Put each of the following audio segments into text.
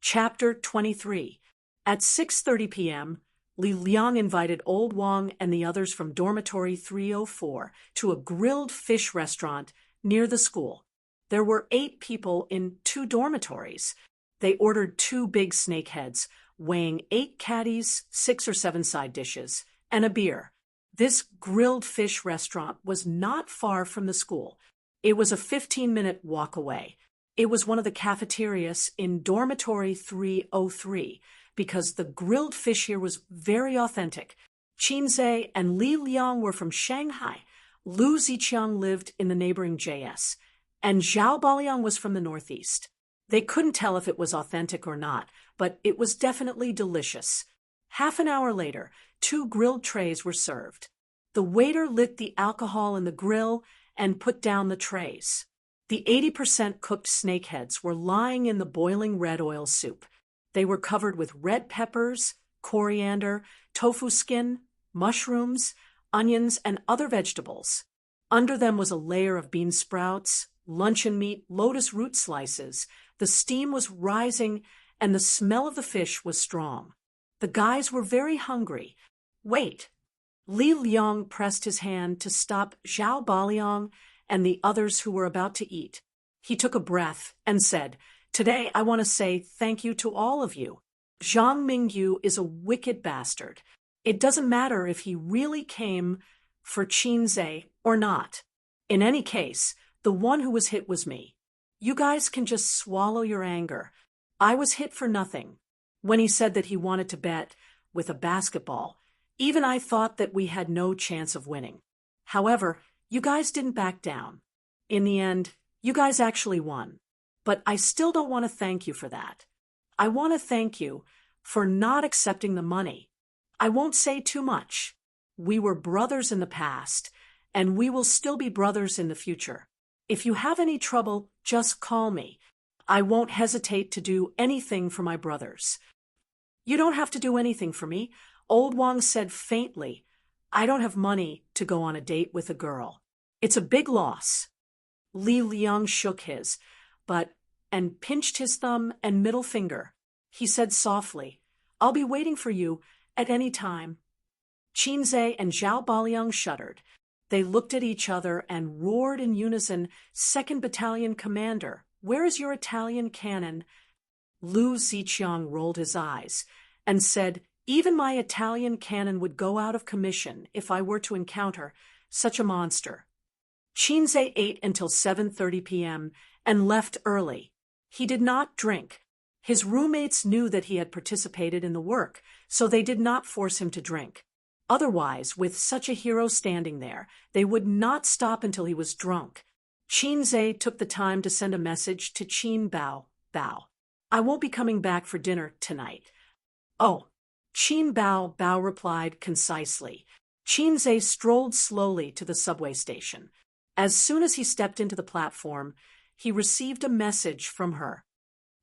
Chapter 23. At 6:30 p.m., Li Liang invited Old Wang and the others from dormitory 304 to a grilled fish restaurant near the school. There were 8 people in 2 dormitories. They ordered 2 big snakeheads, weighing 8 caddies, 6 or 7 side dishes, and a beer. This grilled fish restaurant was not far from the school. It was a 15-minute walk away. It was one of the cafeterias in dormitory 303 because the grilled fish here was very authentic. Qinzhe and Li Liang were from Shanghai. Lu Ziqiang lived in the neighboring JS, and Zhao Baliang was from the Northeast. They couldn't tell if it was authentic or not, but it was definitely delicious. Half an hour later, 2 grilled trays were served. The waiter lit the alcohol in the grill and put down the trays. The 80% cooked snakeheads were lying in the boiling red oil soup. They were covered with red peppers, coriander, tofu skin, mushrooms, onions, and other vegetables. Under them was a layer of bean sprouts, luncheon meat, lotus root slices. The steam was rising, and the smell of the fish was strong. The guys were very hungry. Wait! Li Liang pressed his hand to stop Zhao Baliang and the others who were about to eat. He took a breath and said, "Today I want to say thank you to all of you. Zhang Mingyu is a wicked bastard. It doesn't matter if he really came for Qinzhe or not. In any case, the one who was hit was me. You guys can just swallow your anger. I was hit for nothing." When he said that he wanted to bet with a basketball, even I thought that we had no chance of winning. However, you guys didn't back down. In the end, you guys actually won. But I still don't want to thank you for that. I want to thank you for not accepting the money. I won't say too much. We were brothers in the past, and we will still be brothers in the future. If you have any trouble, just call me. I won't hesitate to do anything for my brothers. You don't have to do anything for me, Old Wang said faintly. I don't have money to go on a date with a girl. It's a big loss. Li Liang shook his, and pinched his thumb and middle finger. He said softly, I'll be waiting for you at any time. Qinzhe and Zhao Baliang shuddered. They looked at each other and roared in unison, 2nd Battalion Commander, where is your Italian cannon? Lu Ziqiang rolled his eyes and said, even my Italian cannon would go out of commission if I were to encounter such a monster. Qinzhe ate until 7:30 p.m. and left early. He did not drink. His roommates knew that he had participated in the work, so they did not force him to drink. Otherwise, with such a hero standing there, they would not stop until he was drunk. Qinzhe took the time to send a message to Qin Bao. I won't be coming back for dinner tonight. Oh. Qin Bao replied concisely. Qinzhe strolled slowly to the subway station. As soon as he stepped into the platform, he received a message from her.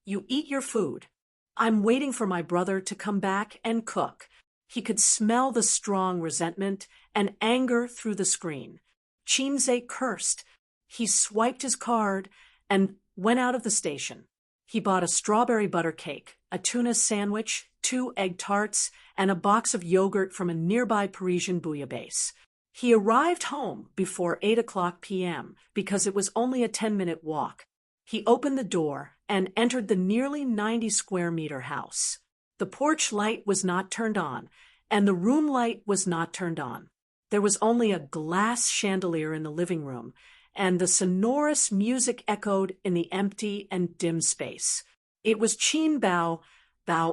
You eat your food. I'm waiting for my brother to come back and cook. He could smell the strong resentment and anger through the screen. Qinzhe cursed. He swiped his card and went out of the station. He bought a strawberry butter cake, a tuna sandwich, 2 egg tarts, and a box of yogurt from a nearby Parisian bouillabaisse. He arrived home before 8 p.m. because it was only a 10-minute walk. He opened the door and entered the nearly 90-square-meter house. The porch light was not turned on, and the room light was not turned on. There was only a glass chandelier in the living room, and the sonorous music echoed in the empty and dim space. It was Qin Bao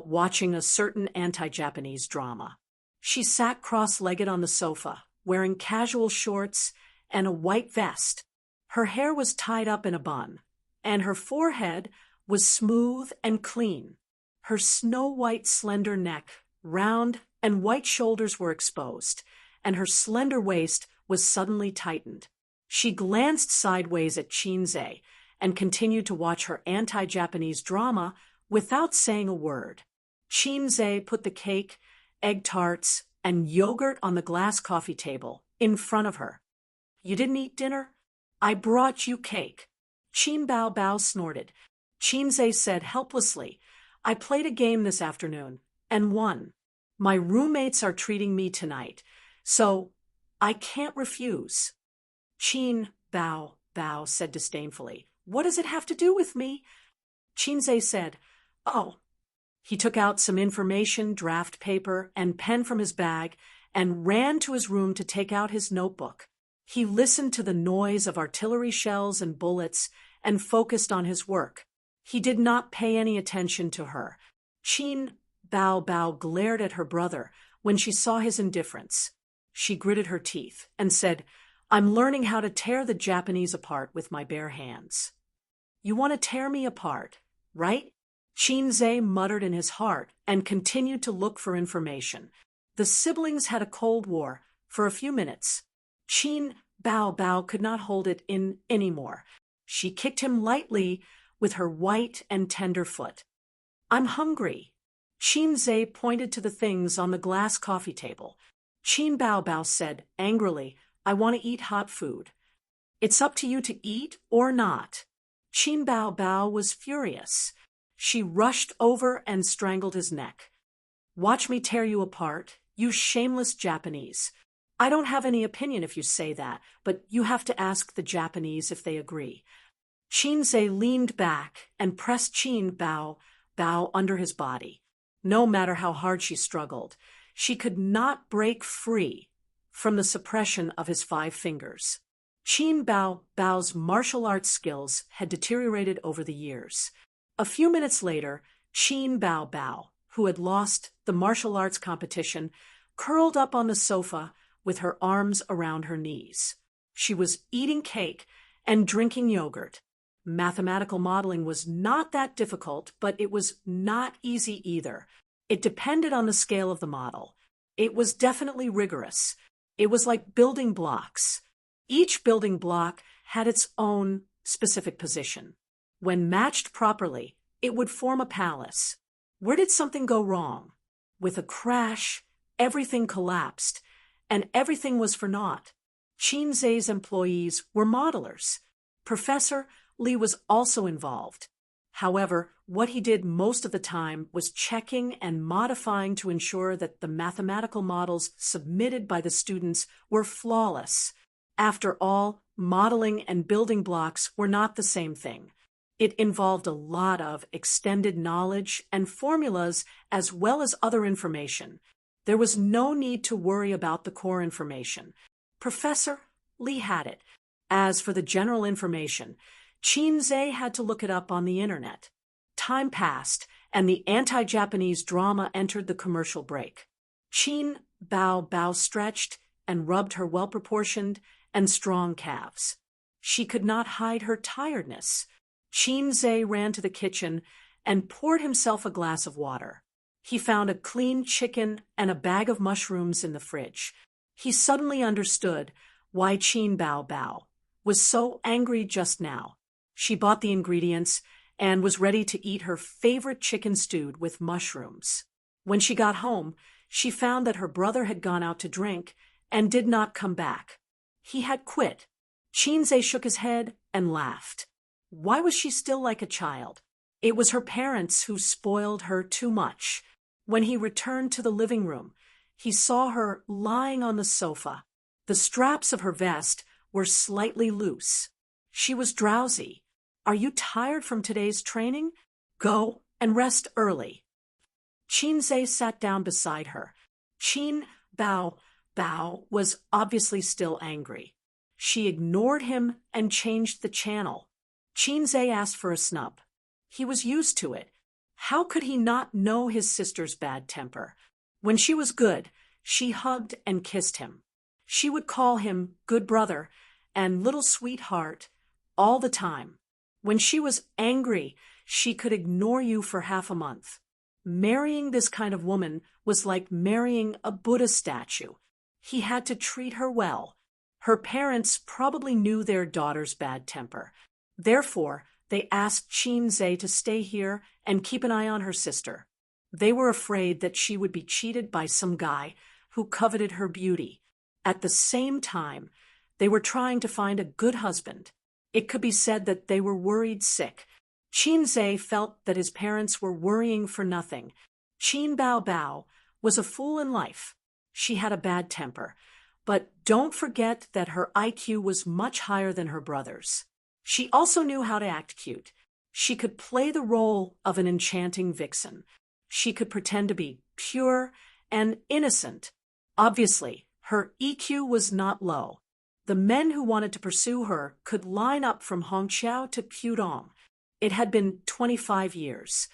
watching a certain anti-Japanese drama. She sat cross-legged on the sofa, wearing casual shorts and a white vest. Her hair was tied up in a bun, and her forehead was smooth and clean. Her snow-white slender neck, round and white shoulders were exposed, and her slender waist was suddenly tightened. She glanced sideways at Qinzhe and continued to watch her anti-Japanese drama without saying a word. Qinzhe put the cake, egg tarts, and yogurt on the glass coffee table in front of her. You didn't eat dinner? I brought you cake. Qin Bao snorted. Qinzhe said helplessly, I played a game this afternoon and won. My roommates are treating me tonight, so I can't refuse. Chin Bao said disdainfully. What does it have to do with me? Chinze said, Oh. He took out some information, draft paper, and pen from his bag and ran to his room to take out his notebook. He listened to the noise of artillery shells and bullets and focused on his work. He did not pay any attention to her. Chin Bao glared at her brother when she saw his indifference. She gritted her teeth and said, I'm learning how to tear the Japanese apart with my bare hands. You want to tear me apart, right? Chinze muttered in his heart and continued to look for information. The siblings had a cold war for a few minutes. Chin Bao could not hold it in anymore. She kicked him lightly with her white and tender foot. I'm hungry. Chinze pointed to the things on the glass coffee table. Chin Bao said angrily, I want to eat hot food. It's up to you to eat or not. Chin Bao was furious. She rushed over and strangled his neck. Watch me tear you apart, you shameless Japanese. I don't have any opinion if you say that, but you have to ask the Japanese if they agree. Chinze leaned back and pressed Chin Bao under his body. No matter how hard she struggled, she could not break free from the suppression of his 5 fingers. Chin Bao's martial arts skills had deteriorated over the years. A few minutes later, Chin Bao, who had lost the martial arts competition, curled up on the sofa with her arms around her knees. She was eating cake and drinking yogurt. Mathematical modeling was not that difficult, but it was not easy either. It depended on the scale of the model. It was definitely rigorous. It was like building blocks. Each building block had its own specific position. When matched properly, it would form a palace. Where did something go wrong? With a crash, everything collapsed, and everything was for naught. Chinze's employees were modelers. Professor Li was also involved. However, what he did most of the time was checking and modifying to ensure that the mathematical models submitted by the students were flawless. After all, modeling and building blocks were not the same thing. It involved a lot of extended knowledge and formulas as well as other information. There was no need to worry about the core information. Professor Li had it. As for the general information, Chinze had to look it up on the internet. Time passed, and the anti-Japanese drama entered the commercial break. Chin Bao stretched and rubbed her well-proportioned and strong calves. She could not hide her tiredness. Chinze ran to the kitchen and poured himself a glass of water. He found a clean chicken and a bag of mushrooms in the fridge. He suddenly understood why Chin Bao was so angry just now. She bought the ingredients and was ready to eat her favorite chicken stewed with mushrooms. When she got home, she found that her brother had gone out to drink and did not come back. He had quit. Chinze shook his head and laughed. Why was she still like a child? It was her parents who spoiled her too much. When he returned to the living room, he saw her lying on the sofa. The straps of her vest were slightly loose. She was drowsy. Are you tired from today's training? Go and rest early. Chinze sat down beside her. Chin Bao was obviously still angry. She ignored him and changed the channel. Chinze asked for a snub. He was used to it. How could he not know his sister's bad temper? When she was good, she hugged and kissed him. She would call him good brother and little sweetheart all the time. When she was angry, she could ignore you for half a month. Marrying this kind of woman was like marrying a Buddha statue. He had to treat her well. Her parents probably knew their daughter's bad temper. Therefore, they asked Chinze to stay here and keep an eye on her sister. They were afraid that she would be cheated by some guy who coveted her beauty. At the same time, they were trying to find a good husband. It could be said that they were worried sick. Qinze felt that his parents were worrying for nothing. Qin Bao Bao was a fool in life. She had a bad temper, but don't forget that her IQ was much higher than her brother's. She also knew how to act cute. She could play the role of an enchanting vixen. She could pretend to be pure and innocent. Obviously, her EQ was not low. The men who wanted to pursue her could line up from Hongqiao to Pudong. It had been 25 years.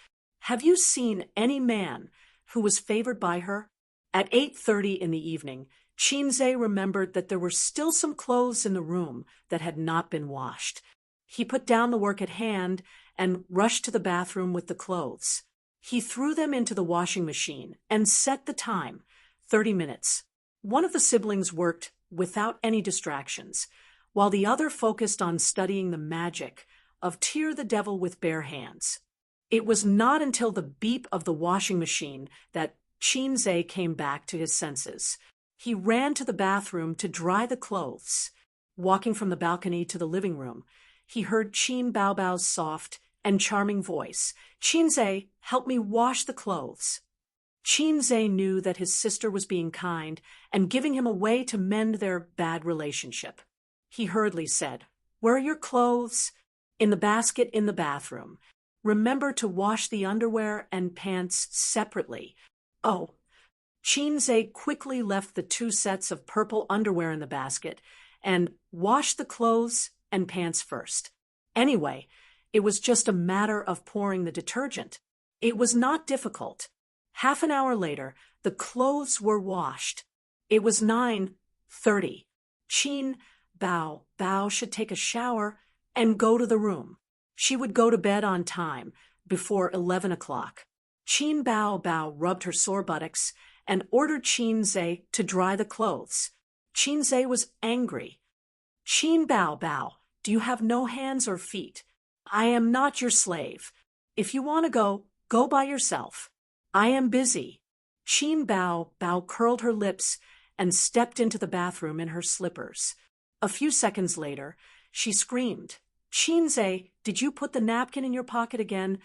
Have you seen any man who was favored by her? At 8:30 in the evening, Qinze remembered that there were still some clothes in the room that had not been washed. He put down the work at hand and rushed to the bathroom with the clothes. He threw them into the washing machine and set the time, 30 minutes. One of the siblings worked without any distractions, while the other focused on studying the magic of Tear the Devil with Bare Hands. It was not until the beep of the washing machine that Qinze came back to his senses. He ran to the bathroom to dry the clothes. Walking from the balcony to the living room, he heard Qin Bao Bao's soft and charming voice. "Qinze, help me wash the clothes." Qinze knew that his sister was being kind and giving him a way to mend their bad relationship. He hurriedly said, "Where are your clothes?" "In the basket in the bathroom. Remember to wash the underwear and pants separately." "Oh." Qinze quickly left the 2 sets of purple underwear in the basket and washed the clothes and pants first. Anyway, it was just a matter of pouring the detergent. It was not difficult. Half an hour later, the clothes were washed. It was 9:30. Qin Bao Bao should take a shower and go to the room. She would go to bed on time, before 11 o'clock. Qin Bao Bao rubbed her sore buttocks and ordered Qinze to dry the clothes. Qinze was angry. "Qin Bao Bao, do you have no hands or feet? I am not your slave. If you want to go, go by yourself. I am busy." Qin Bao Bao curled her lips and stepped into the bathroom in her slippers. A few seconds later, she screamed, "Qinze, did you put the napkin in your pocket again?"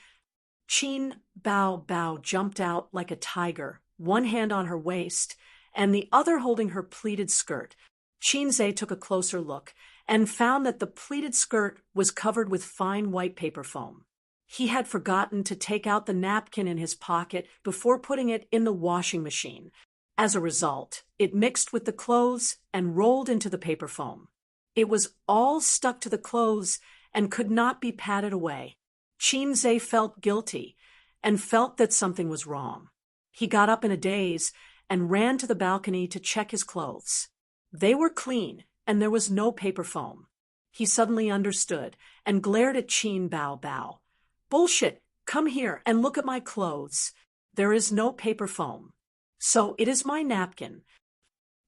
Qin Bao Bao jumped out like a tiger, one hand on her waist and the other holding her pleated skirt. Qinze took a closer look and found that the pleated skirt was covered with fine white paper foam. He had forgotten to take out the napkin in his pocket before putting it in the washing machine. As a result, it mixed with the clothes and rolled into the paper foam. It was all stuck to the clothes and could not be patted away. Qinze felt guilty and felt that something was wrong. He got up in a daze and ran to the balcony to check his clothes. They were clean and there was no paper foam. He suddenly understood and glared at Qin Bao Bao. "Bullshit! Come here and look at my clothes. There is no paper foam. So it is my napkin."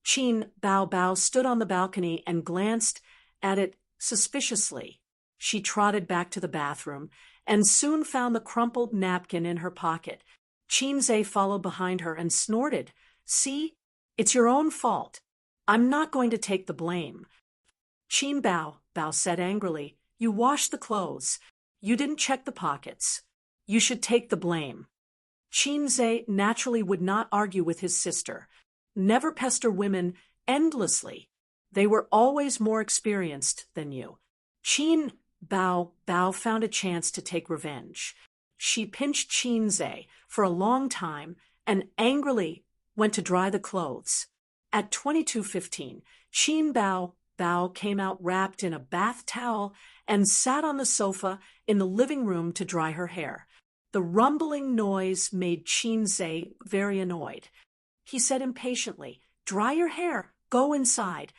Qin Bao Bao stood on the balcony and glanced at it suspiciously. She trotted back to the bathroom and soon found the crumpled napkin in her pocket. Qinze followed behind her and snorted, "See? It's your own fault. I'm not going to take the blame." Qin Bao Bao said angrily, "You washed the clothes. You didn't check the pockets. You should take the blame." Qinze naturally would not argue with his sister. Never pester women endlessly. They were always more experienced than you. Qin Bao Bao found a chance to take revenge. She pinched Qinze for a long time and angrily went to dry the clothes. At 22:15, Qin Bao Bao came out wrapped in a bath towel and sat on the sofa in the living room to dry her hair. The rumbling noise made Qinze very annoyed. He said impatiently, "Dry your hair. Go inside."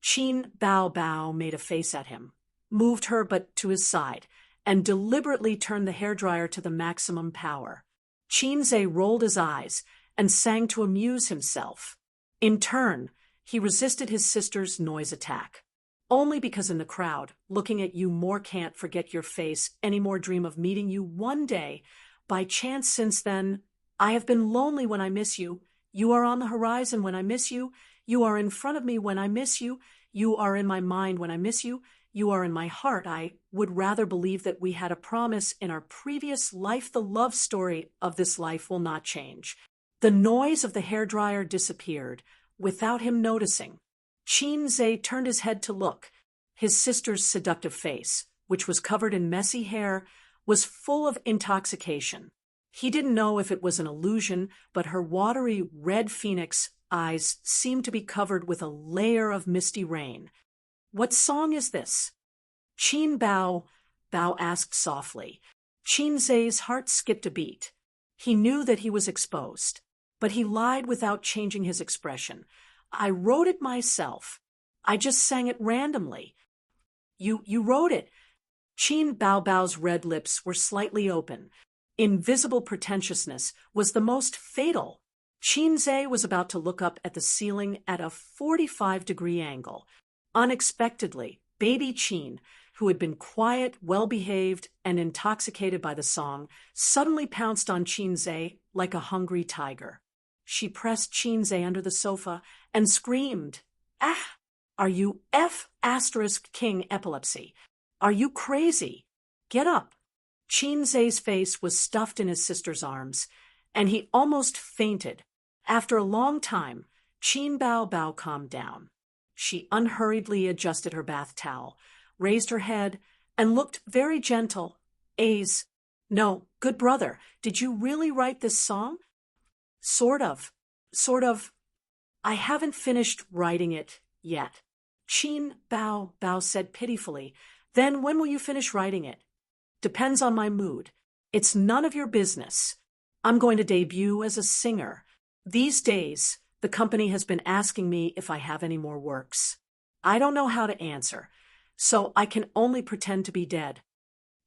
Qin Bao Bao made a face at him, moved her but to his side, and deliberately turned the hairdryer to the maximum power. Qinze rolled his eyes and sang to amuse himself. In turn, he resisted his sister's noise attack. Only because in the crowd, looking at you more can't forget your face, any more dream of meeting you one day. By chance since then, I have been lonely when I miss you. You are on the horizon when I miss you. You are in front of me when I miss you. You are in my mind when I miss you. You are in my heart. I would rather believe that we had a promise in our previous life. The love story of this life will not change. The noise of the hairdryer disappeared, without him noticing. Qin turned his head to look. His sister's seductive face, which was covered in messy hair, was full of intoxication. He didn't know if it was an illusion, but her watery red phoenix eyes seemed to be covered with a layer of misty rain. What song is this? Qin Bao asked softly. Qin's heart skipped a beat. He knew that he was exposed, but he lied without changing his expression. I wrote it myself. I just sang it randomly. You wrote it. Qin Bao's red lips were slightly open. Invisible pretentiousness was the most fatal. Qin was about to look up at the ceiling at a 45-degree angle. Unexpectedly, baby Qin, who had been quiet, well-behaved, and intoxicated by the song, suddenly pounced on Qin like a hungry tiger. She pressed Qin under the sofa and screamed, "Ah! Are you King epilepsy? Are you crazy? Get up!" Qin's face was stuffed in his sister's arms, and he almost fainted. After a long time, Qin Bao calmed down. She unhurriedly adjusted her bath towel, raised her head, and looked very gentle. No, good brother, did you really write this song? Sort of. I haven't finished writing it yet. Qin Bao said pitifully. Then when will you finish writing it? Depends on my mood. It's none of your business. I'm going to debut as a singer. These days, the company has been asking me if I have any more works. I don't know how to answer, so I can only pretend to be dead.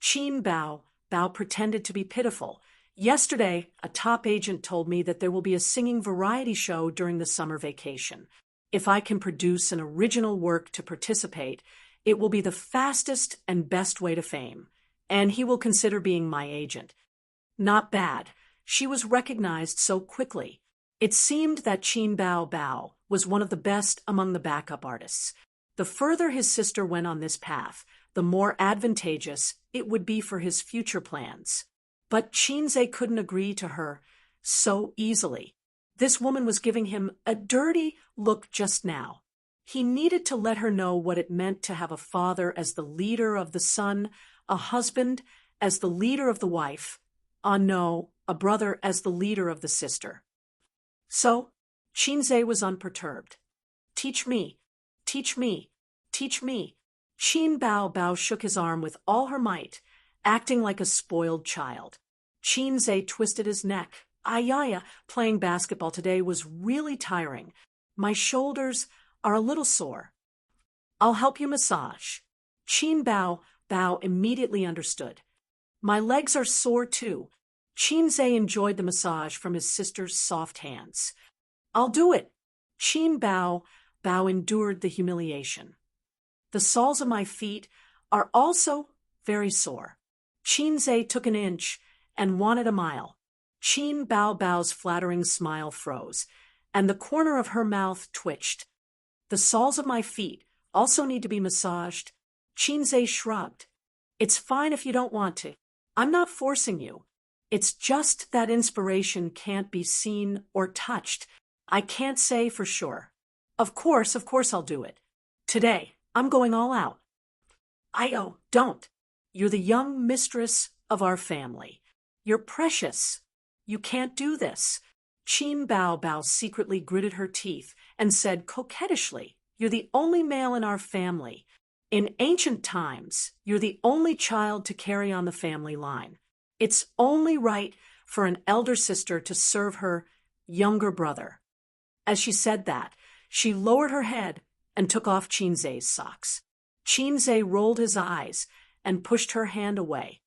Qin Bao pretended to be pitiful. Yesterday, a top agent told me that there will be a singing variety show during the summer vacation. If I can produce an original work to participate, it will be the fastest and best way to fame, and he will consider being my agent. Not bad. She was recognized so quickly. It seemed that Qin Bao was one of the best among the backup artists. The further his sister went on this path, the more advantageous it would be for his future plans. But Qin couldn't agree to her so easily. This woman was giving him a dirty look just now. He needed to let her know what it meant to have a father as the leader of the son, a husband as the leader of the wife, a brother as the leader of the sister. So, Qin was unperturbed. Teach me. Qin Bao shook his arm with all her might, acting like a spoiled child. Qin twisted his neck. Playing basketball today was really tiring. My shoulders are a little sore. I'll help you massage. Qin Bao immediately understood. My legs are sore too. Qin enjoyed the massage from his sister's soft hands. I'll do it. Qin Bao endured the humiliation. The soles of my feet are also very sore. Qin took an inch and wanted a mile. Qin Bao's flattering smile froze, and the corner of her mouth twitched. The soles of my feet also need to be massaged. Qin shrugged. It's fine if you don't want to. I'm not forcing you. It's just that inspiration can't be seen or touched. I can't say for sure. Of course I'll do it. Today, I'm going all out. Don't. You're the young mistress of our family. You're precious. You can't do this. Qin Bao secretly gritted her teeth and said coquettishly, You're the only male in our family. In ancient times, you're the only child to carry on the family line. It's only right for an elder sister to serve her younger brother. As she said that, she lowered her head and took off Qin's socks. Qin rolled his eyes and pushed her hand away.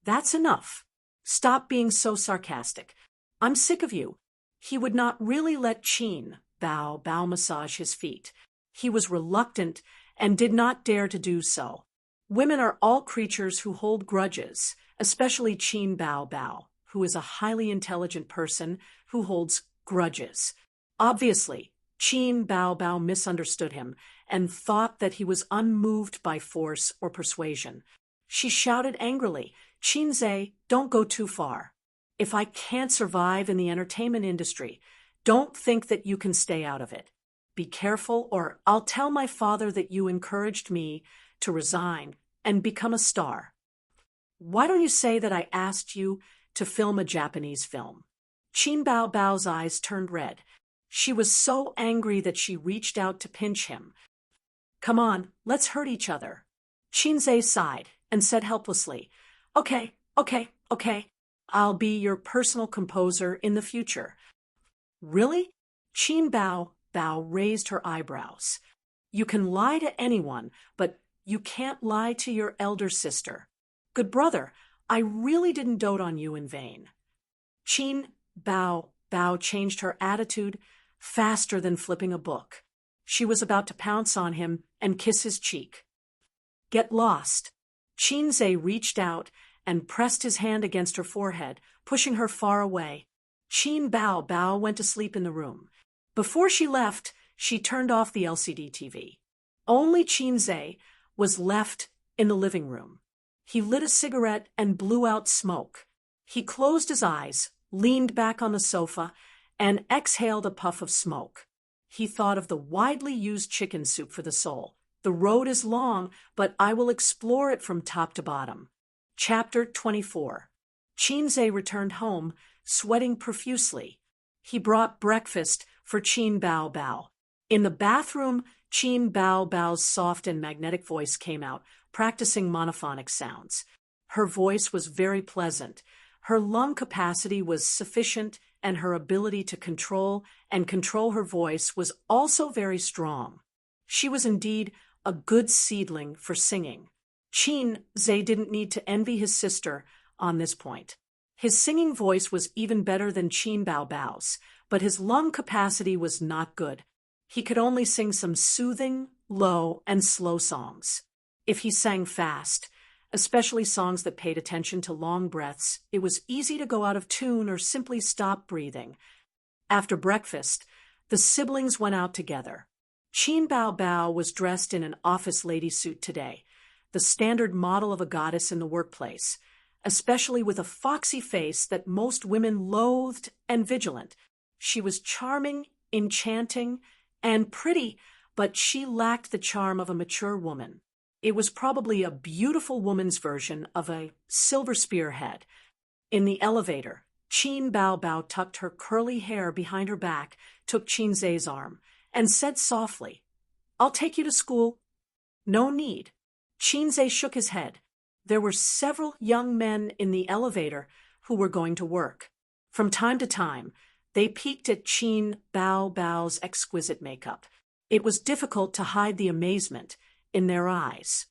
That's enough. Stop being so sarcastic. I'm sick of you. He would not really let Qin Bao massage his feet. He was reluctant and did not dare to do so. Women are all creatures who hold grudges, especially Qin Bao, who is a highly intelligent person who holds grudges. Obviously, Qin Bao Bao misunderstood him and thought that he was unmoved by force or persuasion. She shouted angrily, "Qinze, don't go too far. If I can't survive in the entertainment industry, don't think that you can stay out of it. Be careful, or I'll tell my father that you encouraged me to resign and become a star. Why don't you say that I asked you to film a Japanese film?" Qin Bao Bao's eyes turned red. She was so angry that she reached out to pinch him. "Come on, let's hurt each other." Qinze sighed and said helplessly, Okay. I'll be your personal composer in the future." "Really?" Qin Bao Bao raised her eyebrows. "You can lie to anyone, but you can't lie to your elder sister. Good brother, I really didn't dote on you in vain." Qin Bao Bao changed her attitude faster than flipping a book. She was about to pounce on him and kiss his cheek. "Get lost." Qinze reached out and pressed his hand against her forehead, pushing her far away. Qin Bao Bao went to sleep in the room. Before she left, she turned off the LCD TV. Only Qinze was left in the living room. He lit a cigarette and blew out smoke. He closed his eyes, leaned back on the sofa, and exhaled a puff of smoke. He thought of the widely used chicken soup for the soul. The road is long, but I will explore it from top to bottom. Chapter 24. Qinze returned home, sweating profusely. He brought breakfast for Qin Bao Bao. In the bathroom, Qin Bao Bao's soft and magnetic voice came out, practicing monophonic sounds. Her voice was very pleasant. Her lung capacity was sufficient, and her ability to control her voice was also very strong. She was indeed a good seedling for singing. Qinze didn't need to envy his sister on this point. His singing voice was even better than Qin Bao Bao's, but his lung capacity was not good. He could only sing some soothing, low, and slow songs. If he sang fast, especially songs that paid attention to long breaths, it was easy to go out of tune or simply stop breathing. After breakfast, the siblings went out together. Qin Bao Bao was dressed in an office lady suit today, the standard model of a goddess in the workplace, especially with a foxy face that most women loathed and vigilant. She was charming, enchanting, and pretty, but she lacked the charm of a mature woman. It was probably a beautiful woman's version of a silver spearhead. In the elevator, Qin Bao Bao tucked her curly hair behind her back, took Qinze's arm, and said softly, "I'll take you to school." "No need." Qinze shook his head. There were several young men in the elevator who were going to work. From time to time, they peeked at Qin Bao Bao's exquisite makeup. It was difficult to hide the amazement in their eyes.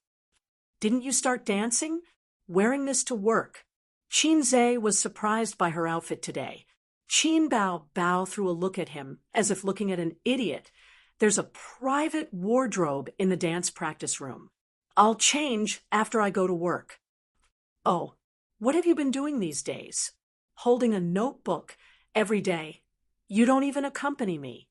"Didn't you start dancing? Wearing this to work?" Qinze was surprised by her outfit today. Qin Bao Bao threw a look at him, as if looking at an idiot. "There's a private wardrobe in the dance practice room. I'll change after I go to work." "Oh, what have you been doing these days?" "Holding a notebook every day. You don't even accompany me."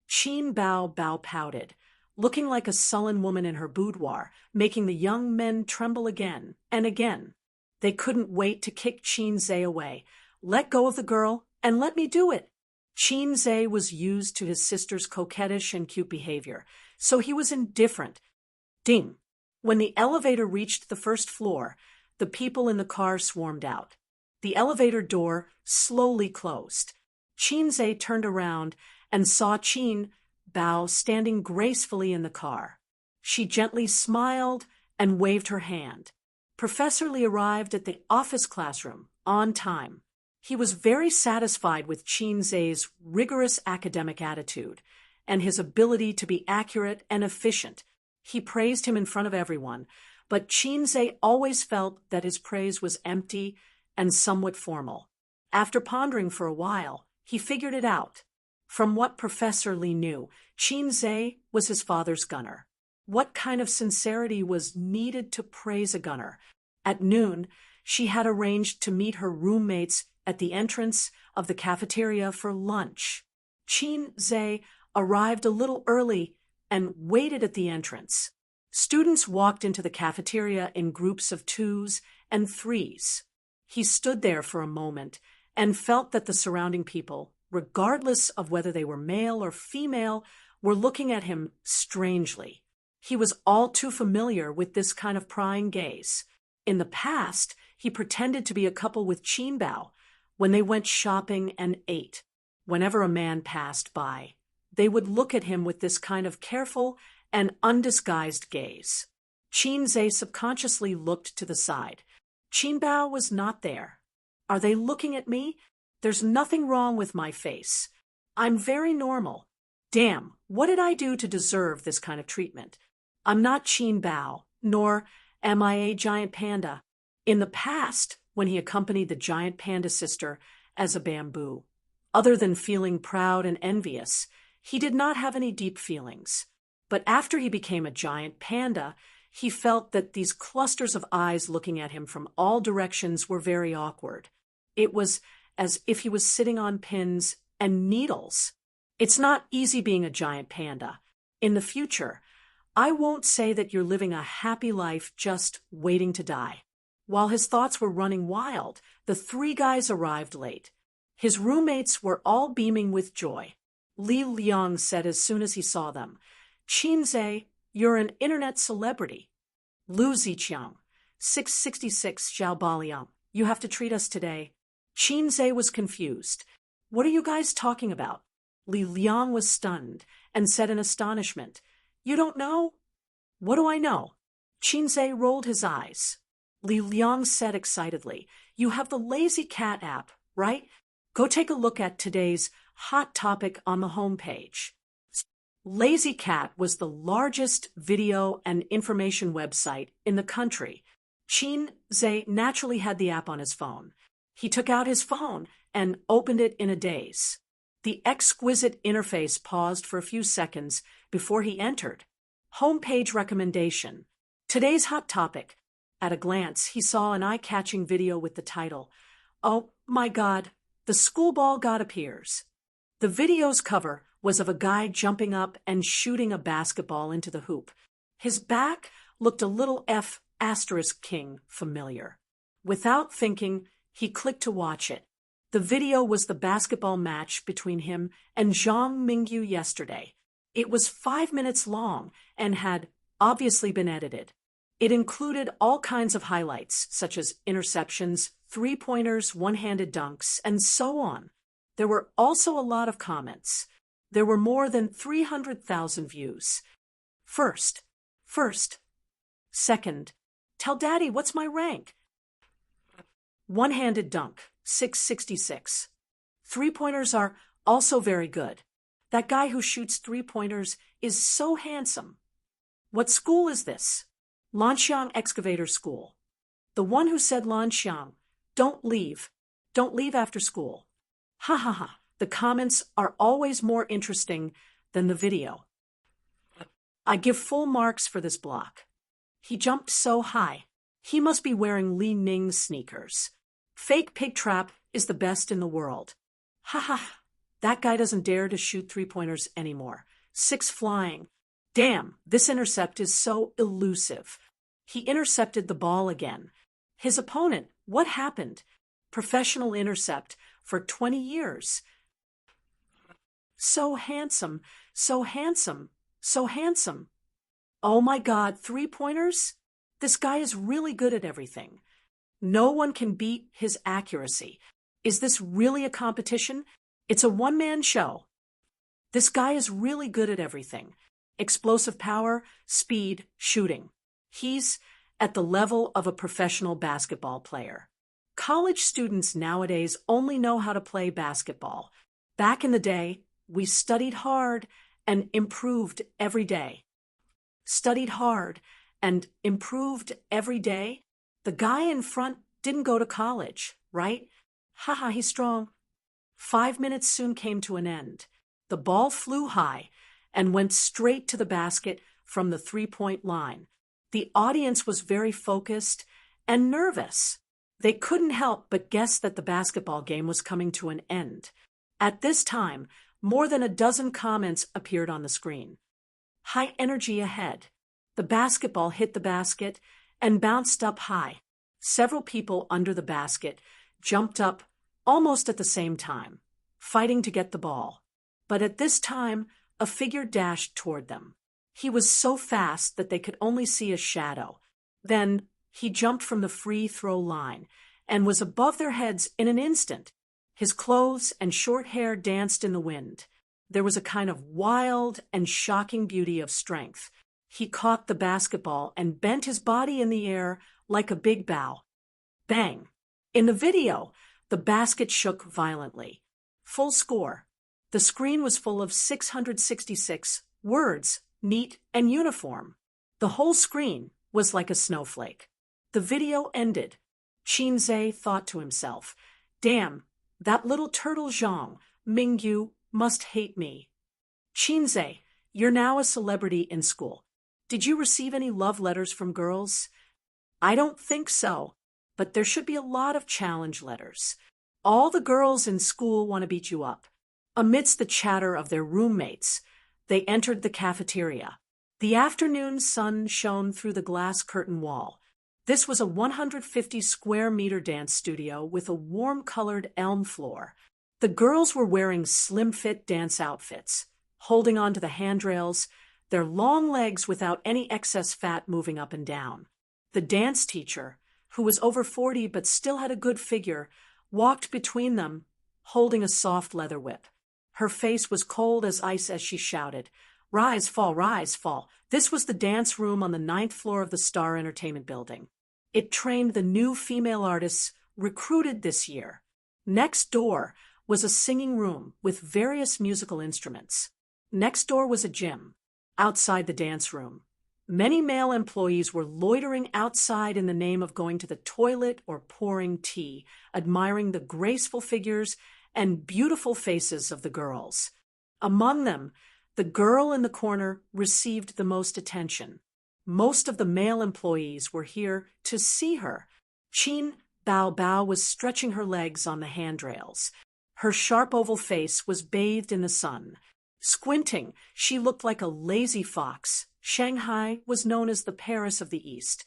Qin Bao Bao pouted, looking like a sullen woman in her boudoir, making the young men tremble again and again. They couldn't wait to kick Qinze away. "Let go of the girl and let me do it." Qinze was used to his sister's coquettish and cute behavior, so he was indifferent. Ding! When the elevator reached the first floor, the people in the car swarmed out. The elevator door slowly closed. Qinze turned around and saw Qin Bao standing gracefully in the car. She gently smiled and waved her hand. Professor Li arrived at the office classroom on time. He was very satisfied with Qinze's rigorous academic attitude and his ability to be accurate and efficient. He praised him in front of everyone, but Qinze always felt that his praise was empty and somewhat formal. After pondering for a while, he figured it out. From what Professor Li knew, Qinze was his father's gunner. What kind of sincerity was needed to praise a gunner? At noon, she had arranged to meet her roommates at the entrance of the cafeteria for lunch. Qinze arrived a little early and waited at the entrance. Students walked into the cafeteria in groups of 2s and 3s. He stood there for a moment and felt that the surrounding people, regardless of whether they were male or female, were looking at him strangely. He was all too familiar with this kind of prying gaze. In the past, he pretended to be a couple with Qinbao when they went shopping and ate. Whenever a man passed by, they would look at him with this kind of careful and undisguised gaze. Qinze subconsciously looked to the side. Qinbao was not there. Are they looking at me? There's nothing wrong with my face. I'm very normal. Damn, what did I do to deserve this kind of treatment? I'm not Qinbao, nor am I a giant panda. In the past, when he accompanied the giant panda sister as a bamboo, other than feeling proud and envious, he did not have any deep feelings. But after he became a giant panda, he felt that these clusters of eyes looking at him from all directions were very awkward. It was as if he was sitting on pins and needles. It's not easy being a giant panda. In the future, I won't say that you're living a happy life just waiting to die. While his thoughts were running wild, the 3 guys arrived late. His roommates were all beaming with joy. Li Liang said as soon as he saw them, "Qinze, you're an internet celebrity." Lu Ziqiang, 666 Xiao Baliang, you have to treat us today. Qinze was confused. What are you guys talking about? Li Liang was stunned and said in astonishment, "You don't know?" "What do I know?" Qinze rolled his eyes. Li Liang said excitedly, "You have the Lazy Cat app, right? Go take a look at today's hot topic on the homepage." Lazy Cat was the largest video and information website in the country. Qinze naturally had the app on his phone. He took out his phone and opened it in a daze. The exquisite interface paused for a few seconds before he entered. Homepage recommendation. Today's hot topic. At a glance, he saw an eye-catching video with the title, "Oh my God, the school ball god appears." The video's cover was of a guy jumping up and shooting a basketball into the hoop. His back looked a little F*** familiar. Without thinking, he clicked to watch it. The video was the basketball match between him and Zhang Mingyu yesterday. It was 5 minutes long and had obviously been edited. It included all kinds of highlights, such as interceptions, three-pointers, one-handed dunks, and so on. There were also a lot of comments. There were more than 300,000 views. First. Second. Tell Daddy what's my rank. One-handed dunk, 666. Three-pointers are also very good. That guy who shoots three-pointers is so handsome. What school is this? Lanxiang Excavator School. The one who said Lanxiang, don't leave after school. Ha ha ha, the comments are always more interesting than the video. I give full marks for this block. He jumped so high. He must be wearing Li Ning's sneakers. Fake pig trap is the best in the world. Ha ha, that guy doesn't dare to shoot three-pointers anymore. 6 flying. Damn, this intercept is so elusive. He intercepted the ball again. His opponent, what happened? Professional intercept for 20 years. So handsome, so handsome, so handsome. Oh my God, three-pointers? This guy is really good at everything. No one can beat his accuracy. Is this really a competition? It's a one-man show. This guy is really good at everything. Explosive power, speed, shooting. He's at the level of a professional basketball player. College students nowadays only know how to play basketball. Back in the day, we studied hard and improved every day. Studied hard and improved every day? The guy in front didn't go to college, right? Haha, he's strong. 5 minutes soon came to an end. The ball flew high and went straight to the basket from the three-point line. The audience was very focused and nervous. They couldn't help but guess that the basketball game was coming to an end. At this time, More than a dozen comments appeared on the screen. High energy ahead. The basketball hit the basket and bounced up high. Several people under the basket jumped up almost at the same time, fighting to get the ball. But at this time, a figure dashed toward them. He was so fast that they could only see a shadow. Then he jumped from the free throw line and was above their heads in an instant. His clothes and short hair danced in the wind. There was a kind of wild and shocking beauty of strength. He caught the basketball and bent his body in the air like a big bow. Bang! In the video, the basket shook violently. Full score. The screen was full of 666 words, neat and uniform. The whole screen was like a snowflake. The video ended. Qinze thought to himself, "Damn, that little turtle Zhang, Mingyu, must hate me." Qinze, you're now a celebrity in school. Did you receive any love letters from girls? I don't think so, but there should be a lot of challenge letters. All the girls in school want to beat you up. Amidst the chatter of their roommates, they entered the cafeteria. The afternoon sun shone through the glass curtain wall. This was a 150-square-meter dance studio with a warm-colored elm floor. The girls were wearing slim-fit dance outfits, holding onto the handrails, their long legs without any excess fat moving up and down. The dance teacher, who was over 40 but still had a good figure, walked between them, holding a soft leather whip. Her face was cold as ice as she shouted, "Rise, fall, rise, fall." This was the dance room on the 9th floor of the Star Entertainment Building. It trained the new female artists recruited this year. Next door was a singing room with various musical instruments. Next door was a gym. Outside the dance room, many male employees were loitering outside in the name of going to the toilet or pouring tea, admiring the graceful figures and beautiful faces of the girls. Among them, the girl in the corner received the most attention. Most of the male employees were here to see her. Qin Bao Bao was stretching her legs on the handrails. Her sharp oval face was bathed in the sun. Squinting, she looked like a lazy fox. Shanghai was known as the Paris of the East.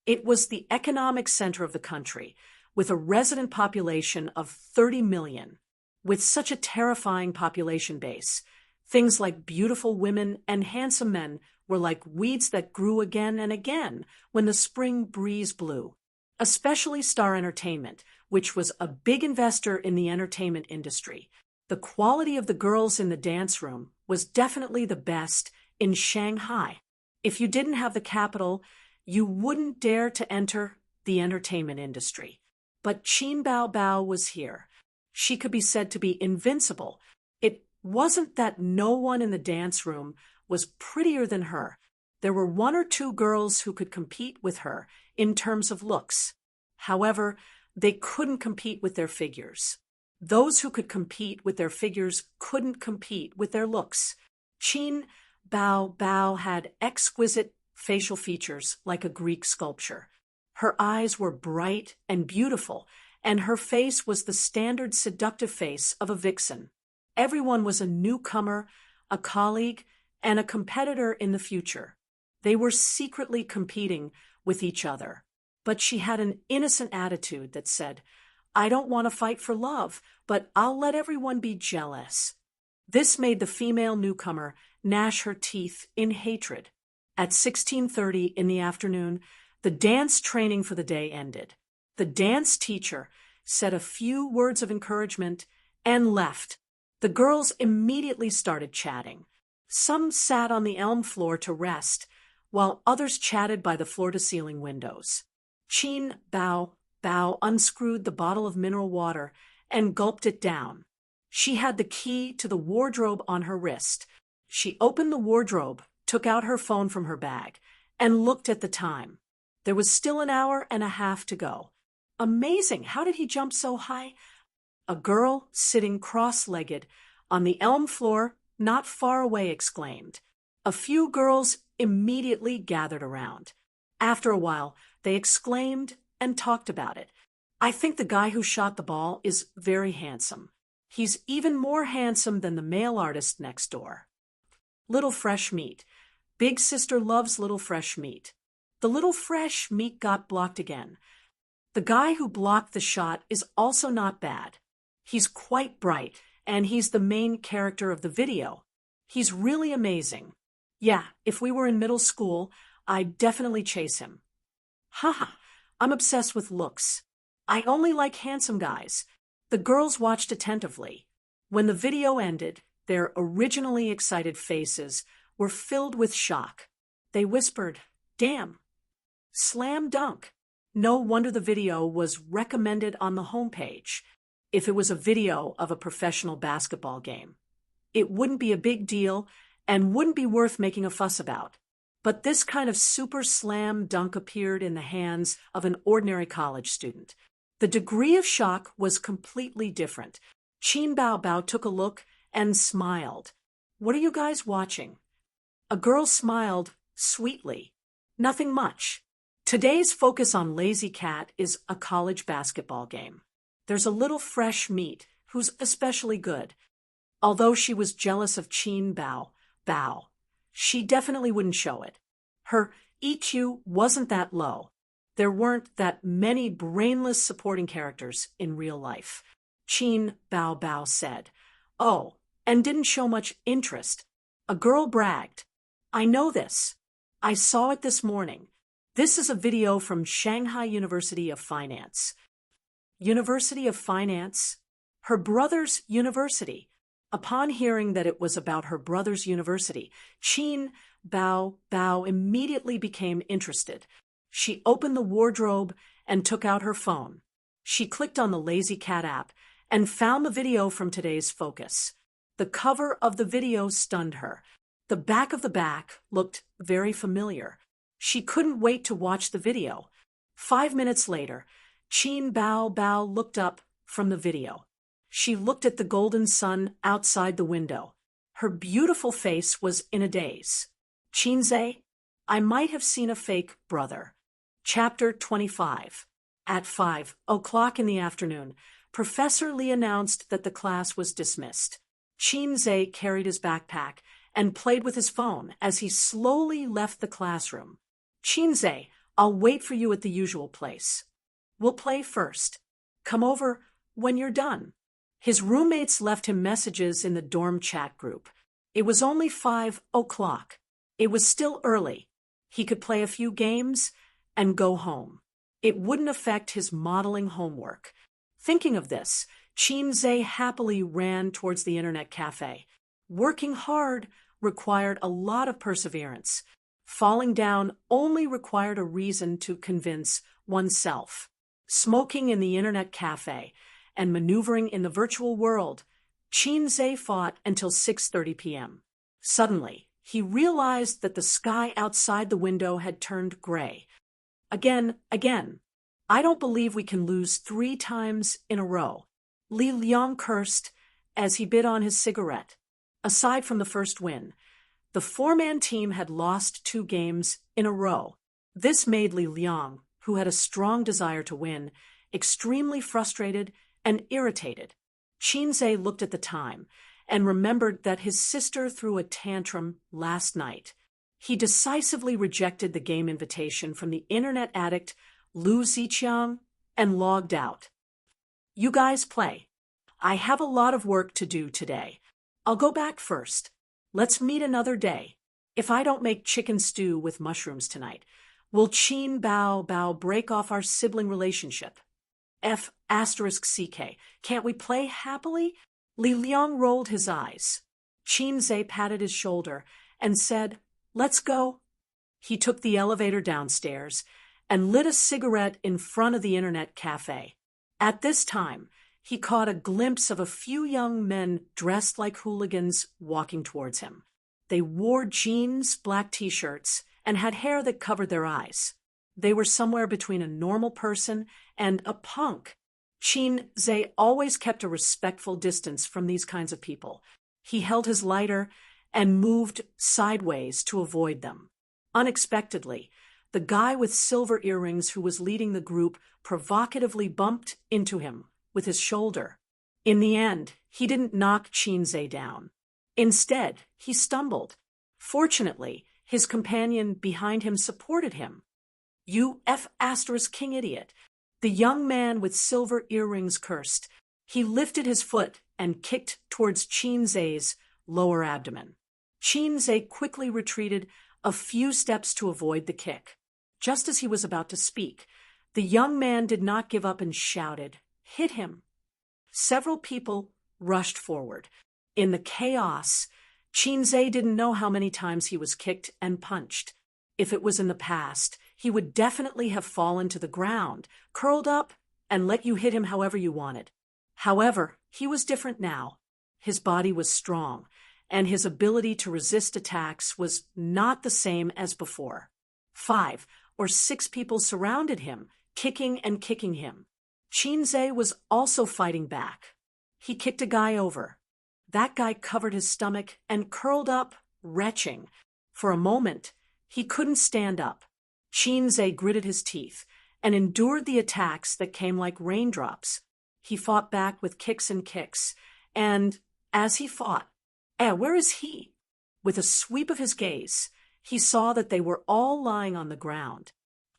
It was the economic center of the country, with a resident population of 30 million. With such a terrifying population base, things like beautiful women and handsome men were like weeds that grew again and again when the spring breeze blew. Especially Star Entertainment, which was a big investor in the entertainment industry. The quality of the girls in the dance room was definitely the best in Shanghai. If you didn't have the capital, you wouldn't dare to enter the entertainment industry. But Qin Bao Bao was here. She could be said to be invincible. It wasn't that no one in the dance room was prettier than her. There were one or two girls who could compete with her in terms of looks. However, they couldn't compete with their figures. Those who could compete with their figures couldn't compete with their looks. Qin Bao Bao had exquisite facial features like a Greek sculpture. Her eyes were bright and beautiful, and her face was the standard seductive face of a vixen. Everyone was a newcomer, a colleague, and a competitor in the future. They were secretly competing with each other. But she had an innocent attitude that said, "I don't want to fight for love, but I'll let everyone be jealous." This made the female newcomer gnash her teeth in hatred. At 16:30 in the afternoon, the dance training for the day ended. The dance teacher said a few words of encouragement and left. The girls immediately started chatting. Some sat on the elm floor to rest, while others chatted by the floor-to-ceiling windows. Qin Bao Bao unscrewed the bottle of mineral water and gulped it down. She had the key to the wardrobe on her wrist. She opened the wardrobe, took out her phone from her bag, and looked at the time. There was still an hour and a half to go. Amazing! How did he jump so high? A girl sitting cross-legged on the elm floor not far away exclaimed. A few girls immediately gathered around. After a while, they exclaimed and talked about it. "I think the guy who shot the ball is very handsome. He's even more handsome than the male artist next door. Little fresh meat. Big sister loves little fresh meat. The little fresh meat got blocked again. The guy who blocked the shot is also not bad. He's quite bright, and he's the main character of the video. He's really amazing. Yeah, if we were in middle school, I'd definitely chase him. Haha, I'm obsessed with looks. I only like handsome guys. The girls watched attentively. When the video ended, their originally excited faces were filled with shock. They whispered, "Damn. Slam dunk." No wonder the video was recommended on the homepage. If it was a video of a professional basketball game, it wouldn't be a big deal and wouldn't be worth making a fuss about. But this kind of super slam dunk appeared in the hands of an ordinary college student. The degree of shock was completely different. Qin Bao Bao took a look and smiled. "What are you guys watching?" A girl smiled sweetly. "Nothing much. Today's focus on Lazy Cat is a college basketball game. There's a little fresh meat who's especially good." Although she was jealous of Qin Bao Bao, she definitely wouldn't show it. Her EQ wasn't that low. There weren't that many brainless supporting characters in real life. Qin Bao Bao said, "Oh, and didn't show much interest." A girl bragged, "I know this. I saw it this morning. This is a video from Shanghai University of Finance." University of Finance? Her brother's university. Upon hearing that it was about her brother's university, Qin Bao Bao immediately became interested. She opened the wardrobe and took out her phone. She clicked on the Lazy Cat app and found the video from today's focus. The cover of the video stunned her. The back of the back looked very familiar. She couldn't wait to watch the video. 5 minutes later, Qin Bao Bao looked up from the video. She looked at the golden sun outside the window. Her beautiful face was in a daze. "Qinze, I might have seen a fake brother." Chapter 25. At 5 o'clock in the afternoon, Professor Li announced that the class was dismissed. Qinze carried his backpack and played with his phone as he slowly left the classroom. "Qinze, I'll wait for you at the usual place. We'll play first. Come over when you're done." His roommates left him messages in the dorm chat group. It was only 5 o'clock. It was still early. He could play a few games and go home. It wouldn't affect his modeling homework. Thinking of this, Qinze happily ran towards the internet cafe. Working hard required a lot of perseverance. Falling down only required a reason to convince oneself. Smoking in the internet cafe and maneuvering in the virtual world, Qinze fought until 6:30 p.m. Suddenly, he realized that the sky outside the window had turned gray. Again. "I don't believe we can lose 3 times in a row." Li Liang cursed as he bit on his cigarette. Aside from the first win, the 4-man team had lost 2 games in a row. This made Li Liang, who had a strong desire to win, extremely frustrated and irritated. Qinze looked at the time and remembered that his sister threw a tantrum last night. He decisively rejected the game invitation from the internet addict Lu Ziqiang and logged out. "You guys play. I have a lot of work to do today. I'll go back first. Let's meet another day. If I don't make chicken stew with mushrooms tonight, will Qin Bao Bao break off our sibling relationship? F***CK. Can't we play happily?" Li Liang rolled his eyes. Qinze patted his shoulder and said, "Let's go." He took the elevator downstairs and lit a cigarette in front of the internet cafe. At this time, he caught a glimpse of a few young men dressed like hooligans walking towards him. They wore jeans, black t-shirts, and had hair that covered their eyes. They were somewhere between a normal person and a punk. Qinze always kept a respectful distance from these kinds of people. He held his lighter and moved sideways to avoid them. Unexpectedly, the guy with silver earrings who was leading the group provocatively bumped into him with his shoulder. In the end, He didn't knock Qinze down. Instead, he stumbled. Fortunately, his companion behind him supported him. "You King idiot," the young man with silver earrings cursed. He lifted his foot and kicked towards Qinze's lower abdomen. Qinze quickly retreated a few steps to avoid the kick. Just as he was about to speak, the young man did not give up and shouted, "Hit him!" Several people rushed forward. In the chaos, Qinze didn't know how many times he was kicked and punched. If it was in the past, he would definitely have fallen to the ground, curled up, and let you hit him however you wanted. However, he was different now. His body was strong, and his ability to resist attacks was not the same as before. 5 or 6 people surrounded him, kicking and kicking him. Qinze was also fighting back. He kicked a guy over. That guy covered his stomach and curled up, retching. For a moment, he couldn't stand up. Qinze gritted his teeth and endured the attacks that came like raindrops. He fought back with kicks and kicks, and as he fought, where is he? With a sweep of his gaze, he saw that they were all lying on the ground.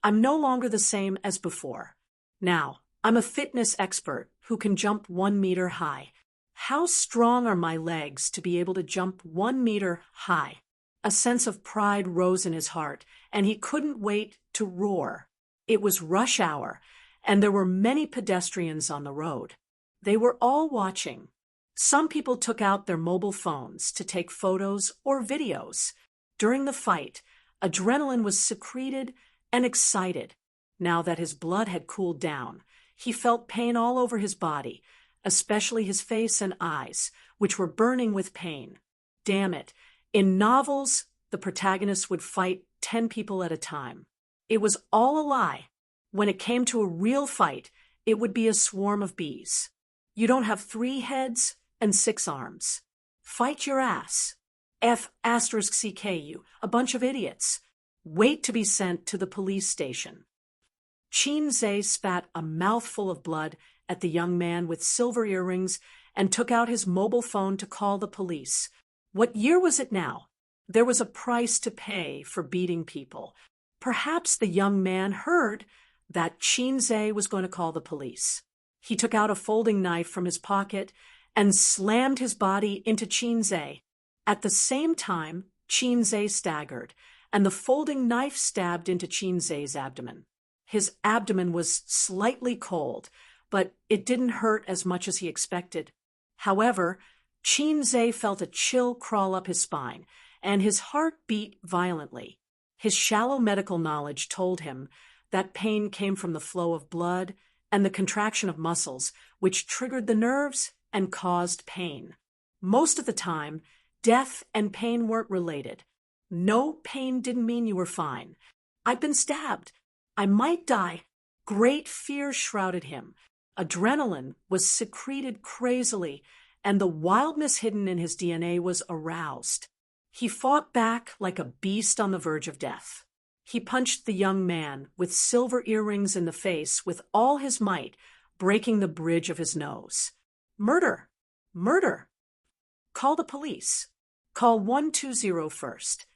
"I'm no longer the same as before. Now, I'm a fitness expert who can jump 1 meter high. How strong are my legs to be able to jump 1 meter high?" A sense of pride rose in his heart, and he couldn't wait to roar. It was rush hour, and there were many pedestrians on the road. They were all watching. Some people took out their mobile phones to take photos or videos. During the fight, adrenaline was secreted and excited. Now that his blood had cooled down, he felt pain all over his body, especially his face and eyes, which were burning with pain. Damn it. In novels, the protagonist would fight 10 people at a time. It was all a lie. When it came to a real fight, it would be a swarm of bees. You don't have 3 heads and 6 arms. Fight your ass. CKU, a bunch of idiots. Wait to be sent to the police station. Qinze spat a mouthful of blood at the young man with silver earrings and took out his mobile phone to call the police. What year was it now? There was a price to pay for beating people. Perhaps the young man heard that Qinze was going to call the police. He took out a folding knife from his pocket and slammed his body into Qinze. At the same time, Qinze staggered, and the folding knife stabbed into Qinze's abdomen. His abdomen was slightly cold, but it didn't hurt as much as he expected. However, Qinze felt a chill crawl up his spine, and his heart beat violently. His shallow medical knowledge told him that pain came from the flow of blood and the contraction of muscles, which triggered the nerves and caused pain. Most of the time, death and pain weren't related. No, pain didn't mean you were fine. "I've been stabbed. I might die." Great fear shrouded him. Adrenaline was secreted crazily, and the wildness hidden in his DNA was aroused. He fought back like a beast on the verge of death. He punched the young man with silver earrings in the face with all his might, breaking the bridge of his nose. "Murder! Murder! Call the police. Call 120 first.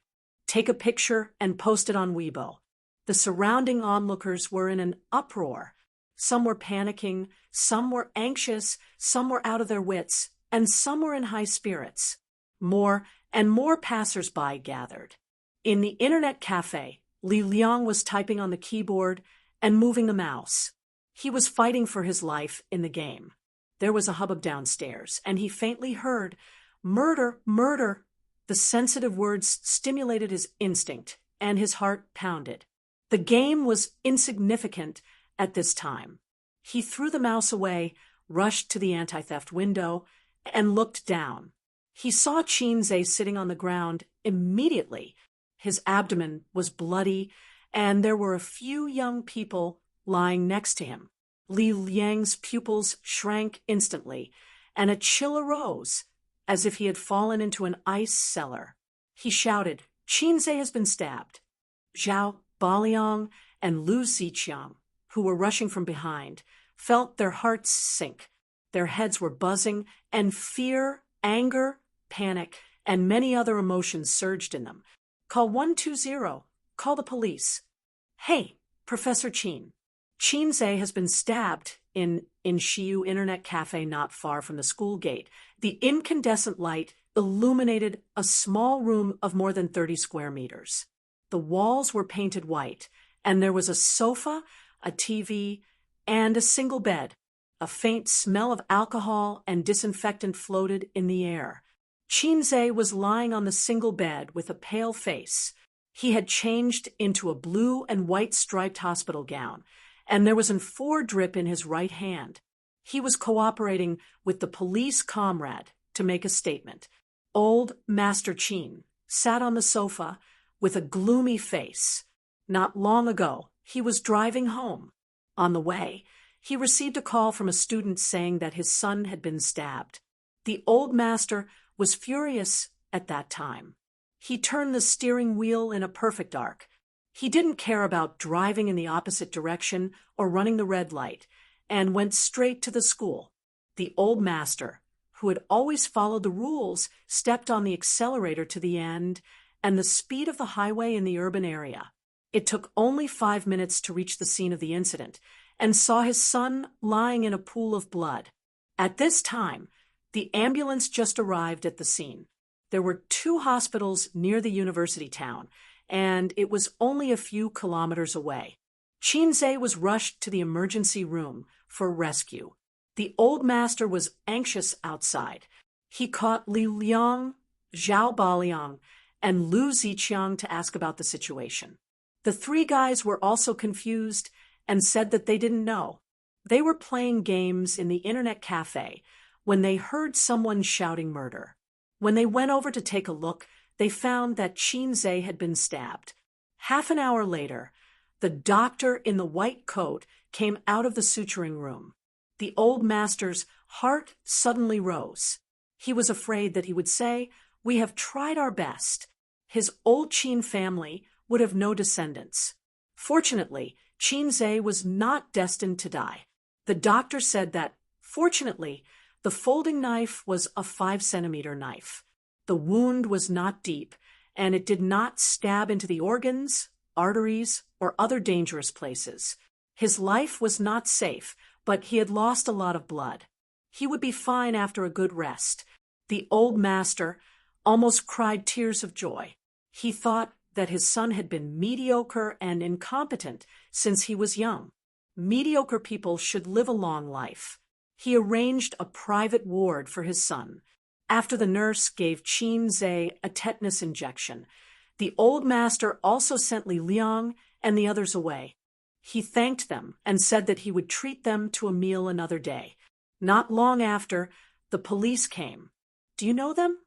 Take a picture and post it on Weibo." The surrounding onlookers were in an uproar. Some were panicking, some were anxious, some were out of their wits, and some were in high spirits. More and more passers-by gathered. In the internet cafe, Li Liang was typing on the keyboard and moving the mouse. He was fighting for his life in the game. There was a hubbub downstairs, and he faintly heard, "Murder, murder." The sensitive words stimulated his instinct, and his heart pounded. The game was insignificant at this time. He threw the mouse away, rushed to the anti-theft window, and looked down. He saw Qinze sitting on the ground immediately. His abdomen was bloody, and there were a few young people lying next to him. Li Liang's pupils shrank instantly, and a chill arose, as if he had fallen into an ice cellar. He shouted, "Qinze has been stabbed." Zhao Baliang and Lu Ziqiang, who were rushing from behind, felt their hearts sink. Their heads were buzzing, and fear, anger, panic, and many other emotions surged in them. Call 120. Call the police. Hey, Professor Chin. Chinze has been stabbed in Shiyu Internet Cafe not far from the school gate. The incandescent light illuminated a small room of more than 30 square meters. The walls were painted white, and there was a sofa, a TV, and a single bed. A faint smell of alcohol and disinfectant floated in the air. Chinze was lying on the single bed with a pale face. He had changed into a blue and white striped hospital gown, and there was an IV drip in his right hand. He was cooperating with the police comrade to make a statement. Old Master Chin sat on the sofa with a gloomy face. Not long ago, he was driving home. On the way, he received a call from a student saying that his son had been stabbed. The old master was furious at that time. He turned the steering wheel in a perfect arc. He didn't care about driving in the opposite direction or running the red light, and went straight to the school. The old master, who had always followed the rules, stepped on the accelerator to the end and the speed of the highway in the urban area. It took only 5 minutes to reach the scene of the incident, and saw his son lying in a pool of blood. At this time, the ambulance just arrived at the scene. There were 2 hospitals near the university town, and it was only a few kilometers away. Chinze was rushed to the emergency room for rescue. The old master was anxious outside. He caught Li Liang, Zhao Baliang, and Lu Ziqiang to ask about the situation. The 3 guys were also confused and said that they didn't know. They were playing games in the internet cafe when they heard someone shouting murder. When they went over to take a look, they found that Chinze had been stabbed. Half an hour later, the doctor in the white coat came out of the suturing room. The old master's heart suddenly rose. He was afraid that he would say, "We have tried our best." His old Qin family would have no descendants. Fortunately, Chinze was not destined to die. The doctor said that, fortunately, the folding knife was a 5-centimeter knife. The wound was not deep, and it did not stab into the organs, arteries, or other dangerous places. His life was not safe, but he had lost a lot of blood. He would be fine after a good rest. The old master almost cried tears of joy. He thought that his son had been mediocre and incompetent since he was young. Mediocre people should live a long life. He arranged a private ward for his son. After the nurse gave Chinze a tetanus injection, the old master also sent Li Liang and the others away. He thanked them and said that he would treat them to a meal another day. Not long after, the police came. Do you know them?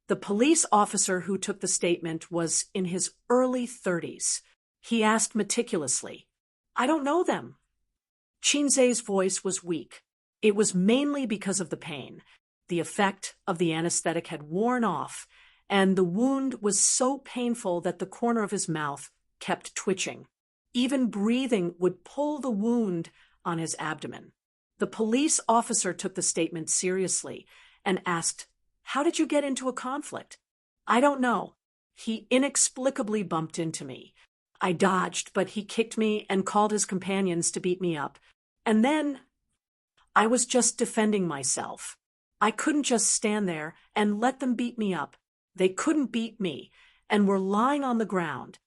The police officer who took the statement was in his early 30s. He asked meticulously, "I don't know them." Chinze's voice was weak. It was mainly because of the pain. The effect of the anesthetic had worn off, and the wound was so painful that the corner of his mouth kept twitching. Even breathing would pull the wound on his abdomen. The police officer took the statement seriously and asked, "How did you get into a conflict?" "I don't know. He inexplicably bumped into me. I dodged, but he kicked me and called his companions to beat me up. And then I was just defending myself. I couldn't just stand there and let them beat me up. They couldn't beat me and were lying on the ground.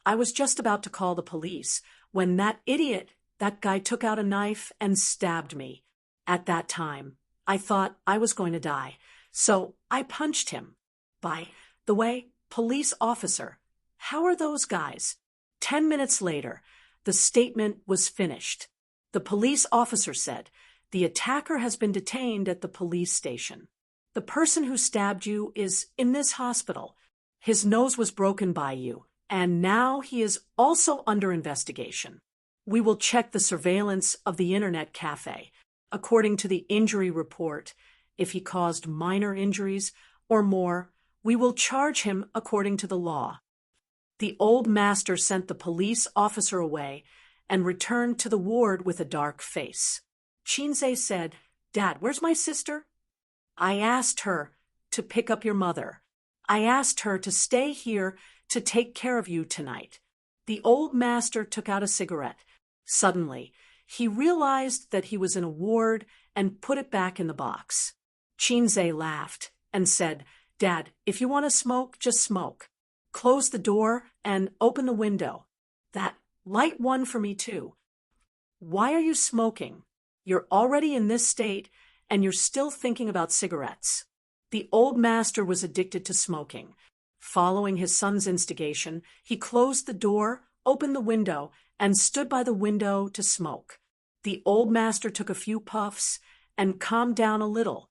I was just about to call the police when that idiot, that guy, took out a knife and stabbed me. At that time, I thought I was going to die, so I punched him. By the way, police officer, how are those guys?" 10 minutes later, the statement was finished. The police officer said, "The attacker has been detained at the police station. The person who stabbed you is in this hospital. His nose was broken by you, and now he is also under investigation. We will check the surveillance of the internet cafe. According to the injury report, if he caused minor injuries or more, we will charge him according to the law." The old master sent the police officer away and returned to the ward with a dark face. Chinze said, Dad, where's my sister? I asked her to pick up your mother. I asked her to stay here to take care of you tonight. The old master took out a cigarette. Suddenly, he realized that he was in a ward and put it back in the box. Chinze laughed and said, Dad, if you want to smoke, just smoke. Close the door and open the window. That light one for me too. Why are you smoking? You're already in this state and you're still thinking about cigarettes. The old master was addicted to smoking. Following his son's instigation, he closed the door, opened the window, and stood by the window to smoke. The old master took a few puffs and calmed down a little.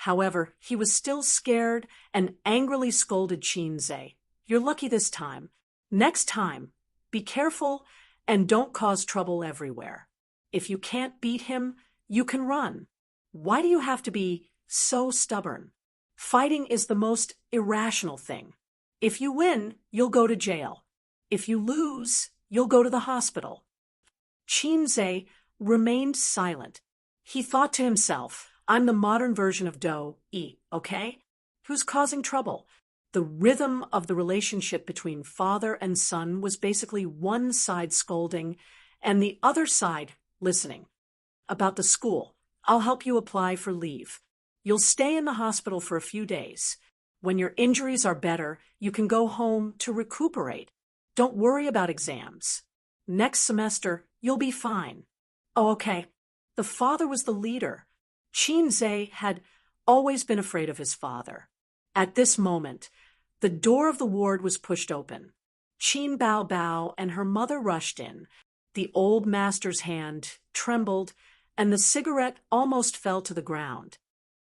However, he was still scared and angrily scolded Chinze. You're lucky this time. Next time, be careful and don't cause trouble everywhere. If you can't beat him, you can run. Why do you have to be so stubborn? Fighting is the most irrational thing. If you win, you'll go to jail. If you lose, you'll go to the hospital. Chinze remained silent. He thought to himself, I'm the modern version of Do-E, okay? Who's causing trouble? The rhythm of the relationship between father and son was basically one side scolding and the other side listening. About the school, I'll help you apply for leave. You'll stay in the hospital for a few days. When your injuries are better, you can go home to recuperate. Don't worry about exams. Next semester, you'll be fine. Oh, okay. The father was the leader. Chinze had always been afraid of his father. At this moment, the door of the ward was pushed open. Chin Bao Bao and her mother rushed in. The old master's hand trembled, and the cigarette almost fell to the ground.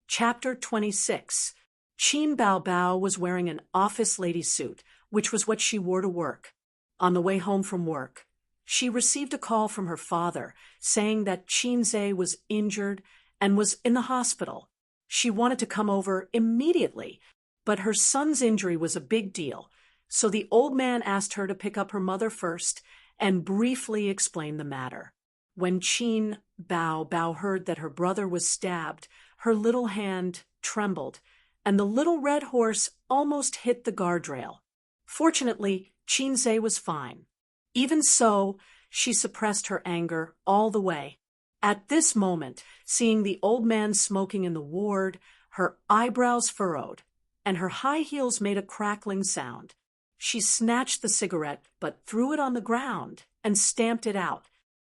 Chapter 26. Chin Bao Bao was wearing an office lady suit, which was what she wore to work. On the way home from work, she received a call from her father saying that Chinze was injured and was in the hospital. She wanted to come over immediately, but her son's injury was a big deal, so the old man asked her to pick up her mother first and briefly explain the matter. When Chin Bao Bao heard that her brother was stabbed, her little hand trembled, and the little red horse almost hit the guardrail. Fortunately, Chinze was fine. Even so, she suppressed her anger all the way. At this moment, seeing the old man smoking in the ward, her eyebrows furrowed, and her high heels made a crackling sound. She snatched the cigarette, but threw it on the ground and stamped it out.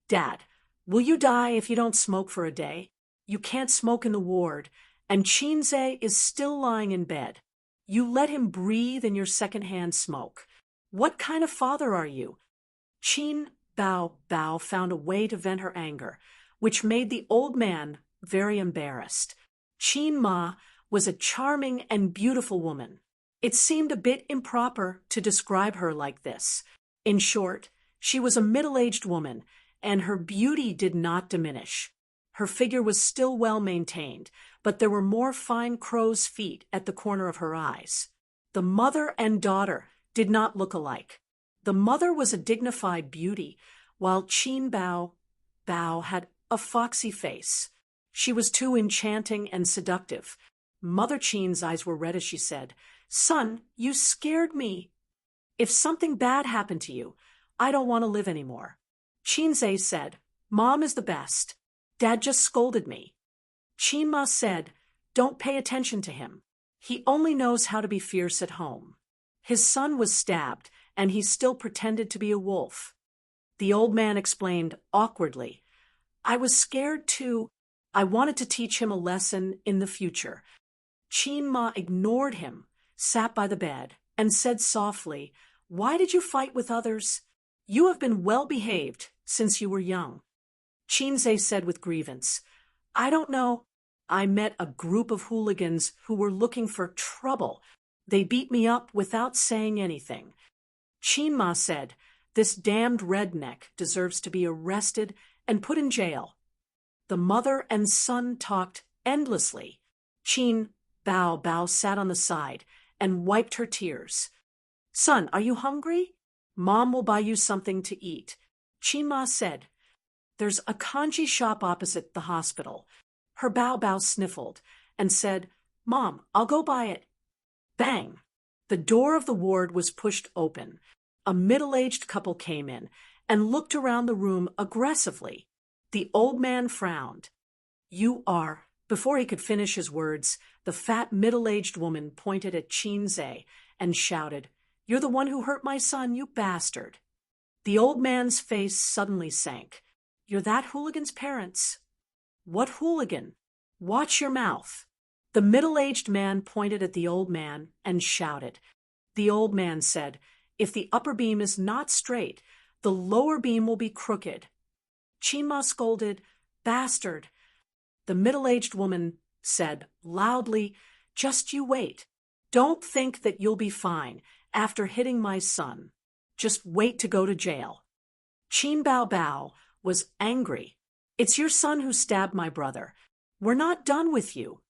Dad, will you die if you don't smoke for a day? You can't smoke in the ward, and Chinze is still lying in bed. You let him breathe in your secondhand smoke. What kind of father are you? Chin Bao Bao found a way to vent her anger, which made the old man very embarrassed. Chin Ma was a charming and beautiful woman. It seemed a bit improper to describe her like this. In short, she was a middle-aged woman, and her beauty did not diminish. Her figure was still well maintained, but there were more fine crow's feet at the corner of her eyes. The mother and daughter did not look alike. The mother was a dignified beauty, while Chin Bao Bao had a foxy face. She was too enchanting and seductive. Mother Chin's eyes were red as she said, Son, you scared me. If something bad happened to you, I don't want to live anymore. Chinze said, Mom is the best. Dad just scolded me. Chin Ma said, Don't pay attention to him. He only knows how to be fierce at home. His son was stabbed, and he still pretended to be a wolf. The old man explained awkwardly, I was scared too. I wanted to teach him a lesson in the future. Chin Ma ignored him, sat by the bed, and said softly, Why did you fight with others? You have been well behaved since you were young. Chinze said with grievance, I don't know. I met a group of hooligans who were looking for trouble. They beat me up without saying anything. Chin Ma said, This damned redneck deserves to be arrested and put in jail. The mother and son talked endlessly. Chin Bao Bao sat on the side and wiped her tears. Son, are you hungry? Mom will buy you something to eat. Chin Ma said, There's a kanji shop opposite the hospital. Her Bao sniffled and said, "Mom, I'll go buy it." Bang! The door of the ward was pushed open. A middle-aged couple came in and looked around the room aggressively. The old man frowned. "You are—" Before he could finish his words, the fat middle-aged woman pointed at Qinze and shouted, "You're the one who hurt my son, you bastard." The old man's face suddenly sank. "You're that hooligan's parents." "What hooligan?" "Watch your mouth." The middle-aged man pointed at the old man and shouted. The old man said, "If the upper beam is not straight, the lower beam will be crooked." Qinma scolded, "Bastard." The middle-aged woman said loudly, "Just you wait. Don't think that you'll be fine after hitting my son. Just wait to go to jail." Qin Bao was angry. "It's your son who stabbed my brother. We're not done with you."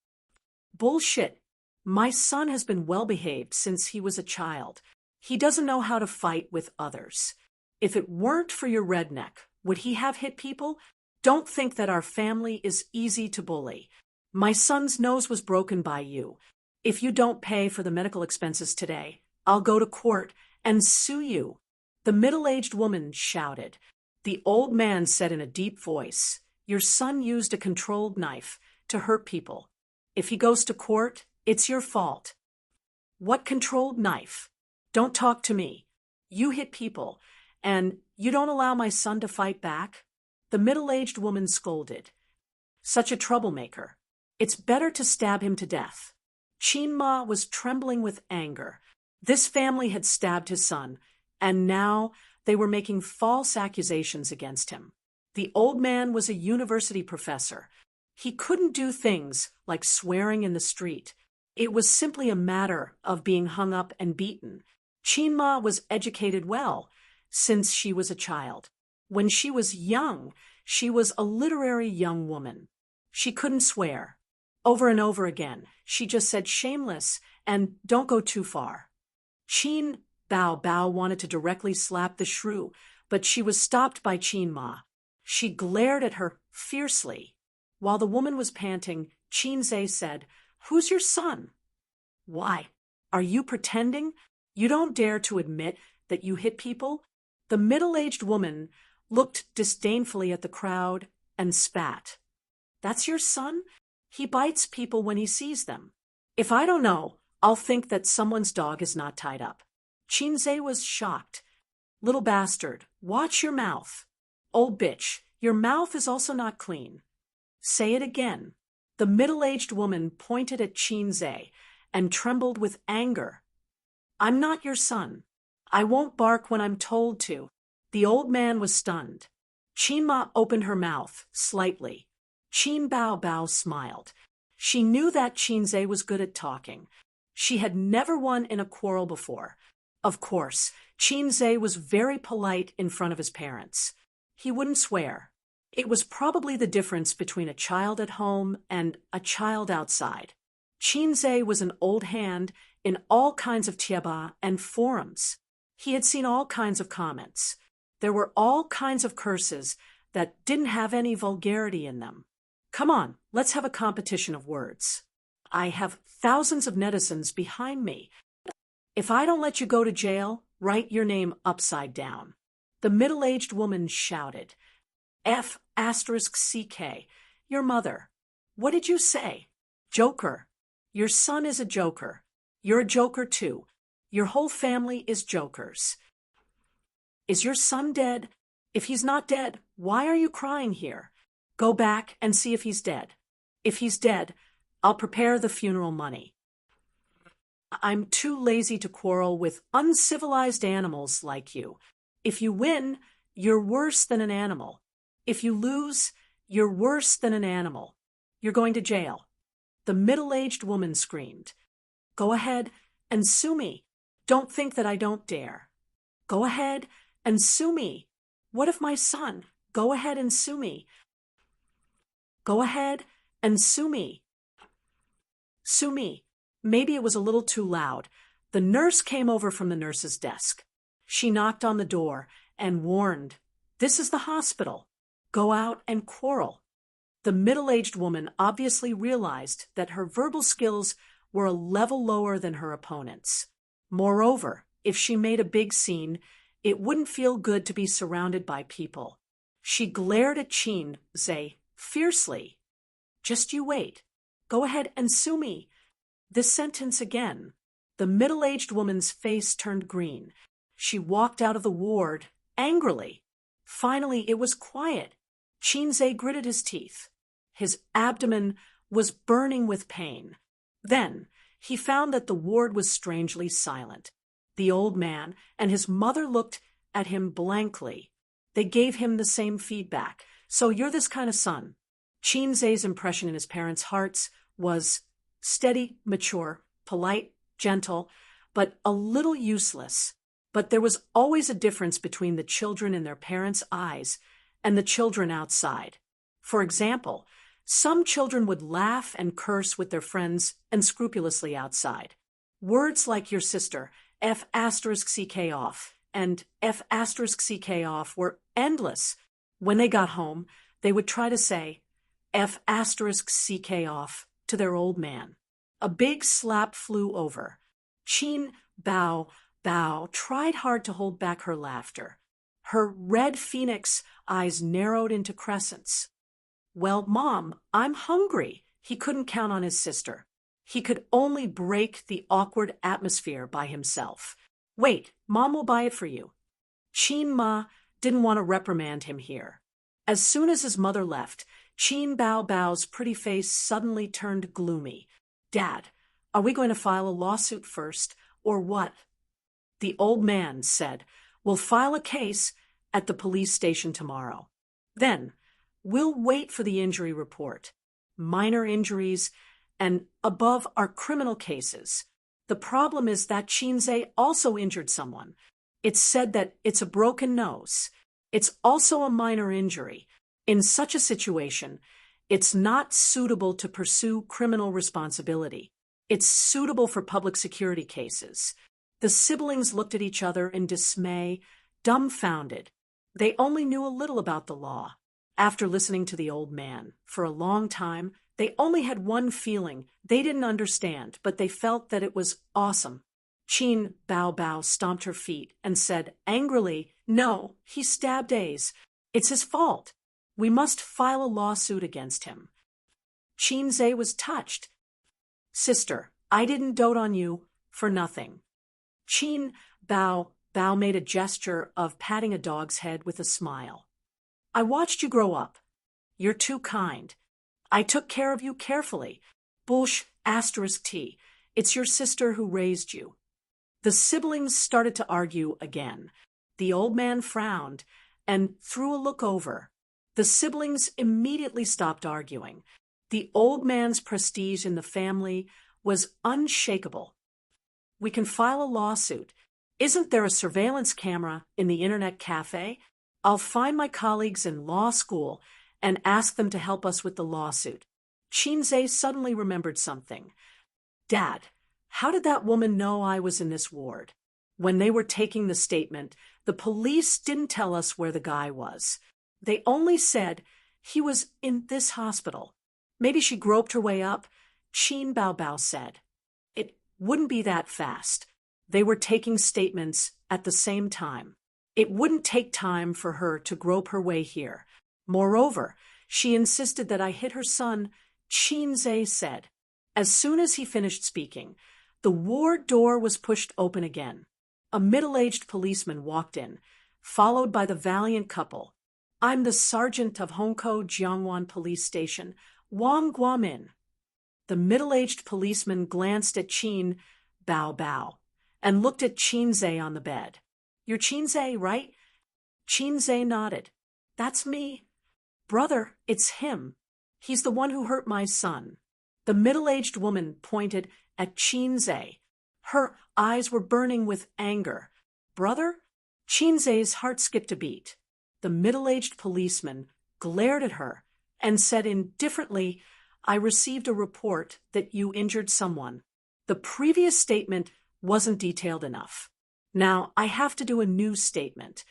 "Bullshit. My son has been well-behaved since he was a child. He doesn't know how to fight with others. If it weren't for your redneck, would he have hit people? Don't think that our family is easy to bully. My son's nose was broken by you. If you don't pay for the medical expenses today, I'll go to court and sue you." The middle-aged woman shouted. The old man said in a deep voice, "Your son used a controlled knife to hurt people. If he goes to court, it's your fault." "What controlled knife? Don't talk to me. You hit people, and you don't allow my son to fight back?" The middle-aged woman scolded. "Such a troublemaker. It's better to stab him to death." Qinma was trembling with anger. This family had stabbed his son, and now they were making false accusations against him. The old man was a university professor. He couldn't do things like swearing in the street. It was simply a matter of being hung up and beaten. Qinma was educated well since she was a child. When she was young, she was a literary young woman. She couldn't swear. Over and over again, she just said shameless and don't go too far. Qin Bao wanted to directly slap the shrew, but she was stopped by Qinma. She glared at her fiercely. While the woman was panting, Qinze said, "Who's your son?" "Why, are you pretending? You don't dare to admit that you hit people?" The middle-aged woman looked disdainfully at the crowd and spat. "That's your son? He bites people when he sees them. If I don't know, I'll think that someone's dog is not tied up." Qinze was shocked. "Little bastard, watch your mouth." "Old bitch, your mouth is also not clean." "Say it again." The middle-aged woman pointed at Qinze and trembled with anger. "I'm not your son. I won't bark when I'm told to." The old man was stunned. Qinma opened her mouth slightly. Qin Bao smiled. She knew that Qinze was good at talking. She had never won in a quarrel before. Of course, Qinze was very polite in front of his parents. He wouldn't swear. It was probably the difference between a child at home and a child outside. Qinze was an old hand in all kinds of tieba and forums. He had seen all kinds of comments. There were all kinds of curses that didn't have any vulgarity in them. "Come on, let's have a competition of words. I have thousands of netizens behind me. If I don't let you go to jail, write your name upside down." The middle-aged woman shouted. F***CK, your mother. "What did you say?" "Joker. Your son is a joker. You're a joker too. Your whole family is jokers." "Is your son dead? If he's not dead, why are you crying here? Go back and see if he's dead. If he's dead, I'll prepare the funeral money." "I'm too lazy to quarrel with uncivilized animals like you. If you win, you're worse than an animal. If you lose, you're worse than an animal. You're going to jail." The middle-aged woman screamed. "Go ahead and sue me. Don't think that I don't dare. Go ahead and sue me. What if my son? Go ahead and sue me. Go ahead and sue me. Sue me." Maybe it was a little too loud. The nurse came over from the nurse's desk. She knocked on the door and warned, "This is the hospital. Go out and quarrel." The middle-aged woman obviously realized that her verbal skills were a level lower than her opponent's. Moreover, if she made a big scene, it wouldn't feel good to be surrounded by people. She glared at Qin fiercely. "Just you wait. Go ahead and sue me." This sentence again. The middle-aged woman's face turned green. She walked out of the ward angrily. Finally, it was quiet. Qin gritted his teeth. His abdomen was burning with pain. Then he found that the ward was strangely silent. The old man and his mother looked at him blankly. They gave him the same feedback. "So you're this kind of son." Qin's impression in his parents' hearts was steady, mature, polite, gentle, but a little useless. But there was always a difference between the children in their parents' eyes and the children outside. For example, some children would laugh and curse with their friends unscrupulously outside. Words like "your sister," F*ck off, and F*ck off were endless. When they got home, they would try to say F*ck off to their old man. A big slap flew over. Qin Bao tried hard to hold back her laughter. Her red phoenix eyes narrowed into crescents. "Well, Mom, I'm hungry." He couldn't count on his sister. He could only break the awkward atmosphere by himself. "Wait, Mom will buy it for you." Qin didn't want to reprimand him here. As soon as his mother left, Qin Bao's pretty face suddenly turned gloomy. "Dad, are we going to file a lawsuit first, or what?" The old man said, "We'll file a case at the police station tomorrow. Then, we'll wait for the injury report. Minor injuries, and above are criminal cases. The problem is that Qin also injured someone. It's said that it's a broken nose. It's also a minor injury. In such a situation, it's not suitable to pursue criminal responsibility. It's suitable for public security cases." The siblings looked at each other in dismay, dumbfounded. They only knew a little about the law. After listening to the old man for a long time, they only had one feeling. They didn't understand, but they felt that it was awesome. Qin Bao stomped her feet and said angrily, "No, he stabbed A's. It's his fault. We must file a lawsuit against him." Qin was touched. "Sister, I didn't dote on you for nothing." Qin Bao made a gesture of patting a dog's head with a smile. "I watched you grow up. You're too kind. I took care of you carefully. Bullsh *T. It's your sister who raised you." The siblings started to argue again. The old man frowned and threw a look over. The siblings immediately stopped arguing. The old man's prestige in the family was unshakable. "We can file a lawsuit. Isn't there a surveillance camera in the internet cafe? I'll find my colleagues in law school and ask them to help us with the lawsuit." Qin suddenly remembered something. "Dad, how did that woman know I was in this ward? When they were taking the statement, the police didn't tell us where the guy was. They only said he was in this hospital. Maybe she groped her way up," Qin Bao said. "It wouldn't be that fast. They were taking statements at the same time. It wouldn't take time for her to grope her way here. Moreover, she insisted that I hit her son," Qin said. As soon as he finished speaking, the ward door was pushed open again. A middle-aged policeman walked in, followed by the valiant couple. "I'm the sergeant of Hongkou Jiangwan Police Station, Wang Guamin." The middle-aged policeman glanced at Qin Bao and looked at Qin on the bed. "You're Qin, right?" Qin nodded. "That's me." "Brother, it's him. He's the one who hurt my son." The middle-aged woman pointed at Qin. Her eyes were burning with anger. "Brother?" Qin's heart skipped a beat. The middle-aged policeman glared at her and said indifferently, "I received a report that you injured someone. The previous statement wasn't detailed enough. Now I have to do a new statement."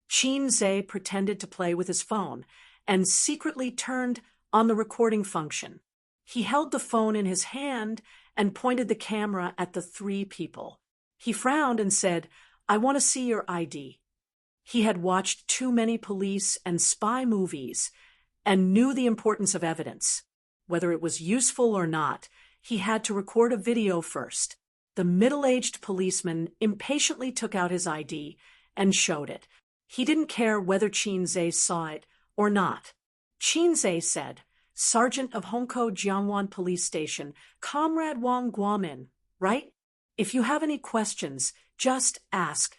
Qin pretended to play with his phone and secretly turned on the recording function. He held the phone in his hand and pointed the camera at the three people. He frowned and said, "I want to see your ID." He had watched too many police and spy movies and knew the importance of evidence. Whether it was useful or not, he had to record a video first. The middle-aged policeman impatiently took out his ID and showed it. He didn't care whether Chinze saw it or not. Chinze said, "Sergeant of Hongkou Jiangwan Police Station, Comrade Wang Guomin, right? If you have any questions, just ask."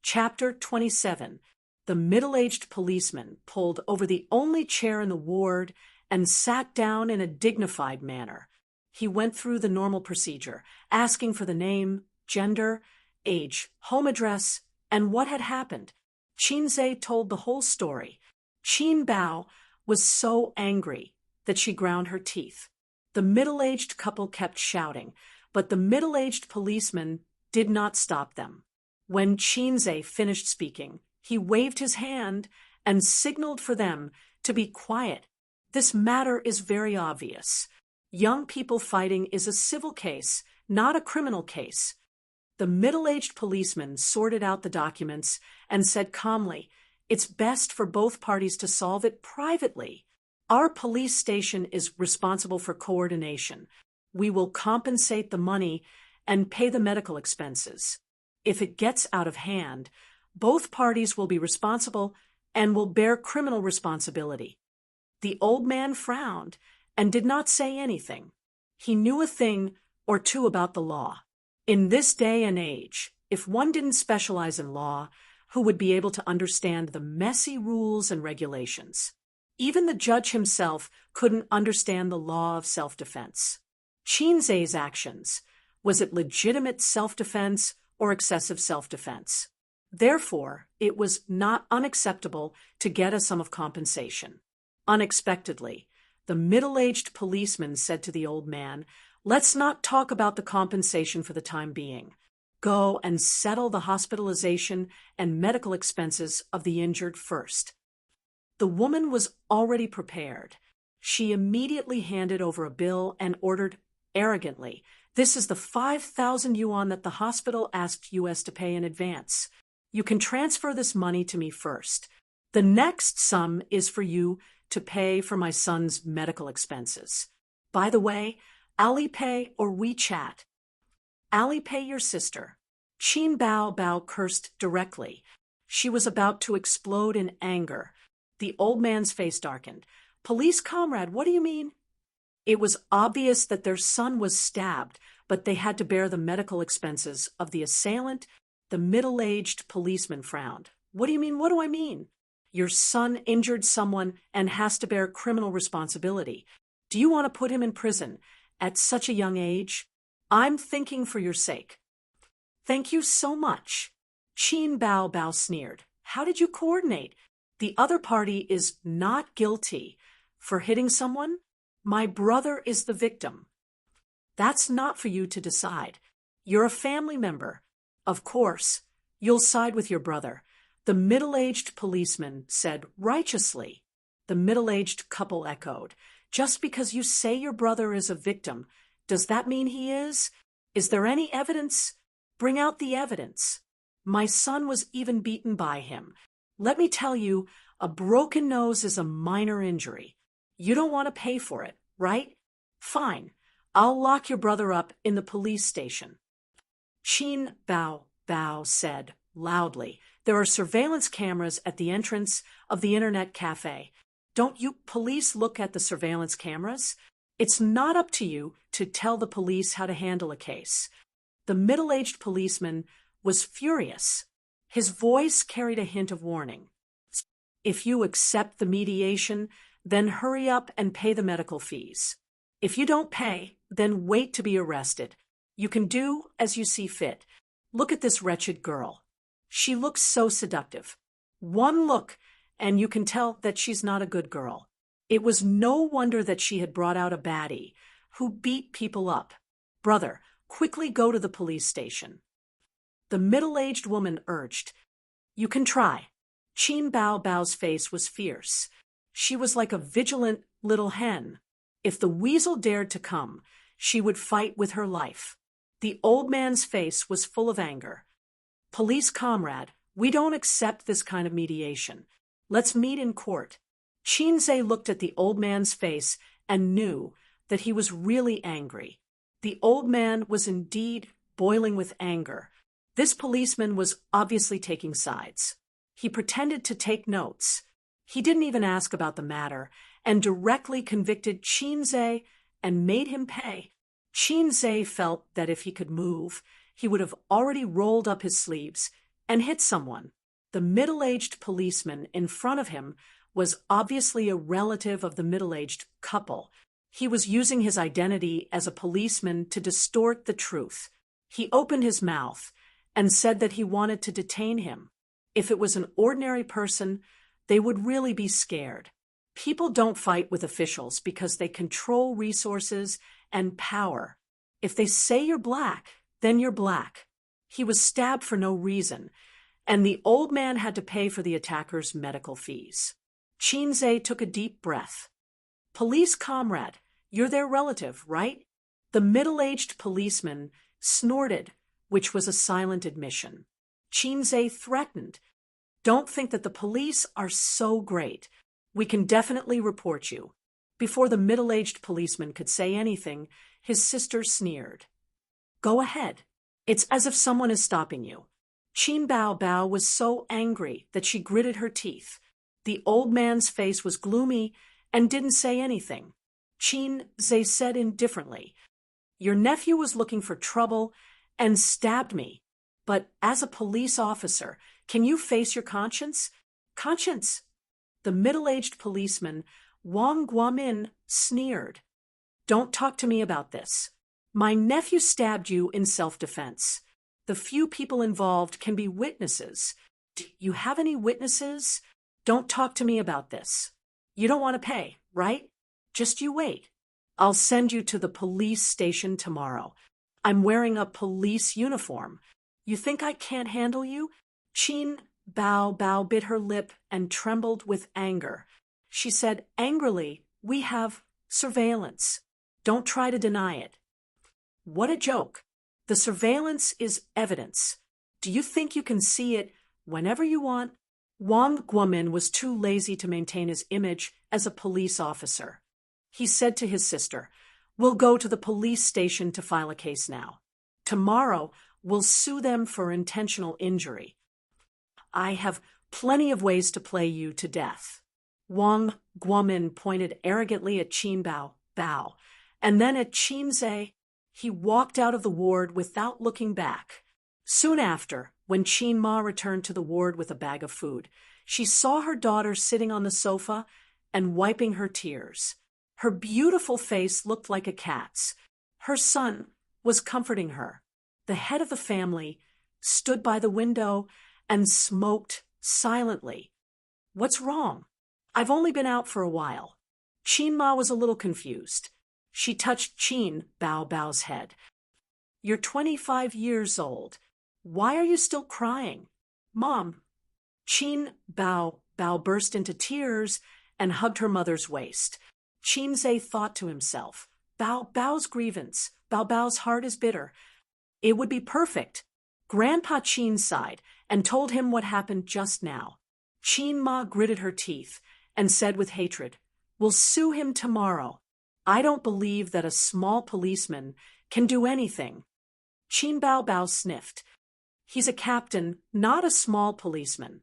Chapter 27. The middle-aged policeman pulled over the only chair in the ward and sat down in a dignified manner. He went through the normal procedure, asking for the name, gender, age, home address, and what had happened. Chinze told the whole story. Qin Bao was so angry that she ground her teeth. The middle-aged couple kept shouting, but the middle-aged policeman did not stop them. When Chinze finished speaking, he waved his hand and signaled for them to be quiet. This matter is very obvious. Young people fighting is a civil case, not a criminal case. The middle-aged policeman sorted out the documents and said calmly, "It's best for both parties to solve it privately. Our police station is responsible for coordination. We will compensate the money and pay the medical expenses. If it gets out of hand, both parties will be responsible and will bear criminal responsibility." The old man frowned and did not say anything. He knew a thing or two about the law. In this day and age, if one didn't specialize in law, who would be able to understand the messy rules and regulations? Even the judge himself couldn't understand the law of self-defense. Chinze's actions, was it legitimate self-defense or excessive self-defense? Therefore, it was not unacceptable to get a sum of compensation. Unexpectedly, the middle-aged policeman said to the old man, "Let's not talk about the compensation for the time being. Go and settle the hospitalization and medical expenses of the injured first." The woman was already prepared. She immediately handed over a bill and ordered arrogantly, "This is the 5,000 yuan that the hospital asked US to pay in advance. You can transfer this money to me first. The next sum is for you to pay for my son's medical expenses. By the way, Alipay or WeChat?" "Alipay your sister." Qin Bao cursed directly. She was about to explode in anger. The old man's face darkened. "Police comrade, what do you mean?" It was obvious that their son was stabbed, but they had to bear the medical expenses of the assailant. The middle-aged policeman frowned. "What do you mean? What do I mean?" "Your son injured someone and has to bear criminal responsibility. Do you want to put him in prison at such a young age? I'm thinking for your sake." "Thank you so much." Qin Bao sneered. "How did you coordinate? The other party is not guilty for hitting someone. My brother is the victim." "That's not for you to decide. You're a family member. Of course, you'll side with your brother." The middle-aged policeman said righteously. The middle-aged couple echoed. "Just because you say your brother is a victim, does that mean he is? Is there any evidence? Bring out the evidence. My son was even beaten by him. Let me tell you, a broken nose is a minor injury. You don't want to pay for it, right? Fine. I'll lock your brother up in the police station." Qin Bao said loudly, "There are surveillance cameras at the entrance of the internet cafe. Don't you police look at the surveillance cameras? It's not up to you to tell the police how to handle a case." The middle-aged policeman was furious. His voice carried a hint of warning. "If you accept the mediation, then hurry up and pay the medical fees. If you don't pay, then wait to be arrested. You can do as you see fit. Look at this wretched girl. She looks so seductive. One look, and you can tell that she's not a good girl. It was no wonder that she had brought out a baddie who beat people up. Brother, quickly go to the police station." The middle-aged woman urged, "You can try." Qin Bao's face was fierce. She was like a vigilant little hen. If the weasel dared to come, she would fight with her life. The old man's face was full of anger. Police comrade, we don't accept this kind of mediation. Let's meet in court. Chinze looked at the old man's face and knew that he was really angry. The old man was indeed boiling with anger. This policeman was obviously taking sides. He pretended to take notes. He didn't even ask about the matter and directly convicted Chinze and made him pay. Chinze felt that if he could move, he would have already rolled up his sleeves and hit someone. The middle-aged policeman in front of him was obviously a relative of the middle-aged couple. He was using his identity as a policeman to distort the truth. He opened his mouth and said that he wanted to detain him. If it was an ordinary person, they would really be scared. People don't fight with officials because they control resources and power. If they say you're black, then you're black. He was stabbed for no reason, and the old man had to pay for the attacker's medical fees. Chinze took a deep breath. Police comrade, you're their relative, right? The middle-aged policeman snorted, which was a silent admission. Chinze threatened. Don't think that the police are so great. We can definitely report you. Before the middle-aged policeman could say anything, his sister sneered. Go ahead. It's as if someone is stopping you. Qin Bao Bao was so angry that she gritted her teeth. The old man's face was gloomy and didn't say anything. Chinze said indifferently, Your nephew was looking for trouble and stabbed me. But as a police officer, can you face your conscience? Conscience? The middle-aged policeman, Wang Guamin, sneered. Don't talk to me about this. My nephew stabbed you in self-defense. The few people involved can be witnesses. Do you have any witnesses? Don't talk to me about this. You don't want to pay, right? Just you wait. I'll send you to the police station tomorrow. I'm wearing a police uniform. You think I can't handle you? Qin Bao Bao bit her lip and trembled with anger. She said angrily, We have surveillance. Don't try to deny it. What a joke. The surveillance is evidence. Do you think you can see it whenever you want? Wang Guomin was too lazy to maintain his image as a police officer. He said to his sister, We'll go to the police station to file a case now. Tomorrow, we'll sue them for intentional injury. I have plenty of ways to play you to death. Wang Guomin pointed arrogantly at Qin Bao Bao, and then at Chinze. He walked out of the ward without looking back. Soon after, when Qin Ma returned to the ward with a bag of food, she saw her daughter sitting on the sofa and wiping her tears. Her beautiful face looked like a cat's. Her son was comforting her. The head of the family stood by the window and smoked silently. What's wrong? I've only been out for a while. Qin Ma was a little confused. She touched Qin Bao Bao's head. You're 25 years old. Why are you still crying? Mom. Qin Bao Bao burst into tears and hugged her mother's waist. Chinze thought to himself, Bao Bao's grievance, Bao Bao's heart is bitter. It would be perfect. Grandpa Qin sighed and told him what happened just now. Qin Ma gritted her teeth and said with hatred, We'll sue him tomorrow. I don't believe that a small policeman can do anything. Qin Bao Bao sniffed. He's a captain, not a small policeman.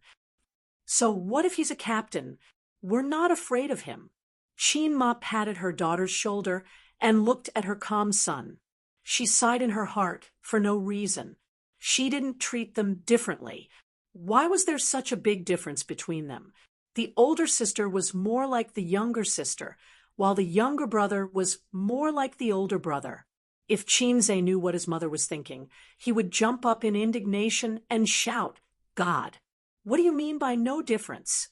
So what if he's a captain? We're not afraid of him. Qin Ma patted her daughter's shoulder and looked at her calm son. She sighed in her heart for no reason. She didn't treat them differently. Why was there such a big difference between them? The older sister was more like the younger sister, while the younger brother was more like the older brother. If Chinze knew what his mother was thinking, he would jump up in indignation and shout, God, what do you mean by no difference?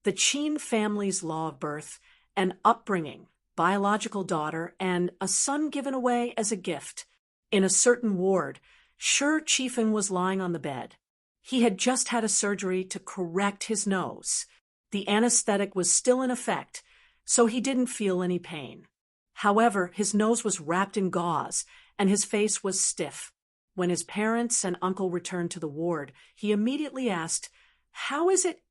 The Qin family's law of birth and upbringing, biological daughter, and a son given away as a gift. In a certain ward, Shi Qifeng was lying on the bed. He had just had a surgery to correct his nose. The anesthetic was still in effect, so he didn't feel any pain. However, his nose was wrapped in gauze, and his face was stiff. When his parents and uncle returned to the ward, he immediately asked, "How is it?"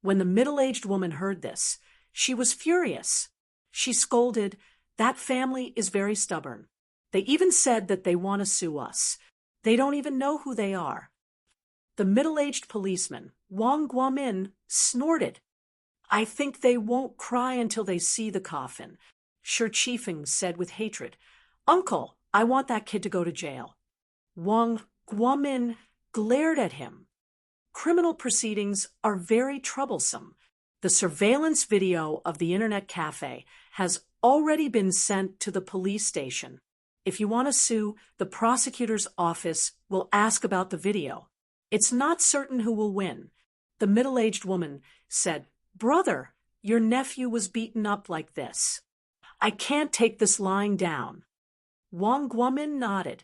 When the middle-aged woman heard this, she was furious. She scolded, "That family is very stubborn. They even said that they want to sue us. They don't even know who they are." The middle-aged policeman, Wang Guomin, snorted. "I think they won't cry until they see the coffin," Shi Qifeng said with hatred. "Uncle, I want that kid to go to jail." Wang Guomin glared at him. Criminal proceedings are very troublesome. The surveillance video of the internet cafe has already been sent to the police station. If you want to sue, the prosecutor's office will ask about the video. It's not certain who will win. The middle-aged woman said, "Brother, your nephew was beaten up like this. I can't take this lying down." Wang Guomin nodded.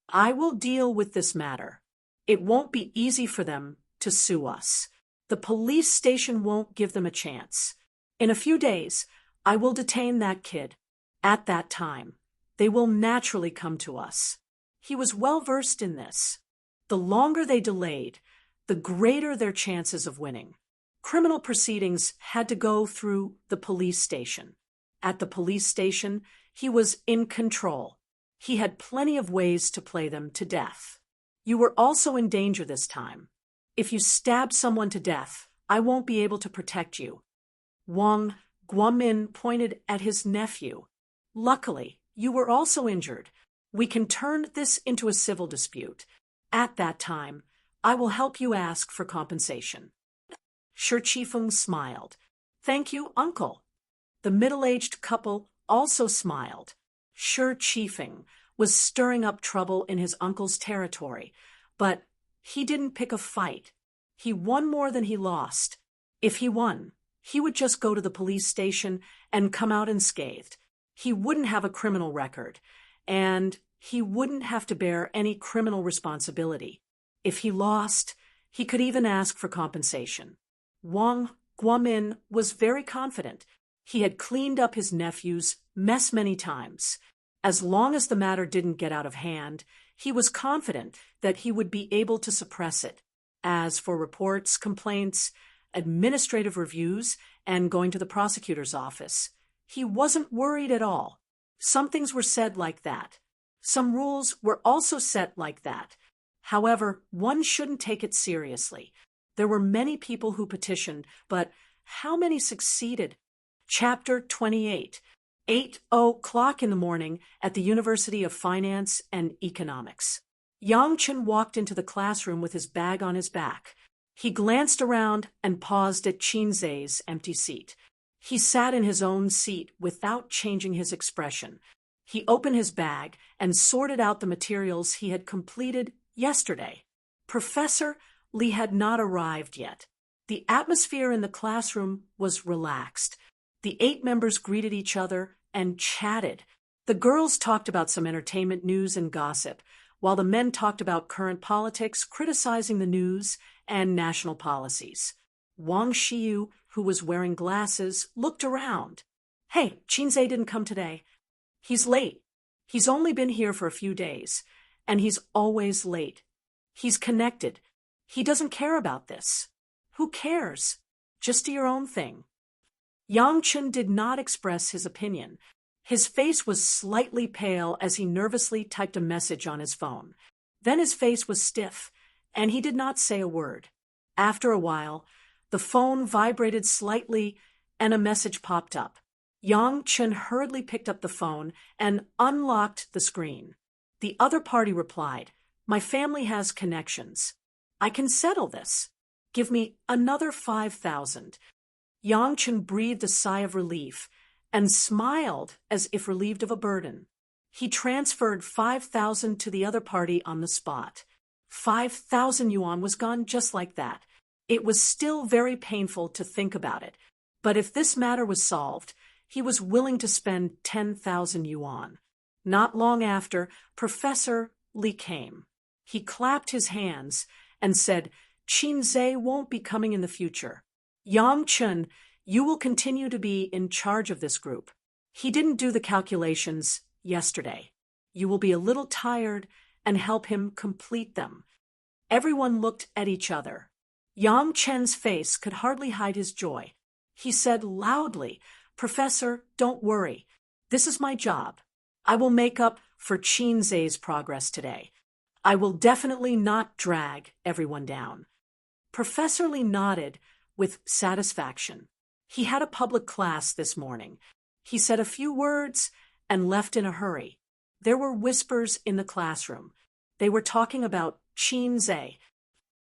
"I will deal with this matter. It won't be easy for them to sue us. The police station won't give them a chance. In a few days, I will detain that kid. At that time, they will naturally come to us." He was well versed in this. The longer they delayed, the greater their chances of winning. Criminal proceedings had to go through the police station. At the police station, he was in control. He had plenty of ways to play them to death. "You were also in danger this time. If you stab someone to death, I won't be able to protect you." Wang Guomin pointed at his nephew. "Luckily, you were also injured. We can turn this into a civil dispute. At that time, I will help you ask for compensation." Shi Qifeng smiled. "Thank you, uncle." The middle-aged couple also smiled. Shi Qifeng was stirring up trouble in his uncle's territory, but he didn't pick a fight. He won more than he lost. If he won, he would just go to the police station and come out unscathed. He wouldn't have a criminal record, and he wouldn't have to bear any criminal responsibility. If he lost, he could even ask for compensation. Wang Guomin was very confident. He had cleaned up his nephew's mess many times. As long as the matter didn't get out of hand, he was confident that he would be able to suppress it. As for reports, complaints, administrative reviews, and going to the prosecutor's office, he wasn't worried at all. Some things were said like that. Some rules were also set like that. However, one shouldn't take it seriously. There were many people who petitioned, but how many succeeded? Chapter 28. 8:00 in the morning at the University of Finance and Economics. Yang Chen walked into the classroom with his bag on his back. He glanced around and paused at Qinzai's empty seat. He sat in his own seat without changing his expression. He opened his bag and sorted out the materials he had completed yesterday. Professor Li had not arrived yet. The atmosphere in the classroom was relaxed. The 8 members greeted each other and chatted. The girls talked about some entertainment news and gossip, while the men talked about current politics, criticizing the news and national policies. Wang Xiyu, who was wearing glasses, looked around. "Hey, Qinzai didn't come today. He's late. He's only been here for a few days, and he's always late. He's connected. He doesn't care about this." "Who cares? Just do your own thing." Yang Chen did not express his opinion. His face was slightly pale as he nervously typed a message on his phone. Then his face was stiff, and he did not say a word. After a while, the phone vibrated slightly, and a message popped up. Yang Chen hurriedly picked up the phone and unlocked the screen. The other party replied, "My family has connections. I can settle this. Give me another 5,000. Yang Chen breathed a sigh of relief and smiled as if relieved of a burden. He transferred 5,000 to the other party on the spot. 5,000 yuan was gone just like that. It was still very painful to think about it, but if this matter was solved, he was willing to spend 10,000 yuan. Not long after, Professor Li came. He clapped his hands and said, "Qinzai won't be coming in the future." Yang Chen You will continue to be in charge of this group. He didn't do the calculations yesterday. You will be a little tired and help him complete them. Everyone looked at each other. Yang Chen's face could hardly hide his joy. He said loudly, "Professor, don't worry. This is my job. I will make up for Qin Zhe's progress today. I will definitely not drag everyone down." Professor Li nodded with satisfaction. He had a public class this morning. He said a few words and left in a hurry. There were whispers in the classroom. They were talking about Qin Zhe.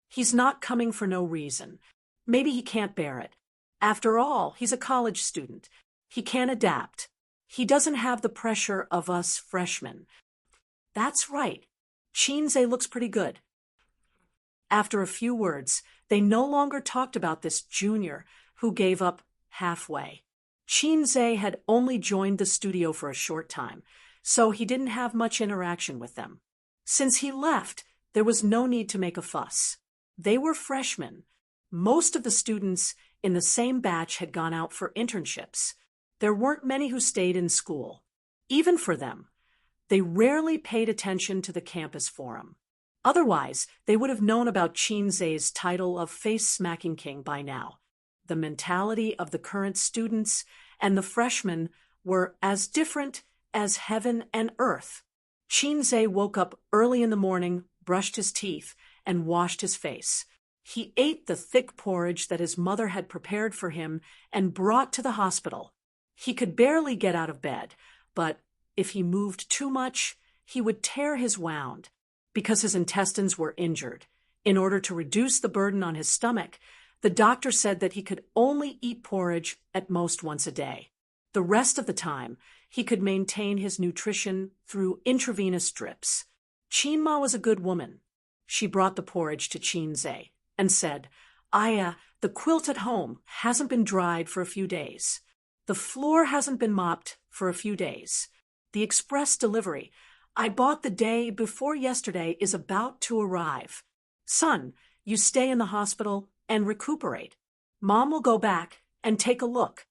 He's not coming for no reason. Maybe he can't bear it. After all, he's a college student. He can't adapt. He doesn't have the pressure of us freshmen. That's right. Qin Zhe looks pretty good. After a few words, they no longer talked about this junior who gave up halfway. Qin Zhe had only joined the studio for a short time, so he didn't have much interaction with them. Since he left, there was no need to make a fuss. They were freshmen. Most of the students in the same batch had gone out for internships. There weren't many who stayed in school. Even for them, they rarely paid attention to the campus forum. Otherwise, they would have known about Qin Zhe's title of face-smacking king by now. The mentality of the current students and the freshmen were as different as heaven and earth. Qin Zhe woke up early in the morning, brushed his teeth, and washed his face. He ate the thick porridge that his mother had prepared for him and brought to the hospital. He could barely get out of bed, but if he moved too much, he would tear his wound. Because his intestines were injured. In order to reduce the burden on his stomach, the doctor said that he could only eat porridge at most once a day. The rest of the time, he could maintain his nutrition through intravenous drips. Qin Ma was a good woman. She brought the porridge to Qin Zhe and said, the quilt at home hasn't been dried for a few days. The floor hasn't been mopped for a few days. The express delivery I bought the day before yesterday is about to arrive. Son, you stay in the hospital and recuperate. Mom will go back and take a look."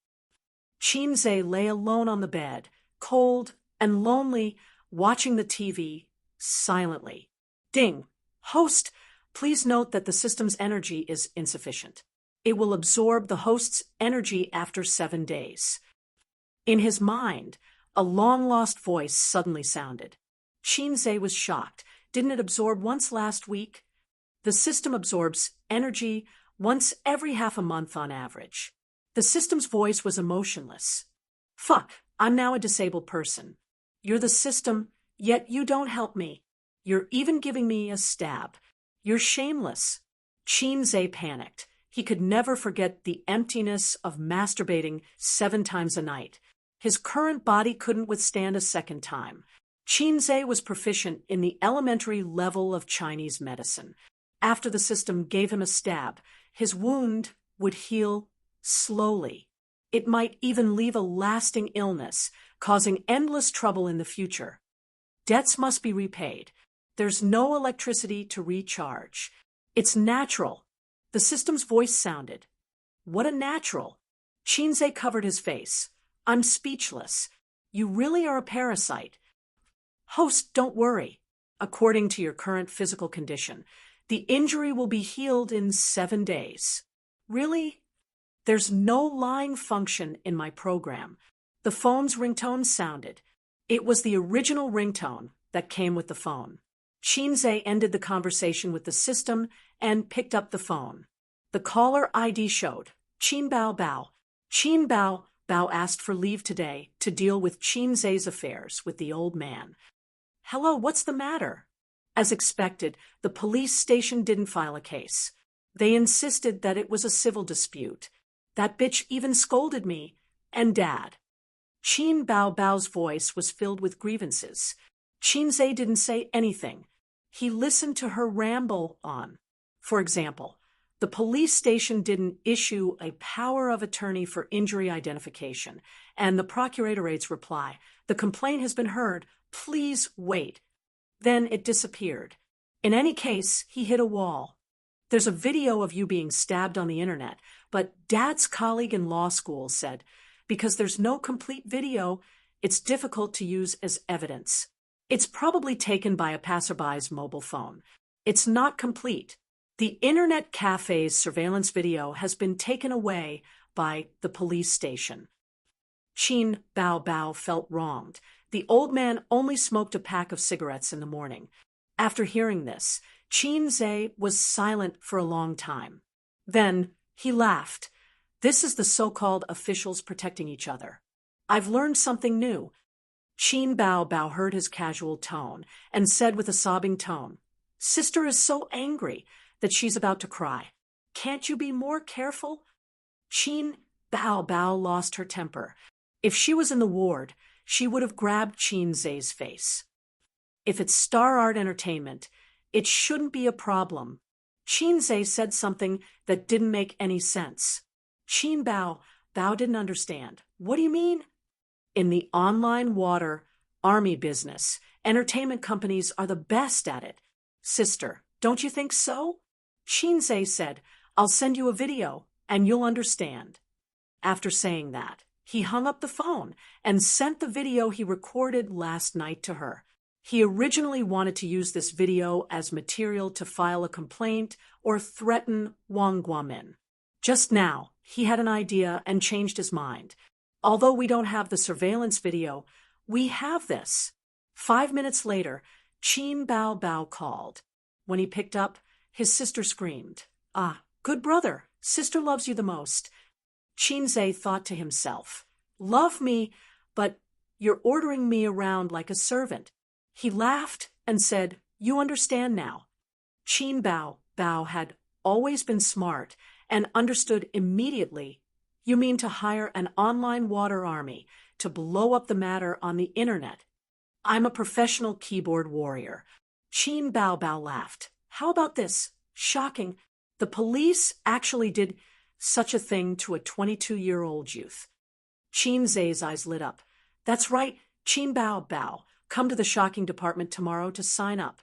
Qin Zhe lay alone on the bed, cold and lonely, watching the TV silently. Ding! Host, please note that the system's energy is insufficient. It will absorb the host's energy after 7 days. In his mind, a long-lost voice suddenly sounded. Qin Zhe was shocked. Didn't it absorb once last week? The system absorbs energy once every half a month on average. The system's voice was emotionless. Fuck, I'm now a disabled person. You're the system, yet you don't help me. You're even giving me a stab. You're shameless. Qin Zhe panicked. He could never forget the emptiness of masturbating 7 times a night. His current body couldn't withstand a second time. Qin Zhe was proficient in the elementary level of Chinese medicine. After the system gave him a stab, his wound would heal slowly. It might even leave a lasting illness, causing endless trouble in the future. Debts must be repaid. There's no electricity to recharge. It's natural. The system's voice sounded. What a natural. Qin Zhe covered his face. I'm speechless. You really are a parasite. Host, don't worry. According to your current physical condition, the injury will be healed in 7 days. Really? There's no line function in my program. The phone's ringtone sounded. It was the original ringtone that came with the phone. Qin Zhe ended the conversation with the system and picked up the phone. The caller ID showed Qin Bao Bao. Qin Bao Bao asked for leave today to deal with Qin Zhe's affairs with the old man. Hello, what's the matter? As expected, the police station didn't file a case. They insisted that it was a civil dispute. That bitch even scolded me and Dad. Qin Bao Bao's voice was filled with grievances. Qin Zhe didn't say anything. He listened to her ramble on. For example, the police station didn't issue a power of attorney for injury identification, and the procurator's reply, "The complaint has been heard. Please wait." Then it disappeared. In any case, he hit a wall. There's a video of you being stabbed on the internet, but Dad's colleague in law school said, because there's no complete video, it's difficult to use as evidence. It's probably taken by a passerby's mobile phone. It's not complete. The internet cafe's surveillance video has been taken away by the police station. Qin Bao Bao felt wronged. The old man only smoked a pack of cigarettes in the morning. After hearing this, Qin Zhe was silent for a long time. Then he laughed. This is the so-called officials protecting each other. I've learned something new. Qin Bao Bao heard his casual tone and said with a sobbing tone, Sister is so angry that she's about to cry. Can't you be more careful? Qin Bao Bao lost her temper. If she was in the ward, she would have grabbed Qin Zhe's face. If it's Star Art Entertainment, it shouldn't be a problem. Qin Zhe said something that didn't make any sense. Qin Bao Bao didn't understand. What do you mean? In the online water army business, entertainment companies are the best at it. Sister, don't you think so? Qin Zhe said, I'll send you a video and you'll understand. After saying that, he hung up the phone and sent the video he recorded last night to her. He originally wanted to use this video as material to file a complaint or threaten Wang Guomin. Just now, he had an idea and changed his mind. Although we don't have the surveillance video, we have this. 5 minutes later, Qin Bao Bao called. When he picked up, his sister screamed, Ah, good brother, sister loves you the most. Qin Zhe thought to himself, Love me, but you're ordering me around like a servant. He laughed and said, You understand now. Qin Bao Bao had always been smart and understood immediately. You mean to hire an online water army to blow up the matter on the internet? I'm a professional keyboard warrior. Qin Bao Bao laughed. How about this? Shocking. The police actually did such a thing to a 22-year-old youth. Qin Zhe's eyes lit up. That's right, Qin Bao Bao. Come to the shocking department tomorrow to sign up.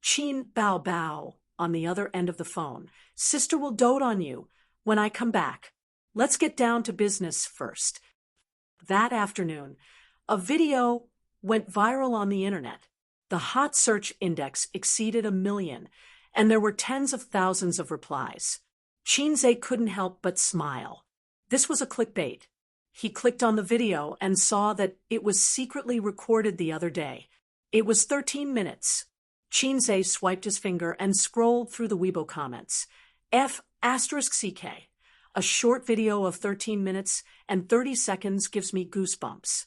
Qin Bao Bao on the other end of the phone. Sister will dote on you when I come back. Let's get down to business first. That afternoon, a video went viral on the internet. The hot search index exceeded 1 million, and there were tens of thousands of replies. Qin Zhe couldn't help but smile. This was a clickbait. He clicked on the video and saw that it was secretly recorded the other day. It was 13 minutes. Qin Zhe swiped his finger and scrolled through the Weibo comments. F***CK. A short video of 13 minutes and 30 seconds gives me goosebumps.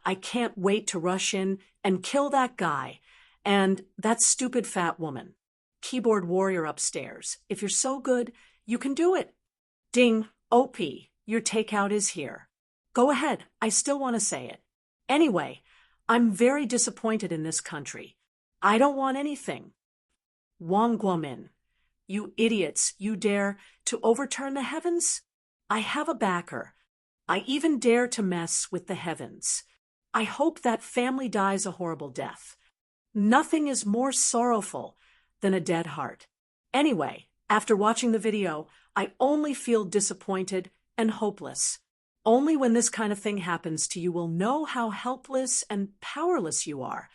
I can't wait to rush in and kill that guy and that stupid fat woman. Keyboard warrior upstairs. If you're so good, you can do it. Ding, OP, your takeout is here. Go ahead, I still want to say it. Anyway, I'm very disappointed in this country. I don't want anything. Wang Guomin. You idiots, you dare to overturn the heavens? I have a backer. I even dare to mess with the heavens. I hope that family dies a horrible death. Nothing is more sorrowful than a dead heart. Anyway, after watching the video, I only feel disappointed and hopeless. Only when this kind of thing happens to you will know how helpless and powerless you are.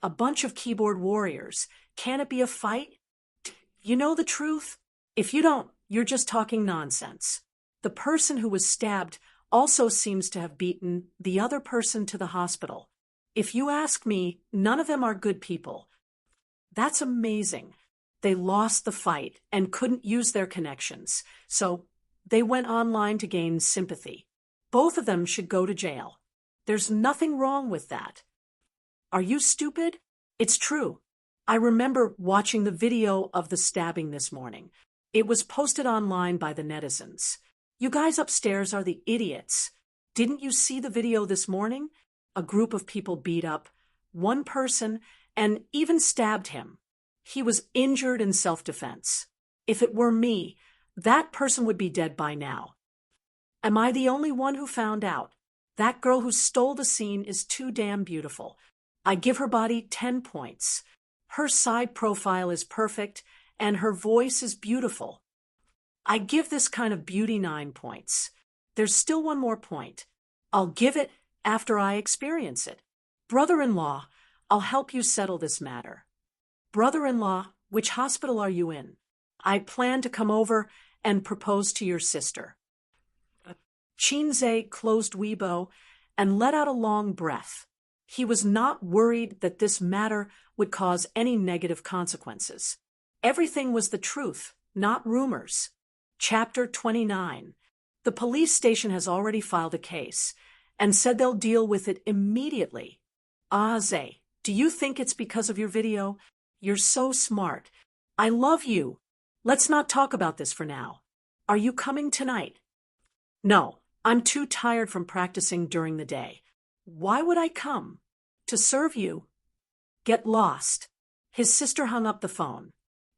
A bunch of keyboard warriors. Can it be a fight? You know the truth? If you don't, you're just talking nonsense. The person who was stabbed also seems to have beaten the other person to the hospital. If you ask me, none of them are good people. That's amazing. They lost the fight and couldn't use their connections, so they went online to gain sympathy. Both of them should go to jail. There's nothing wrong with that. Are you stupid? It's true. I remember watching the video of the stabbing this morning. It was posted online by the netizens. You guys upstairs are the idiots. Didn't you see the video this morning? A group of people beat up one person and even stabbed him. He was injured in self-defense. If it were me, that person would be dead by now. Am I the only one who found out? That girl who stole the scene is too damn beautiful. I give her body 10 points. Her side profile is perfect, and her voice is beautiful. I give this kind of beauty 9 points. There's still one more point. I'll give it after I experience it. Brother-in-law, I'll help you settle this matter. Brother-in-law, which hospital are you in? I plan to come over and propose to your sister. Chinze closed Weibo and let out a long breath. He was not worried that this matter would cause any negative consequences. Everything was the truth, not rumors. Chapter 29. The police station has already filed a case and said they'll deal with it immediately. Zay, do you think it's because of your video? You're so smart. I love you. Let's not talk about this for now. Are you coming tonight? No, I'm too tired from practicing during the day. Why would I come? To serve you. Get lost. His sister hung up the phone.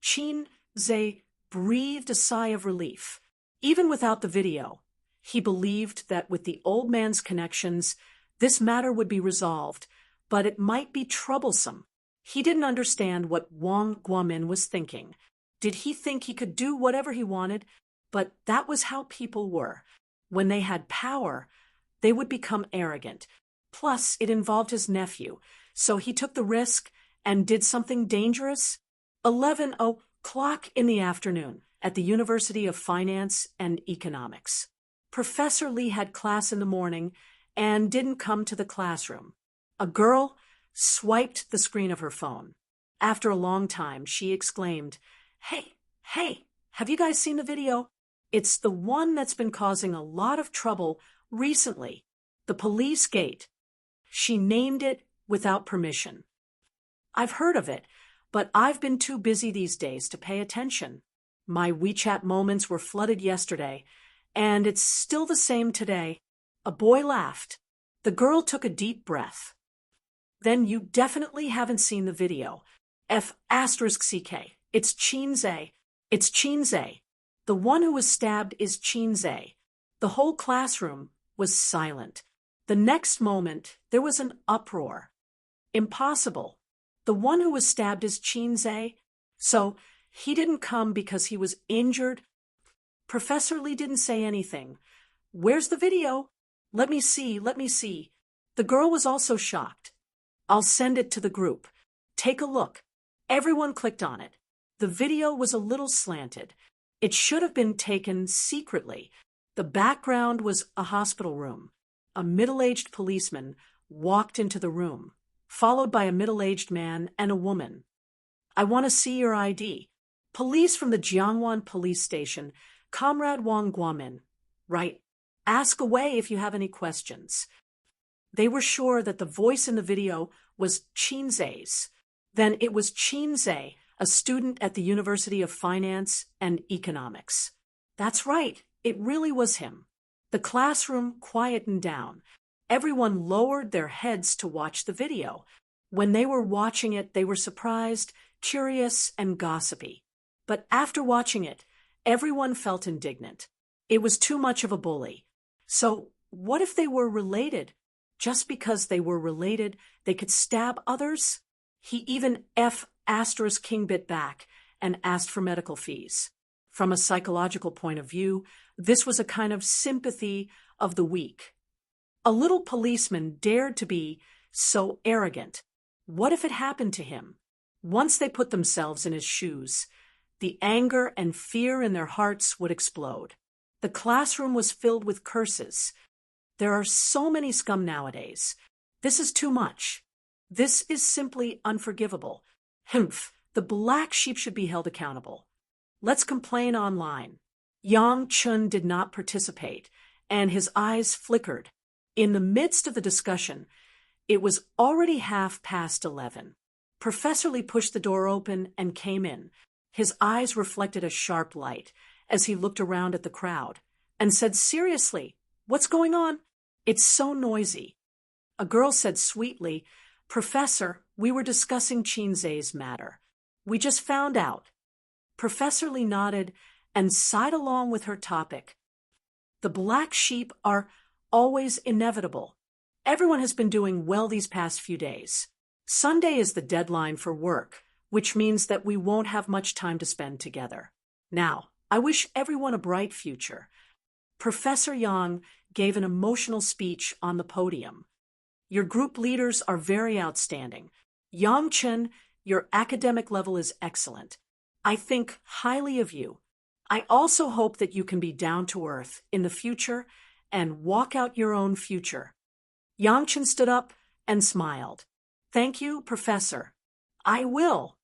Chin-ze breathed a sigh of relief. Even without the video, he believed that with the old man's connections, this matter would be resolved, but it might be troublesome. He didn't understand what Wang Guomin was thinking. Did he think he could do whatever he wanted? But that was how people were. When they had power, they would become arrogant. Plus, it involved his nephew, so he took the risk and did something dangerous. 11 o'clock in the afternoon at the University of Finance and Economics. Professor Lee had class in the morning and didn't come to the classroom. A girl swiped the screen of her phone. After a long time, she exclaimed, Hey, have you guys seen the video? It's the one that's been causing a lot of trouble recently. The police gate. She named it without permission. I've heard of it, but I've been too busy these days to pay attention. My WeChat moments were flooded yesterday, and it's still the same today. A boy laughed. The girl took a deep breath. Then you definitely haven't seen the video. F***CK. It's Chinze. It's Chinze. The one who was stabbed is Chinze. The whole classroom was silent. The next moment, there was an uproar. Impossible. The one who was stabbed is Chinze. So he didn't come because he was injured. Professor Lee didn't say anything. Where's the video? Let me see. The girl was also shocked. I'll send it to the group. Take a look. Everyone clicked on it. The video was a little slanted. It should have been taken secretly. The background was a hospital room. A middle-aged policeman walked into the room, followed by a middle-aged man and a woman. I want to see your ID. Police from the Jiangwan police station. Comrade Wang Guomin. Right. Ask away if you have any questions. They were sure that the voice in the video was Chinze's. Then it was Chinze, a student at the University of Finance and Economics. That's right. It really was him. The classroom quietened down. Everyone lowered their heads to watch the video. When they were watching it, they were surprised, curious, and gossipy. But after watching it, everyone felt indignant. It was too much of a bully. So what if they were related? Just because they were related, they could stab others? He even King bit back and asked for medical fees. From a psychological point of view, this was a kind of sympathy of the weak. A little policeman dared to be so arrogant. What if it happened to him? Once they put themselves in his shoes, the anger and fear in their hearts would explode. The classroom was filled with curses. There are so many scum nowadays. This is too much. This is simply unforgivable. The black sheep should be held accountable. Let's complain online. Yang Chun did not participate, and his eyes flickered. In the midst of the discussion, it was already 11:30. Professor Lee pushed the door open and came in. His eyes reflected a sharp light as he looked around at the crowd and said seriously, "What's going on? It's so noisy." A girl said sweetly, "Professor, we were discussing Chinze's matter. We just found out." Professor Lee nodded and sighed along with her topic. The black sheep are always inevitable. Everyone has been doing well these past few days. Sunday is the deadline for work, which means that we won't have much time to spend together. Now, I wish everyone a bright future." Professor Yang gave an emotional speech on the podium. "Your group leaders are very outstanding. Yang Chen, your academic level is excellent. I think highly of you. I also hope that you can be down to earth in the future and walk out your own future." Yang Chen stood up and smiled. "Thank you, Professor. I will."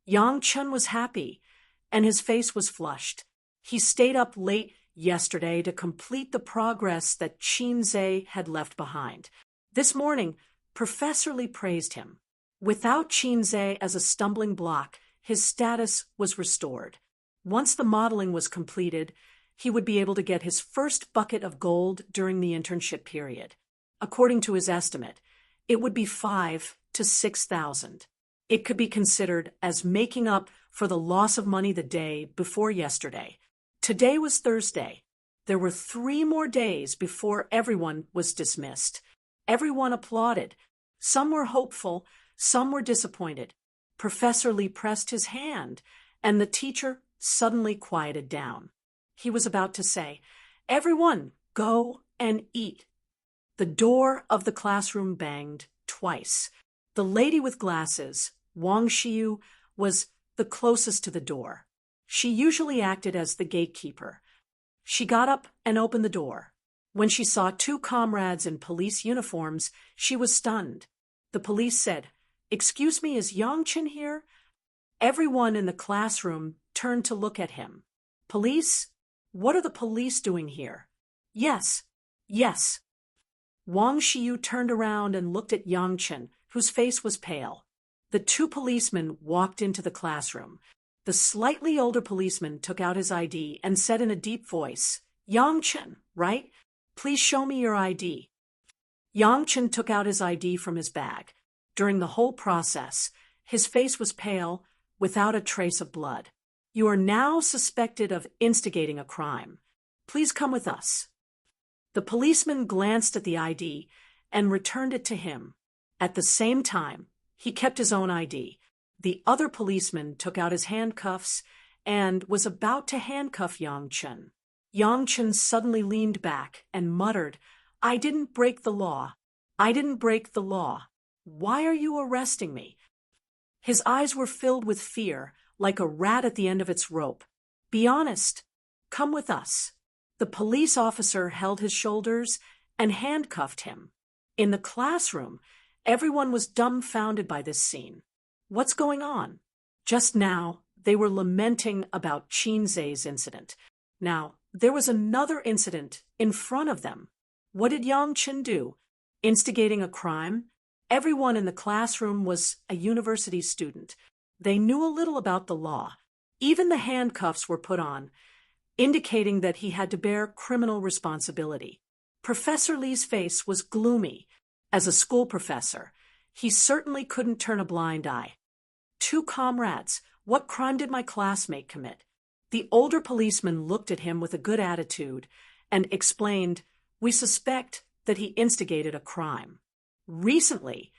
Yang Chen was happy, and his face was flushed. He stayed up late yesterday to complete the progress that Qinze had left behind. This morning, Professor Li praised him. Without Qinze as a stumbling block, his status was restored. Once the modeling was completed, he would be able to get his first bucket of gold during the internship period. According to his estimate, it would be 5,000 to 6,000. It could be considered as making up for the loss of money the day before yesterday. Today was Thursday. There were 3 more days before everyone was dismissed. Everyone applauded. Some were hopeful, some were disappointed. Professor Li pressed his hand, and the teacher suddenly quieted down. He was about to say, "Everyone, go and eat." The door of the classroom banged twice. The lady with glasses, Wang Xiu, was the closest to the door. She usually acted as the gatekeeper. She got up and opened the door. When she saw 2 comrades in police uniforms, she was stunned. The police said, "Excuse me, is Yang Chen here?" Everyone in the classroom turned to look at him. "Police? What are the police doing here?" "Yes, yes." Wang Xiu turned around and looked at Yang Chen, whose face was pale. The 2 policemen walked into the classroom. The slightly older policeman took out his ID and said in a deep voice, "Yang Chen, right? Please show me your ID." Yang Chen took out his ID from his bag. During the whole process, his face was pale, without a trace of blood. "You are now suspected of instigating a crime. Please come with us." The policeman glanced at the ID and returned it to him. At the same time, he kept his own ID. The other policeman took out his handcuffs and was about to handcuff Yang Chen. Yang Chen suddenly leaned back and muttered, "I didn't break the law. I didn't break the law. Why are you arresting me?" His eyes were filled with fear, like a rat at the end of its rope. "Be honest. Come with us." The police officer held his shoulders and handcuffed him. In the classroom, everyone was dumbfounded by this scene. What's going on? Just now, they were lamenting about Qinze's incident. Now, there was another incident in front of them. What did Yang Chen do? Instigating a crime? Everyone in the classroom was a university student. They knew a little about the law. Even the handcuffs were put on, indicating that he had to bear criminal responsibility. Professor Li's face was gloomy. As a school professor, he certainly couldn't turn a blind eye. 2 comrades, what crime did my classmate commit? The older policeman looked at him with a good attitude and explained, "We suspect that he instigated a crime. Recently,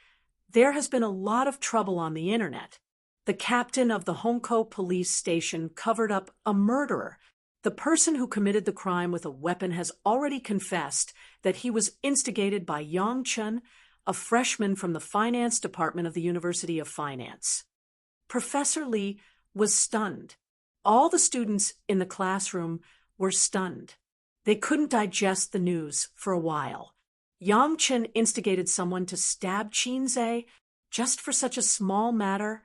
there has been a lot of trouble on the internet. The captain of the Hongkou police station covered up a murderer. The person who committed the crime with a weapon has already confessed that he was instigated by Yang Chen, a freshman from the finance department of the University of Finance." Professor Li was stunned. All the students in the classroom were stunned. They couldn't digest the news for a while. Yang Chen instigated someone to stab Qinze just for such a small matter.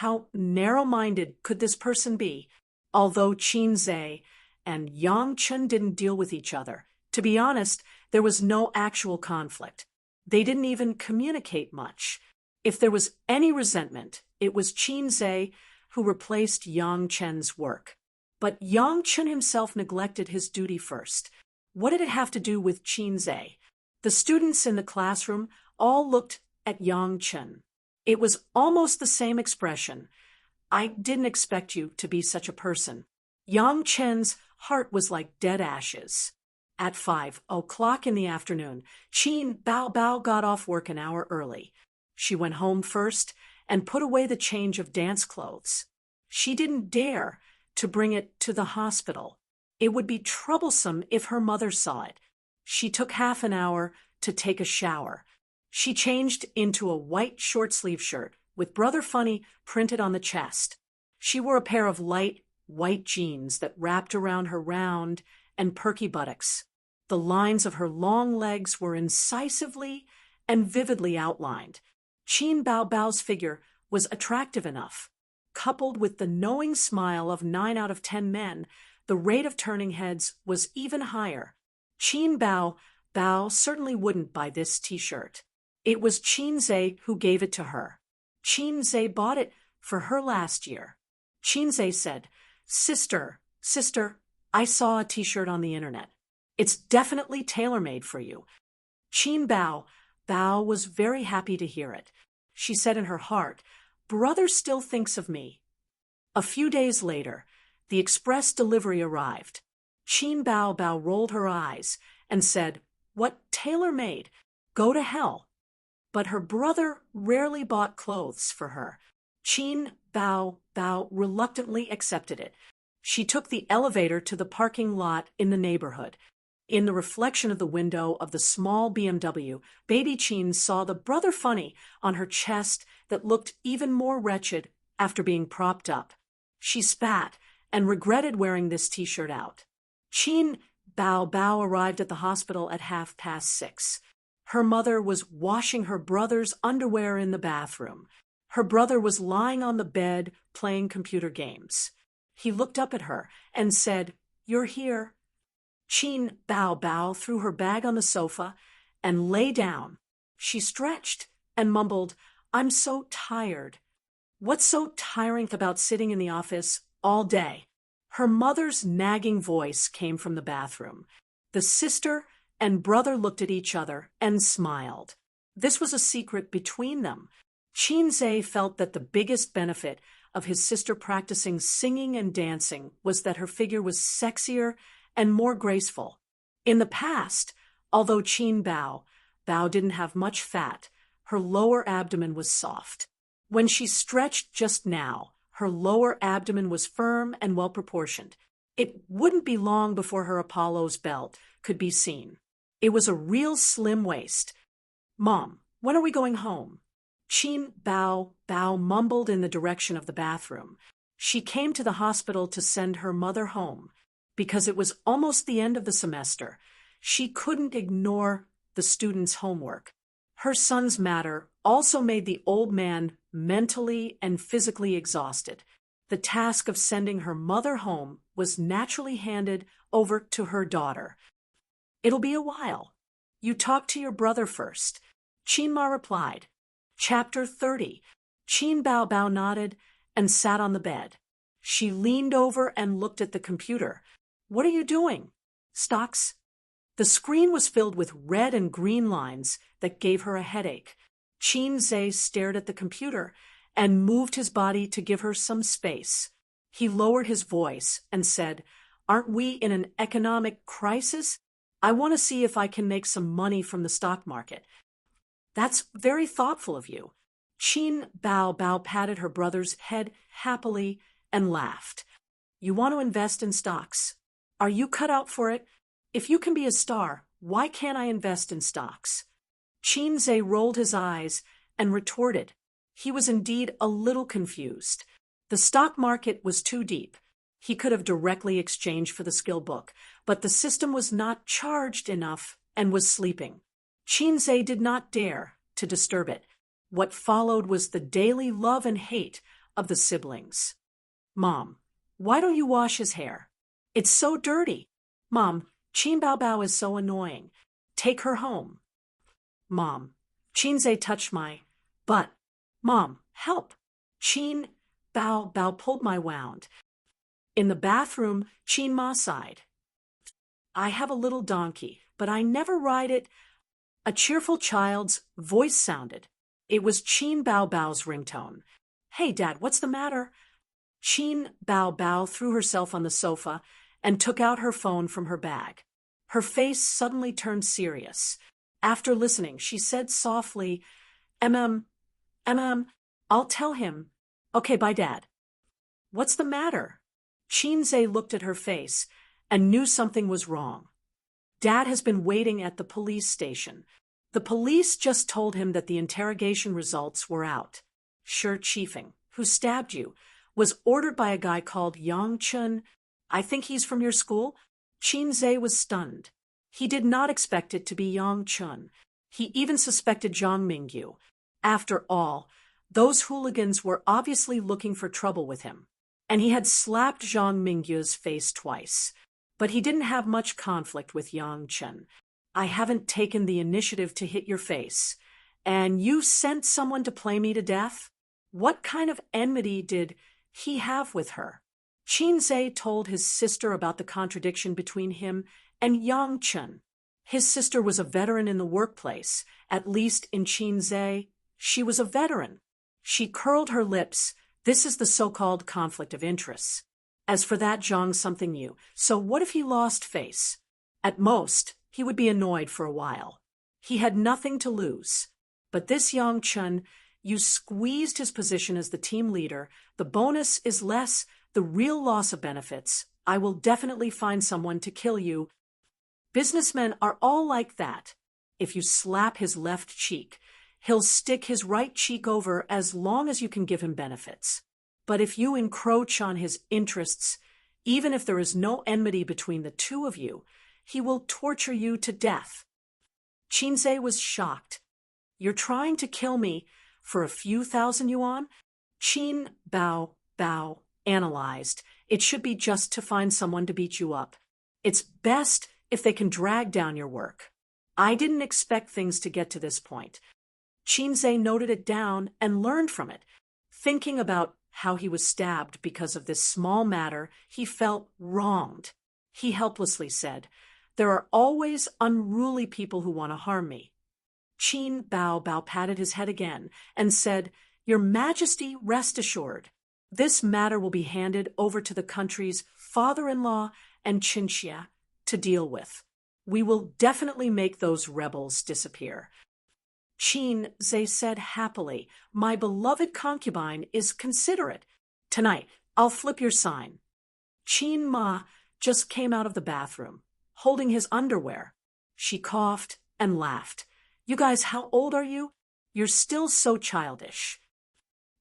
How narrow-minded could this person be? Although Qinze and Yang Chen didn't deal with each other, to be honest, there was no actual conflict. They didn't even communicate much. If there was any resentment, it was Qinze who replaced Yang Chen's work. But Yang Chen himself neglected his duty first. What did it have to do with Qinze? The students in the classroom all looked at Yang Chen. It was almost the same expression. "I didn't expect you to be such a person." Yang Chen's heart was like dead ashes. At 5:00 in the afternoon, Qin Bao got off work an hour early. She went home first and put away the change of dance clothes. She didn't dare to bring it to the hospital. It would be troublesome if her mother saw it. She took half an hour to take a shower. She changed into a white short-sleeve shirt with Brother Funny printed on the chest. She wore a pair of light, white jeans that wrapped around her round and perky buttocks. The lines of her long legs were incisively and vividly outlined. Qin Bao Bao's figure was attractive enough. Coupled with the knowing smile of 9 out of 10 men, the rate of turning heads was even higher. Qin Bao Bao certainly wouldn't buy this t-shirt. It was Qin Zhe who gave it to her. Qin Zhe bought it for her last year. Qin Zhe said, Sister, I saw a t-shirt on the internet. It's definitely tailor-made for you." Qin Bao Bao was very happy to hear it. She said in her heart, "Brother still thinks of me." A few days later, the express delivery arrived. Qin Bao Bao rolled her eyes and said, "What tailor-made? Go to hell." But her brother rarely bought clothes for her. Qin Bao Bao reluctantly accepted it. She took the elevator to the parking lot in the neighborhood. In the reflection of the window of the small BMW, baby Qin saw the Brother Funny on her chest that looked even more wretched after being propped up. She spat and regretted wearing this t-shirt out. Qin Bao Bao arrived at the hospital at 6:30. Her mother was washing her brother's underwear in the bathroom. Her brother was lying on the bed playing computer games. He looked up at her and said, "You're here." Qin Bao Bao threw her bag on the sofa and lay down. She stretched and mumbled, "I'm so tired." "What's so tiring about sitting in the office all day?" Her mother's nagging voice came from the bathroom. The sister and brother looked at each other and smiled. This was a secret between them. Qin Zhe felt that the biggest benefit of his sister practicing singing and dancing was that her figure was sexier and more graceful. In the past, although Qin Bao Bao didn't have much fat, her lower abdomen was soft. When she stretched just now, her lower abdomen was firm and well-proportioned. It wouldn't be long before her Apollo's belt could be seen. It was a real slim waist. "Mom, when are we going home?" Qin Bao Bao mumbled in the direction of the bathroom. She came to the hospital to send her mother home. Because it was almost the end of the semester, she couldn't ignore the students' homework. Her son's matter also made the old man mentally and physically exhausted. The task of sending her mother home was naturally handed over to her daughter. "It'll be a while. You talk to your brother first," Qin Ma replied. Chapter 30. Qin Bao Bao nodded and sat on the bed. She leaned over and looked at the computer. "What are you doing?" "Stocks." The screen was filled with red and green lines that gave her a headache. Qin Zhe stared at the computer and moved his body to give her some space. He lowered his voice and said, "Aren't we in an economic crisis? I want to see if I can make some money from the stock market." "That's very thoughtful of you." Qin Bao Bao patted her brother's head happily and laughed. "You want to invest in stocks? Are you cut out for it? If you can be a star, why can't I invest in stocks?" Qin Zhe rolled his eyes and retorted. He was indeed a little confused. The stock market was too deep. He could have directly exchanged for the skill book, but the system was not charged enough and was sleeping. Qin Zhe did not dare to disturb it. What followed was the daily love and hate of the siblings. "Mom, why don't you wash his hair? It's so dirty." "Mom, Qin Bao Bao is so annoying. Take her home." "Mom, Qin Zhe touched my butt." "Mom, help." Qin Bao Bao pulled my wound. In the bathroom, Qin Ma sighed. "I have a little donkey, but I never ride it." A cheerful child's voice sounded. It was Qin Bao Bao's ringtone. "Hey, Dad, what's the matter?" Qin Bao Bao threw herself on the sofa and took out her phone from her bag. Her face suddenly turned serious. After listening, she said softly, "Mm, I'll tell him. Okay, bye, Dad. What's the matter? Chinze looked at her face and knew something was wrong. Dad has been waiting at the police station. The police just told him that the interrogation results were out. Shi Chiefing, who stabbed you, was ordered by a guy called Yang Chun. I think he's from your school? Chinze was stunned. He did not expect it to be Yang Chun. He even suspected Zhang Mingyu. After all, those hooligans were obviously looking for trouble with him. And he had slapped Zhang Mingyu's face twice. But he didn't have much conflict with Yang Chen. I haven't taken the initiative to hit your face. And you sent someone to play me to death? What kind of enmity did he have with her? Chinze told his sister about the contradiction between him and Yang Chen. His sister was a veteran in the workplace. At least in Chinze, she was a veteran. She curled her lips. This is the so-called conflict of interests. As for that Zhang something new, so what if he lost face? At most, he would be annoyed for a while. He had nothing to lose. But this Yang Chen, you squeezed his position as the team leader. The bonus is less, the real loss of benefits. I will definitely find someone to kill you. Businessmen are all like that. If you slap his left cheek, he'll stick his right cheek over as long as you can give him benefits. But if you encroach on his interests, even if there is no enmity between the two of you, he will torture you to death. Chinze was shocked. You're trying to kill me for a few thousand yuan? Qin Bao analyzed. It should be just to find someone to beat you up. It's best if they can drag down your work. I didn't expect things to get to this point. Chinze noted it down and learned from it. Thinking about how he was stabbed because of this small matter, he felt wronged. He helplessly said, "There are always unruly people who want to harm me." Qin Bao patted his head again and said, "Your Majesty, rest assured. This matter will be handed over to the country's father-in-law and Chinxia to deal with. We will definitely make those rebels disappear." Chinze said happily, "My beloved concubine is considerate. Tonight, I'll flip your sign." Qin Ma just came out of the bathroom, holding his underwear. She coughed and laughed. "You guys, how old are you? You're still so childish."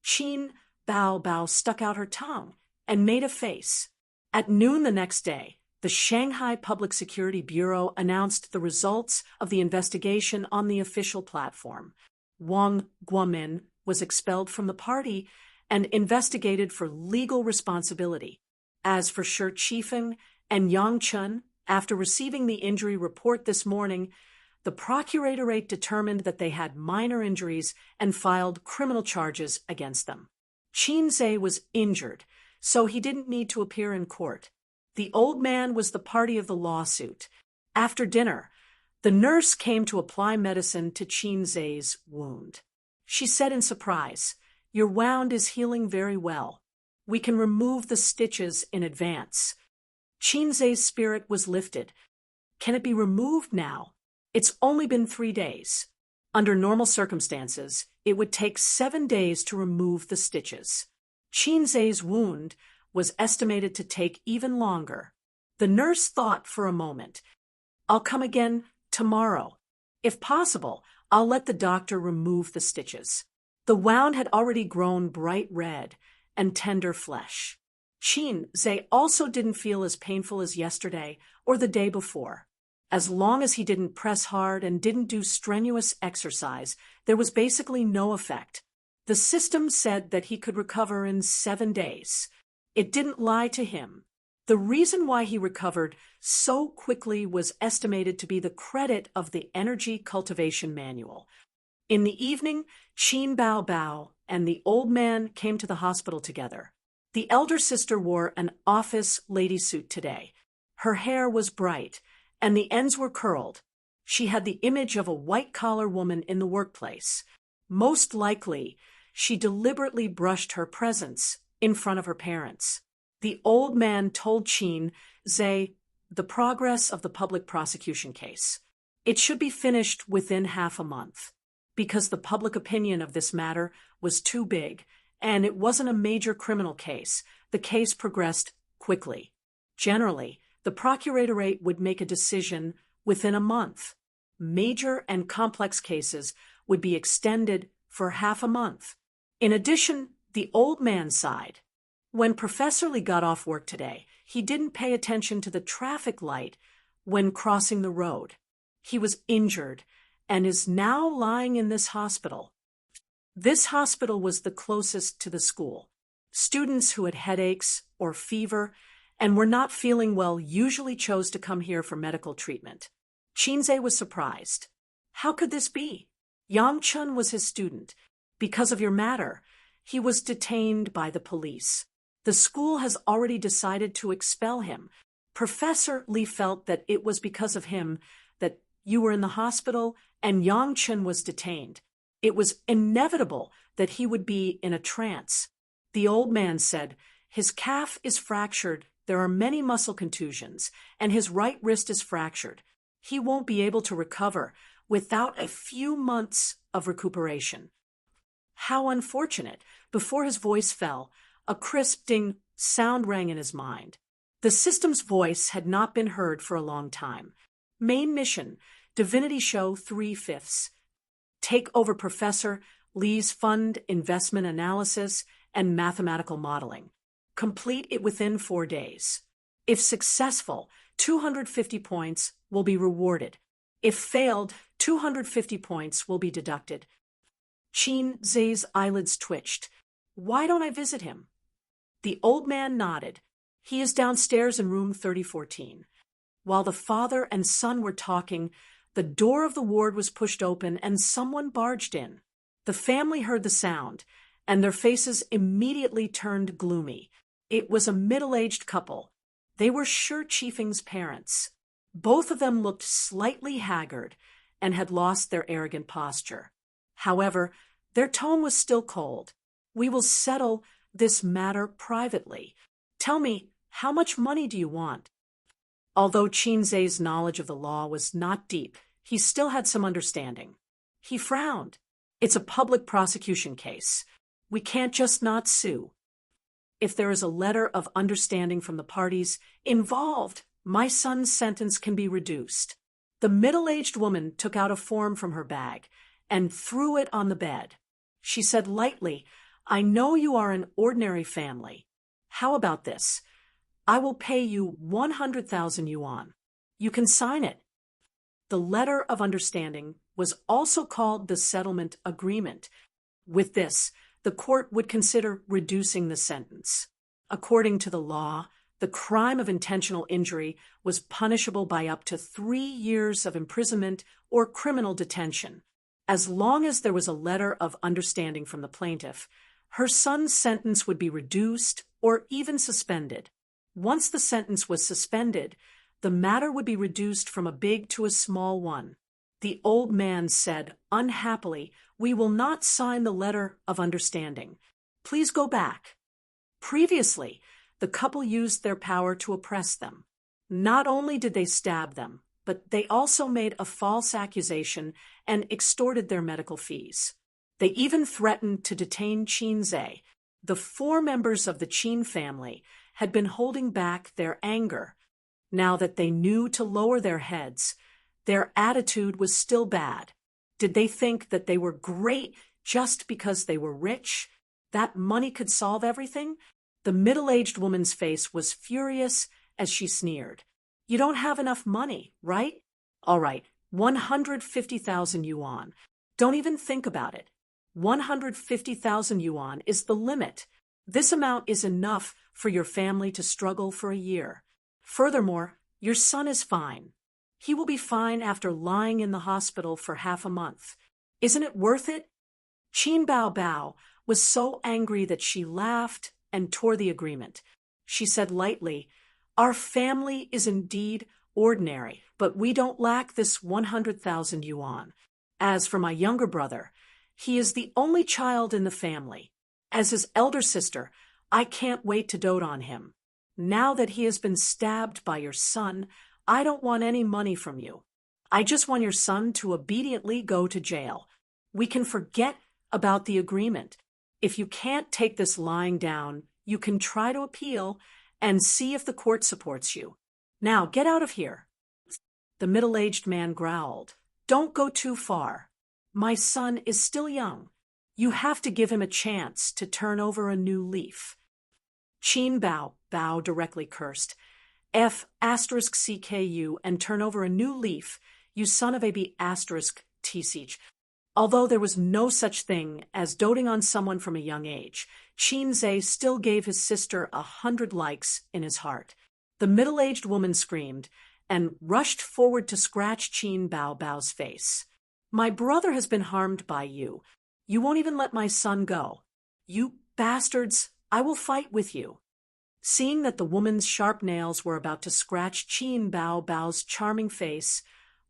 Qin Bao stuck out her tongue and made a face. At noon the next day, the Shanghai Public Security Bureau announced the results of the investigation on the official platform. Wang Guomin was expelled from the party and investigated for legal responsibility. As for Shi Chiefeng and Yang Chen, after receiving the injury report this morning, the procuratorate determined that they had minor injuries and filed criminal charges against them. Chinze was injured, so he didn't need to appear in court. The old man was the party of the lawsuit. After dinner, the nurse came to apply medicine to Chinze's wound. She said in surprise, "Your wound is healing very well. We can remove the stitches in advance." Chinze's spirit was lifted. "Can it be removed now? It's only been 3 days. Under normal circumstances, it would take 7 days to remove the stitches." Chinze's wound was estimated to take even longer. The nurse thought for a moment. "I'll come again tomorrow. If possible, I'll let the doctor remove the stitches." The wound had already grown bright red and tender flesh. Chinze also didn't feel as painful as yesterday or the day before. As long as he didn't press hard and didn't do strenuous exercise, there was basically no effect. The system said that he could recover in 7 days. It didn't lie to him. The reason why he recovered so quickly was estimated to be the credit of the Energy Cultivation Manual. In the evening, Qin Bao and the old man came to the hospital together. The elder sister wore an office lady suit today. Her hair was bright, and the ends were curled. She had the image of a white-collar woman in the workplace. Most likely, she deliberately brushed her presence in front of her parents. The old man told Chinze the progress of the public prosecution case. It should be finished within half a month, because the public opinion of this matter was too big, and it wasn't a major criminal case. The case progressed quickly. Generally, the procuratorate would make a decision within a month. Major and complex cases would be extended for half a month. In addition, the old man sighed. When Professor Lee got off work today, he didn't pay attention to the traffic light when crossing the road. He was injured and is now lying in this hospital. This hospital was the closest to the school. Students who had headaches or fever and were not feeling well usually chose to come here for medical treatment. Chinze was surprised. How could this be? Yang Chun was his student. Because of your matter, he was detained by the police. The school has already decided to expel him. Professor Lee felt that it was because of him that you were in the hospital and Yang Chun was detained. It was inevitable that he would be in a trance. The old man said, his calf is fractured, there are many muscle contusions, and his right wrist is fractured. He won't be able to recover without a few months of recuperation. How unfortunate! Before his voice fell, a crisp ding sound rang in his mind. The system's voice had not been heard for a long time. Main mission, Divinity Show 3/5. Take over Professor Lee's fund investment analysis and mathematical modeling. Complete it within 4 days. If successful, 250 points will be rewarded. If failed, 250 points will be deducted. Chinze's eyelids twitched. Why don't I visit him? The old man nodded. He is downstairs in room 3014. While the father and son were talking, the door of the ward was pushed open and someone barged in. The family heard the sound, and their faces immediately turned gloomy. It was a middle-aged couple. They were Sure Chiefing's parents. Both of them looked slightly haggard and had lost their arrogant posture. However, their tone was still cold. We will settle this matter privately. Tell me, how much money do you want? Although Chinze's knowledge of the law was not deep, he still had some understanding. He frowned. It's a public prosecution case. We can't just not sue. If there is a letter of understanding from the parties involved, my son's sentence can be reduced. The middle-aged woman took out a form from her bag and threw it on the bed. She said lightly, I know you are an ordinary family. How about this? I will pay you 100,000 yuan. You can sign it. The letter of understanding was also called the settlement agreement. With this, the court would consider reducing the sentence. According to the law, the crime of intentional injury was punishable by up to 3 years of imprisonment or criminal detention. As long as there was a letter of understanding from the plaintiff, her son's sentence would be reduced or even suspended. Once the sentence was suspended, the matter would be reduced from a big to a small one. The old man said, unhappily, we will not sign the letter of understanding. Please go back. Previously, the couple used their power to oppress them. Not only did they stab them, but they also made a false accusation and extorted their medical fees. They even threatened to detain Chinze. The 4 members of the Qin family had been holding back their anger. Now that they knew to lower their heads, their attitude was still bad. Did they think that they were great just because they were rich? That money could solve everything? The middle-aged woman's face was furious as she sneered. You don't have enough money, right? All right, 150,000 yuan. Don't even think about it. 150,000 yuan is the limit. This amount is enough for your family to struggle for a year. Furthermore, your son is fine. He will be fine after lying in the hospital for half a month. Isn't it worth it? Qin Bao Bao was so angry that she laughed and tore the agreement. She said lightly, our family is indeed ordinary, but we don't lack this 100,000 yuan. As for my younger brother, he is the only child in the family. As his elder sister, I can't wait to dote on him. Now that he has been stabbed by your son, I don't want any money from you. I just want your son to obediently go to jail. We can forget about the agreement. If you can't take this lying down, you can try to appeal and see if the court supports you. Now, get out of here. The middle-aged man growled. Don't go too far. My son is still young. You have to give him a chance to turn over a new leaf. Qin Bao directly cursed. F***CKU and turn over a new leaf, you son of a B***TCH. Although there was no such thing as doting on someone from a young age, Qin Zhe still gave his sister 100 likes in his heart. The middle-aged woman screamed and rushed forward to scratch Qin Bao's face. My brother has been harmed by you. You won't even let my son go. You bastards, I will fight with you. Seeing that the woman's sharp nails were about to scratch Qin Bao's charming face,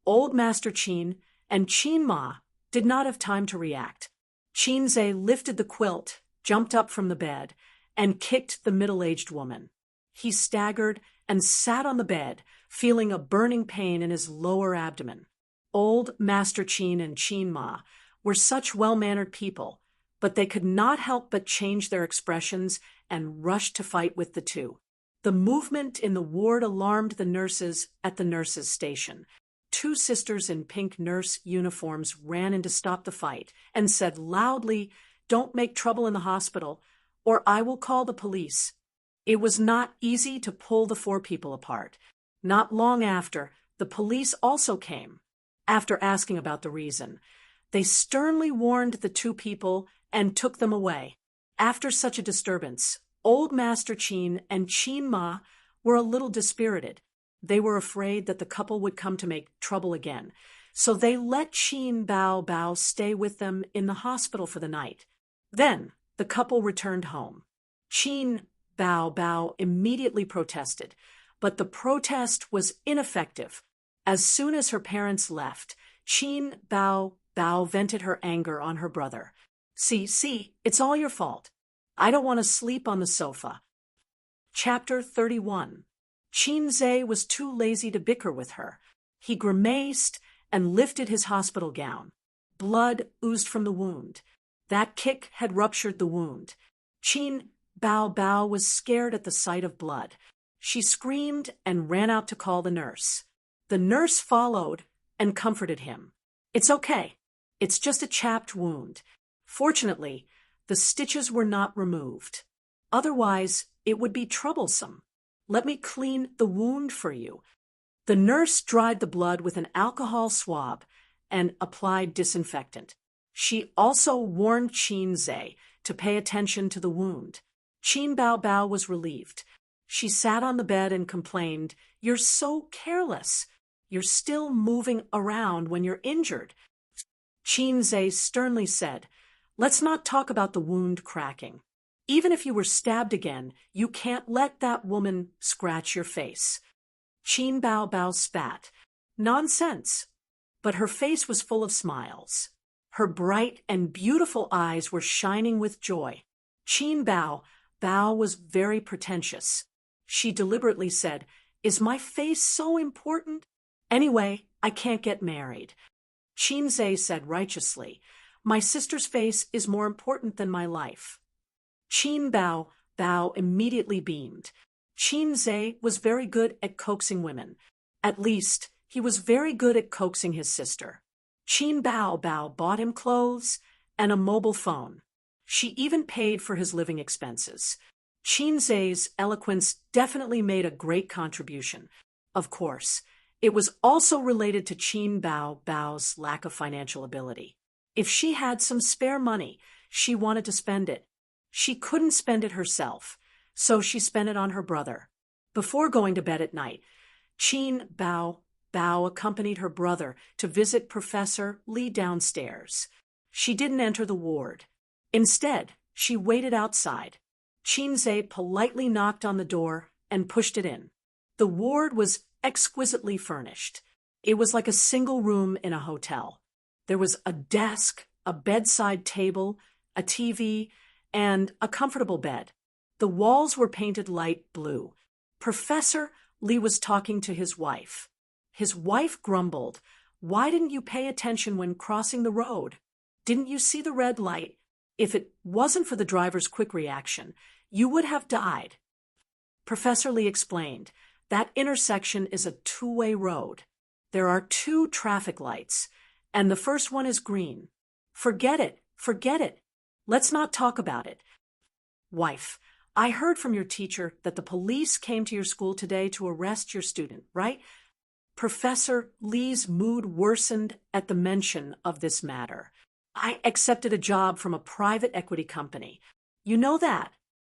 old Master Qin and Qin Ma did not have time to react. Qin Zhe lifted the quilt, jumped up from the bed, and kicked the middle-aged woman. He staggered and sat on the bed, feeling a burning pain in his lower abdomen. Old Master Qin and Qin Ma were such well-mannered people, but they could not help but change their expressions and rush to fight with the two. The movement in the ward alarmed the nurses at the nurses' station. Two sisters in pink nurse uniforms ran in to stop the fight and said loudly, "Don't make trouble in the hospital, or I will call the police." It was not easy to pull the four people apart. Not long after, the police also came. After asking about the reason, they sternly warned the two people and took them away. After such a disturbance, old Master Qin and Qin Ma were a little dispirited. They were afraid that the couple would come to make trouble again, so they let Qin Bao stay with them in the hospital for the night. Then the couple returned home. Qin Bao immediately protested, but the protest was ineffective. As soon as her parents left, Qin Bao vented her anger on her brother. See, it's all your fault. I don't want to sleep on the sofa. Chapter 31. Qin Zhe was too lazy to bicker with her. He grimaced and lifted his hospital gown. Blood oozed from the wound. That kick had ruptured the wound. Qin Bao was scared at the sight of blood. She screamed and ran out to call the nurse. The nurse followed and comforted him. It's okay. It's just a chapped wound. Fortunately, the stitches were not removed. Otherwise, it would be troublesome. Let me clean the wound for you. The nurse dried the blood with an alcohol swab and applied disinfectant. She also warned Qin Zhe to pay attention to the wound. Qin Bao was relieved. She sat on the bed and complained, "You're so careless. You're still moving around when you're injured." Qin Zhe sternly said, "Let's not talk about the wound cracking. Even if you were stabbed again, you can't let that woman scratch your face." Qin Bao spat. Nonsense. But her face was full of smiles. Her bright and beautiful eyes were shining with joy. Qin Bao was very pretentious. She deliberately said, "Is my face so important? Anyway, I can't get married." Qin Zhe said righteously, "My sister's face is more important than my life." Qin Bao immediately beamed. Qin Zhe was very good at coaxing women. At least, he was very good at coaxing his sister. Qin Bao bought him clothes and a mobile phone. She even paid for his living expenses. Qin Zhe's eloquence definitely made a great contribution. Of course, it was also related to Qin Bao's lack of financial ability. If she had some spare money, she wanted to spend it. She couldn't spend it herself, so she spent it on her brother. Before going to bed at night, Qin Bao accompanied her brother to visit Professor Li downstairs. She didn't enter the ward. Instead, she waited outside. Qin Zhe politely knocked on the door and pushed it in. The ward was exquisitely furnished. It was like a single room in a hotel. There was a desk, a bedside table, a TV, and a comfortable bed. The walls were painted light blue. Professor Li was talking to his wife. His wife grumbled, "Why didn't you pay attention when crossing the road? Didn't you see the red light? If it wasn't for the driver's quick reaction, you would have died. Professor Lee explained, that intersection is a two-way road. There are 2 traffic lights, and the first one is green. Forget it, forget it. Let's not talk about it. Wife, I heard from your teacher that the police came to your school today to arrest your student, right? Professor Lee's mood worsened at the mention of this matter. I accepted a job from a private equity company. You know that.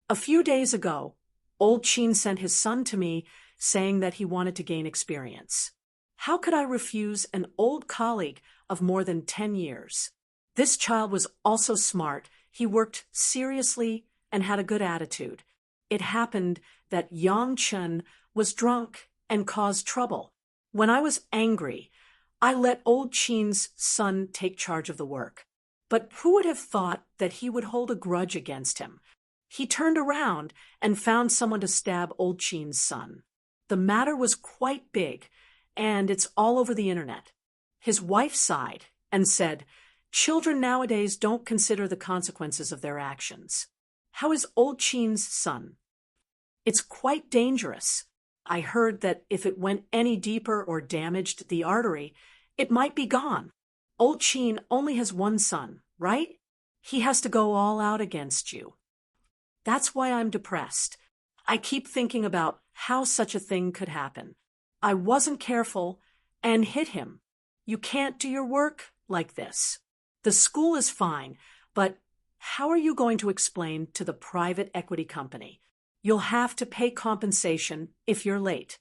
A few days ago, old Chin sent his son to me saying that he wanted to gain experience. How could I refuse an old colleague of more than 10 years? This child was also smart. He worked seriously and had a good attitude. It happened that Yang Chen was drunk and caused trouble. When I was angry, I let old Chin's son take charge of the work. But who would have thought that he would hold a grudge against him? He turned around and found someone to stab old Chin's son. The matter was quite big, and it's all over the internet. His wife sighed and said, "Children nowadays don't consider the consequences of their actions." How is old Chin's son? It's quite dangerous. I heard that if it went any deeper or damaged the artery, it might be gone. Old Chin only has one son, right? He has to go all out against you. That's why I'm depressed. I keep thinking about how such a thing could happen. I wasn't careful and hit him. You can't do your work like this. The school is fine, but how are you going to explain to the private equity company? You'll have to pay compensation if you're late.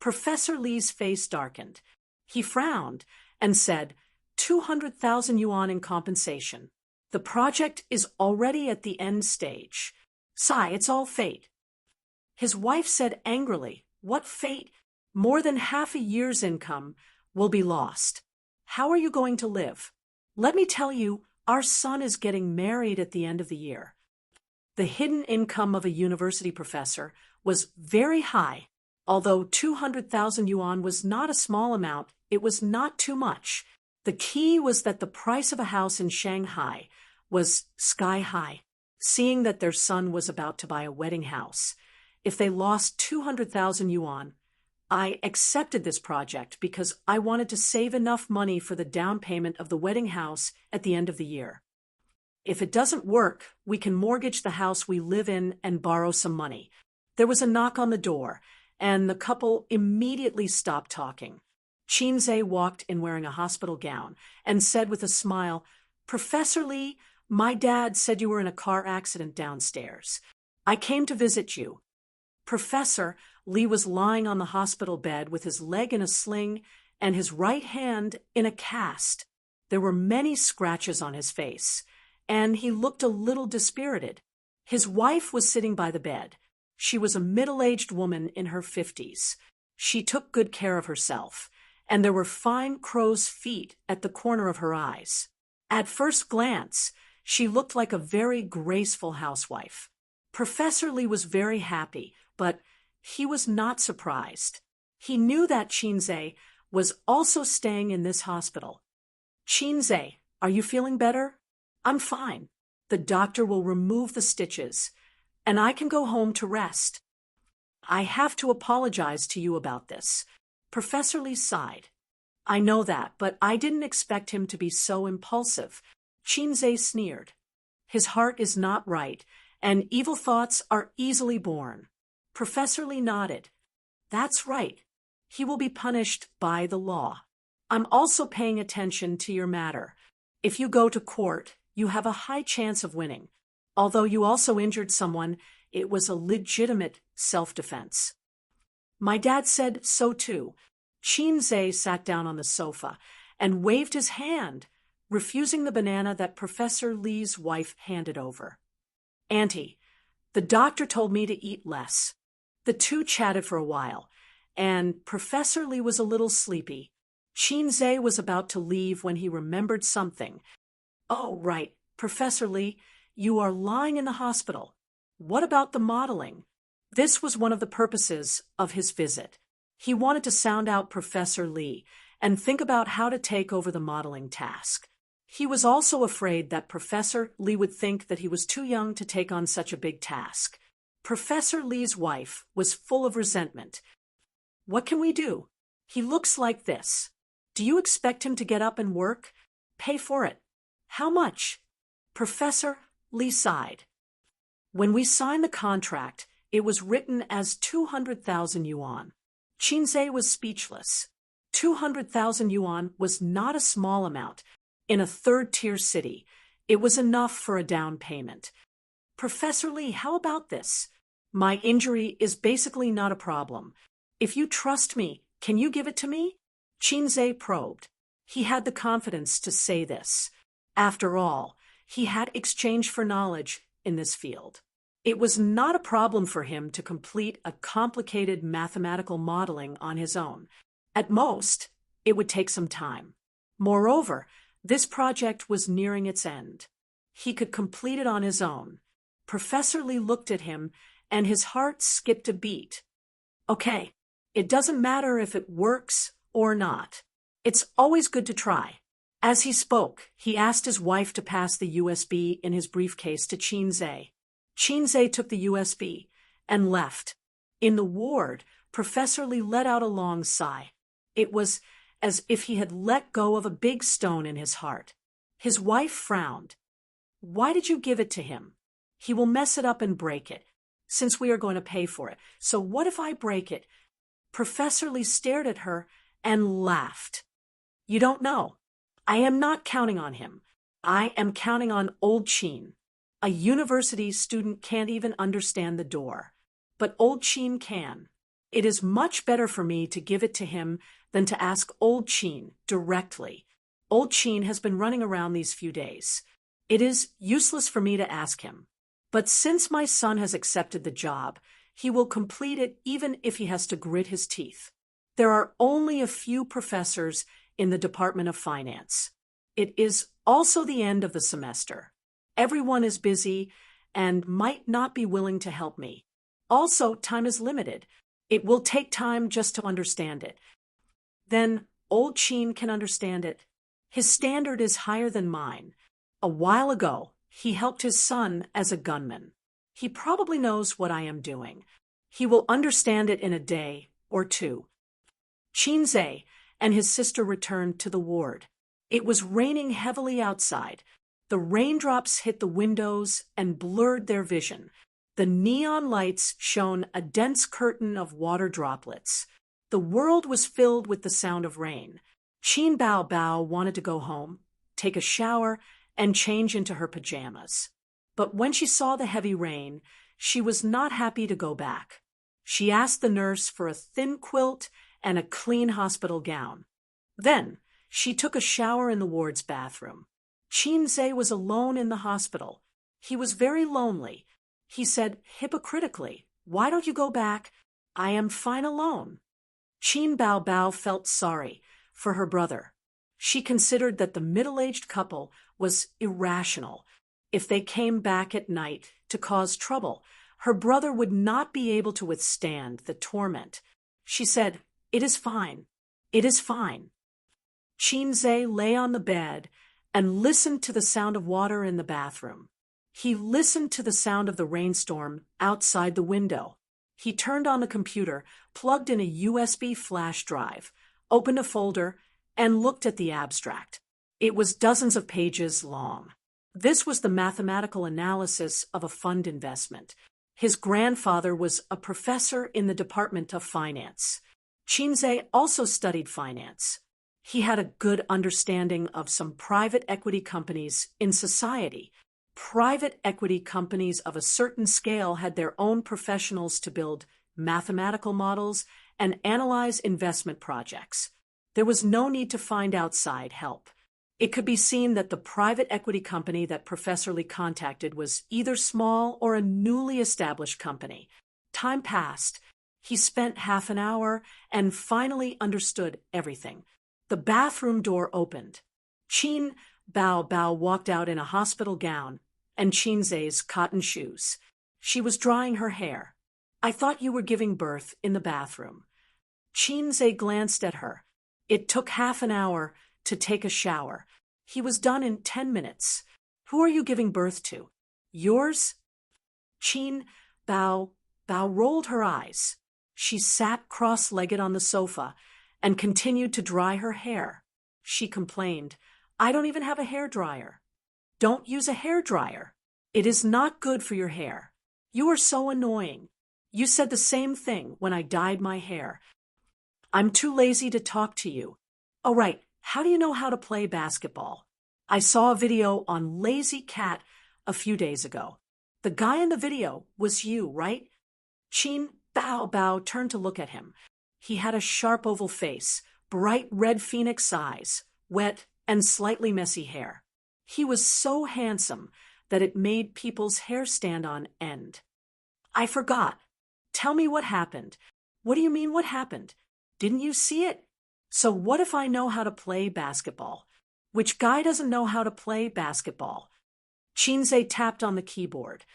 Professor Lee's face darkened. He frowned and said, 200,000 yuan in compensation. The project is already at the end stage. Sigh, it's all fate. His wife said angrily, what fate? More than half a year's income will be lost. How are you going to live? Let me tell you, our son is getting married at the end of the year. The hidden income of a university professor was very high. Although 200,000 yuan was not a small amount, it was not too much. The key was that the price of a house in Shanghai was sky high. Seeing that their son was about to buy a wedding house, if they lost 200,000 yuan, I accepted this project because I wanted to save enough money for the down payment of the wedding house at the end of the year. If it doesn't work, we can mortgage the house we live in and borrow some money. There was a knock on the door, and the couple immediately stopped talking. Chinze walked in wearing a hospital gown and said with a smile, Professor Lee, my dad said you were in a car accident downstairs. I came to visit you. Professor Lee was lying on the hospital bed with his leg in a sling and his right hand in a cast. There were many scratches on his face, and he looked a little dispirited. His wife was sitting by the bed. She was a middle-aged woman in her 50s. She took good care of herself, and there were fine crow's feet at the corner of her eyes. At first glance, she looked like a very graceful housewife. Professor Lee was very happy, but he was not surprised. He knew that Chinze was also staying in this hospital. Chinze, are you feeling better? I'm fine. The doctor will remove the stitches, and I can go home to rest. I have to apologize to you about this. Professor Lee sighed. I know that, but I didn't expect him to be so impulsive. Chinze sneered. His heart is not right, and evil thoughts are easily born. Professor Lee nodded. That's right. He will be punished by the law. I'm also paying attention to your matter. If you go to court, you have a high chance of winning. Although you also injured someone, it was a legitimate self-defense. My dad said so too. Chinze sat down on the sofa and waved his hand, refusing the banana that Professor Lee's wife handed over. Auntie, the doctor told me to eat less. The two chatted for a while, and Professor Lee was a little sleepy. Chinze was about to leave when he remembered something. Oh, right, Professor Lee, you are lying in the hospital. What about the modeling? This was one of the purposes of his visit. He wanted to sound out Professor Lee and think about how to take over the modeling task. He was also afraid that Professor Lee would think that he was too young to take on such a big task. Professor Lee's wife was full of resentment. "What can we do? He looks like this. Do you expect him to get up and work? Pay for it. How much?" Professor Lee sighed. "When we signed the contract, it was written as 200,000 yuan. Qinzhe was speechless. 200,000 yuan was not a small amount. In a third-tier city, it was enough for a down payment. "Professor Lee, how about this? My injury is basically not a problem. If you trust me, can you give it to me?" Qinzhe probed. He had the confidence to say this. After all, he had exchanged for knowledge in this field. It was not a problem for him to complete a complicated mathematical modeling on his own. At most, it would take some time. Moreover, this project was nearing its end. He could complete it on his own. Professor Lee looked at him, and his heart skipped a beat. "Okay, it doesn't matter if it works or not. It's always good to try." As he spoke, he asked his wife to pass the USB in his briefcase to Qinzhe. Qinzhe took the USB and left. In the ward, Professor Lee let out a long sigh. It was as if he had let go of a big stone in his heart. His wife frowned. "Why did you give it to him? He will mess it up and break it, since we are going to pay for it. So what if I break it?" Professor Lee stared at her and laughed. "You don't know. I am not counting on him. I am counting on old Qin. A university student can't even understand the door. But old Qin can. It is much better for me to give it to him than to ask old Qin directly. Old Qin has been running around these few days. It is useless for me to ask him. But since my son has accepted the job, he will complete it even if he has to grit his teeth. There are only a few professors in the Department of Finance. It is also the end of the semester. Everyone is busy and might not be willing to help me. Also, time is limited. It will take time just to understand it. Then old Qin can understand it. His standard is higher than mine. A while ago, he helped his son as a gunman. He probably knows what I am doing. He will understand it in a day or two." Qinzhe and his sister returned to the ward. It was raining heavily outside. The raindrops hit the windows and blurred their vision. The neon lights shone a dense curtain of water droplets. The world was filled with the sound of rain. Qin Bao Bao wanted to go home, take a shower, and change into her pajamas. But when she saw the heavy rain, she was not happy to go back. She asked the nurse for a thin quilt and a clean hospital gown. Then she took a shower in the ward's bathroom. Qinzhe was alone in the hospital. He was very lonely. He said hypocritically, "Why don't you go back? I am fine alone." Qin Bao Bao felt sorry for her brother. She considered that the middle-aged couple was irrational. If they came back at night to cause trouble, her brother would not be able to withstand the torment. She said, "It is fine. It is fine." Qinzhe lay on the bed and listened to the sound of water in the bathroom. He listened to the sound of the rainstorm outside the window. He turned on the computer, plugged in a USB flash drive, opened a folder, and looked at the abstract. It was dozens of pages long. This was the mathematical analysis of a fund investment. His grandfather was a professor in the Department of Finance. Qinzhe also studied finance. He had a good understanding of some private equity companies in society. Private equity companies of a certain scale had their own professionals to build mathematical models and analyze investment projects. There was no need to find outside help. It could be seen that the private equity company that Professor Lee contacted was either small or a newly established company. Time passed. He spent half an hour and finally understood everything. The bathroom door opened. Qin Bao Bao walked out in a hospital gown and Qinzhe's cotton shoes. She was drying her hair. "I thought you were giving birth in the bathroom." Qinzhe glanced at her. It took half an hour to take a shower. He was done in 10 minutes. Who are you giving birth to? Yours? Qin Bao rolled her eyes. She sat cross-legged on the sofa and continued to dry her hair. She complained, I don't even have a hairdryer. Don't use a hairdryer. It is not good for your hair. You are so annoying. You said the same thing when I dyed my hair. I'm too lazy to talk to you. Oh, right. How do you know how to play basketball? I saw a video on Lazy Cat a few days ago. The guy in the video was you, right? Qin Bao turned to look at him. He had a sharp oval face, bright red phoenix eyes, wet and slightly messy hair. He was so handsome that it made people's hair stand on end. I forgot. Tell me what happened. What do you mean what happened? Didn't you see it? So what if I know how to play basketball? Which guy doesn't know how to play basketball? Qinze tapped on the keyboard.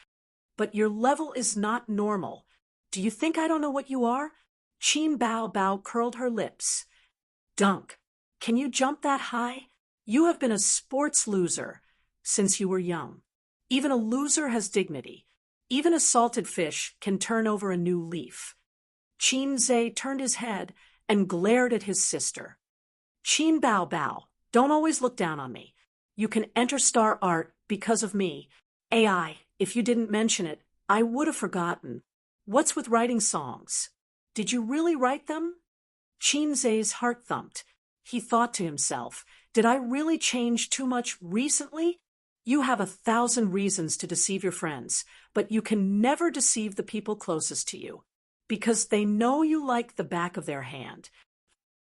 But your level is not normal. Do you think I don't know what you are? Qin Bao curled her lips. Dunk. Can you jump that high? You have been a sports loser since you were young. Even a loser has dignity. Even a salted fish can turn over a new leaf. Qinze turned his head and glared at his sister. Qin Bao, don't always look down on me. You can enter Star Art because of me. AI, if you didn't mention it, I would have forgotten. What's with writing songs? Did you really write them? Qinze's heart thumped. He thought to himself, did I really change too much recently? You have 1,000 reasons to deceive your friends, but you can never deceive the people closest to you, because they know you like the back of their hand.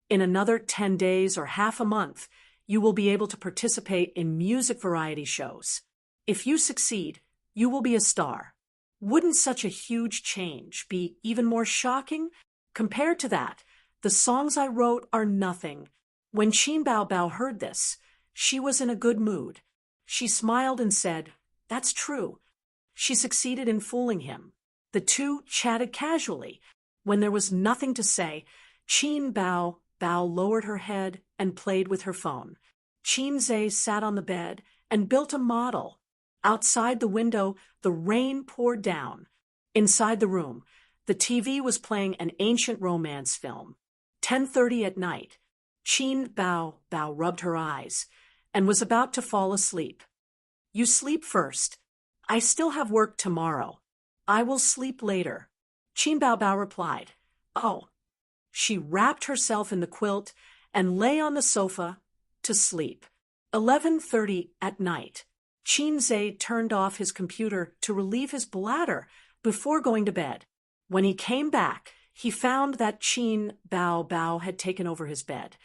In another 10 days or half a month, you will be able to participate in music variety shows. If you succeed, you will be a star. Wouldn't such a huge change be even more shocking? Compared to that, the songs I wrote are nothing. When Qin Bao heard this, she was in a good mood. She smiled and said, that's true. She succeeded in fooling him. The two chatted casually. When there was nothing to say, Qin Bao lowered her head and played with her phone. Qinze sat on the bed and built a model. Outside the window, the rain poured down. Inside the room, the TV was playing an ancient romance film. 10:30 at night. Qin Bao rubbed her eyes and was about to fall asleep. You sleep first. I still have work tomorrow. I will sleep later. Qin Bao replied. Oh. She wrapped herself in the quilt and lay on the sofa to sleep. 11:30 at night. Qinze turned off his computer to relieve his bladder before going to bed. When he came back, he found that Qin Bao had taken over his bed.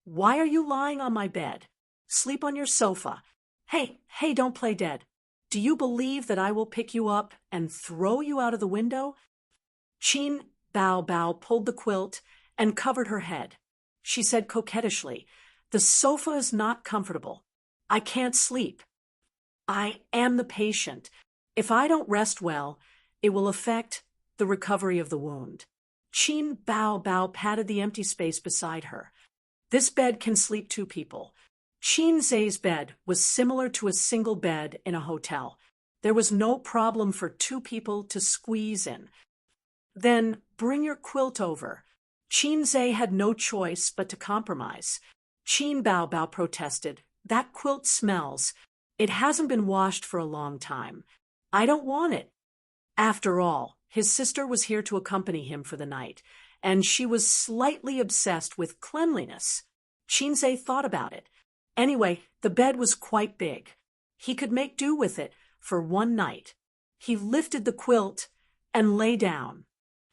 Why are you lying on my bed? Sleep on your sofa. Hey, don't play dead. Do you believe that I will pick you up and throw you out of the window? Qin Bao pulled the quilt and covered her head. She said coquettishly, the sofa is not comfortable. I can't sleep. I am the patient. If I don't rest well, it will affect the recovery of the wound. Qin Bao patted the empty space beside her. This bed can sleep 2 people. Qinze's bed was similar to a single bed in a hotel. There was no problem for 2 people to squeeze in. Then bring your quilt over. Qinze had no choice but to compromise. Qin Bao protested. That quilt smells. It hasn't been washed for a long time. I don't want it. After all, his sister was here to accompany him for the night, and she was slightly obsessed with cleanliness. Qinze thought about it. Anyway, the bed was quite big. He could make do with it for one night. He lifted the quilt and lay down.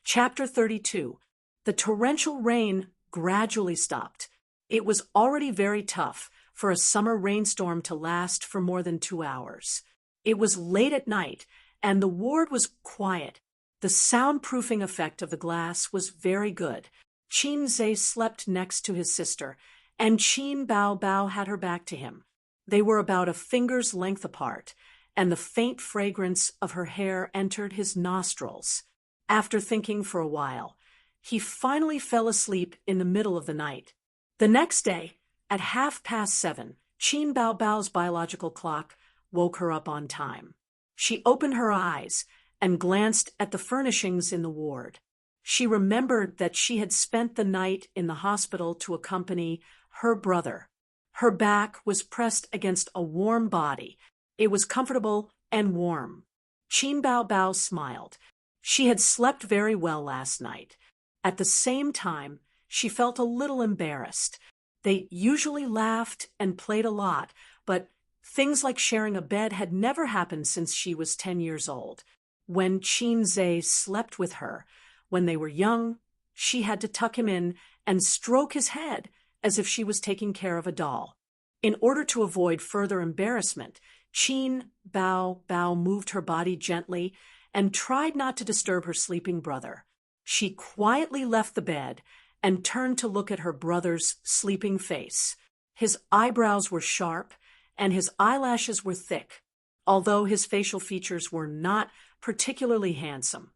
Chapter 32. The torrential rain gradually stopped. It was already very tough for a summer rainstorm to last for more than 2 hours. It was late at night, and the ward was quiet. The soundproofing effect of the glass was very good. Qinze slept next to his sister, and Qin Bao had her back to him. They were about a finger's length apart, and the faint fragrance of her hair entered his nostrils. After thinking for a while, he finally fell asleep in the middle of the night. The next day, at 7:30, Qin Bao's biological clock woke her up on time. She opened her eyes and glanced at the furnishings in the ward. She remembered that she had spent the night in the hospital to accompany her brother. Her back was pressed against a warm body. It was comfortable and warm. Qin Bao smiled. She had slept very well last night. At the same time, she felt a little embarrassed. They usually laughed and played a lot, but things like sharing a bed had never happened since she was 10 years old. When Qin Zhe slept with her, when they were young, she had to tuck him in and stroke his head as if she was taking care of a doll. In order to avoid further embarrassment, Qin Bao moved her body gently and tried not to disturb her sleeping brother. She quietly left the bed and turned to look at her brother's sleeping face. His eyebrows were sharp and his eyelashes were thick. Although his facial features were not particularly handsome,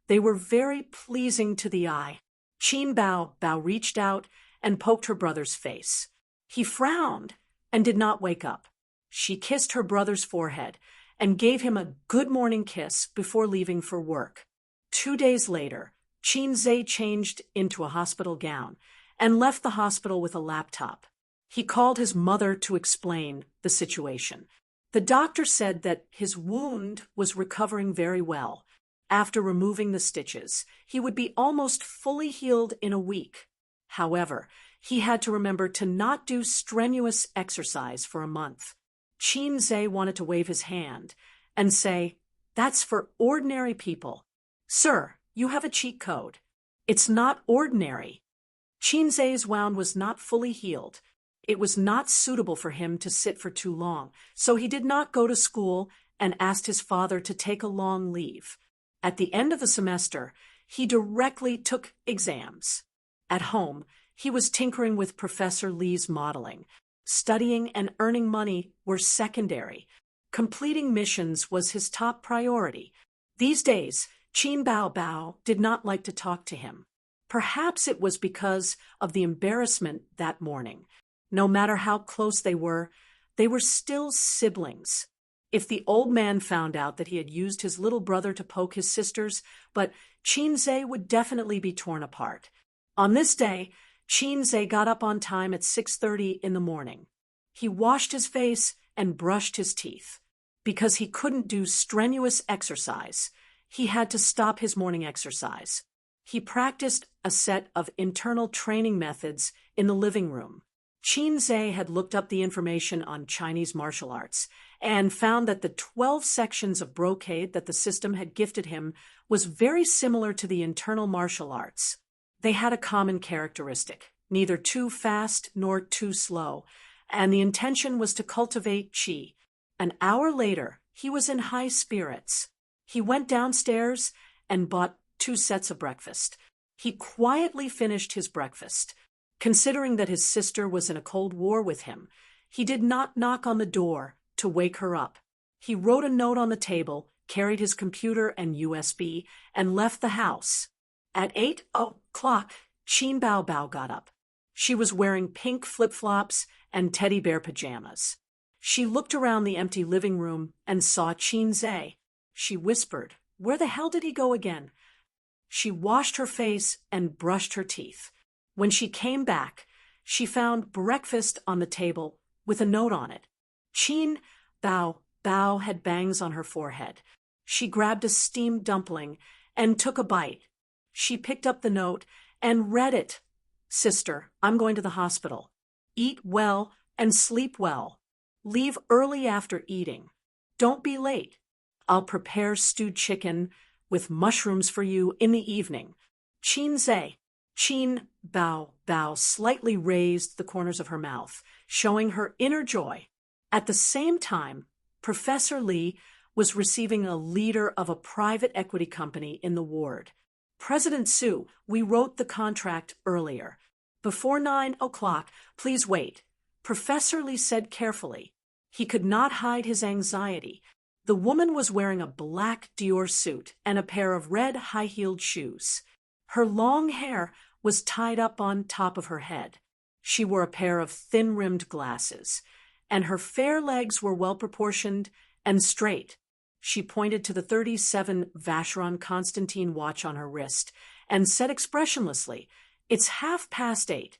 they were very pleasing to the eye. Qin Bao reached out and poked her brother's face. He frowned and did not wake up. She kissed her brother's forehead and gave him a good morning kiss before leaving for work. 2 days later, Qin Zhe changed into a hospital gown and left the hospital with a laptop. He called his mother to explain the situation. The doctor said that his wound was recovering very well. After removing the stitches, he would be almost fully healed in a week. However, he had to remember to not do strenuous exercise for a month. Qin Zhe wanted to wave his hand and say, "That's for ordinary people. Sir, you have a cheat code. It's not ordinary." Qin Zhe's wound was not fully healed. It was not suitable for him to sit for too long, so he did not go to school and asked his father to take a long leave. At the end of the semester, he directly took exams. At home, he was tinkering with Professor Li's modeling. Studying and earning money were secondary. Completing missions was his top priority. These days, Qin Bao did not like to talk to him. Perhaps it was because of the embarrassment that morning. No matter how close they were still siblings. If the old man found out that he had used his little brother to poke his sisters, but Qin Zhe would definitely be torn apart. On this day, Qin Zhe got up on time at 6:30 in the morning. He washed his face and brushed his teeth. Because he couldn't do strenuous exercise, he had to stop his morning exercise. He practiced a set of internal training methods in the living room. Qin Zhe had looked up the information on Chinese martial arts and found that the 12 sections of brocade that the system had gifted him was very similar to the internal martial arts. They had a common characteristic, neither too fast nor too slow, and the intention was to cultivate qi. An hour later, he was in high spirits. He went downstairs and bought 2 sets of breakfast. He quietly finished his breakfast. Considering that his sister was in a cold war with him, he did not knock on the door to wake her up. He wrote a note on the table, carried his computer and USB, and left the house. At 8 o'clock, Qin Bao got up. She was wearing pink flip-flops and teddy bear pajamas. She looked around the empty living room and saw Qin Zhe. She whispered, "Where the hell did he go again?" She washed her face and brushed her teeth. When she came back, she found breakfast on the table with a note on it. Qin Bao had bangs on her forehead. She grabbed a steamed dumpling and took a bite. She picked up the note and read it. "Sister, I'm going to the hospital. Eat well and sleep well. Leave early after eating. Don't be late. I'll prepare stewed chicken with mushrooms for you in the evening. Qin Zhe." Qin Bao slightly raised the corners of her mouth, showing her inner joy. At the same time, Professor Li was receiving a leader of a private equity company in the ward. "President Su, we wrote the contract earlier. Before 9 o'clock, please wait," Professor Li said carefully. He could not hide his anxiety. The woman was wearing a black Dior suit and a pair of red high-heeled shoes. Her long hair was tied up on top of her head. She wore a pair of thin-rimmed glasses, and her fair legs were well-proportioned and straight. She pointed to the 37 Vacheron Constantine watch on her wrist and said expressionlessly, "It's 8:30."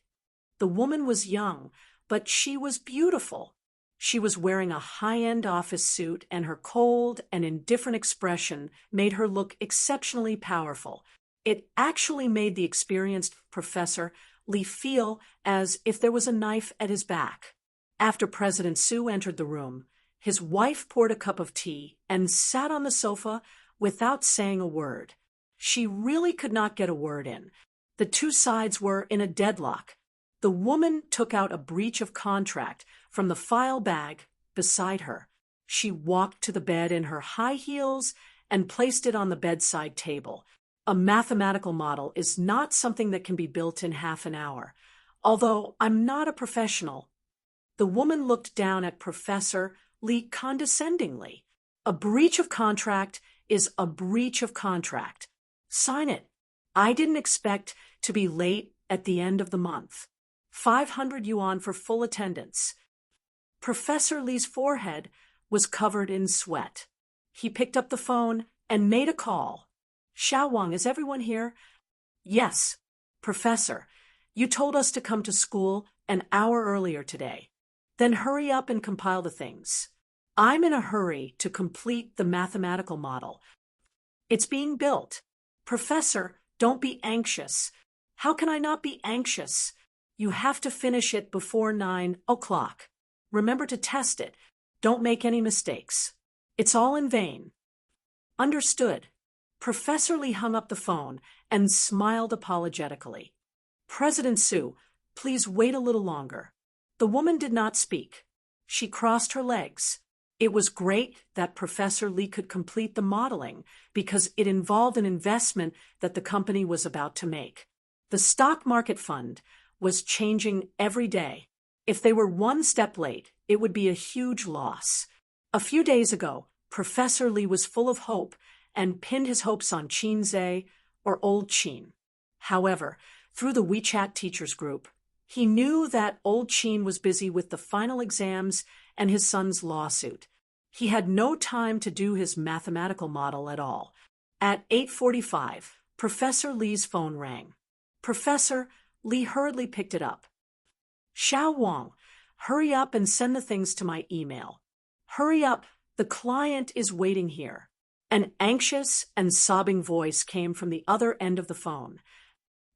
The woman was young, but she was beautiful. She was wearing a high-end office suit, and her cold and indifferent expression made her look exceptionally powerful. It actually made the experienced Professor Lee feel as if there was a knife at his back. After President Sue entered the room, his wife poured a cup of tea and sat on the sofa without saying a word. She really could not get a word in. The two sides were in a deadlock. The woman took out a breach of contract from the file bag beside her. She walked to the bed in her high heels and placed it on the bedside table. A mathematical model is not something that can be built in half an hour. Although I'm not a professional. The woman looked down at Professor Lee condescendingly. A breach of contract is a breach of contract. Sign it. I didn't expect to be late at the end of the month. 500 yuan for full attendance. Professor Lee's forehead was covered in sweat. He picked up the phone and made a call. "Xiao Wang, is everyone here?" "Yes, Professor. You told us to come to school an hour earlier today. Then hurry up and compile the things. I'm in a hurry to complete the mathematical model. It's being built. Professor, don't be anxious." "How can I not be anxious? You have to finish it before 9 o'clock. Remember to test it. Don't make any mistakes. It's all in vain." "Understood." Professor Lee hung up the phone and smiled apologetically. "President Sue, please wait a little longer." The woman did not speak. She crossed her legs. It was great that Professor Lee could complete the modeling because it involved an investment that the company was about to make. The stock market fund was changing every day. If they were one step late, it would be a huge loss. A few days ago, Professor Lee was full of hope and pinned his hopes on Qin Zhe or Old Qin. However, through the WeChat teachers group, he knew that Old Qin was busy with the final exams and his son's lawsuit. He had no time to do his mathematical model at all. At 8:45, Professor Lee's phone rang. Professor Lee hurriedly picked it up. "Xiao Wang, hurry up and send the things to my email. Hurry up, the client is waiting here." An anxious and sobbing voice came from the other end of the phone.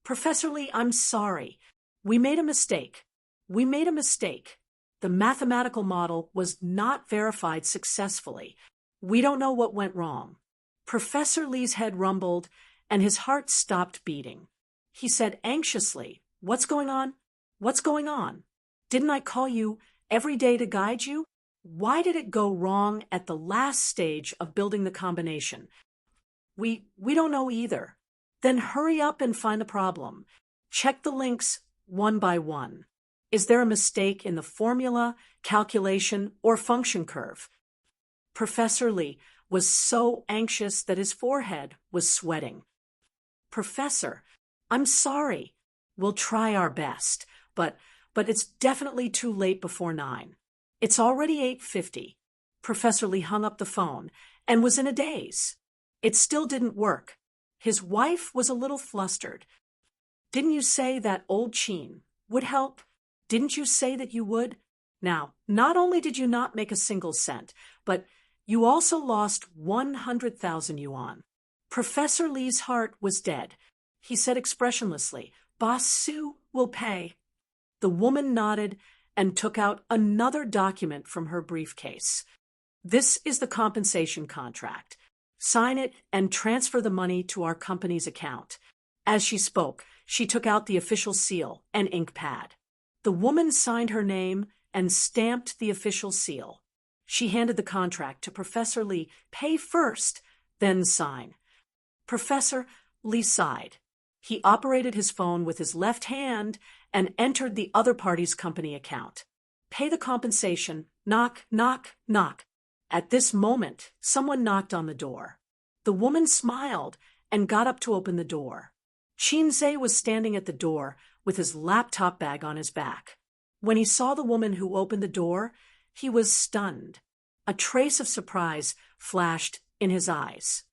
"Professor Lee, I'm sorry. We made a mistake. We made a mistake. The mathematical model was not verified successfully. We don't know what went wrong." Professor Lee's head rumbled and his heart stopped beating. He said anxiously, "What's going on? What's going on? Didn't I call you every day to guide you? Why did it go wrong at the last stage of building the combination?" We don't know either." "Then hurry up and find the problem. Check the links one by one. Is there a mistake in the formula, calculation, or function curve?" Professor Lee was so anxious that his forehead was sweating. "Professor, I'm sorry. We'll try our best, but it's definitely too late before 9. It's already 8:50. Professor Lee hung up the phone and was in a daze. It still didn't work. His wife was a little flustered. "Didn't you say that Old Qin would help? Didn't you say that you would? Now, not only did you not make a single cent, but you also lost 100,000 yuan." Professor Lee's heart was dead. He said expressionlessly, "Boss Sue will pay." The woman nodded and took out another document from her briefcase. "This is the compensation contract. Sign it and transfer the money to our company's account." As she spoke, she took out the official seal and ink pad. The woman signed her name and stamped the official seal. She handed the contract to Professor Lee. "Pay first, then sign." Professor Lee sighed. He operated his phone with his left hand and entered the other party's company account. "Pay the compensation. Knock, knock, knock." At this moment, someone knocked on the door. The woman smiled and got up to open the door. Qinze was standing at the door with his laptop bag on his back. When he saw the woman who opened the door, He was stunned. A trace of surprise flashed in his eyes.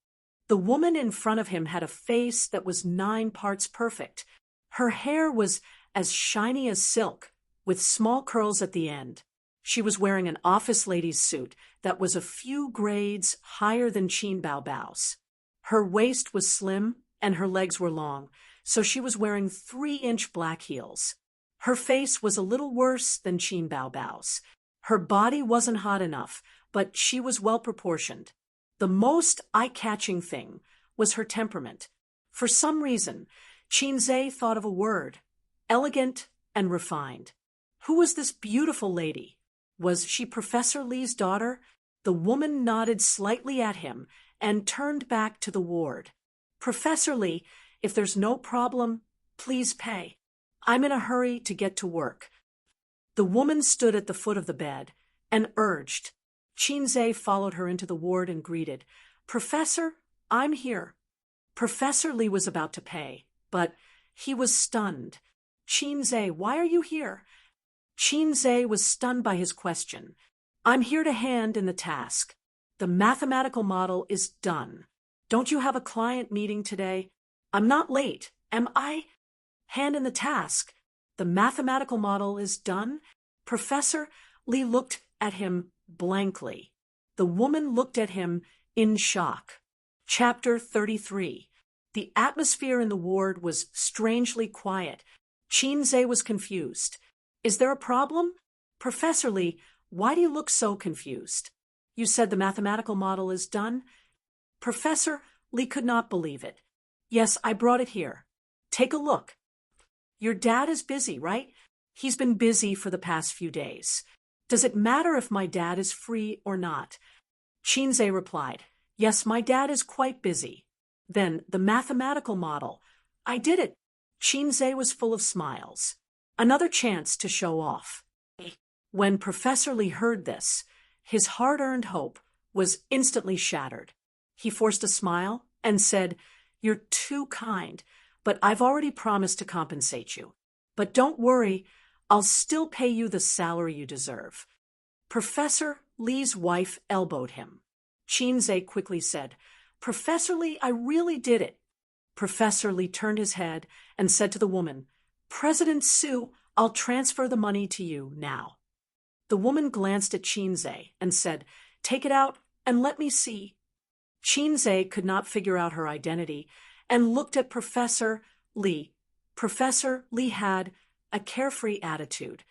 The woman in front of him had a face that was 9 parts perfect. Her hair was as shiny as silk, with small curls at the end. She was wearing an office lady's suit that was a few grades higher than Qin Baobao's. Her waist was slim and her legs were long, so she was wearing 3-inch black heels. Her face was a little worse than Qin Baobao's. Her body wasn't hot enough, but she was well-proportioned. The most eye-catching thing was her temperament. For some reason, Qinze thought of a word: elegant and refined. Who was this beautiful lady? Was she Professor Li's daughter? The woman nodded slightly at him and turned back to the ward. Professor Li, if there's no problem, please pay. I'm in a hurry to get to work. The woman stood at the foot of the bed and urged. Qinze followed her into the ward and greeted, Professor, I'm here. Professor Li was about to pay, but he was stunned. Qinze, why are you here? Qinze was stunned by his question. I'm here to hand in the task. The mathematical model is done. Don't you have a client meeting today? I'm not late, am I? Hand in the task. The mathematical model is done? Professor Li looked at him blankly. The woman looked at him in shock. Chapter 33. The atmosphere in the ward was strangely quiet. Qinze was confused. Is there a problem? Professor Li, why do you look so confused? You said the mathematical model is done? Professor Li could not believe it. Yes, I brought it here. Take a look. Your dad is busy, right? He's been busy for the past few days. Does it matter if my dad is free or not? Qinze replied, Yes, my dad is quite busy. Then the mathematical model. I did it. Qinze was full of smiles. Another chance to show off. When Professor Li heard this, his hard-earned hope was instantly shattered. He forced a smile and said, You're too kind, but I've already promised to compensate you. But don't worry, I'll still pay you the salary you deserve. Professor Li's wife elbowed him. Qinze quickly said, Professor Li, I really did it. Professor Li turned his head and said to the woman, President Su, I'll transfer the money to you now. The woman glanced at Qinze and said, Take it out and let me see. Qinze could not figure out her identity and looked at Professor Li. Professor Li had a carefree attitude.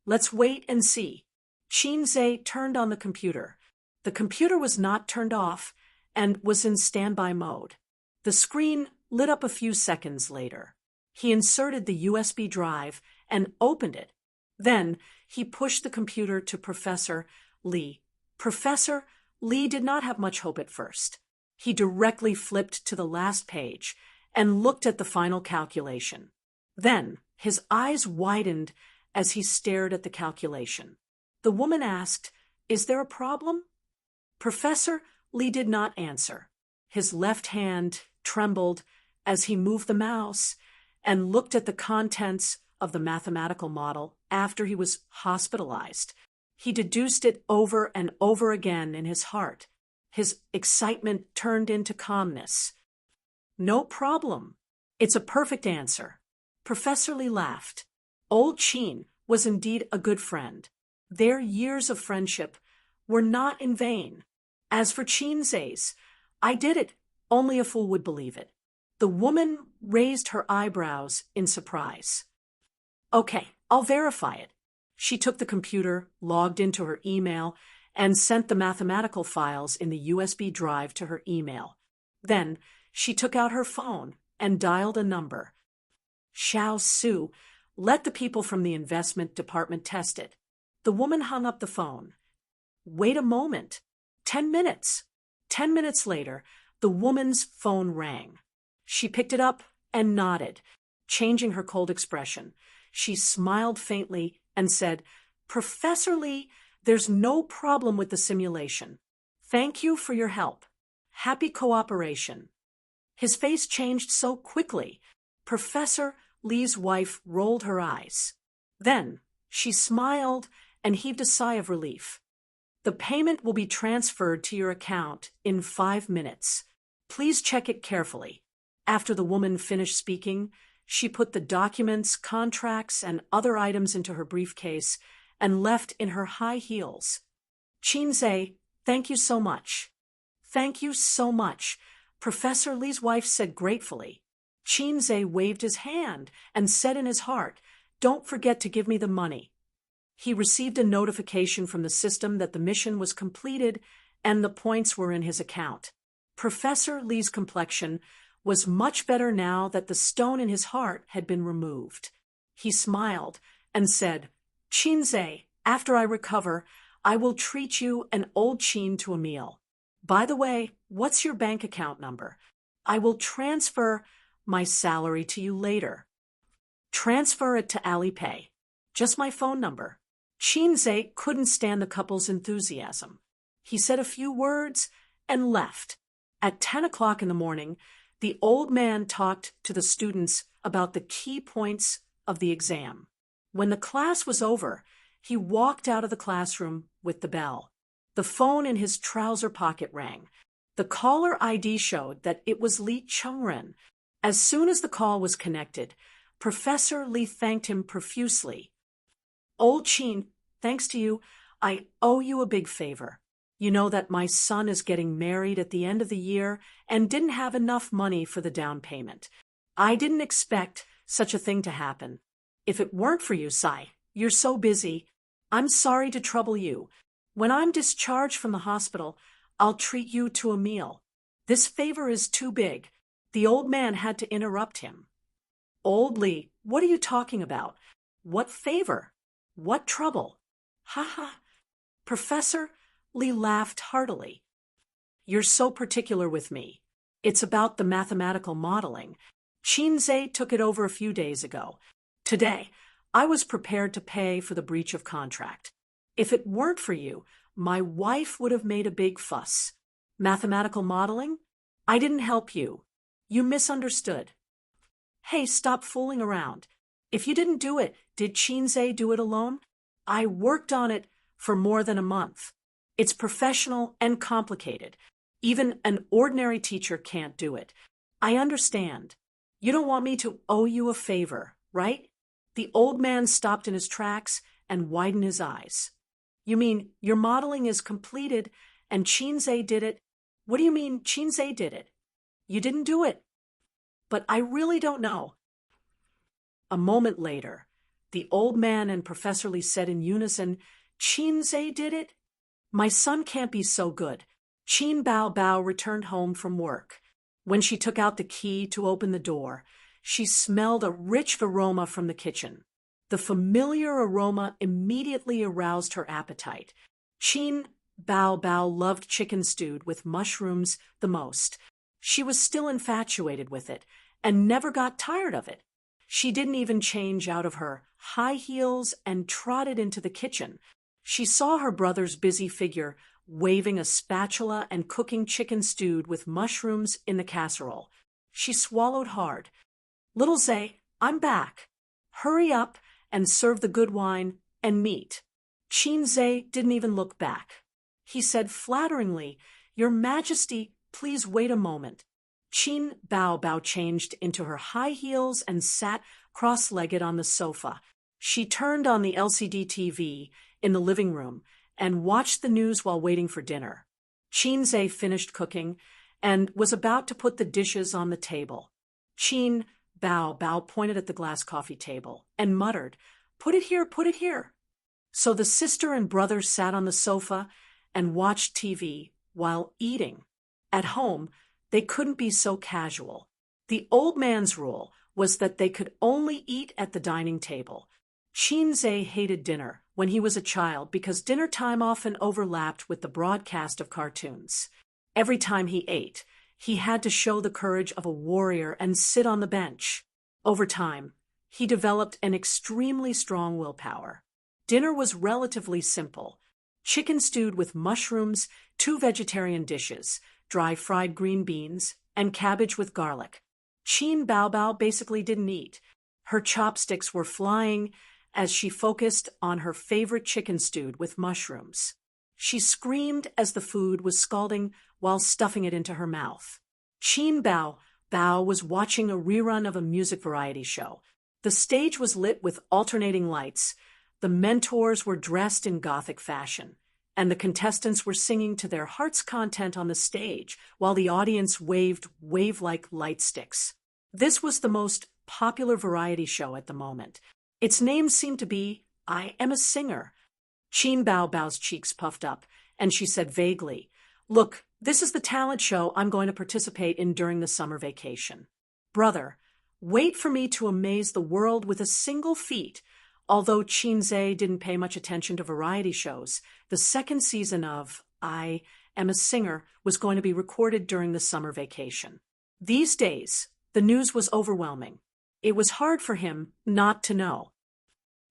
Let's wait and see. Qinze turned on the computer. The computer was not turned off and was in standby mode. The screen lit up a few seconds later. He inserted the USB drive and opened it. Then he pushed the computer to Professor Li. Professor Li did not have much hope at first. He directly flipped to the last page and looked at the final calculation. Then his eyes widened as he stared at the calculation. The woman asked, Is there a problem? Professor Li did not answer. His left hand trembled as he moved the mouse and looked at the contents of the mathematical model after he was hospitalized. He deduced it over and over again in his heart. His excitement turned into calmness. No problem. It's a perfect answer. Professor Li laughed. Old Qin was indeed a good friend. Their years of friendship were not in vain. As for Qinze's, I did it. Only a fool would believe it. The woman raised her eyebrows in surprise. Okay, I'll verify it. She took the computer, logged into her email, and sent the mathematical files in the USB drive to her email. Then she took out her phone and dialed a number. Xiao Su, let the people from the investment department test it. The woman hung up the phone. Wait a moment. 10 minutes. 10 minutes later, the woman's phone rang. She picked it up and nodded, changing her cold expression. She smiled faintly and said, Professor Li, there's no problem with the simulation. Thank you for your help. Happy cooperation. His face changed so quickly. Professor Li's wife rolled her eyes. Then she smiled and heaved a sigh of relief. The payment will be transferred to your account in 5 minutes. Please check it carefully. After the woman finished speaking, she put the documents, contracts, and other items into her briefcase and left in her high heels. Chinze, thank you so much. Thank you so much, Professor Li's wife said gratefully. Chinze waved his hand and said in his heart, "Don't forget to give me the money." He received a notification from the system that the mission was completed and the points were in his account. Professor Li's complexion was much better now that the stone in his heart had been removed. He smiled and said, "Chinze, after I recover, I will treat you and old Chin to a meal. By the way, what's your bank account number? I will transfer my salary to you later." "Transfer it to Alipay. Just my phone number." Chinze couldn't stand the couple's enthusiasm. He said a few words and left. At 10 o'clock in the morning, the old man talked to the students about the key points of the exam. When the class was over, he walked out of the classroom with the bell. The phone in his trouser pocket rang. The caller ID showed that it was Li Chengren. As soon as the call was connected, Professor Li thanked him profusely. "Old Chin, thanks to you, I owe you a big favor. You know that my son is getting married at the end of the year and didn't have enough money for the down payment. I didn't expect such a thing to happen. If it weren't for you, Sai, you're so busy. I'm sorry to trouble you. When I'm discharged from the hospital, I'll treat you to a meal." This favor is too big. The old man had to interrupt him. "Old Li, what are you talking about? What favor? What trouble?" "Ha ha." Professor Li laughed heartily. "You're so particular with me. It's about the mathematical modeling. Chinze took it over a few days ago. Today, I was prepared to pay for the breach of contract. If it weren't for you, my wife would have made a big fuss. Mathematical modeling? I didn't help you. You misunderstood." "Hey, stop fooling around. If you didn't do it, did Chinze do it alone? I worked on it for more than a month. It's professional and complicated. Even an ordinary teacher can't do it. I understand. You don't want me to owe you a favor, right?" The old man stopped in his tracks and widened his eyes. "You mean your modeling is completed and Chinze did it? What do you mean Chinze did it? You didn't do it." "But I really don't know." A moment later, the old man and Professor Li said in unison, "Chinze did it? My son can't be so good." Chin Bao Bao returned home from work. When she took out the key to open the door, she smelled a rich aroma from the kitchen. The familiar aroma immediately aroused her appetite. Chin Bao Bao loved chicken stewed with mushrooms the most. She was still infatuated with it and never got tired of it. She didn't even change out of her high heels and trotted into the kitchen. She saw her brother's busy figure waving a spatula and cooking chicken stewed with mushrooms in the casserole. She swallowed hard. "Little Zay, I'm back. Hurry up and serve the good wine and meat." Chinze didn't even look back. He said flatteringly, "Your Majesty, please wait a moment." Chin Bao Bao changed into her high heels and sat cross-legged on the sofa. She turned on the LCD TV in the living room and watched the news while waiting for dinner. Chinze finished cooking and was about to put the dishes on the table. Chin Bao Bao pointed at the glass coffee table and muttered, "Put it here, put it here." So the sister and brother sat on the sofa and watched TV while eating. At home, they couldn't be so casual. The old man's rule was that they could only eat at the dining table. Chinze hated dinner when he was a child because dinner time often overlapped with the broadcast of cartoons. Every time he ate, he had to show the courage of a warrior and sit on the bench. Over time, he developed an extremely strong willpower. Dinner was relatively simple: chicken stewed with mushrooms, 2 vegetarian dishes, dry fried green beans, and cabbage with garlic. Chin Bao Bao basically didn't eat. Her chopsticks were flying, as she focused on her favorite chicken stew with mushrooms. She screamed as the food was scalding while stuffing it into her mouth. Bao was watching a rerun of a music variety show. The stage was lit with alternating lights. The mentors were dressed in Gothic fashion, and the contestants were singing to their heart's content on the stage, while the audience waved wave-like light sticks. This was the most popular variety show at the moment. Its name seemed to be I Am a Singer. Bao's cheeks puffed up, and she said vaguely, "Look, this is the talent show I'm going to participate in during the summer vacation. Brother, wait for me to amaze the world with a single feat." Although Qinze didn't pay much attention to variety shows, the second season of I Am a Singer was going to be recorded during the summer vacation. These days, the news was overwhelming. It was hard for him not to know.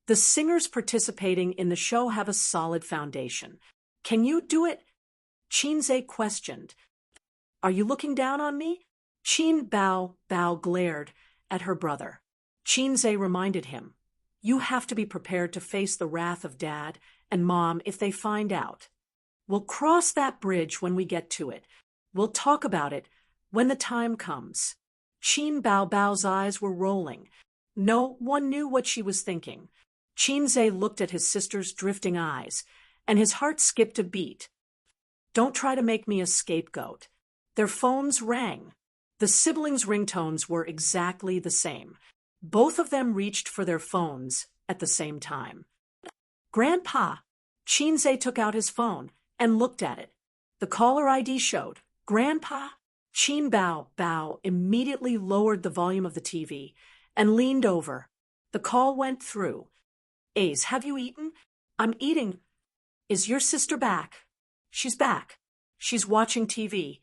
The singers participating in the show have a solid foundation. Can you do it? Qinze questioned. Are you looking down on me? Bao glared at her brother. Qinze reminded him, you have to be prepared to face the wrath of Dad and Mom if they find out. We'll cross that bridge when we get to it. We'll talk about it when the time comes. Bao's eyes were rolling. No one knew what she was thinking. Qinze looked at his sister's drifting eyes, and his heart skipped a beat. Don't try to make me a scapegoat. Their phones rang. The siblings' ringtones were exactly the same. Both of them reached for their phones at the same time. Grandpa! Qinze took out his phone and looked at it. The caller ID showed, Grandpa! Bao immediately lowered the volume of the TV and leaned over. The call went through. Ace, have you eaten? I'm eating. Is your sister back? She's back. She's watching TV.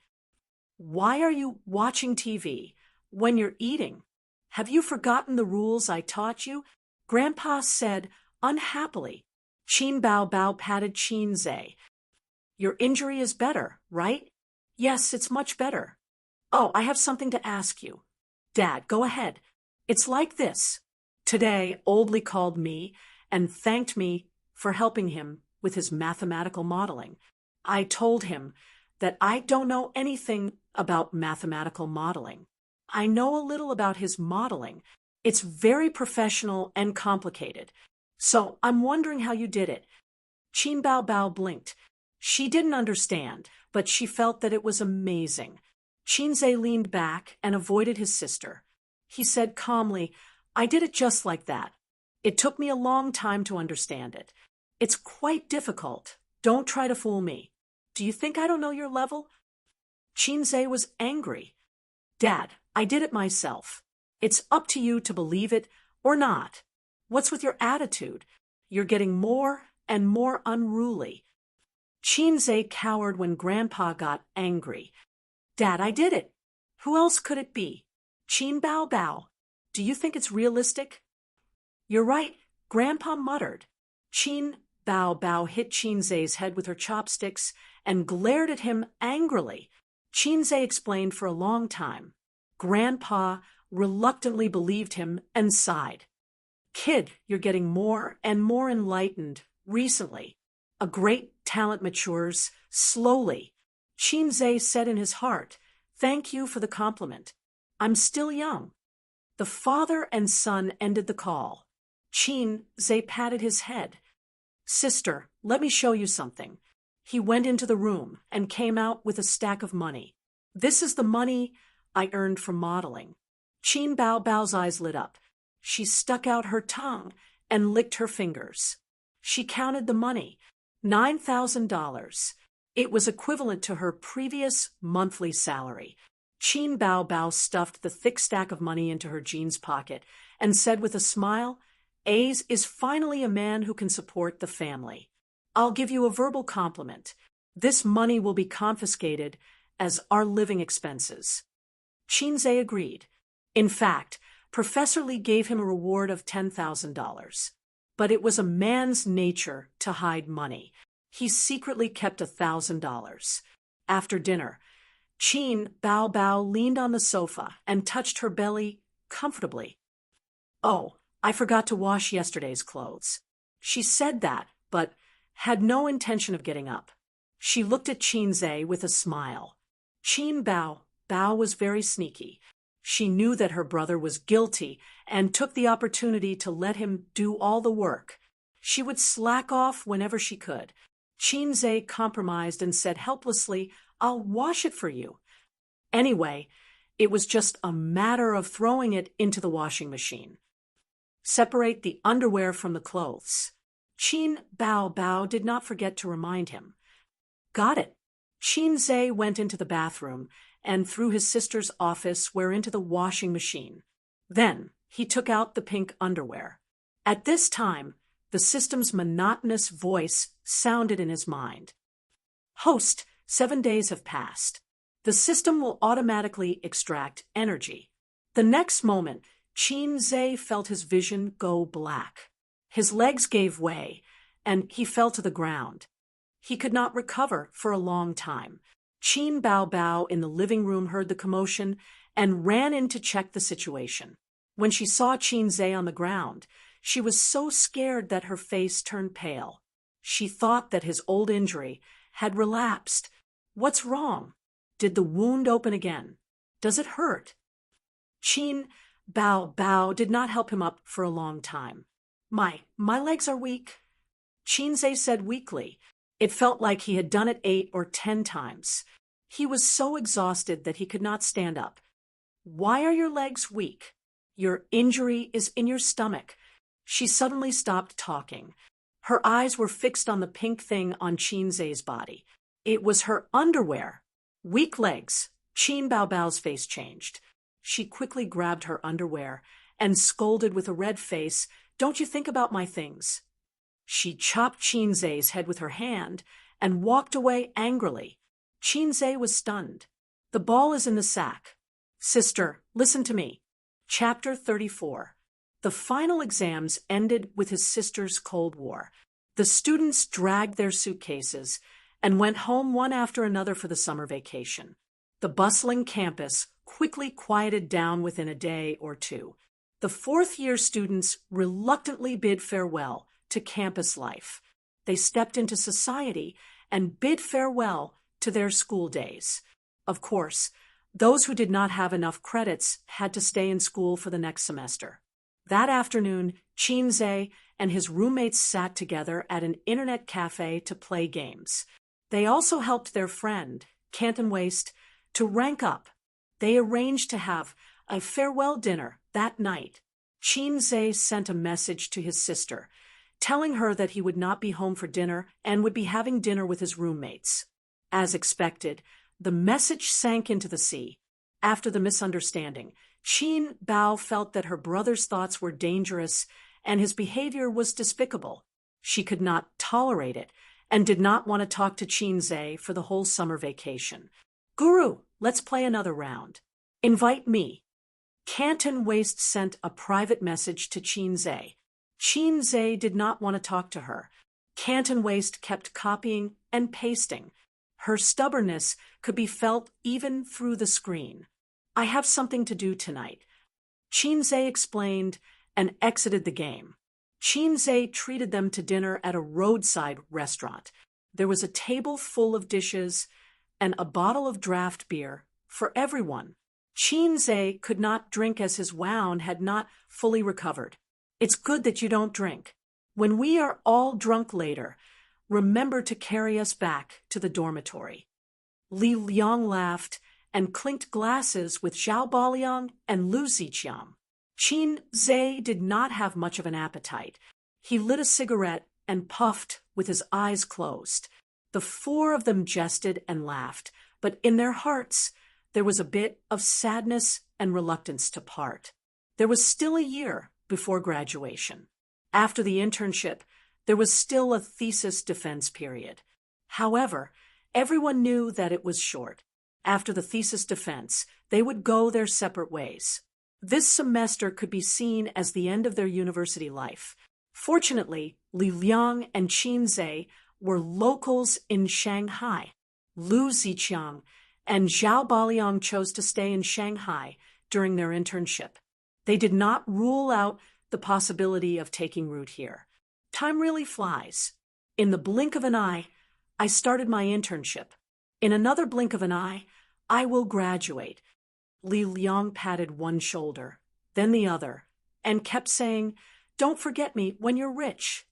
Why are you watching TV when you're eating? Have you forgotten the rules I taught you? Grandpa said unhappily. Bao patted Qinze. Your injury is better, right? Yes, it's much better. Oh, I have something to ask you. Dad, go ahead. It's like this. Today, Oldley called me and thanked me for helping him with his mathematical modeling. I told him that I don't know anything about mathematical modeling. I know a little about his modeling. It's very professional and complicated. So I'm wondering how you did it. Bao blinked. She didn't understand, but she felt that it was amazing. Qinze leaned back and avoided his sister. He said calmly, I did it just like that. It took me a long time to understand it. It's quite difficult. Don't try to fool me. Do you think I don't know your level? Qinze was angry. Dad, I did it myself. It's up to you to believe it or not. What's with your attitude? You're getting more and more unruly. Qinze cowered when Grandpa got angry. Dad, I did it. Who else could it be? Bao. Do you think it's realistic? You're right, Grandpa muttered. Bao hit Qinze's head with her chopsticks and glared at him angrily. Qinze explained for a long time. Grandpa reluctantly believed him and sighed. Kid, you're getting more and more enlightened recently. A great talent matures slowly. Qinze said in his heart, Thank you for the compliment. I'm still young. The father and son ended the call. Qinze patted his head. Sister, let me show you something. He went into the room and came out with a stack of money. This is the money I earned from modeling. Bao's eyes lit up. She stuck out her tongue and licked her fingers. She counted the money. $9,000. It was equivalent to her previous monthly salary. Bao stuffed the thick stack of money into her jeans pocket and said with a smile, Ace is finally a man who can support the family. I'll give you a verbal compliment. This money will be confiscated as our living expenses. Qinze agreed. In fact, Professor Lee gave him a reward of $10,000. But it was a man's nature to hide money. He secretly kept $1,000. After dinner, Bao leaned on the sofa and touched her belly comfortably. Oh, I forgot to wash yesterday's clothes. She said that, but had no intention of getting up. She looked at Qinze with a smile. Qin Bao was very sneaky. She knew that her brother was guilty and took the opportunity to let him do all the work. She would slack off whenever she could. Qinze compromised and said helplessly, "I'll wash it for you." Anyway, it was just a matter of throwing it into the washing machine. Separate the underwear from the clothes. Qin Bao did not forget to remind him. Got it. Qinze went into the bathroom and through his sister's office where into the washing machine. Then he took out the pink underwear. At this time, the system's monotonous voice sounded in his mind. Host, 7 days have passed. The system will automatically extract energy. The next moment, Qinze felt his vision go black. His legs gave way, and he fell to the ground. He could not recover for a long time. Qin Bao in the living room heard the commotion and ran in to check the situation. When she saw Qinze on the ground, she was so scared that her face turned pale. She thought that his old injury had relapsed. What's wrong? Did the wound open again? Does it hurt? Qin Bao did not help him up for a long time. My legs are weak, Qinze said weakly. It felt like he had done it 8 or 10 times. He was so exhausted that he could not stand up. Why are your legs weak? Your injury is in your stomach. She suddenly stopped talking. Her eyes were fixed on the pink thing on Qinze's body. It was her underwear. Weak legs. Qin Bao's face changed. She quickly grabbed her underwear and scolded with a red face, "Don't you think about my things?" She chopped Qinze's head with her hand and walked away angrily. Qinze was stunned. The ball is in the sack. Sister, listen to me. Chapter 34. The final exams ended with his sister's Cold War. The students dragged their suitcases and went home one after another for the summer vacation. The bustling campus quickly quieted down within a day or two. The fourth-year students reluctantly bid farewell to campus life. They stepped into society and bid farewell to their school days. Of course, those who did not have enough credits had to stay in school for the next semester. That afternoon, Qinze and his roommates sat together at an internet cafe to play games. They also helped their friend, Canton Waste, to rank up. They arranged to have a farewell dinner that night. Qinze sent a message to his sister, telling her that he would not be home for dinner and would be having dinner with his roommates. As expected, the message sank into the sea. After the misunderstanding, Qin Bao felt that her brother's thoughts were dangerous and his behavior was despicable. She could not tolerate it and did not want to talk to Qinze for the whole summer vacation. "Guru, let's play another round. Invite me." Canton Waste sent a private message to Qinze. Qinze did not want to talk to her. Canton Waste kept copying and pasting. Her stubbornness could be felt even through the screen. "I have something to do tonight," Qinze explained and exited the game. Qinze treated them to dinner at a roadside restaurant. There was a table full of dishes and a bottle of draft beer for everyone. Qinze could not drink as his wound had not fully recovered. "It's good that you don't drink. When we are all drunk later, remember to carry us back to the dormitory." Li Liang laughed and clinked glasses with Zhao Baliang and Lu Ziqiang. Qinze did not have much of an appetite. He lit a cigarette and puffed with his eyes closed. The 4 of them jested and laughed, but in their hearts there was a bit of sadness and reluctance to part. There was still a year before graduation. After the internship, there was still a thesis defense period. However, everyone knew that it was short. After the thesis defense, they would go their separate ways. This semester could be seen as the end of their university life. Fortunately, Li Liang and Qinze were locals in Shanghai. Lu Ziqiang and Zhao Baliang chose to stay in Shanghai during their internship. They did not rule out the the possibility of taking root here. Time really flies. In the blink of an eye, I started my internship. In another blink of an eye, I will graduate. Li Liang patted one shoulder, then the other, and kept saying, "Don't forget me when you're rich."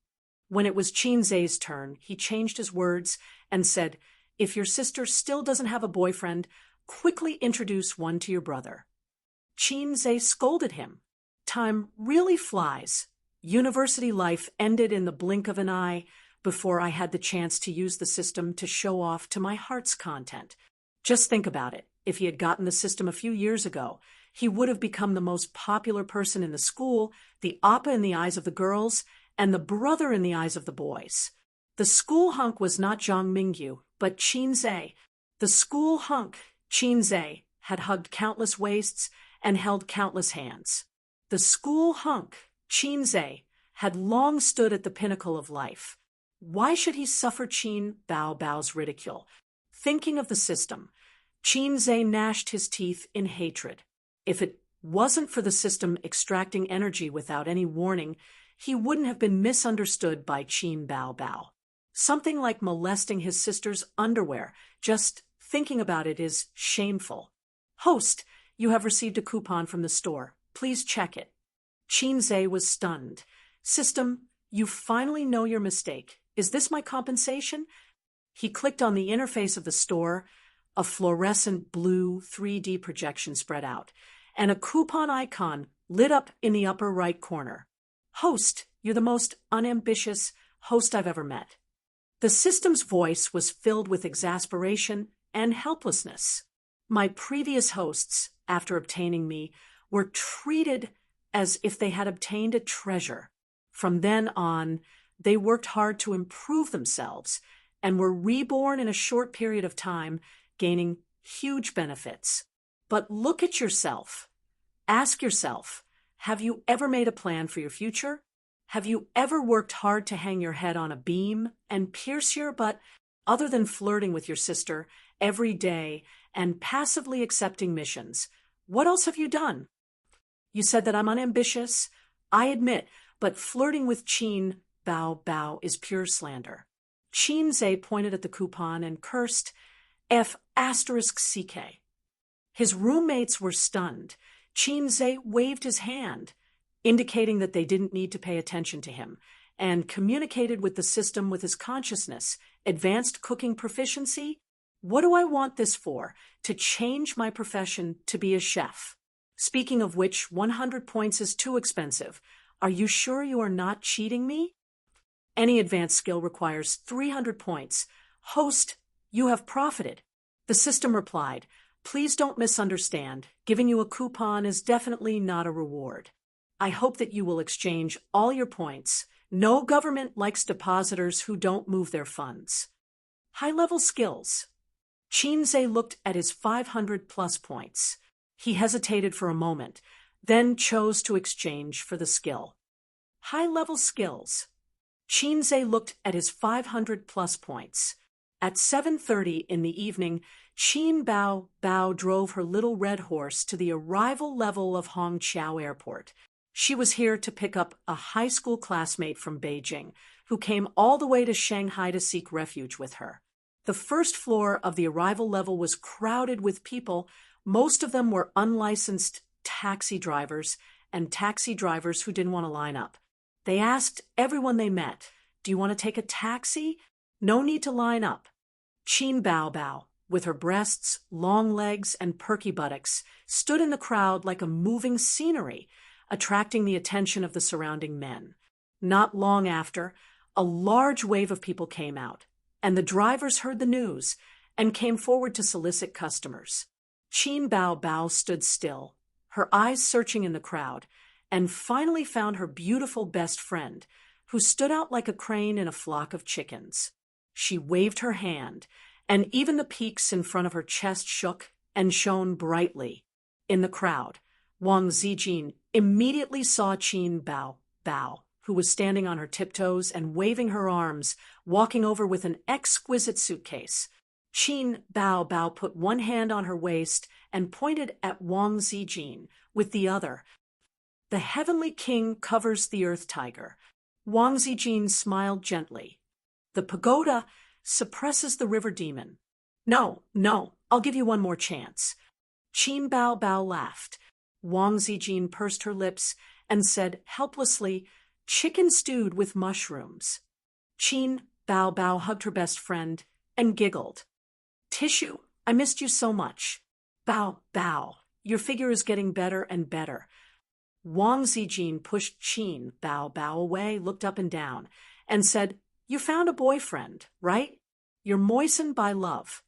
When it was Qinzhe's turn, he changed his words and said, "If your sister still doesn't have a boyfriend, quickly introduce one to your brother." Qinzhe scolded him. Time really flies. University life ended in the blink of an eye before I had the chance to use the system to show off to my heart's content. Just think about it. If he had gotten the system a few years ago, he would have become the most popular person in the school, the oppa in the eyes of the girls, and the brother in the eyes of the boys. The school hunk was not Zhang Mingyu, but Qinzhe. The school hunk, Qinzhe, had hugged countless waists and held countless hands. The school hunk, Qinzhe, had long stood at the pinnacle of life. Why should he suffer Qin Bao Bao's ridicule? Thinking of the system, Qinzhe gnashed his teeth in hatred. If it wasn't for the system extracting energy without any warning, he wouldn't have been misunderstood by Qin Bao Bao. Something like molesting his sister's underwear. Just thinking about it is shameful. "Host, you have received a coupon from the store. Please check it." Qinzhe was stunned. "System, you finally know your mistake. Is this my compensation?" He clicked on the interface of the store. A fluorescent blue 3D projection spread out, and a coupon icon lit up in the upper right corner. "Host, you're the most unambitious host I've ever met." The system's voice was filled with exasperation and helplessness. My previous hosts, after obtaining me, were treated as if they had obtained a treasure. From then on, they worked hard to improve themselves and were reborn in a short period of time, gaining huge benefits. But look at yourself. Ask yourself, have you ever made a plan for your future? Have you ever worked hard to hang your head on a beam and pierce your butt, other than flirting with your sister every day and passively accepting missions? What else have you done? You said that I'm unambitious. I admit, but flirting with Qin Bao Bao is pure slander. Qinzhe pointed at the coupon and cursed F***CK. His roommates were stunned. Qinzhe waved his hand, indicating that they didn't need to pay attention to him, and communicated with the system with his consciousness. Advanced cooking proficiency? What do I want this for? To change my profession to be a chef. Speaking of which, 100 points is too expensive. Are you sure you are not cheating me? Any advanced skill requires 300 points. Host, you have profited. The system replied, "Please don't misunderstand. Giving you a coupon is definitely not a reward. I hope that you will exchange all your points. No government likes depositors who don't move their funds." High-level skills. Qinzhe looked at his 500-plus points. He hesitated for a moment, then chose to exchange for the skill. High-level skills. Qinzhe looked at his 500-plus points. At 7:30 in the evening, Qin Bao Bao drove her little red horse to the arrival level of Hongqiao Airport. She was here to pick up a high school classmate from Beijing, who came all the way to Shanghai to seek refuge with her. The first floor of the arrival level was crowded with people. Most of them were unlicensed taxi drivers and taxi drivers who didn't want to line up. They asked everyone they met, "Do you want to take a taxi? No need to line up." Qin Bao Bao, with her breasts, long legs, and perky buttocks, stood in the crowd like a moving scenery, attracting the attention of the surrounding men. Not long after, a large wave of people came out, and the drivers heard the news and came forward to solicit customers. Qin Bao Bao stood still, her eyes searching in the crowd, and finally found her beautiful best friend, who stood out like a crane in a flock of chickens. She waved her hand, and even the peaks in front of her chest shook and shone brightly. In the crowd, Wang Zijin immediately saw Qin Bao Bao, who was standing on her tiptoes and waving her arms, walking over with an exquisite suitcase. Qin Bao Bao put one hand on her waist and pointed at Wang Zijin with the other. The heavenly king covers the earth tiger. Wang Zijin smiled gently. The pagoda suppresses the river demon. No, no, I'll give you one more chance. Qin Bao Bao laughed. Wang Zijin pursed her lips and said helplessly, chicken stewed with mushrooms. Qin Bao Bao hugged her best friend and giggled. Tissue, I missed you so much. Bao Bao, your figure is getting better and better. Wang Zijin pushed Qin Bao Bao away, looked up and down, and said, you found a boyfriend, right? You're moistened by love.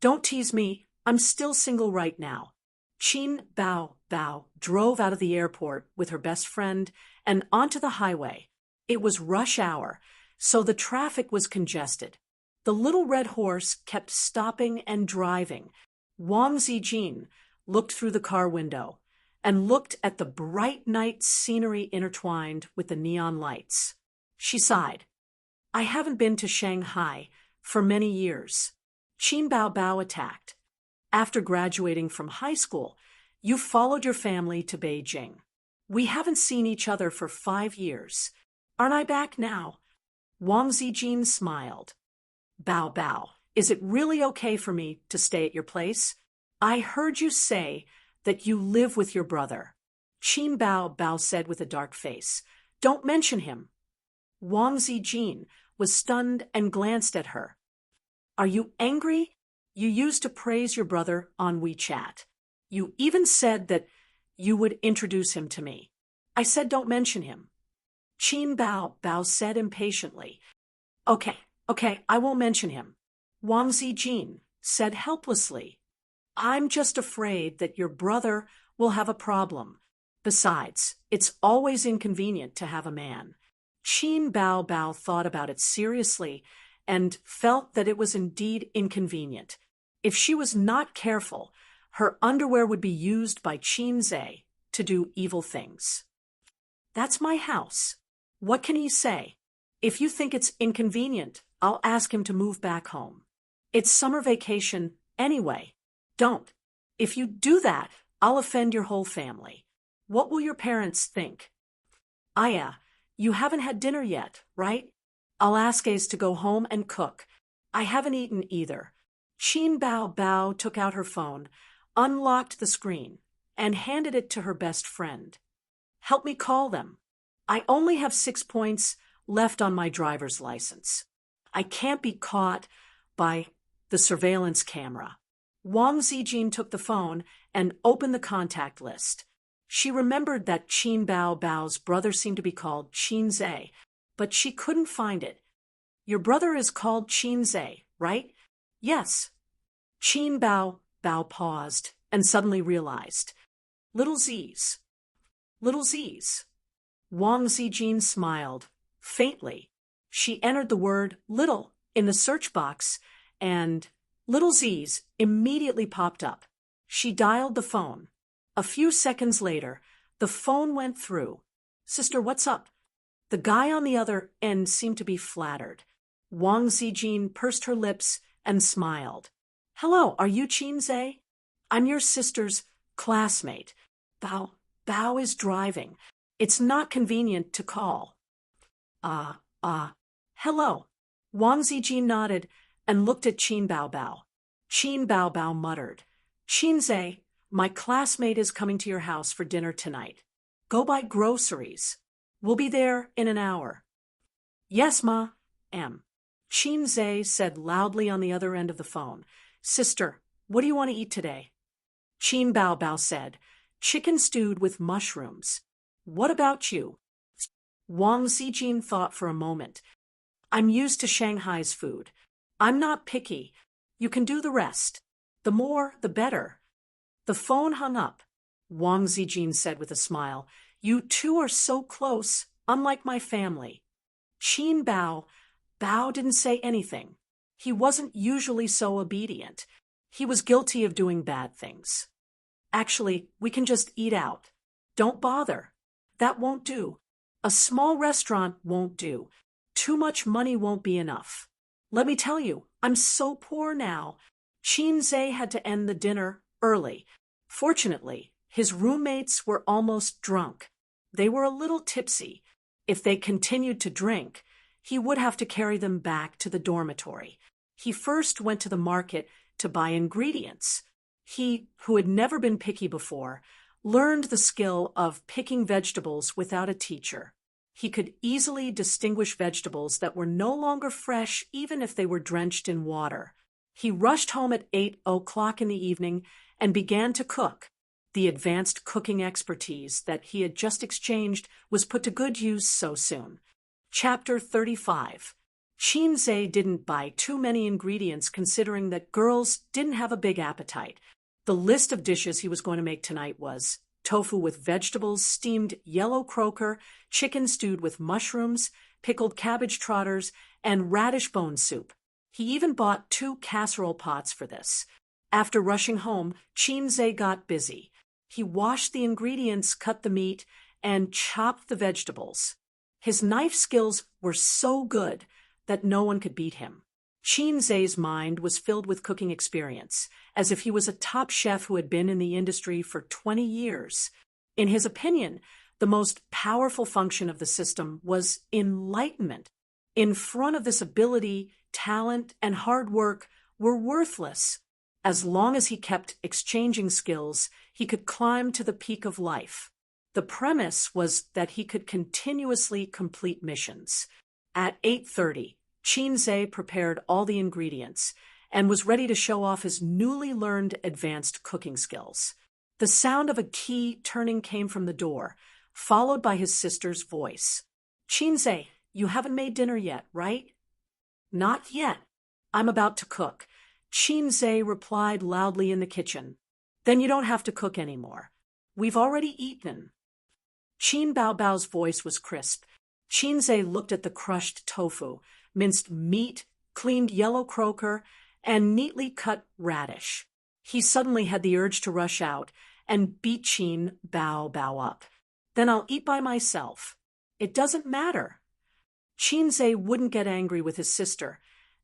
Don't tease me, I'm still single right now. Qin Bao Bao drove out of the airport with her best friend and onto the highway. It was rush hour, so the traffic was congested. The little red horse kept stopping and driving. Wang Zijin looked through the car window and looked at the bright night scenery intertwined with the neon lights. She sighed. I haven't been to Shanghai for many years. Qin Bao Bao attacked. After graduating from high school, you followed your family to Beijing. We haven't seen each other for 5 years. Aren't I back now? Wang Zijin smiled. Bao Bao, is it really okay for me to stay at your place? I heard you say that you live with your brother. Qin Bao Bao said with a dark face. Don't mention him. Wang Zijin was stunned and glanced at her. Are you angry? You used to praise your brother on WeChat. You even said that you would introduce him to me. I said don't mention him. Qin Bao Bao said impatiently. Okay, I won't mention him. Wang Zijin said helplessly. I'm just afraid that your brother will have a problem. Besides, it's always inconvenient to have a man. Qin Bao Bao thought about it seriously and felt that it was indeed inconvenient. If she was not careful, her underwear would be used by Qin Zhe to do evil things. That's my house. What can he say? If you think it's inconvenient, I'll ask him to move back home. It's summer vacation anyway. Don't. If you do that, I'll offend your whole family. What will your parents think? Aya, you haven't had dinner yet, right? I'll ask Ace to go home and cook. I haven't eaten either. Qin Bao Bao took out her phone, unlocked the screen, and handed it to her best friend. Help me call them. I only have 6 points left on my driver's license. I can't be caught by the surveillance camera. Wang Zijin took the phone and opened the contact list. She remembered that Qin Bao Bao's brother seemed to be called Qin Zhe, but she couldn't find it. Your brother is called Qin Zhe, right? Yes. Qin Bao Bao paused and suddenly realized. Little Z's. Little Z's. Wang Zijin smiled, faintly. She entered the word little in the search box, and Little Z's immediately popped up. She dialed the phone. A few seconds later, the phone went through. Sister, what's up? The guy on the other end seemed to be flattered. Wang Zijin pursed her lips and smiled. Hello, are you Qin Zhe? I'm your sister's classmate. Bao is driving. It's not convenient to call. Hello. Wang Zijin nodded and looked at Qin Bao Bao. Qin Bao Bao muttered, Qin Zhe, my classmate is coming to your house for dinner tonight. Go buy groceries. We'll be there in an hour. Yes, Ma. Qin Zhe said loudly on the other end of the phone. Sister, what do you want to eat today? Qin Bao Bao said, chicken stewed with mushrooms. What about you? Wang Zijin thought for a moment. I'm used to Shanghai's food. I'm not picky. You can do the rest. The more, the better. The phone hung up. Wang Zijin said with a smile, You two are so close, unlike my family. Qin Bao didn't say anything. He wasn't usually so obedient. He was guilty of doing bad things. Actually, we can just eat out. Don't bother. That won't do. A small restaurant won't do. Too much money won't be enough. Let me tell you, I'm so poor now. Qin Zhe had to end the dinner early. Fortunately, his roommates were almost drunk. They were a little tipsy. If they continued to drink, he would have to carry them back to the dormitory. He first went to the market to buy ingredients. He, who had never been picky before, learned the skill of picking vegetables without a teacher. He could easily distinguish vegetables that were no longer fresh even if they were drenched in water. He rushed home at 8 o'clock in the evening and began to cook. The advanced cooking expertise that he had just exchanged was put to good use so soon. Chapter 35. Chinze didn't buy too many ingredients considering that girls didn't have a big appetite. The list of dishes he was going to make tonight was tofu with vegetables, steamed yellow croaker, chicken stewed with mushrooms, pickled cabbage trotters, and radish bone soup. He even bought 2 casserole pots for this. After rushing home, Chinze got busy. He washed the ingredients, cut the meat, and chopped the vegetables. His knife skills were so good that no one could beat him. Chinze's mind was filled with cooking experience, as if he was a top chef who had been in the industry for 20 years. In his opinion, the most powerful function of the system was enlightenment. In front of this ability, talent, and hard work were worthless. As long as he kept exchanging skills, he could climb to the peak of life. The premise was that he could continuously complete missions. At 8:30, Chinze prepared all the ingredients and was ready to show off his newly learned advanced cooking skills. The sound of a key turning came from the door, followed by his sister's voice. "Chinze, you haven't made dinner yet, right?" "Not yet. I'm about to cook," Chinze replied loudly in the kitchen. "Then you don't have to cook anymore. We've already eaten." Qin Baobao's voice was crisp. Chinze looked at the crushed tofu, minced meat, cleaned yellow croaker, and neatly cut radish. He suddenly had the urge to rush out and beat Qin Baobao up. "Then I'll eat by myself." "It doesn't matter." Chinze wouldn't get angry with his sister,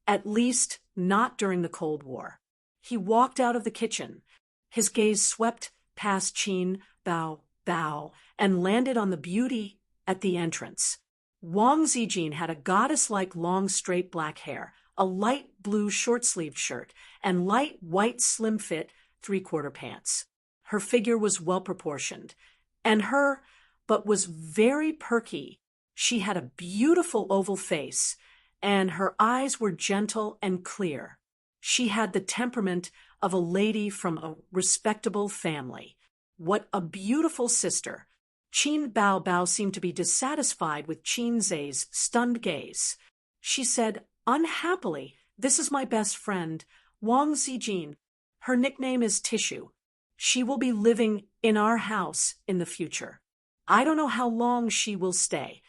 at least not during the Cold War. He walked out of the kitchen. His gaze swept past Qin Baobao and landed on the beauty at the entrance. Wang Zijin had a goddess-like long straight black hair, a light blue short-sleeved shirt, and light white slim-fit three-quarter pants. Her figure was well-proportioned, but was very perky. She had a beautiful oval face, and her eyes were gentle and clear. She had the temperament of a lady from a respectable family. What a beautiful sister! Qin Baobao seemed to be dissatisfied with Chinze's stunned gaze. She said, unhappily, "This is my best friend, Wang Zijin. Her nickname is Tissue. She will be living in our house in the future. I don't know how long she will stay."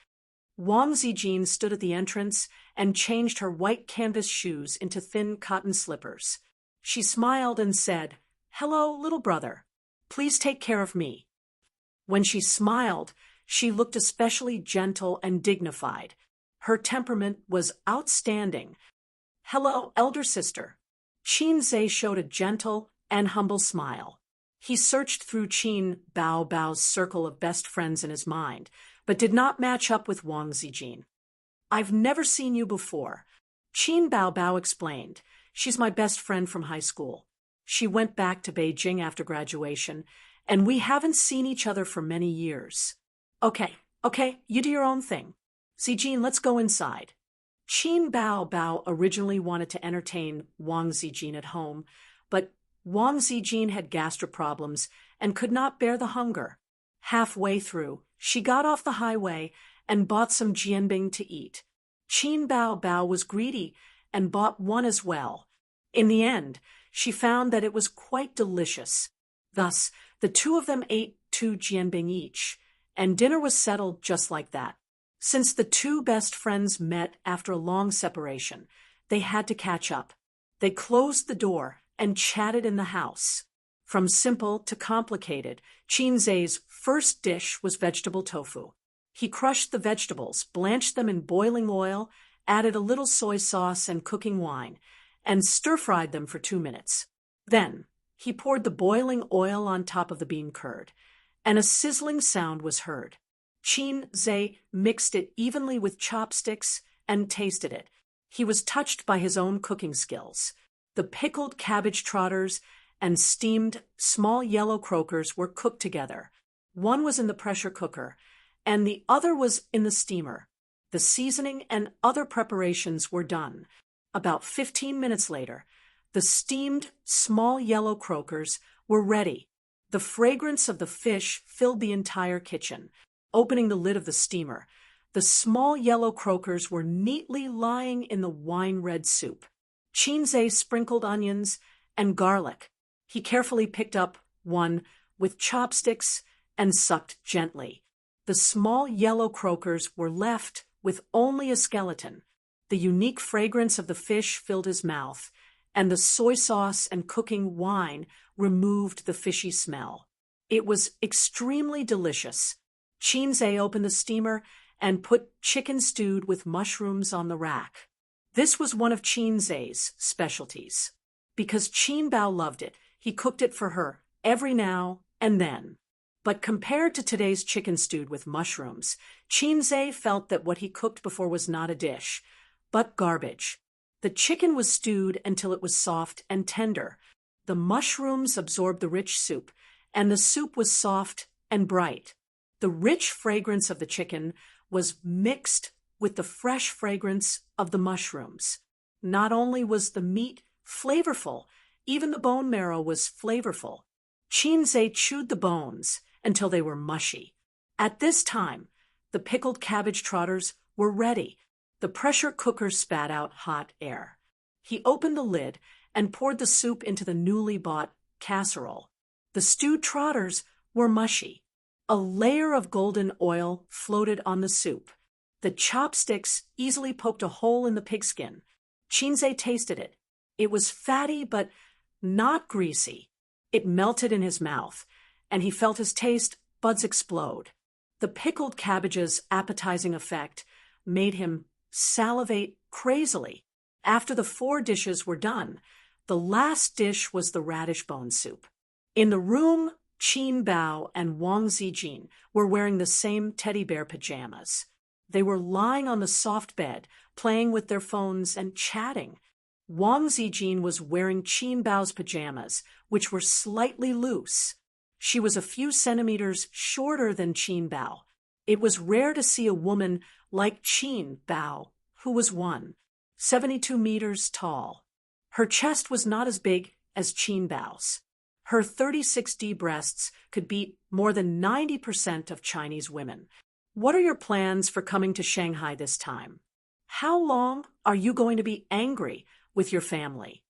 Wang Zijin stood at the entrance and changed her white canvas shoes into thin cotton slippers. She smiled and said, "Hello, little brother. Please take care of me." When she smiled, she looked especially gentle and dignified. Her temperament was outstanding. "Hello, elder sister." Chinze showed a gentle and humble smile. He searched through Qin Baobao's circle of best friends in his mind, but did not match up with Wang Zijin. "I've never seen you before," Qin Baobao explained. "She's my best friend from high school. She went back to Beijing after graduation, and we haven't seen each other for many years." Okay, you do your own thing. Zijin, let's go inside." Qin Baobao originally wanted to entertain Wang Zijin at home, but Wang Zijin had gastric problems and could not bear the hunger. Halfway through, she got off the highway and bought some jianbing to eat. Qin Baobao was greedy and bought one as well. In the end, she found that it was quite delicious. Thus, the two of them ate 2 jianbing each, and dinner was settled just like that. Since the two best friends met after a long separation, they had to catch up. They closed the door and chatted in the house. From simple to complicated, Chinze's first dish was vegetable tofu. He crushed the vegetables, blanched them in boiling oil, added a little soy sauce and cooking wine, and stir-fried them for 2 minutes. Then, he poured the boiling oil on top of the bean curd, and a sizzling sound was heard. Qin Zhe mixed it evenly with chopsticks and tasted it. He was touched by his own cooking skills. The pickled cabbage trotters and steamed small yellow croakers were cooked together. One was in the pressure cooker, and the other was in the steamer. The seasoning and other preparations were done. About 15 minutes later, the steamed small yellow croakers were ready. The fragrance of the fish filled the entire kitchen. Opening the lid of the steamer, the small yellow croakers were neatly lying in the wine-red soup. Qin Zhe sprinkled onions and garlic. He carefully picked up one with chopsticks and sucked gently. The small yellow croakers were left with only a skeleton. The unique fragrance of the fish filled his mouth, and the soy sauce and cooking wine removed the fishy smell. It was extremely delicious. Qin Zhe opened the steamer and put chicken stewed with mushrooms on the rack. This was one of Qin Zhe's specialties. Because Qin Bao loved it, he cooked it for her every now and then. But compared to today's chicken stewed with mushrooms, Qin Zhe felt that what he cooked before was not a dish, but garbage. The chicken was stewed until it was soft and tender. The mushrooms absorbed the rich soup, and the soup was soft and bright. The rich fragrance of the chicken was mixed with the fresh fragrance of the mushrooms. Not only was the meat flavorful, even the bone marrow was flavorful. Qin Zhe chewed the bones until they were mushy. At this time, the pickled cabbage trotters were ready. The pressure cooker spat out hot air. He opened the lid and poured the soup into the newly bought casserole. The stewed trotters were mushy. A layer of golden oil floated on the soup. The chopsticks easily poked a hole in the pigskin. Qin Zhe tasted it. It was fatty but not greasy. It melted in his mouth, and he felt his taste buds explode. The pickled cabbage's appetizing effect made him salivate crazily. After the 4 dishes were done, the last dish was the radish bone soup. In the room, Qin Bao and Wang Zijin were wearing the same teddy bear pajamas. They were lying on the soft bed, playing with their phones and chatting. Wang Zijin was wearing Qin Bao's pajamas, which were slightly loose. She was a few centimeters shorter than Qin Bao. It was rare to see a woman like Qin Bao, who was 1.72 meters tall. Her chest was not as big as Qin Bao's. Her 36D breasts could beat more than 90% of Chinese women. What are your plans for coming to Shanghai this time? How long are you going to be angry with your family?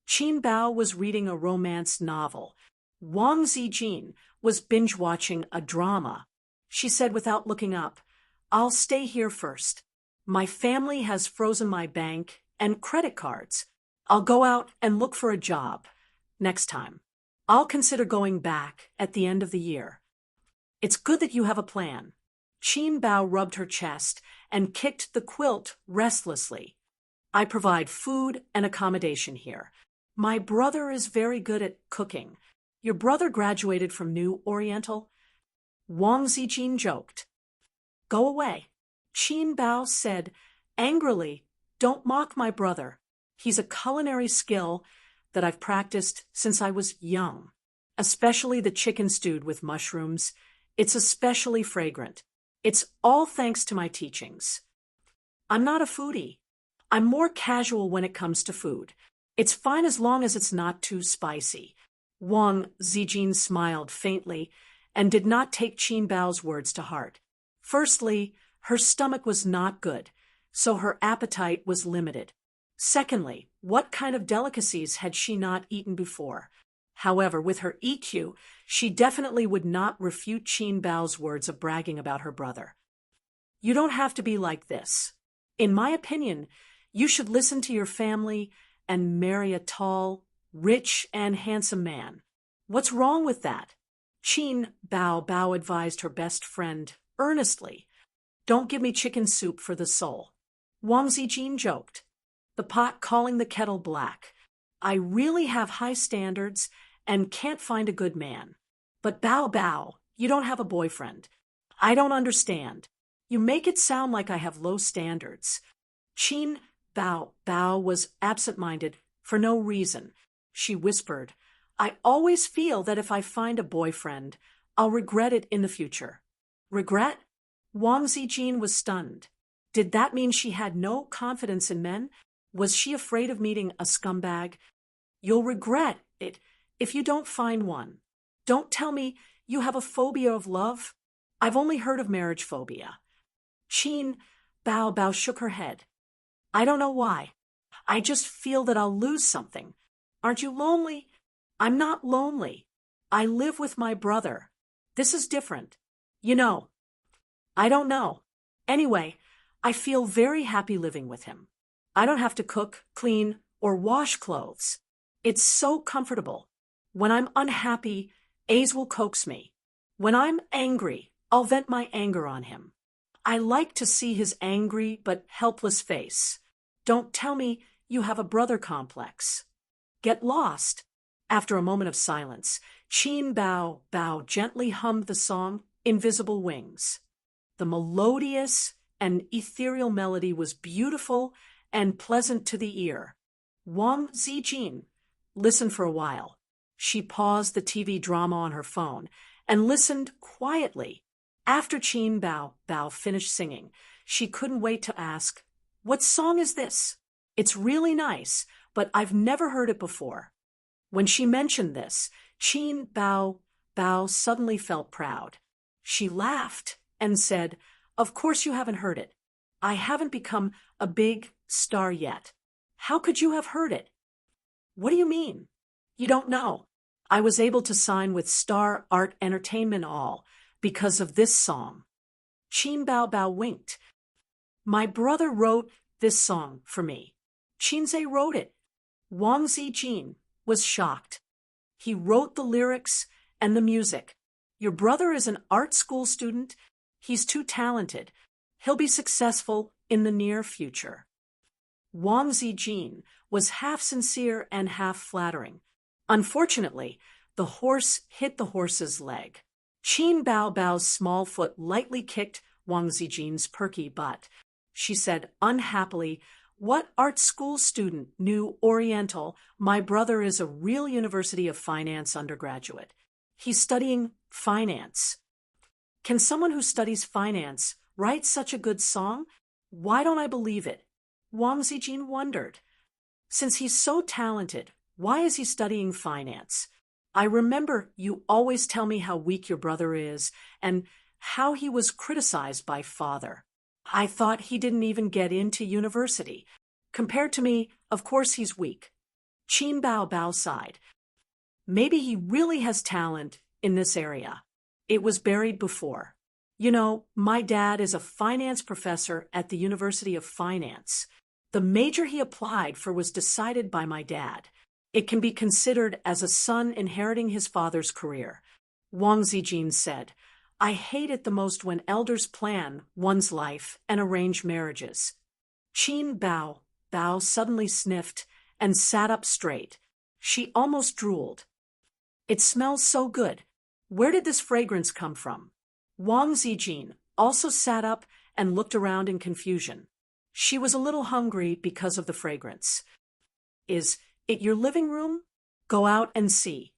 Qin Bao was reading a romance novel. Wang Zijin was binge-watching a drama. She said without looking up, "I'll stay here first. My family has frozen my bank and credit cards. I'll go out and look for a job next time. I'll consider going back at the end of the year." "It's good that you have a plan." Qin Bao rubbed her chest and kicked the quilt restlessly. "I provide food and accommodation here. My brother is very good at cooking. Your brother graduated from New Oriental?" Wang Zijin joked. "Go away." Qin Bao said angrily, "Don't mock my brother. He's a culinary skill that I've practiced since I was young, especially the chicken stewed with mushrooms. It's especially fragrant. It's all thanks to my teachings. I'm not a foodie. I'm more casual when it comes to food. It's fine as long as it's not too spicy." Wang Zijin smiled faintly and did not take Qin Bao's words to heart. Firstly, her stomach was not good, so her appetite was limited. Secondly, what kind of delicacies had she not eaten before? However, with her EQ, she definitely would not refute Qin Bao's words of bragging about her brother. "You don't have to be like this. In my opinion, you should listen to your family and marry a tall, rich, and handsome man. What's wrong with that?" Qin Bao advised her best friend earnestly. "Don't give me chicken soup for the soul." Wang Zijin joked, the pot calling the kettle black. "I really have high standards and can't find a good man. But Bao, you don't have a boyfriend. I don't understand. You make it sound like I have low standards. Qin Bao was absent-minded for no reason. She whispered, I always feel that if I find a boyfriend, I'll regret it in the future. Regret? Wang Zijin was stunned. Did that mean she had no confidence in men? Was she afraid of meeting a scumbag? You'll regret it if you don't find one. Don't tell me you have a phobia of love. I've only heard of marriage phobia. Qin Bao shook her head. I don't know why. I just feel that I'll lose something. Aren't you lonely? I'm not lonely. I live with my brother. This is different. You know. I don't know. Anyway, I feel very happy living with him. I don't have to cook, clean, or wash clothes. It's so comfortable. When I'm unhappy, Ace will coax me. When I'm angry, I'll vent my anger on him. I like to see his angry but helpless face. Don't tell me you have a brother complex. Get lost. After a moment of silence, Qin Bao gently hummed the song Invisible Wings. The melodious and ethereal melody was beautiful and pleasant to the ear. Wang Zijin listened for a while. She paused the TV drama on her phone and listened quietly. After Qin Bao finished singing, she couldn't wait to ask, What song is this? It's really nice, but I've never heard it before. When she mentioned this, Qin Bao suddenly felt proud. She laughed and said, Of course you haven't heard it. I haven't become a big star yet. How could you have heard it? What do you mean? You don't know. I was able to sign with Star Art Entertainment All because of this song. Qin Bao winked. My brother wrote this song for me. Qinze wrote it. Wang Zijin was shocked. He wrote the lyrics and the music. Your brother is an art school student. He's too talented. He'll be successful in the near future. Wang Zijin was half sincere and half flattering. Unfortunately, the horse hit the horse's leg. Qin Bao's small foot lightly kicked Wang Zijin's perky butt. She said unhappily, What art school student knew Oriental? My brother is a real University of Finance undergraduate. He's studying finance. Can someone who studies finance write such a good song? Why don't I believe it? Wang Zijin wondered. Since he's so talented, why is he studying finance? I remember you always tell me how weak your brother is and how he was criticized by father. I thought he didn't even get into university. Compared to me, of course he's weak. Qin Bao sighed. Maybe he really has talent in this area. It was buried before. You know, my dad is a finance professor at the University of Finance. The major he applied for was decided by my dad. It can be considered as a son inheriting his father's career. Wang Zijin said, I hate it the most when elders plan one's life and arrange marriages. Qin Bao suddenly sniffed and sat up straight. She almost drooled. It smells so good. Where did this fragrance come from? Wang Zijin also sat up and looked around in confusion. She was a little hungry because of the fragrance. Is it your living room? Go out and see.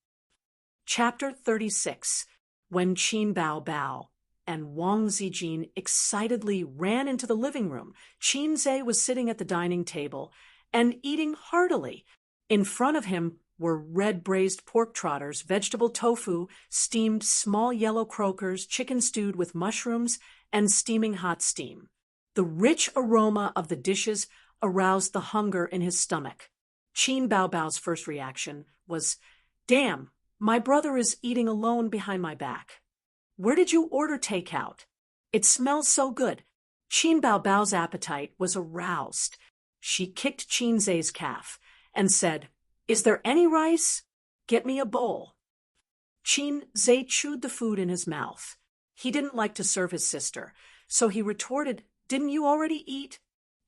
Chapter 36. When Qin Bao and Wang Zijin excitedly ran into the living room, Qinze was sitting at the dining table and eating heartily. In front of him were red braised pork trotters, vegetable tofu, steamed small yellow croakers, chicken stewed with mushrooms, and steaming hot steam. The rich aroma of the dishes aroused the hunger in his stomach. Qin Bao's first reaction was, Damn, my brother is eating alone behind my back. Where did you order takeout? It smells so good. Qin Bao's appetite was aroused. She kicked Qinze's calf and said, Is there any rice? Get me a bowl. Qinze chewed the food in his mouth. He didn't like to serve his sister, so he retorted, Didn't you already eat?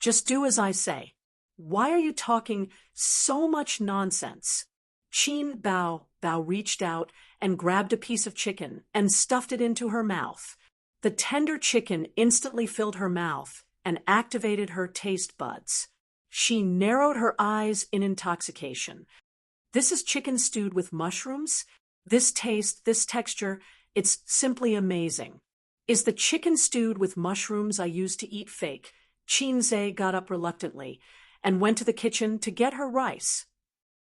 Just do as I say. Why are you talking so much nonsense? Qin Bao reached out and grabbed a piece of chicken and stuffed it into her mouth. The tender chicken instantly filled her mouth and activated her taste buds. She narrowed her eyes in intoxication. This is chicken stewed with mushrooms? This taste, this texture, it's simply amazing. Is the chicken stewed with mushrooms I used to eat fake? Chinze got up reluctantly and went to the kitchen to get her rice.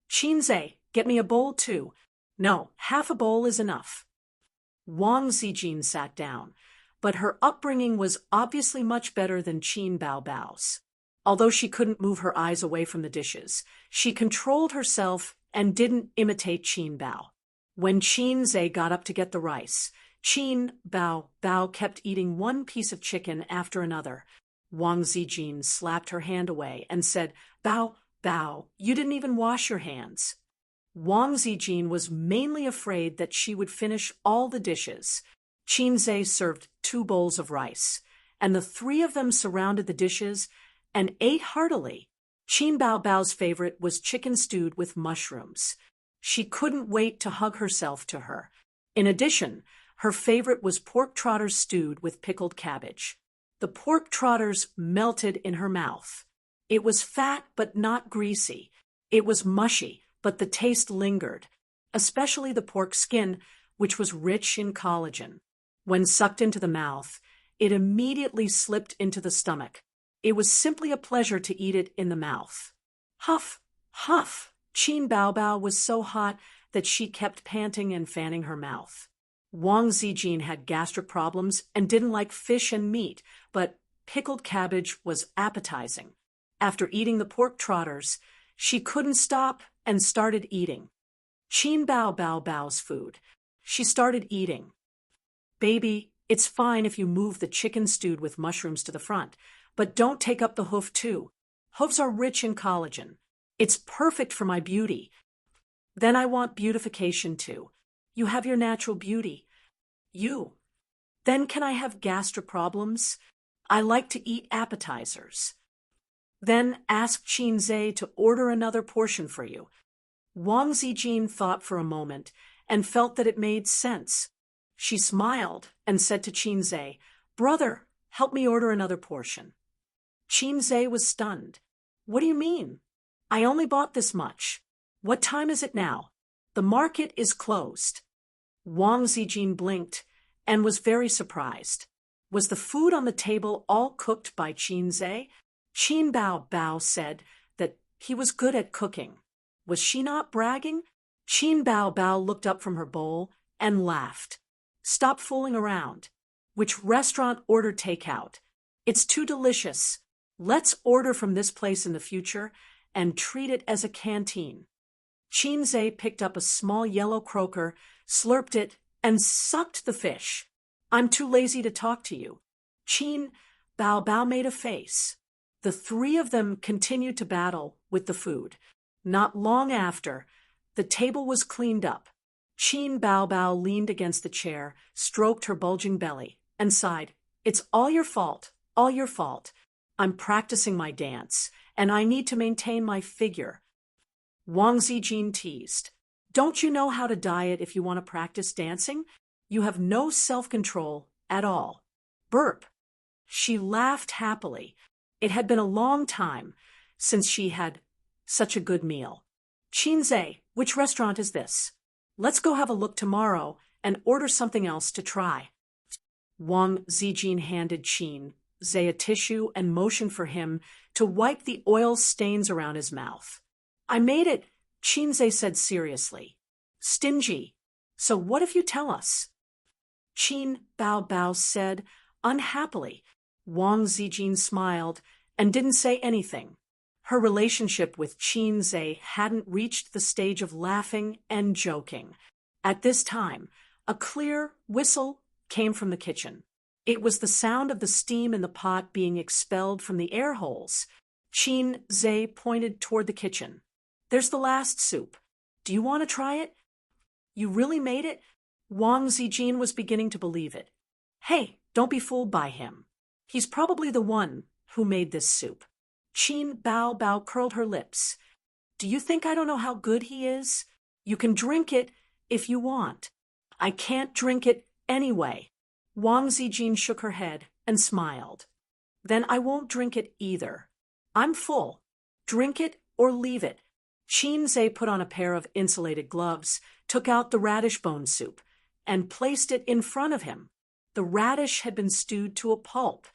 Chinze, get me a bowl too. No, half a bowl is enough. Wang Zijin sat down, but her upbringing was obviously much better than Qin Baobao's. Although she couldn't move her eyes away from the dishes, she controlled herself and didn't imitate Qin Bao. When Chinze got up to get the rice, Qin Bao kept eating one piece of chicken after another. Wang Zijin slapped her hand away and said, Bao, you didn't even wash your hands. Wang Zijin was mainly afraid that she would finish all the dishes. Chinze served 2 bowls of rice, and the 3 of them surrounded the dishes and ate heartily. Qin Baobao's favorite was chicken stewed with mushrooms. She couldn't wait to hug herself to her. In addition, her favorite was pork trotters stewed with pickled cabbage. The pork trotters melted in her mouth. It was fat but not greasy. It was mushy, but the taste lingered, especially the pork skin, which was rich in collagen. When sucked into the mouth, it immediately slipped into the stomach. It was simply a pleasure to eat it in the mouth. Huff, huff. Qin Baobao was so hot that she kept panting and fanning her mouth. Wang Zijin had gastric problems and didn't like fish and meat, but pickled cabbage was appetizing. After eating the pork trotters, she couldn't stop and started eating. Qin Baobao's food. She started eating. Baby, it's fine if you move the chicken stewed with mushrooms to the front, but don't take up the hoof too. Hoofs are rich in collagen. It's perfect for my beauty. Then I want beautification too. You have your natural beauty. You. Then can I have gastric problems? I like to eat appetizers. Then ask Chinze to order another portion for you. Wang Zijin thought for a moment and felt that it made sense. She smiled and said to Chinze, Brother, help me order another portion. Chinze was stunned. What do you mean? I only bought this much. What time is it now? The market is closed. Wang Zijin blinked and was very surprised. Was the food on the table all cooked by Chinze? Qin Bao said that he was good at cooking. Was she not bragging? Qin Bao looked up from her bowl and laughed. Stop fooling around. Which restaurant ordered takeout? It's too delicious. Let's order from this place in the future and treat it as a canteen. Chinze picked up a small yellow croaker, slurped it, and sucked the fish. I'm too lazy to talk to you. Qin Bao made a face. The 3 of them continued to battle with the food. Not long after, the table was cleaned up. Qin Bao leaned against the chair, stroked her bulging belly, and sighed. It's all your fault, all your fault. I'm practicing my dance, and I need to maintain my figure. Wang Zijin teased. Don't you know how to diet if you want to practice dancing? You have no self-control at all. Burp. She laughed happily. It had been a long time since she had such a good meal. Chinze, which restaurant is this? Let's go have a look tomorrow and order something else to try. Wang Zijin handed Chinze a tissue and motioned for him to wipe the oil stains around his mouth. I made it, Chinze said seriously. Stingy. So what if you tell us? Qin Bao said unhappily. Wang Zijin smiled and didn't say anything. Her relationship with Chinze hadn't reached the stage of laughing and joking. At this time, a clear whistle came from the kitchen. It was the sound of the steam in the pot being expelled from the air holes. Chinze pointed toward the kitchen. There's the last soup. Do you want to try it? You really made it? Wang Zijin was beginning to believe it. Hey, don't be fooled by him. He's probably the one who made this soup. Qin Bao curled her lips. Do you think I don't know how good he is? You can drink it if you want. I can't drink it anyway. Wang Zijin shook her head and smiled. Then I won't drink it either. I'm full. Drink it or leave it. Qin Zhe put on a pair of insulated gloves, took out the radish bone soup, and placed it in front of him. The radish had been stewed to a pulp.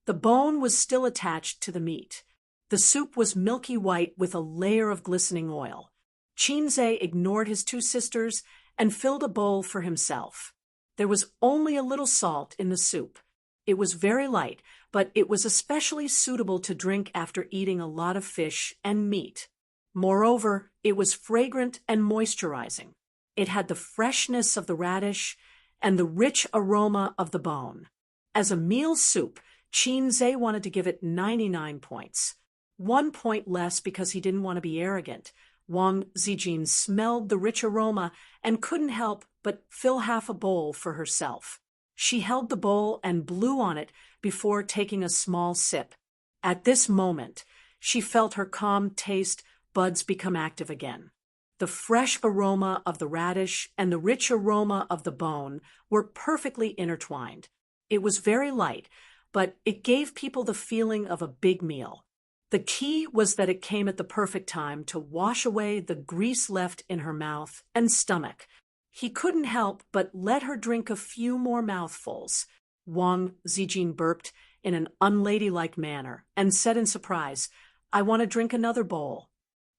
The bone was still attached to the meat. The soup was milky white with a layer of glistening oil. Qin Zhe ignored his two sisters and filled a bowl for himself. There was only a little salt in the soup. It was very light, but it was especially suitable to drink after eating a lot of fish and meat. Moreover, it was fragrant and moisturizing. It had the freshness of the radish and the rich aroma of the bone. As a meal soup, Qin Zhe wanted to give it 99 points. 1 point less because he didn't want to be arrogant. Wang Zijin smelled the rich aroma and couldn't help but fill half a bowl for herself. She held the bowl and blew on it before taking a small sip. At this moment, she felt her calm taste buds become active again. The fresh aroma of the radish and the rich aroma of the bone were perfectly intertwined. It was very light, but it gave people the feeling of a big meal. The key was that it came at the perfect time to wash away the grease left in her mouth and stomach. He couldn't help but let her drink a few more mouthfuls. Wang Zijin burped in an unladylike manner and said in surprise, "I want to drink another bowl."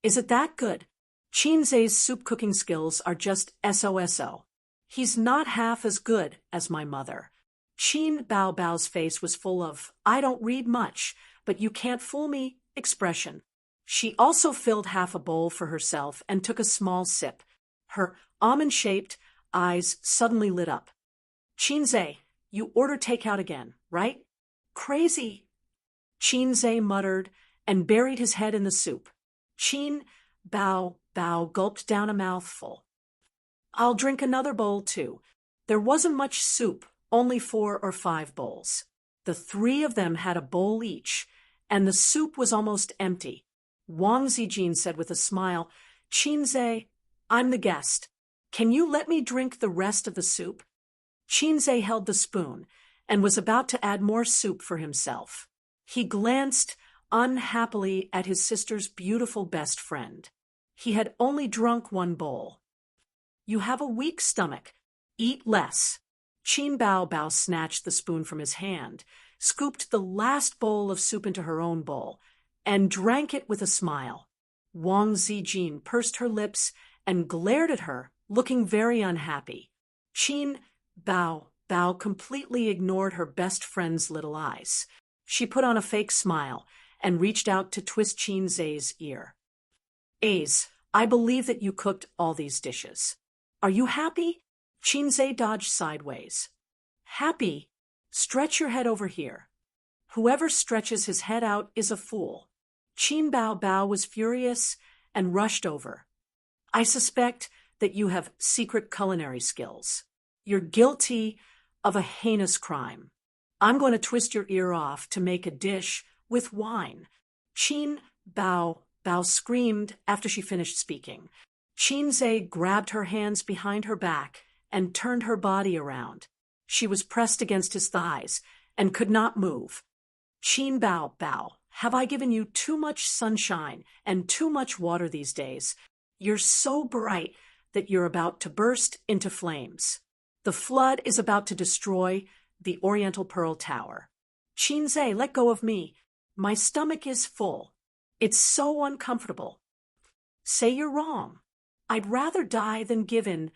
"Is it that good?" Qin Zhe's soup cooking skills are just SOSO. "He's not half as good as my mother." Qin Bao's face was full of, "I don't read much, but you can't fool me" expression. She also filled half a bowl for herself and took a small sip. Her almond-shaped eyes suddenly lit up. "Qin Zhe, you order takeout again, right?" "Crazy," Qin Zhe muttered and buried his head in the soup. Qin Bao gulped down a mouthful. "I'll drink another bowl, too." There wasn't much soup, only 4 or 5 bowls. The 3 of them had a bowl each, and the soup was almost empty. Wang Zijin said with a smile, "Qin Zhe, I'm the guest. Can you let me drink the rest of the soup?" Qin Zhe held the spoon and was about to add more soup for himself. He glanced unhappily at his sister's beautiful best friend. He had only drunk 1 bowl. "You have a weak stomach. Eat less." Qin Bao snatched the spoon from his hand, scooped the last bowl of soup into her own bowl, and drank it with a smile. Wang Zijin pursed her lips and glared at her, looking very unhappy. Qin Bao completely ignored her best friend's little eyes. She put on a fake smile and reached out to twist Qin Zhe's ear. "Ace, I believe that you cooked all these dishes. Are you happy?" Qin Zhe dodged sideways. "Happy? Stretch your head over here." "Whoever stretches his head out is a fool." Qin Bao was furious and rushed over. "I suspect that you have secret culinary skills. You're guilty of a heinous crime. I'm going to twist your ear off to make a dish with wine." Qin Bao screamed after she finished speaking. Qin Zhe grabbed her hands behind her back and turned her body around. She was pressed against his thighs and could not move. "Qin Bao, have I given you too much sunshine and too much water these days? You're so bright that you're about to burst into flames. The flood is about to destroy the Oriental Pearl Tower. Qin Zhe, let go of me. My stomach is full. It's so uncomfortable." "Say you're wrong. I'd rather die than give in.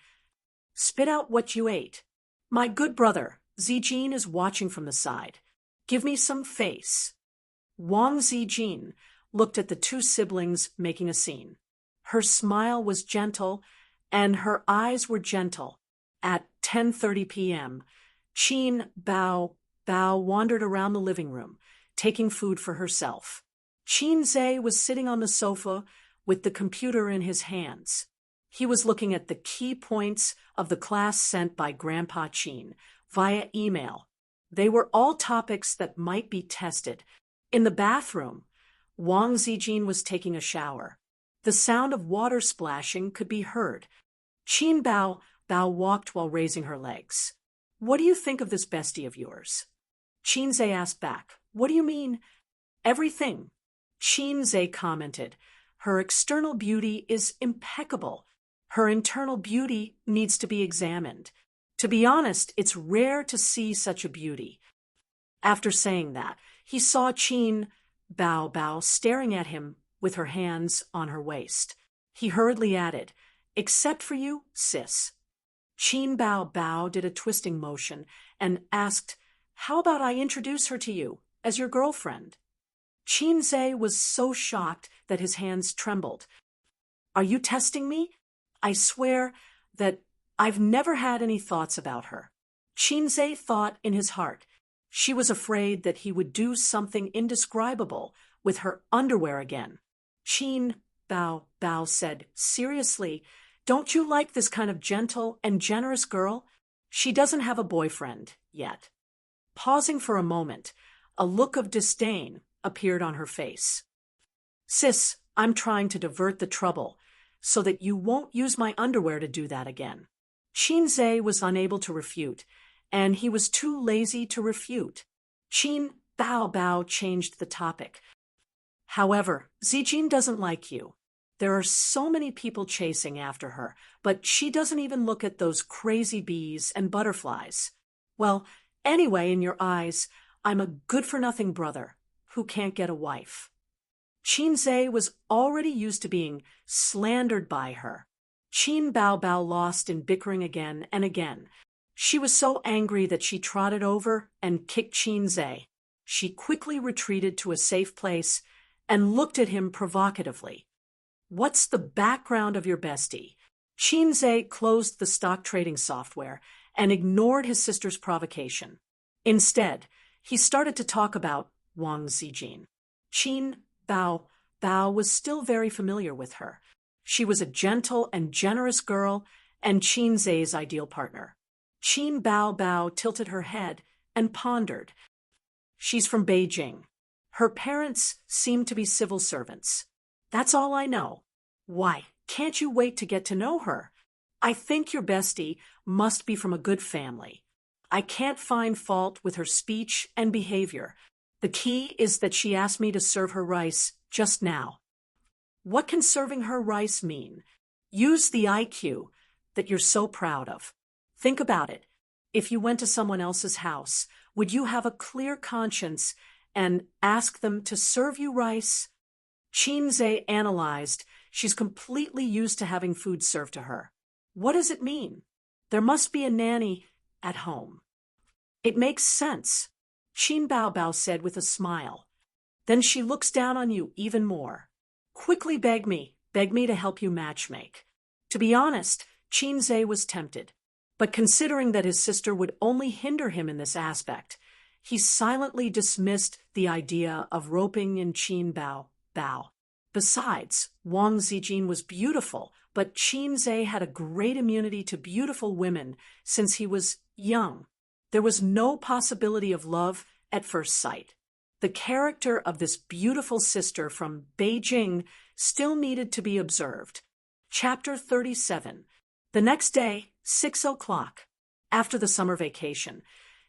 Spit out what you ate. My good brother, Zijin, is watching from the side. Give me some face." Wang Zijin looked at the 2 siblings making a scene. Her smile was gentle, and her eyes were gentle. At 10:30 p.m., Qin Bao wandered around the living room, taking food for herself. Qin Zhe was sitting on the sofa with the computer in his hands. He was looking at the key points of the class sent by Grandpa Qin via email. They were all topics that might be tested. In the bathroom, Wang Zijin was taking a shower. The sound of water splashing could be heard. Qin Bao walked while raising her legs. "What do you think of this bestie of yours?" Qinze asked back, "What do you mean?" "Everything." Qinze commented, "Her external beauty is impeccable. Her internal beauty needs to be examined. To be honest, it's rare to see such a beauty." After saying that, he saw Qin Bao staring at him with her hands on her waist. He hurriedly added, "Except for you, sis." Qin Bao did a twisting motion and asked, "How about I introduce her to you as your girlfriend?" Qinze was so shocked that his hands trembled. "Are you testing me? I swear that I've never had any thoughts about her." Qinze thought in his heart. She was afraid that he would do something indescribable with her underwear again. Qin Bao said, "Seriously, don't you like this kind of gentle and generous girl? She doesn't have a boyfriend yet." Pausing for a moment, a look of disdain appeared on her face. "Sis, I'm trying to divert the trouble so that you won't use my underwear to do that again." Qinze was unable to refute, and he was too lazy to refute. Qin Bao changed the topic. "However, Zijin doesn't like you. There are so many people chasing after her, but she doesn't even look at those crazy bees and butterflies. Well, anyway, in your eyes, I'm a good-for-nothing brother who can't get a wife." Qinze was already used to being slandered by her. Qin Bao lost in bickering again and again. She was so angry that she trotted over and kicked Qinze. She quickly retreated to a safe place and looked at him provocatively. "What's the background of your bestie?" Qinze closed the stock trading software and ignored his sister's provocation. Instead, he started to talk about Wang Zijin. Qin Bao was still very familiar with her. She was a gentle and generous girl and Qinze's ideal partner. Qin Bao tilted her head and pondered. "She's from Beijing. Her parents seem to be civil servants. That's all I know. Why, can't you wait to get to know her? I think your bestie must be from a good family. I can't find fault with her speech and behavior. The key is that she asked me to serve her rice just now." What can serving her rice mean? Use the IQ that you're so proud of. Think about it. If you went to someone else's house, would you have a clear conscience and ask them to serve you rice? Qinze analyzed. She's completely used to having food served to her. What does it mean? There must be a nanny at home. It makes sense, Qin Bao said with a smile. Then she looks down on you even more. Quickly beg me to help you matchmake. To be honest, Qinze was tempted. But considering that his sister would only hinder him in this aspect, he silently dismissed the idea of roping in Qin Bao. Besides, Wang Zijin was beautiful, but Qinze had a great immunity to beautiful women since he was young. There was no possibility of love at first sight. The character of this beautiful sister from Beijing still needed to be observed. Chapter 37. The next day, 6 o'clock. After the summer vacation,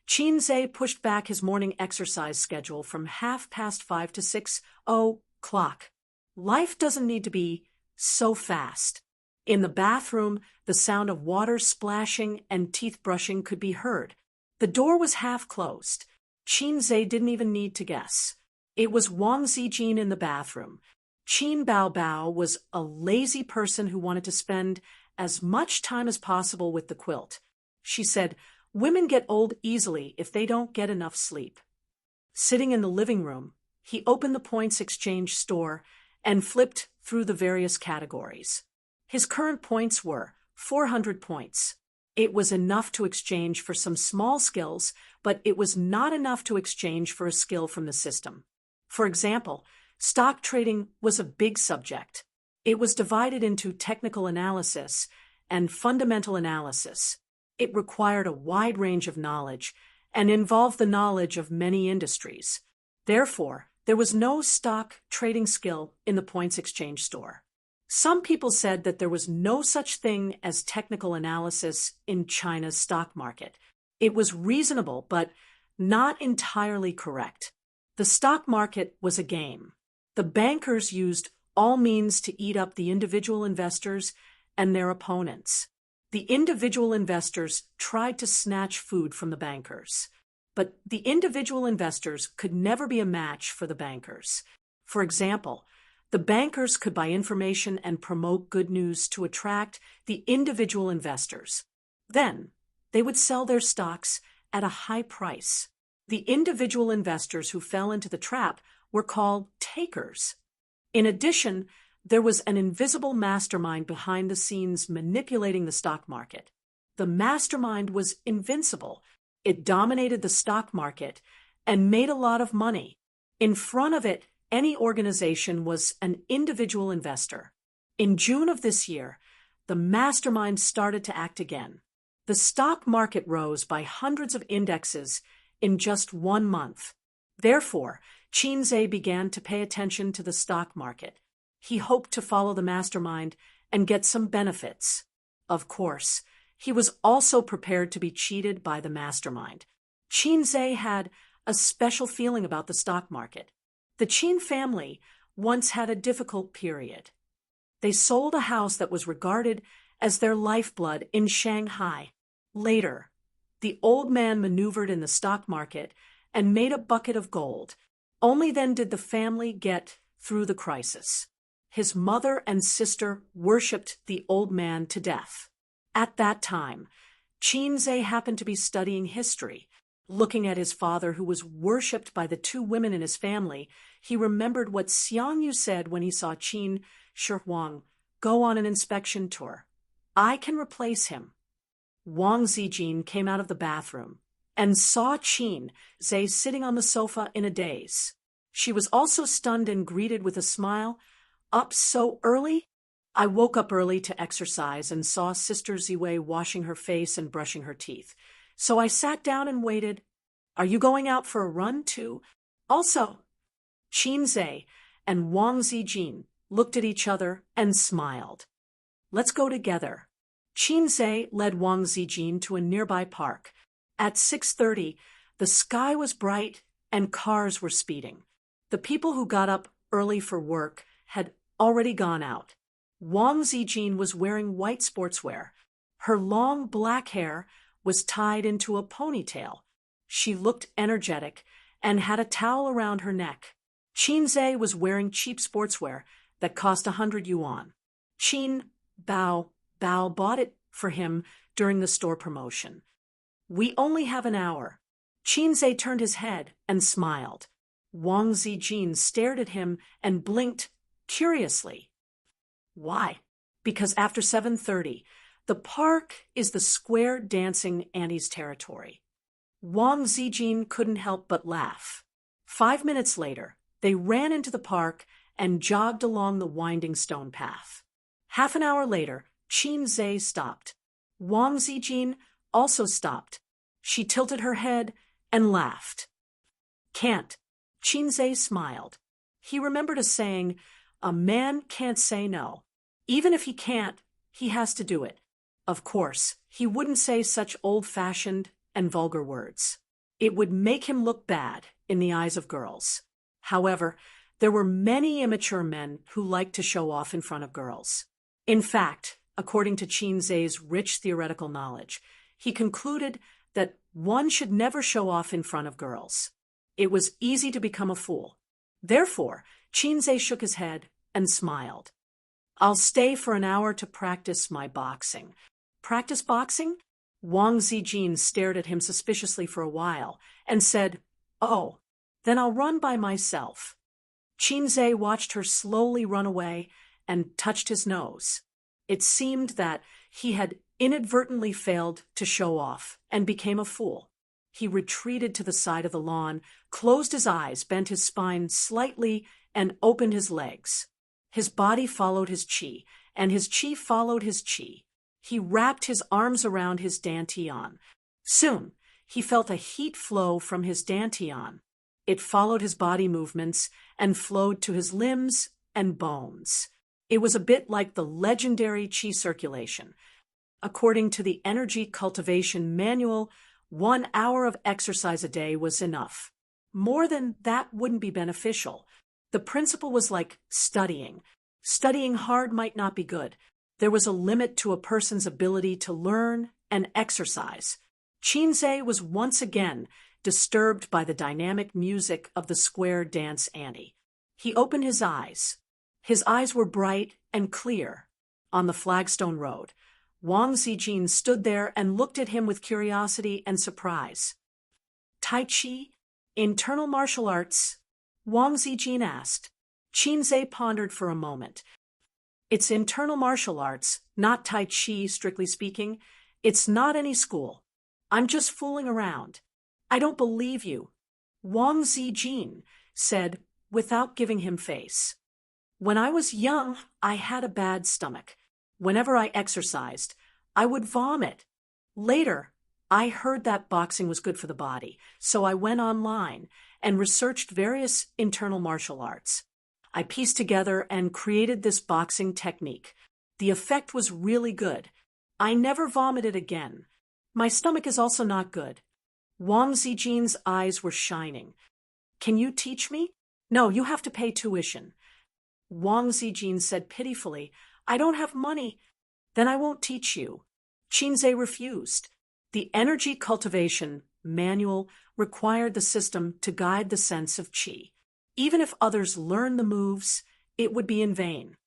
Qinze pushed back his morning exercise schedule from 5:30 to 6 o'clock. Life doesn't need to be so fast. In the bathroom, the sound of water splashing and teeth brushing could be heard. The door was half closed. Qinze didn't even need to guess. It was Wang Zijin in the bathroom. Qin Bao was a lazy person who wanted to spend as much time as possible with the quilt. She said, "Women get old easily if they don't get enough sleep." Sitting in the living room, he opened the points exchange store and flipped through the various categories. His current points were 400 points. It was enough to exchange for some small skills, but it was not enough to exchange for a skill from the system. For example, stock trading was a big subject. It was divided into technical analysis and fundamental analysis. It required a wide range of knowledge and involved the knowledge of many industries. Therefore, there was no stock trading skill in the points exchange store. Some people said that there was no such thing as technical analysis in China's stock market. It was reasonable, but not entirely correct. The stock market was a game. The bankers used all means to eat up the individual investors and their opponents. The individual investors tried to snatch food from the bankers, but the individual investors could never be a match for the bankers. For example, the bankers could buy information and promote good news to attract the individual investors. Then, they would sell their stocks at a high price. The individual investors who fell into the trap were called takers. In addition, there was an invisible mastermind behind the scenes manipulating the stock market. The mastermind was invincible. It dominated the stock market and made a lot of money. In front of it, any organization was an individual investor. In June of this year, the mastermind started to act again. The stock market rose by hundreds of indexes in just 1 month. Therefore, Chinze began to pay attention to the stock market. He hoped to follow the mastermind and get some benefits. Of course, he was also prepared to be cheated by the mastermind. Chinze had a special feeling about the stock market. The Qin family once had a difficult period. They sold a house that was regarded as their lifeblood in Shanghai. Later, the old man maneuvered in the stock market and made a bucket of gold. Only then did the family get through the crisis. His mother and sister worshipped the old man to death. At that time, Chinze happened to be studying history. Looking at his father, who was worshipped by the 2 women in his family, he remembered what Xiangyu said when he saw Qin Shihuang go on an inspection tour. I can replace him. Wang Zijin came out of the bathroom and saw Qin Zhe sitting on the sofa in a daze. She was also stunned and greeted with a smile. Up so early? I woke up early to exercise and saw Sister Ziwei washing her face and brushing her teeth. So I sat down and waited. Are you going out for a run too? Also, Qin Zhe and Wang Zijin looked at each other and smiled. Let's go together. Qin Zhe led Wang Zijin to a nearby park. At 6:30, the sky was bright and cars were speeding. The people who got up early for work had already gone out. Wang Zijin was wearing white sportswear. Her long black hair was tied into a ponytail. She looked energetic and had a towel around her neck. Qin Zhe was wearing cheap sportswear that cost 100 yuan. Qin Bao bought it for him during the store promotion. We only have an hour. Qin Zhe turned his head and smiled. Wang Zijin stared at him and blinked curiously. Why? Because after 7:30, the park is the square dancing Annie's territory. Wang Zijin couldn't help but laugh. 5 minutes later, they ran into the park and jogged along the winding stone path. Half an hour later, Qin Zhe stopped. Wang Zijin also stopped. She tilted her head and laughed. Can't. Qin Zhe smiled. He remembered a saying, a man can't say no. Even if he can't, he has to do it. Of course, he wouldn't say such old-fashioned and vulgar words. It would make him look bad in the eyes of girls. However, there were many immature men who liked to show off in front of girls. In fact, according to Qin Zhe's rich theoretical knowledge, he concluded that one should never show off in front of girls. It was easy to become a fool. Therefore, Qin Zhe shook his head and smiled. I'll stay for an hour to practice my boxing. Practice boxing? Wang Zijin stared at him suspiciously for a while and said, Oh, then I'll run by myself. Qin Zhe watched her slowly run away and touched his nose. It seemed that he had inadvertently failed to show off and became a fool. He retreated to the side of the lawn, closed his eyes, bent his spine slightly, and opened his legs. His body followed his qi, and his qi followed his qi. He wrapped his arms around his dantian. Soon, he felt a heat flow from his dantian. It followed his body movements and flowed to his limbs and bones. It was a bit like the legendary qi circulation. According to the Energy Cultivation Manual, 1 hour of exercise a day was enough. More than that wouldn't be beneficial. The principle was like studying. Studying hard might not be good. There was a limit to a person's ability to learn and exercise. Chinze was once again disturbed by the dynamic music of the square dance ante. He opened his eyes. His eyes were bright and clear. On the flagstone road, Wang Zijin stood there and looked at him with curiosity and surprise. Tai Chi? Internal martial arts? Wang Zijin asked. Chinze pondered for a moment. It's internal martial arts, not Tai Chi, strictly speaking. It's not any school. I'm just fooling around. I don't believe you, Wang Zijin said without giving him face. When I was young, I had a bad stomach. Whenever I exercised, I would vomit. Later, I heard that boxing was good for the body, so I went online and researched various internal martial arts. I pieced together and created this boxing technique. The effect was really good. I never vomited again. My stomach is also not good. Wang Zijin's eyes were shining. Can you teach me? No, you have to pay tuition. Wang Zijin said pitifully, I don't have money. Then I won't teach you. Chinze refused. The energy cultivation manual required the system to guide the sense of qi. Even if others learned the moves, it would be in vain.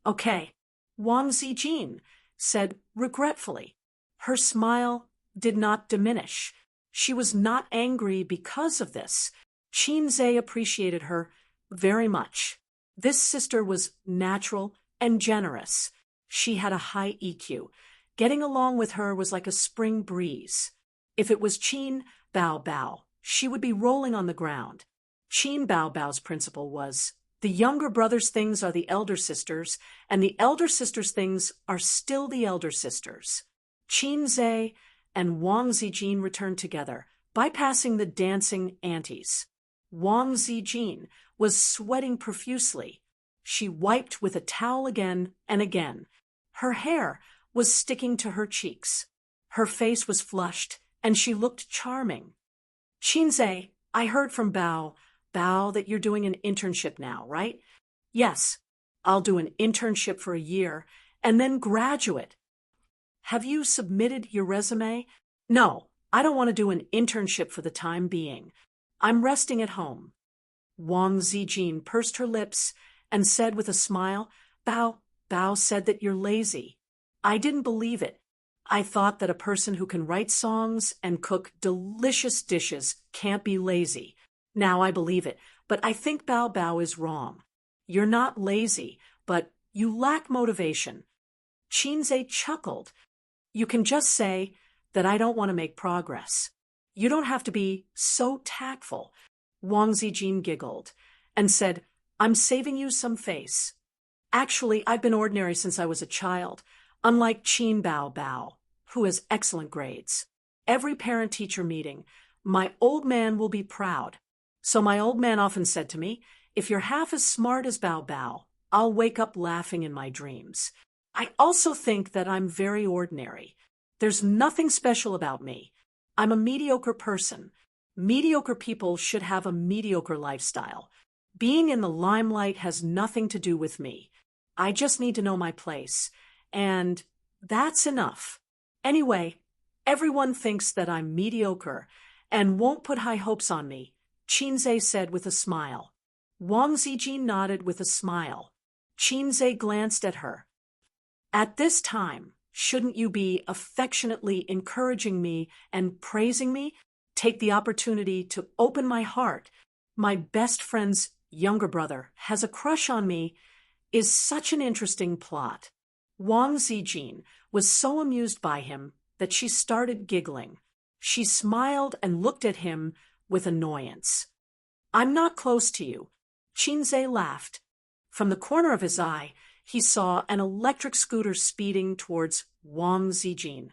Okay, Wang Zijin said regretfully. Her smile did not diminish. She was not angry because of this. Chinze appreciated her very much. This sister was natural and generous. She had a high EQ. Getting along with her was like a spring breeze. If it was Qin Bao Bao, she would be rolling on the ground. Qin Bao Bao's principle was, the younger brother's things are the elder sister's, and the elder sister's things are still the elder sister's. Chinze and Wang Zijin returned together, bypassing the dancing antes. Wang Zijin was sweating profusely. She wiped with a towel again and again. Her hair was sticking to her cheeks. Her face was flushed, and she looked charming. Chinze, I heard from Bao that you're doing an internship now, right? Yes, I'll do an internship for a year, and then graduate. Have you submitted your resume? No, I don't want to do an internship for the time being. I'm resting at home. Wang Zijin pursed her lips and said with a smile, Bao said that you're lazy. I didn't believe it. I thought that a person who can write songs and cook delicious dishes can't be lazy. Now I believe it, but I think Bao is wrong. You're not lazy, but you lack motivation. Chinze chuckled. You can just say that I don't want to make progress. You don't have to be so tactful. Wang Zijin giggled and said, I'm saving you some face. Actually, I've been ordinary since I was a child, unlike Qin Bao, who has excellent grades. Every parent-teacher meeting, my old man will be proud. So my old man often said to me, if you're half as smart as Bao, I'll wake up laughing in my dreams. I also think that I'm very ordinary. There's nothing special about me. I'm a mediocre person. Mediocre people should have a mediocre lifestyle. Being in the limelight has nothing to do with me. I just need to know my place. And that's enough. Anyway, everyone thinks that I'm mediocre and won't put high hopes on me, Chinze said with a smile. Wang Zijin nodded with a smile. Chinze glanced at her. At this time, shouldn't you be affectionately encouraging me and praising me? Take the opportunity to open my heart. My best friend's younger brother has a crush on me is such an interesting plot. Wang Zijin was so amused by him that she started giggling. She smiled and looked at him with annoyance. I'm not close to you. Chinze laughed. From the corner of his eye, he saw an electric scooter speeding towards Wang Zijin.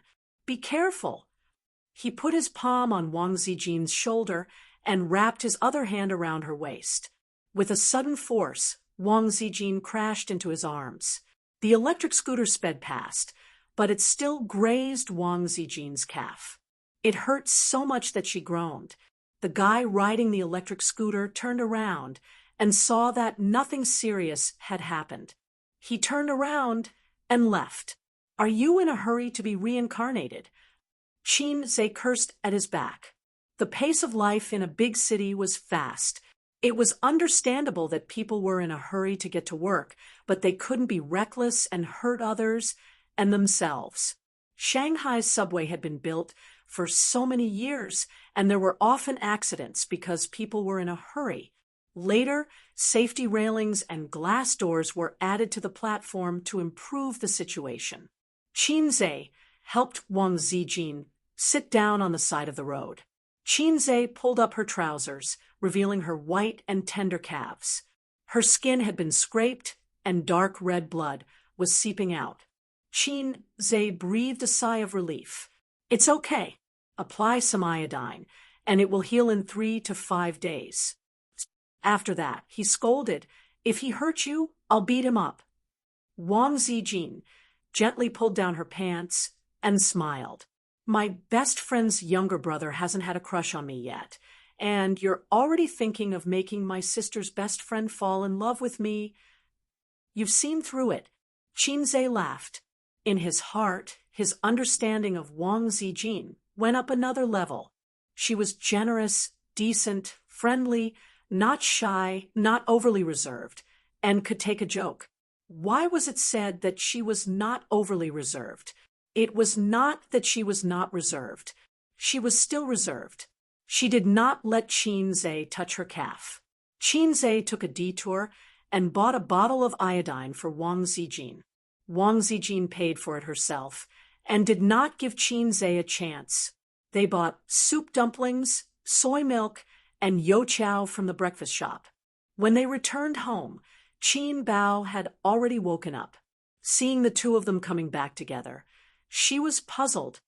Be careful. He put his palm on Wang Zijin's shoulder and wrapped his other hand around her waist. With a sudden force, Wang Zijin crashed into his arms. The electric scooter sped past, but it still grazed Wang Zijin's calf. It hurt so much that she groaned. The guy riding the electric scooter turned around and saw that nothing serious had happened. He turned around and left. Are you in a hurry to be reincarnated? Qin cursed at his back. The pace of life in a big city was fast. It was understandable that people were in a hurry to get to work, but they couldn't be reckless and hurt others and themselves. Shanghai's subway had been built for so many years, and there were often accidents because people were in a hurry. Later, safety railings and glass doors were added to the platform to improve the situation. Qin helped Wang Zijin sit down on the side of the road. Qin pulled up her trousers, revealing her white and tender calves. Her skin had been scraped, and dark red blood was seeping out. Qin breathed a sigh of relief. It's okay. Apply some iodine, and it will heal in 3 to 5 days. After that, he scolded, if he hurt you, I'll beat him up. Wang Zijin gently pulled down her pants and smiled. My best friend's younger brother hasn't had a crush on me yet, and you're already thinking of making my sister's best friend fall in love with me. You've seen through it. Qin laughed. In his heart, his understanding of Wang Zijin went up another level. She was generous, decent, friendly, not shy, not overly reserved, and could take a joke. Why was it said that she was not overly reserved? It was not that she was not reserved. She was still reserved. She did not let Qin touch her calf. Qin took a detour and bought a bottle of iodine for Wang Zijin. Wang Zijin paid for it herself and did not give Qin a chance. They bought soup dumplings, soy milk, and youtiao from the breakfast shop. When they returned home, Qin Bao had already woken up. Seeing the two of them coming back together, she was puzzled.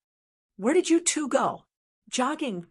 Where did you two go? Jogging.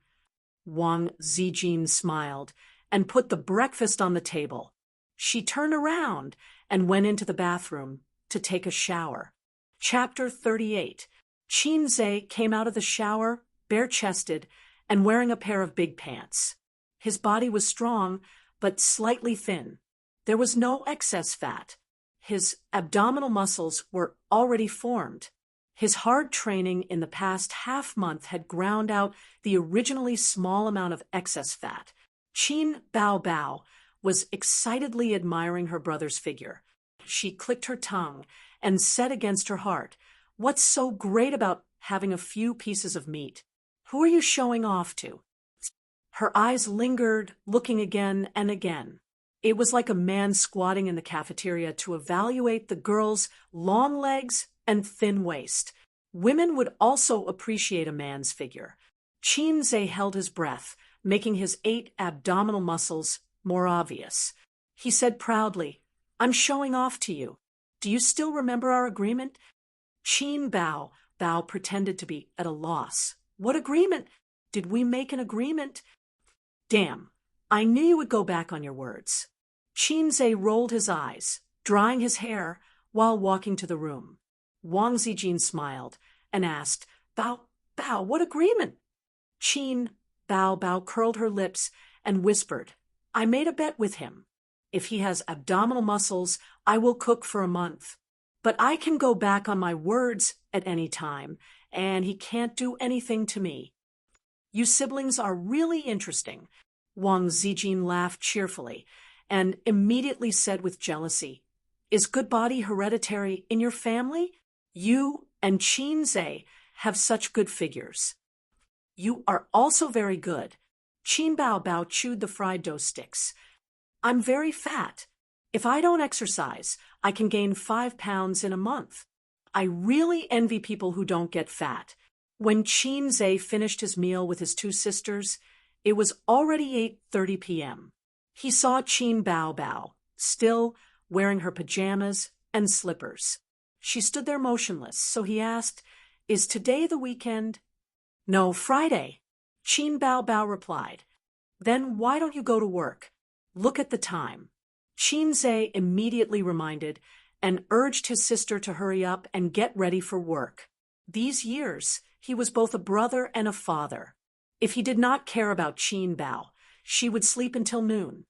Wang Zijin smiled and put the breakfast on the table. She turned around and went into the bathroom to take a shower. Chapter 38. Qin came out of the shower, bare-chested, and wearing a pair of big pants. His body was strong, but slightly thin. There was no excess fat. His abdominal muscles were already formed. His hard training in the past half-month had ground out the originally small amount of excess fat. Qin Bao was excitedly admiring her brother's figure. She clicked her tongue and said against her heart, "What's so great about having a few pieces of meat? Who are you showing off to?" Her eyes lingered, looking again and again. It was like a man squatting in the cafeteria to evaluate the girl's long legs and thin waist. Women would also appreciate a man's figure. Qin held his breath, making his 8 abdominal muscles more obvious. He said proudly, "I'm showing off to you. Do you still remember our agreement?" Qin Bao pretended to be at a loss. "What agreement? Did we make an agreement?" "Damn, I knew you would go back on your words." Qin rolled his eyes, drying his hair while walking to the room. Wang Zijin smiled and asked, Bao, what agreement?" Qin Bao curled her lips and whispered, "I made a bet with him. If he has abdominal muscles, I will cook for a month. But I can go back on my words at any time, and he can't do anything to me." "You siblings are really interesting." Wang Zijin laughed cheerfully and immediately said with jealousy, "Is good body hereditary in your family? You and Qin have such good figures." "You are also very good." Qin Bao chewed the fried dough sticks. "I'm very fat. If I don't exercise, I can gain 5 pounds in a month. I really envy people who don't get fat." When Qin finished his meal with his 2 sisters, it was already 8:30 p.m. He saw Qin Bao, still wearing her pajamas and slippers. She stood there motionless, so he asked, "Is today the weekend?" "No, Friday." Qin Bao replied. "Then why don't you go to work? Look at the time." Qin immediately reminded and urged his sister to hurry up and get ready for work. These years, He was both a brother and a father. If he did not care about Qin Bao, she would sleep until noon.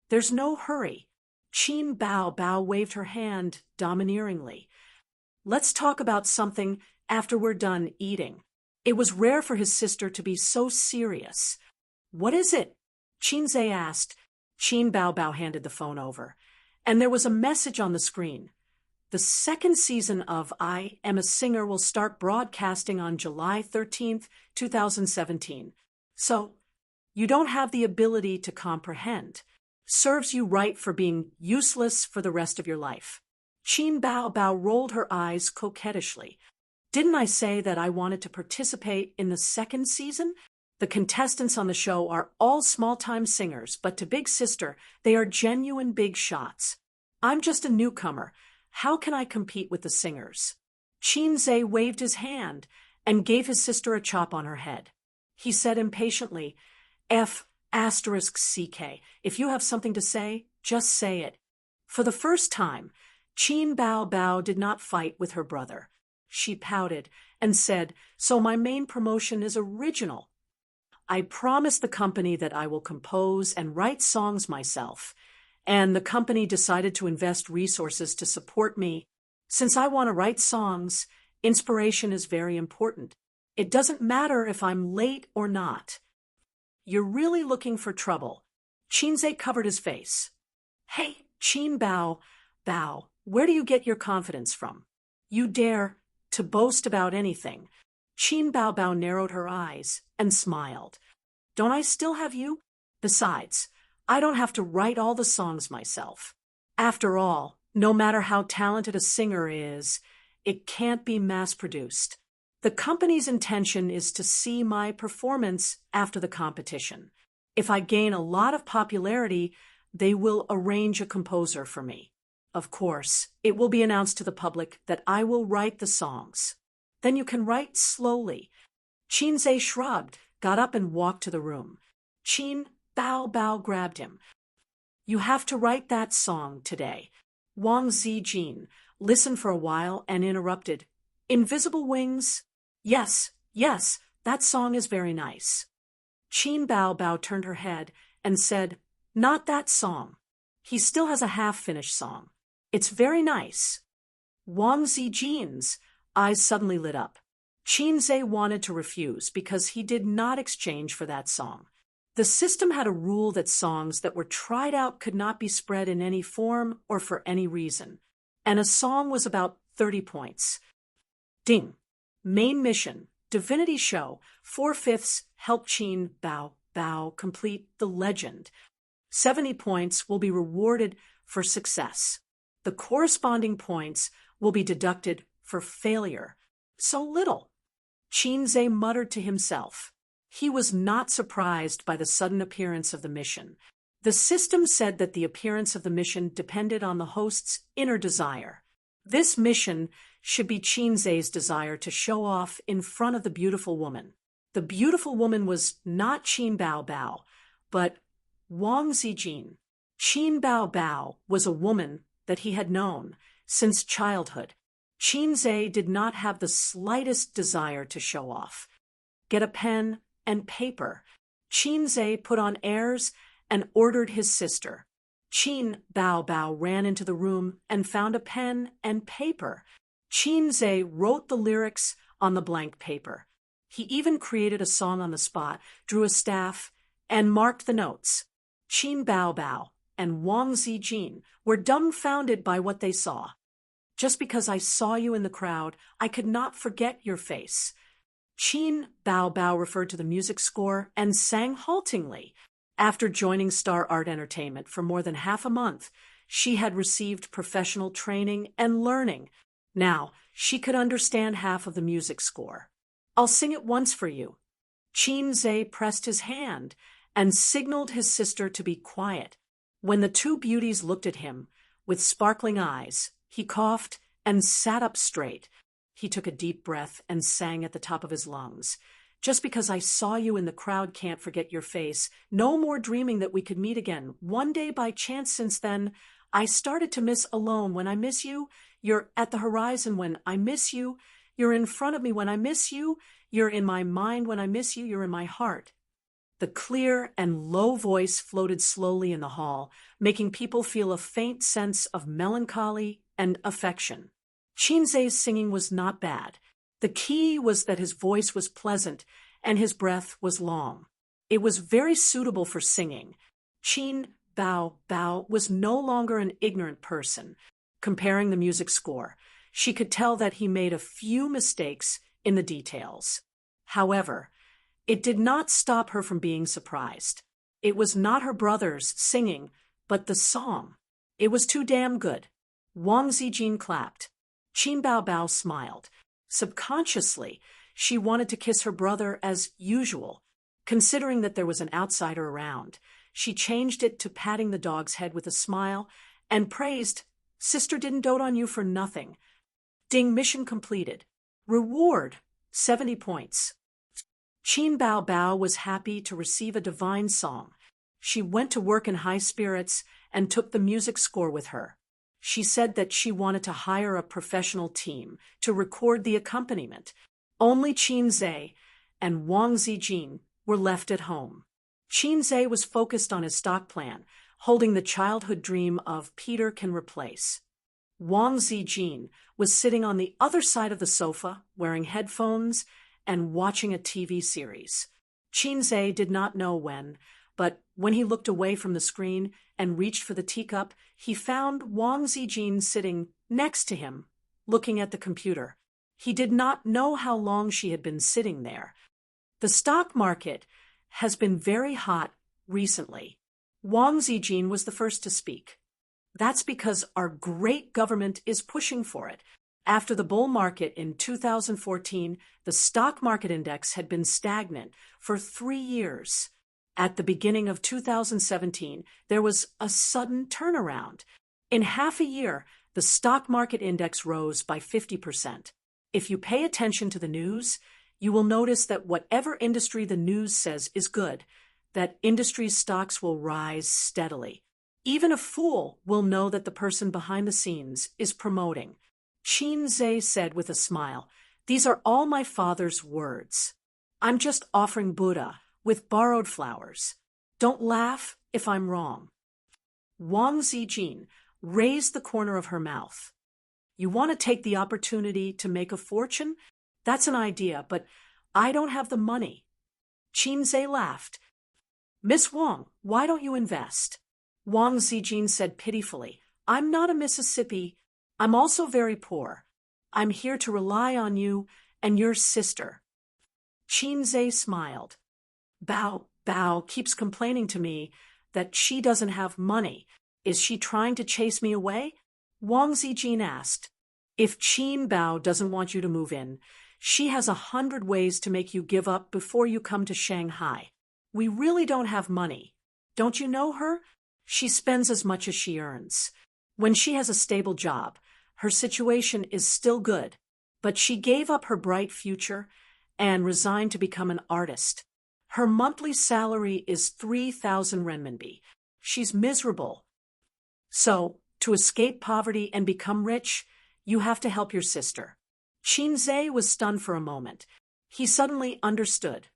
There's no hurry. Qin Bao Bao waved her hand domineeringly. Let's talk about something after we're done eating. It was rare for his sister to be so serious. What is it? Qinze asked. Qin Bao Bao handed the phone over, and there was a message on the screen. The second season of I Am a Singer will start broadcasting on July 13th, 2017. So, you don't have the ability to comprehend. Serves you right for being useless for the rest of your life. Qin Bao Bao rolled her eyes coquettishly. Didn't I say that I wanted to participate in the second season? The contestants on the show are all small-time singers, but to Big Sister, they are genuine big shots. I'm just a newcomer. How can I compete with the singers? Qinze waved his hand and gave his sister a chop on her head. He said impatiently, F***CK. If you have something to say, just say it. For the first time, Qin Bao Bao did not fight with her brother. She pouted and said, so my main promotion is original. I promised the company that I will compose and write songs myself, and the company decided to invest resources to support me. Since I want to write songs, inspiration is very important. It doesn't matter if I'm late or not. You're really looking for trouble. Qinze covered his face. Hey, Qin Bao Bao, where do you get your confidence from? You dare to boast about anything. Qin Bao Bao narrowed her eyes and smiled. Don't I still have you? Besides, I don't have to write all the songs myself. After all, no matter how talented a singer is, it can't be mass-produced. The company's intention is to see my performance after the competition. If I gain a lot of popularity, they will arrange a composer for me. Of course, it will be announced to the public that I will write the songs. Then you can write slowly. Qinze shrugged, got up and walked to the room. Qin Bao Bao grabbed him. You have to write that song today. Wang Zijin listened for a while and interrupted. Invisible Wings? Yes, that song is very nice. Qin Bao Bao turned her head and said, not that song. He still has a half-finished song. It's very nice. Wang Zijin's eyes suddenly lit up. Qinze wanted to refuse because he did not exchange for that song. The system had a rule that songs that were tried out could not be spread in any form or for any reason, and a song was about 30 points. Ding. Main mission, Divinity Show, 4/5 help Qin Bao Bao complete the legend. 70 points will be rewarded for success. The corresponding points will be deducted for failure. So little. Qinze muttered to himself. He was not surprised by the sudden appearance of the mission. The system said that the appearance of the mission depended on the host's inner desire. This mission should be Qinze's desire to show off in front of the beautiful woman. The beautiful woman was not Qin Bao Bao, but Wang Zijin. Qin Bao Bao was a woman that he had known since childhood. Qinze did not have the slightest desire to show off. Get a pen and paper. Qinze put on airs and ordered his sister. Qin Bao Bao ran into the room and found a pen and paper. Qinze wrote the lyrics on the blank paper. He even created a song on the spot, drew a staff, and marked the notes. Qin Bao Bao and Wang Zijin were dumbfounded by what they saw. Just because I saw you in the crowd, I could not forget your face. Qin Bao Bao referred to the music score and sang haltingly. After joining Star Art Entertainment for more than half a month, she had received professional training and learning. Now, she could understand half of the music score. I'll sing it once for you. Qinze pressed his hand and signaled his sister to be quiet. When the two beauties looked at him with sparkling eyes, he coughed and sat up straight. He took a deep breath and sang at the top of his lungs. Just because I saw you in the crowd can't forget your face. No more dreaming that we could meet again. One day by chance since then, I started to miss alone. When I miss you, you're at the horizon. When I miss you, You're in front of me when I miss you. You're in my mind when I miss you. You're in my heart. The clear and low voice floated slowly in the hall, making people feel a faint sense of melancholy and affection. Chinze's singing was not bad. The key was that his voice was pleasant and his breath was long. It was very suitable for singing. Qin Bao was no longer an ignorant person. Comparing the music score, she could tell that he made a few mistakes in the details. However, it did not stop her from being surprised. It was not her brothers singing, but the song. It was too damn good. Wang Zijin clapped. Qin Bao smiled. Subconsciously, she wanted to kiss her brother as usual. Considering that there was an outsider around, she changed it to patting the dog's head with a smile and praised, "Sister didn't dote on you for nothing." Ding, mission completed. Reward, 70 points. Qin Bao was happy to receive a divine song. She went to work in high spirits and took the music score with her. She said that she wanted to hire a professional team to record the accompaniment. Only Qinze and Wang Zijin were left at home. Qinze was focused on his stock plan, holding the childhood dream of Peter can replace. Wang Zijin was sitting on the other side of the sofa, wearing headphones and watching a TV series. Qinze did not know when, but when he looked away from the screen and reached for the teacup, he found Wang Zijin sitting next to him, looking at the computer. He did not know how long she had been sitting there. The stock market has been very hot recently. Wang Zijin was the first to speak. That's because our great government is pushing for it. After the bull market in 2014, the stock market index had been stagnant for 3 years. At the beginning of 2017, there was a sudden turnaround. In half a year, the stock market index rose by 50%. If you pay attention to the news, you will notice that whatever industry the news says is good, that industry's stocks will rise steadily. Even a fool will know that the person behind the scenes is promoting. Qinze said with a smile, "These are all my father's words. I'm just offering Buddha with borrowed flowers. Don't laugh if I'm wrong." Wang Zijin raised the corner of her mouth. "You want to take the opportunity to make a fortune? That's an idea, but I don't have the money." Qinze laughed. "Miss Wang, why don't you invest?" Wang Zijin said pitifully, "I'm not a Mississippi. I'm also very poor. I'm here to rely on you and your sister." Qinze smiled. Bao keeps complaining to me that she doesn't have money. Is she trying to chase me away? Wang Zijin asked. "If Qin Bao doesn't want you to move in, she has 100 ways to make you give up before you come to Shanghai. We really don't have money. Don't you know her? She spends as much as she earns. When she has a stable job, her situation is still good, but she gave up her bright future and resigned to become an artist. Her monthly salary is 3,000 renminbi. She's miserable. So, to escape poverty and become rich, you have to help your sister." Qinze was stunned for a moment. He suddenly understood.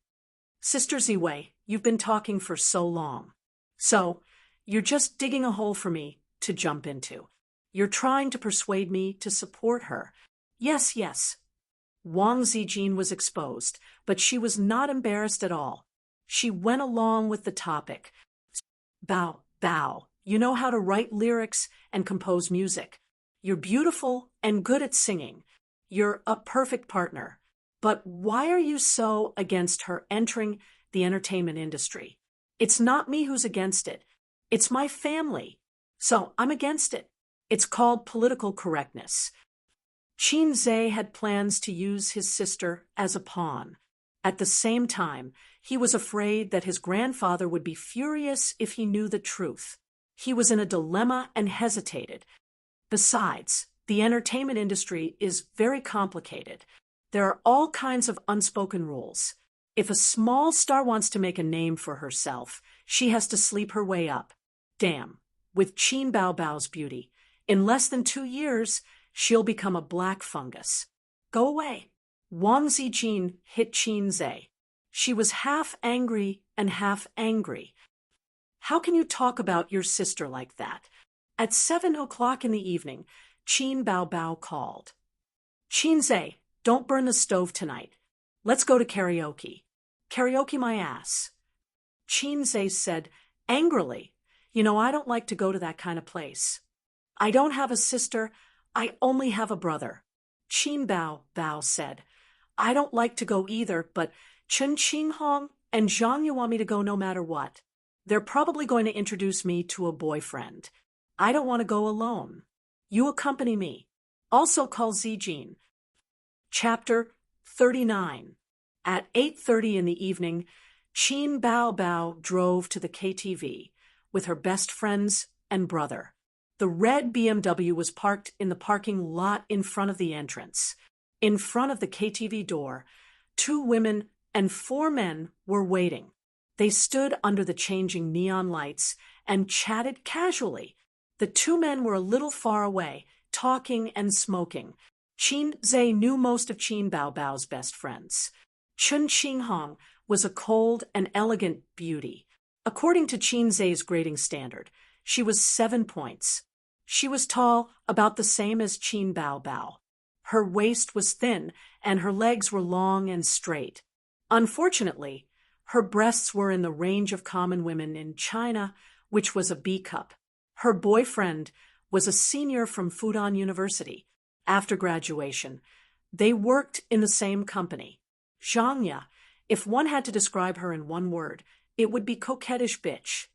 "Sister Ziwei, you've been talking for so long. So, you're just digging a hole for me to jump into. You're trying to persuade me to support her." Yes. Wang Zijin was exposed, but she was not embarrassed at all. She went along with the topic. Bao, you know how to write lyrics and compose music. You're beautiful and good at singing. You're a perfect partner. But why are you so against her entering the entertainment industry? It's not me who's against it. It's my family. So I'm against it. It's called political correctness. Qinze had plans to use his sister as a pawn. At the same time, he was afraid that his grandfather would be furious if he knew the truth. He was in a dilemma and hesitated. Besides, the entertainment industry is very complicated. There are all kinds of unspoken rules. If a small star wants to make a name for herself, she has to sleep her way up. Damn, with Qin Bao's beauty, in less than 2 years, she'll become a black fungus. Go away. Wang Zijin hit Qin Zhe. She was half angry and half angry. How can you talk about your sister like that? At 7 o'clock in the evening, Qin Bao called. Qin Zhe, don't burn the stove tonight. Let's go to karaoke. Karaoke my ass. Qin Zhe said angrily, I don't like to go to that kind of place. I don't have a sister, I only have a brother. Qin Bao said, I don't like to go either, but Chen Qinghong and Zhang Yu want me to go no matter what. They're probably going to introduce me to a boyfriend. I don't want to go alone. You accompany me. Also call Zijin. Chapter 39. At 8:30 in the evening, Qin Bao drove to the KTV with her best friends and brother. The red BMW was parked in the parking lot in front of the entrance. In front of the KTV door, 2 women and 4 men were waiting. They stood under the changing neon lights and chatted casually. The 2 men were a little far away, talking and smoking. Qin Zhe knew most of Qin Bao's best friends. Chen Qinghong was a cold and elegant beauty. According to Qin Zhe's grading standard, she was 7 points. She was tall, about the same as Qin Bao. Her waist was thin, and her legs were long and straight. Unfortunately, her breasts were in the range of common women in China, which was a B cup. Her boyfriend was a senior from Fudan University. After graduation, they worked in the same company. Zhang Yu, if one had to describe her in one word, it would be coquettish bitch.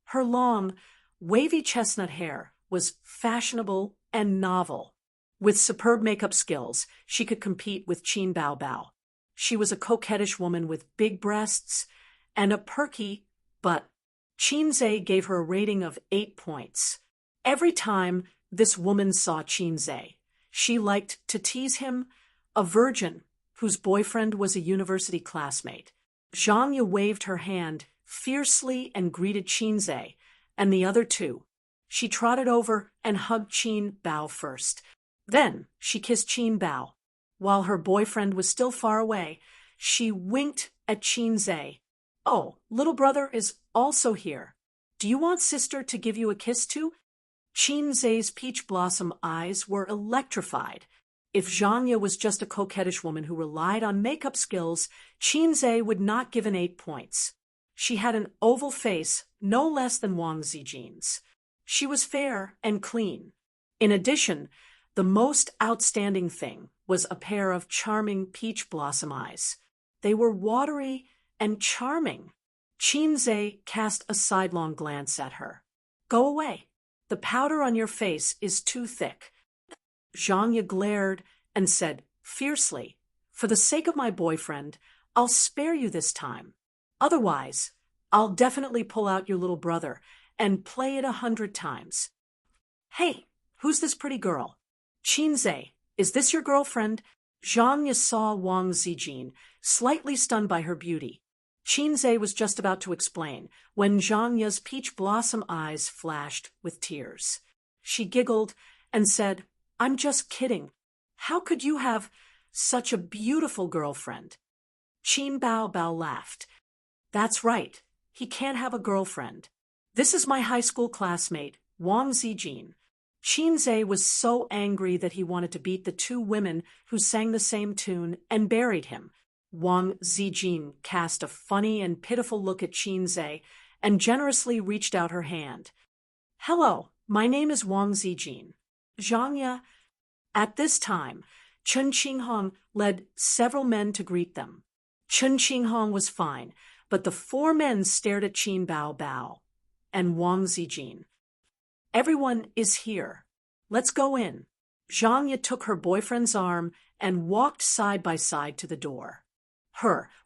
Her long, wavy chestnut hair was fashionable and novel. With superb makeup skills, she could compete with Qin Bao. She was a coquettish woman with big breasts and a perky butt. Qin Zhe gave her a rating of 8 points. Every time this woman saw Qin Zhe, she liked to tease him, a virgin whose boyfriend was a university classmate. Zhang Yu waved her hand fiercely and greeted Qin Zhe and the other 2. She trotted over and hugged Qin Bao first. Then she kissed Qin Bao. While her boyfriend was still far away, she winked at Qin Zhe. Oh, little brother is also here. Do you want sister to give you a kiss too? Qin Zhe's peach blossom eyes were electrified. If Zhang Yu was just a coquettish woman who relied on makeup skills, Qin Zhe would not give an 8 points. She had an oval face, no less than Wang Zijin's. She was fair and clean. In addition, the most outstanding thing was a pair of charming peach blossom eyes. They were watery and charming. Qin Zhe cast a sidelong glance at her. Go away. The powder on your face is too thick. Zhang Yu glared and said fiercely, for the sake of my boyfriend, I'll spare you this time. Otherwise, I'll definitely pull out your little brother and play it 100 times. Hey, who's this pretty girl? Qin Zhe, is this your girlfriend? Zhang Yu saw Wang Zijin, slightly stunned by her beauty. Qin Zhe was just about to explain when Zhang Yu's peach blossom eyes flashed with tears. She giggled and said, I'm just kidding. How could you have such a beautiful girlfriend? Qin Bao laughed. That's right. He can't have a girlfriend. This is my high school classmate, Wang Zijin. Qin Zhe was so angry that he wanted to beat the 2 women who sang the same tune and buried him. Wang Zijin cast a funny and pitiful look at Qin Zhe and generously reached out her hand. Hello, my name is Wang Zijin. Zhang Yu. At this time, Chen Qinghong led several men to greet them. Chen Qinghong was fine, but the 4 men stared at Qin Bao and Wang Zijin. Everyone is here. Let's go in. Zhang Yu took her boyfriend's arm and walked side by side to the door.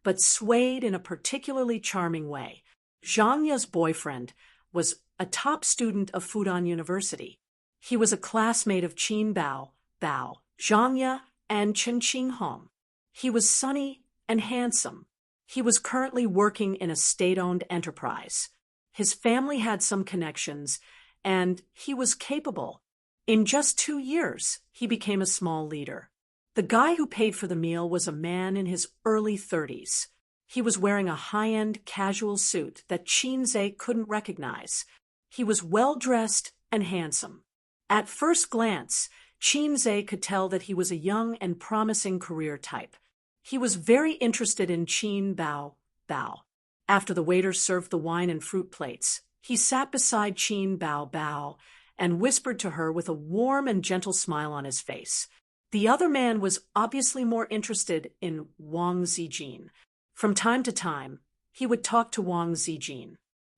But swayed in a particularly charming way. Zhang Yu's boyfriend was a top student of Fudan University. He was a classmate of Qin Bao, Zhang Yu, and Chen Qinghong. He was sunny and handsome. He was currently working in a state-owned enterprise. His family had some connections, and he was capable. In just 2 years, he became a small leader. The guy who paid for the meal was a man in his early 30s. He was wearing a high-end casual suit that Qinze couldn't recognize. He was well-dressed and handsome. At first glance, Qinze could tell that he was a young and promising career type. He was very interested in Qin Bao Bao. After the waiter served the wine and fruit plates, he sat beside Qin Bao Bao and whispered to her with a warm and gentle smile on his face. The other man was obviously more interested in Wang Zijin. From time to time, he would talk to Wang Zijin.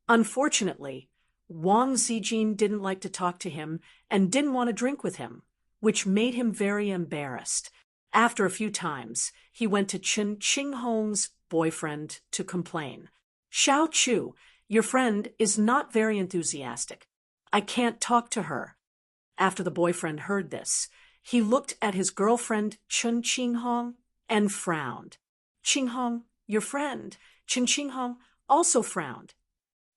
Unfortunately, Wang Zijin didn't like to talk to him and didn't want to drink with him, which made him very embarrassed. After a few times, he went to Chen Qinghong's boyfriend to complain. "Xiao Chu, your friend is not very enthusiastic. I can't talk to her." After the boyfriend heard this, he looked at his girlfriend Chen Qinghong and frowned. "Qinghong, your friend." Chen Qinghong also frowned.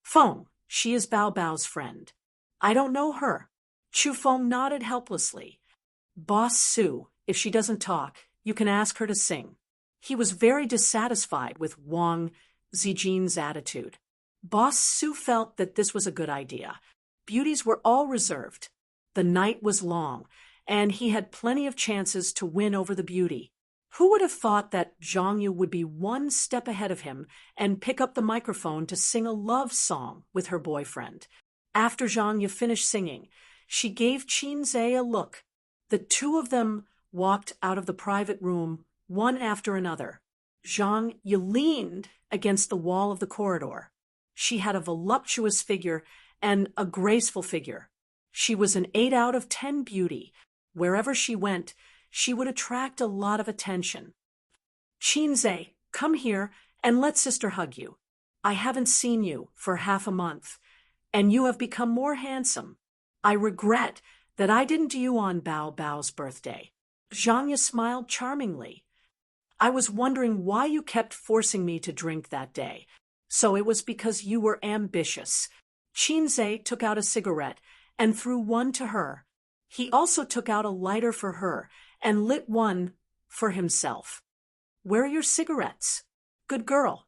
"Feng, she is Bao Bao's friend. I don't know her." Chu Feng nodded helplessly. "Boss Su, if she doesn't talk, you can ask her to sing." He was very dissatisfied with Wang Zijin's attitude. Boss Su felt that this was a good idea. Beauties were all reserved. The night was long, and he had plenty of chances to win over the beauty. Who would have thought that Zhang Yu would be one step ahead of him and pick up the microphone to sing a love song with her boyfriend? After Zhang Yu finished singing, she gave Qinze a look. The two of them walked out of the private room, one after another. Zhang Yu leaned against the wall of the corridor. She had a voluptuous figure and a graceful figure. She was an 8 out of 10 beauty. Wherever she went, she would attract a lot of attention. "Qinze, come here and let sister hug you. I haven't seen you for half a month, and you have become more handsome. I regret that I didn't do you on Bao Bao's birthday." Zhang Yu smiled charmingly. "I was wondering why you kept forcing me to drink that day. So it was because you were ambitious." Qinze took out a cigarette and threw one to her. He also took out a lighter for her and lit one for himself. "Where are your cigarettes?" "Good girl."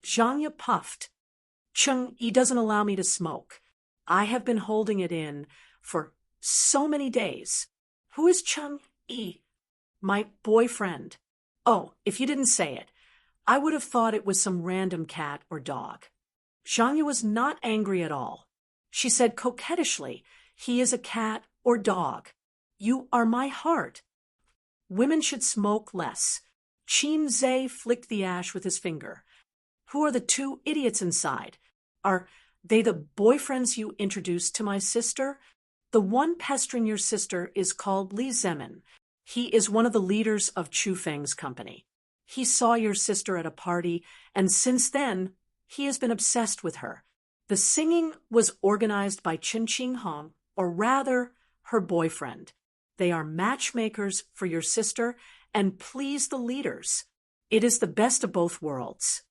Zhang Yu puffed. "Cheng Yi doesn't allow me to smoke. I have been holding it in for so many days." "Who is Cheng Yi?" "My boyfriend." "Oh, if you didn't say it, I would have thought it was some random cat or dog." Zhang Yu was not angry at all. She said coquettishly, "He is a cat or dog. You are my heart." Women should smoke less. Qinze flicked the ash with his finger. "Who are the two idiots inside? Are they the boyfriends you introduced to my sister?" "The one pestering your sister is called Li Zemin. He is one of the leaders of Chu Feng's company. He saw your sister at a party, and since then, he has been obsessed with her." The singing was organized by Chen Qinghong, or rather, her boyfriend. They are matchmakers for your sister and please the leaders. It is the best of both worlds.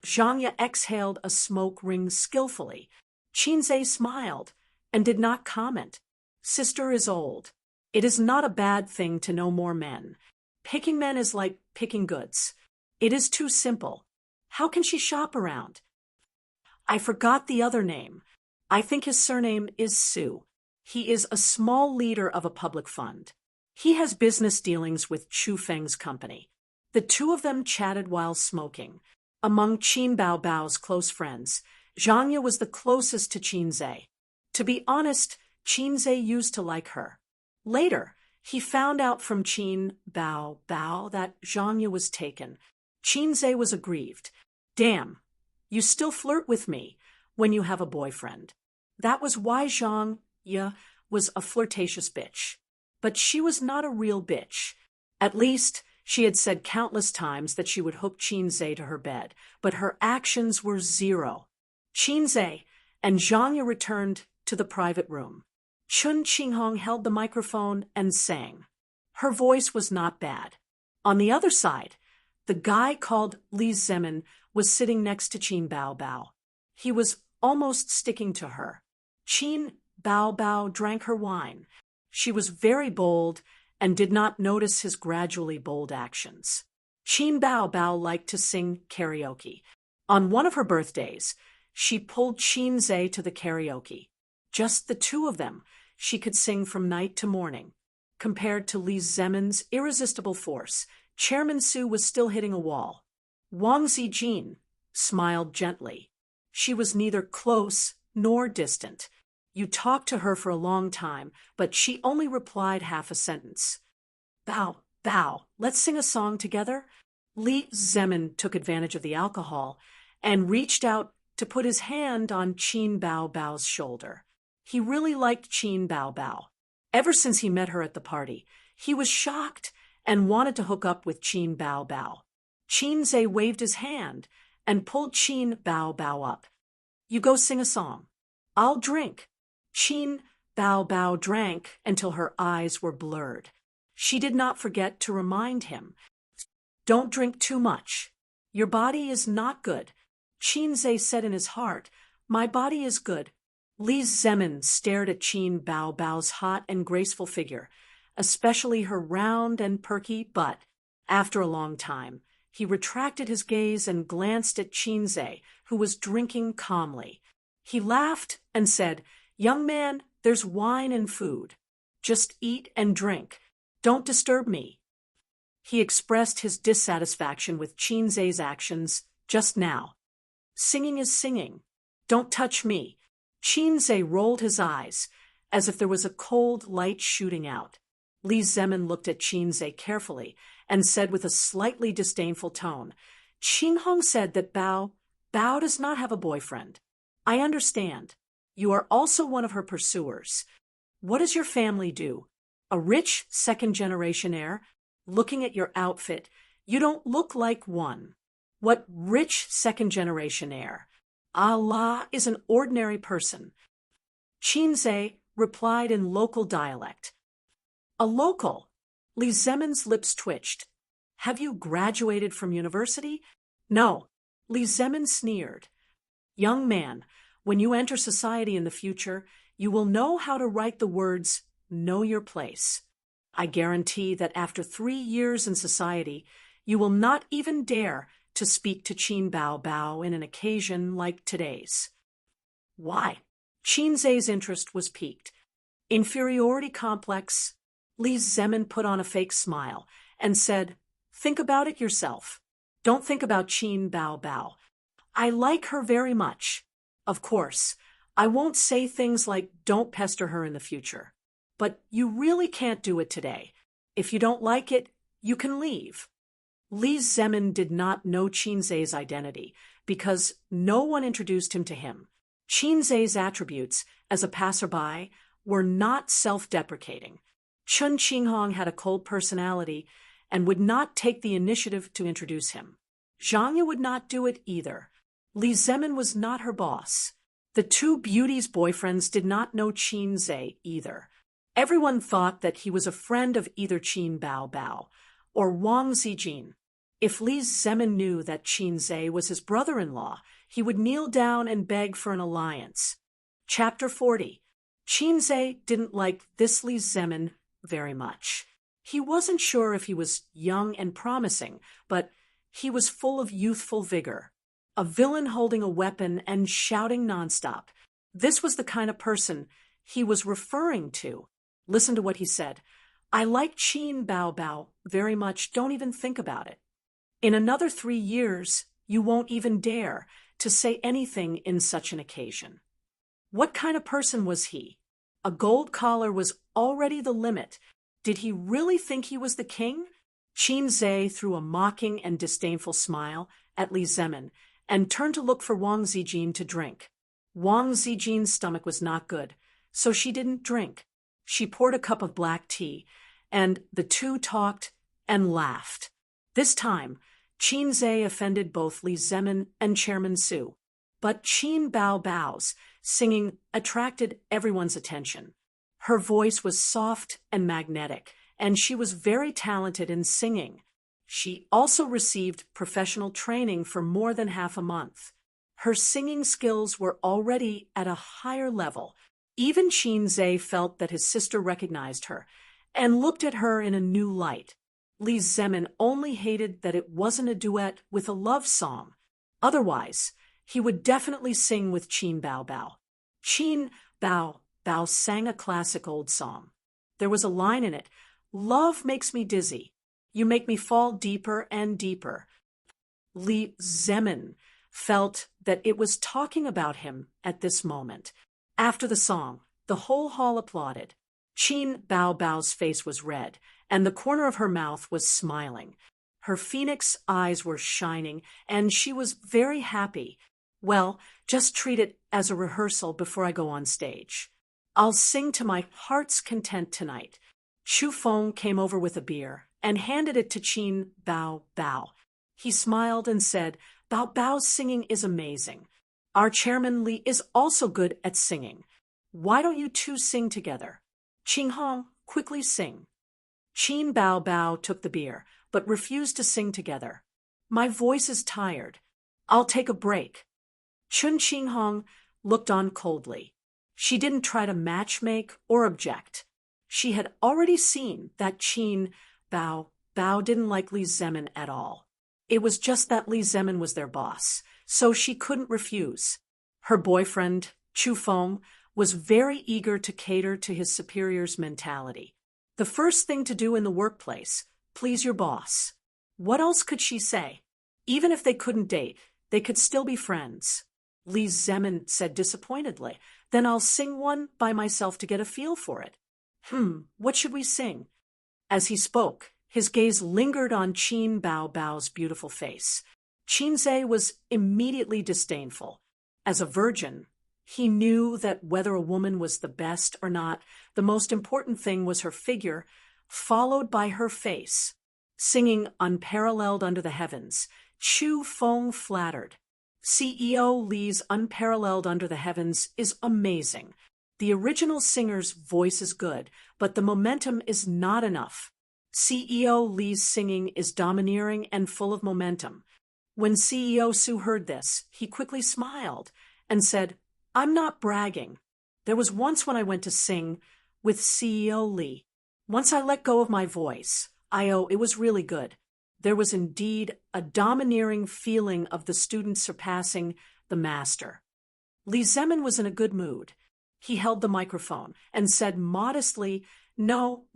Zhang Yu exhaled a smoke ring skillfully. Qinze smiled and did not comment. "Sister is old. It is not a bad thing to know more men. Picking men is like picking goods. It is too simple. How can she shop around?" "I forgot the other name. I think his surname is Su. He is a small leader of a public fund. He has business dealings with Chu Feng's company." The two of them chatted while smoking. Among Qin Bao Bao's close friends, Zhang Yu was the closest to Qinze. To be honest, Qinze used to like her. Later, he found out from Qin Bao Bao that Zhang Yu was taken. Qinze was aggrieved. "Damn, you still flirt with me when you have a boyfriend." That was why Zhang Yu was a flirtatious bitch. But she was not a real bitch. At least, she had said countless times that she would hook Qinze to her bed, but her actions were zero. Qinze and Zhang Yu returned to the private room. Chun Qinghong held the microphone and sang. Her voice was not bad. On the other side, the guy called Li Zemin was sitting next to Qin Bao Bao. He was almost sticking to her. Qin Bao Bao drank her wine. She was very bold and did not notice his gradually bold actions. Qin Bao Bao liked to sing karaoke. On one of her birthdays, she pulled Qin Zhe to the karaoke. Just the two of them, she could sing from night to morning. Compared to Li Zemin's irresistible force, Chairman Su was still hitting a wall. Wang Zijin smiled gently. She was neither close nor distant. You talked to her for a long time, but she only replied half a sentence. Bao, Bao, let's sing a song together? Li Zemin took advantage of the alcohol and reached out to put his hand on Qin Bao Bao's shoulder. He really liked Qin Bao Bao. Ever since he met her at the party, he was shocked and wanted to hook up with Qin Bao Bao. Qin Zhe waved his hand and pulled Qin Bao Bao up. You go sing a song. I'll drink. Qin Bao Bao drank until her eyes were blurred. She did not forget to remind him. Don't drink too much. Your body is not good. Qin Zhe said in his heart, My body is good. Li Zemin stared at Qin Bao Bao's hot and graceful figure, especially her round and perky butt. After a long time, he retracted his gaze and glanced at Qin Zhe, who was drinking calmly. He laughed and said, Young man, there's wine and food. Just eat and drink. Don't disturb me. He expressed his dissatisfaction with Qin Zhe's actions just now. Singing is singing. Don't touch me. Qin Zhe rolled his eyes, as if there was a cold light shooting out. Li Zemin looked at Qin Zhe carefully and said with a slightly disdainful tone, Qin Hong said that Bao does not have a boyfriend. I understand. You are also one of her pursuers. What does your family do? A rich second-generation heir? Looking at your outfit, you don't look like one. What rich second-generation heir? Allah is an ordinary person. Qin Zhe replied in local dialect. A local? Li Zemin's lips twitched. Have you graduated from university? No. Li Zemin sneered. Young man, when you enter society in the future, you will know how to write the words, know your place. I guarantee that after 3 years in society, you will not even dare to speak to Qin Bao Bao in an occasion like today's. Why? Qin Zhe's interest was piqued. Inferiority complex. Li Zemin put on a fake smile and said, Think about it yourself. Don't think about Qin Bao Bao. I like her very much. Of course, I won't say things like don't pester her in the future. But you really can't do it today. If you don't like it, you can leave. Li Zemin did not know Qin Zhe's identity because no one introduced him to him. Qin Zhe's attributes as a passerby were not self-deprecating. Chun Qinghong had a cold personality and would not take the initiative to introduce him. Zhang Yu would not do it either. Li Zemin was not her boss. The two beauties' boyfriends did not know Qin Zhe either. Everyone thought that he was a friend of either Qin Bao Bao or Wang Zijin. If Li Zemin knew that Qin Zhe was his brother-in-law, he would kneel down and beg for an alliance. Chapter 40. Qin Zhe didn't like this Li Zemin very much. He wasn't sure if he was young and promising, but he was full of youthful vigor. A villain holding a weapon and shouting nonstop. This was the kind of person he was referring to. Listen to what he said. I like Qin Bao Bao very much. Don't even think about it. In another 3 years, you won't even dare to say anything in such an occasion. What kind of person was he? A gold collar was already the limit. Did he really think he was the king? Qin Zhe threw a mocking and disdainful smile at Li Zemin and turned to look for Wang Zijin to drink. Wang Zijin's stomach was not good, so she didn't drink. She poured a cup of black tea, and the two talked and laughed. This time, Qin Zhe offended both Li Zemin and Chairman Su. But Qin Bao Bao's singing attracted everyone's attention. Her voice was soft and magnetic, and she was very talented in singing. She also received professional training for more than half a month. Her singing skills were already at a higher level. Even Qin Zhe felt that his sister recognized her and looked at her in a new light. Li Zemin only hated that it wasn't a duet with a love song. Otherwise, he would definitely sing with Qin Bao Bao. Qin Bao Bao sang a classic old song. There was a line in it, "Love makes me dizzy. You make me fall deeper and deeper." Li Zemin felt that it was talking about him at this moment. After the song, the whole hall applauded. Qin Bao Bao's face was red, and the corner of her mouth was smiling. Her phoenix eyes were shining, and she was very happy. "Well, just treat it as a rehearsal before I go on stage. I'll sing to my heart's content tonight." Chu Feng came over with a beer and handed it to Qin Bao Bao. He smiled and said, "Bao Bao's singing is amazing. Our chairman Li is also good at singing. Why don't you two sing together? Qing Hong, quickly sing." Qin Bao Bao took the beer, but refused to sing together. "My voice is tired. I'll take a break." Chun Qing Hong looked on coldly. She didn't try to matchmake or object. She had already seen that Qin Bao Bao didn't like Li Zemin at all. It was just that Li Zemin was their boss, so she couldn't refuse. Her boyfriend, Chu Feng, was very eager to cater to his superior's mentality. The first thing to do in the workplace, please your boss. What else could she say? Even if they couldn't date, they could still be friends. Li Zemin said disappointedly, "Then I'll sing one by myself to get a feel for it." What should we sing?" As he spoke, his gaze lingered on Qin Bao Bao's beautiful face. Qinze was immediately disdainful. As a virgin, he knew that whether a woman was the best or not, the most important thing was her figure, followed by her face. Singing Unparalleled Under the Heavens, Chu Feng flattered. CEO Li's Unparalleled Under the Heavens is amazing. The original singer's voice is good, but the momentum is not enough. CEO Li's singing is domineering and full of momentum. When CEO Su heard this, he quickly smiled and said, "I'm not bragging. There was once when I went to sing with CEO Li. Once I let go of my voice, it was really good. There was indeed a domineering feeling of the student surpassing the master." Li Zemin was in a good mood. He held the microphone and said modestly, No,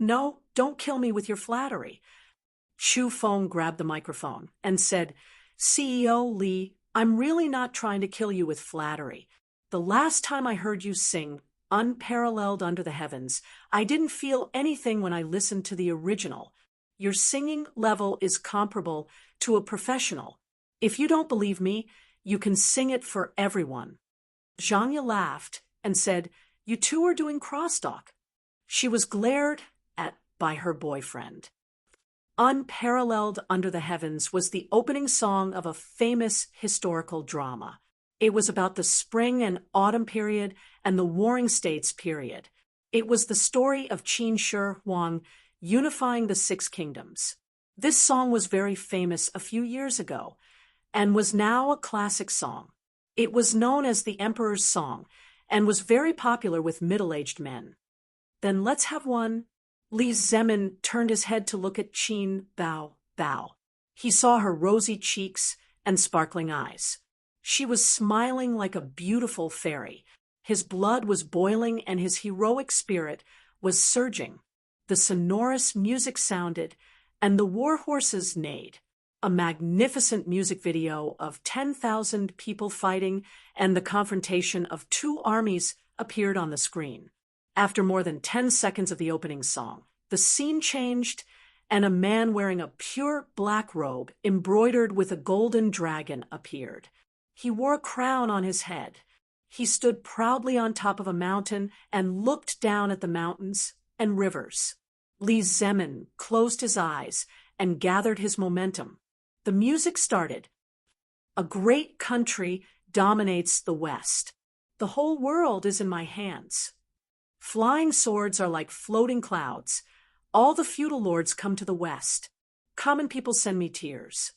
don't kill me with your flattery." Chu Feng grabbed the microphone and said, "CEO Li, I'm really not trying to kill you with flattery. The last time I heard you sing Unparalleled Under the Heavens, I didn't feel anything when I listened to the original. Your singing level is comparable to a professional. If you don't believe me, you can sing it for everyone." Zhangya laughed and said, "You two are doing crosstalk." She was glared at by her boyfriend. Unparalleled Under the Heavens was the opening song of a famous historical drama. It was about the spring and autumn period and the Warring States period. It was the story of Qin Shi Huang unifying the Six Kingdoms. This song was very famous a few years ago and was now a classic song. It was known as the Emperor's Song and was very popular with middle-aged men. "Then let's have one." Li Zemin turned his head to look at Qin Bao Bao. He saw her rosy cheeks and sparkling eyes. She was smiling like a beautiful fairy. His blood was boiling and his heroic spirit was surging. The sonorous music sounded and the war horses neighed. A magnificent music video of 10,000 people fighting and the confrontation of two armies appeared on the screen. After more than 10 seconds of the opening song, the scene changed and a man wearing a pure black robe embroidered with a golden dragon appeared. He wore a crown on his head. He stood proudly on top of a mountain and looked down at the mountains and rivers. Li Zemin closed his eyes and gathered his momentum. The music started. "A great country dominates the West. The whole world is in my hands. Flying swords are like floating clouds. All the feudal lords come to the West. Common people send me tears.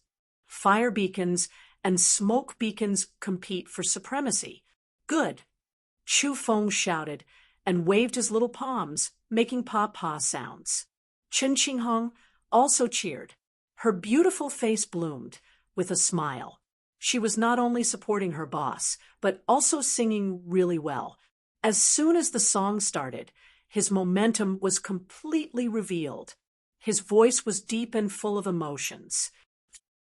Fire beacons and smoke beacons compete for supremacy. Good." Chu Feng shouted and waved his little palms, making pa-pa sounds. Chen Qinghong also cheered. Her beautiful face bloomed with a smile. She was not only supporting her boss, but also singing really well. As soon as the song started, his momentum was completely revealed. His voice was deep and full of emotions.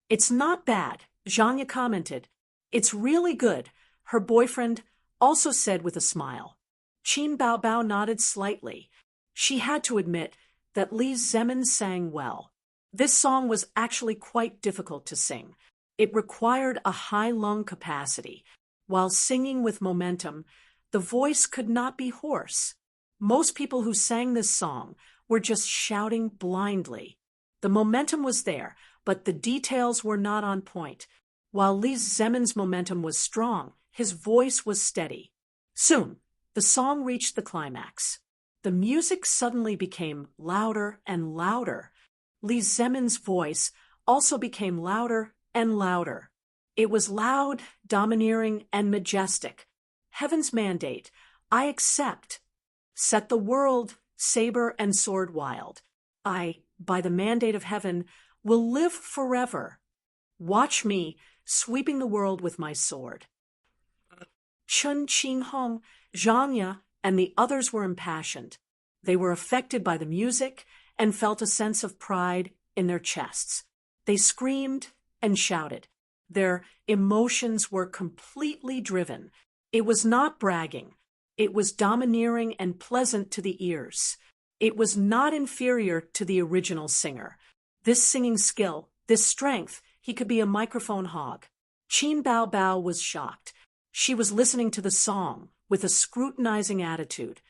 It's not bad, Zhanya commented. It's really good, her boyfriend also said with a smile. Qin Baobao nodded slightly. She had to admit that Li Zemin sang well. This song was actually quite difficult to sing. It required a high lung capacity. While singing with momentum, the voice could not be hoarse. Most people who sang this song were just shouting blindly. The momentum was there, but the details were not on point. While Li Zemin's momentum was strong, his voice was steady. Soon, the song reached the climax. The music suddenly became louder and louder. Li Zemin's voice also became louder and louder. It was loud, domineering, and majestic. Heaven's mandate, I accept. Set the world, saber and sword wild. I, by the mandate of heaven, will live forever. Watch me, sweeping the world with my sword. Chen Qinghong, Zhanya, and the others were impassioned. They were affected by the music and felt a sense of pride in their chests. They screamed and shouted. Their emotions were completely driven. It was not bragging. It was domineering and pleasant to the ears. It was not inferior to the original singer. This singing skill, this strength, he could be a microphone hog. Qin Baobao was shocked. She was listening to the song with a scrutinizing attitude,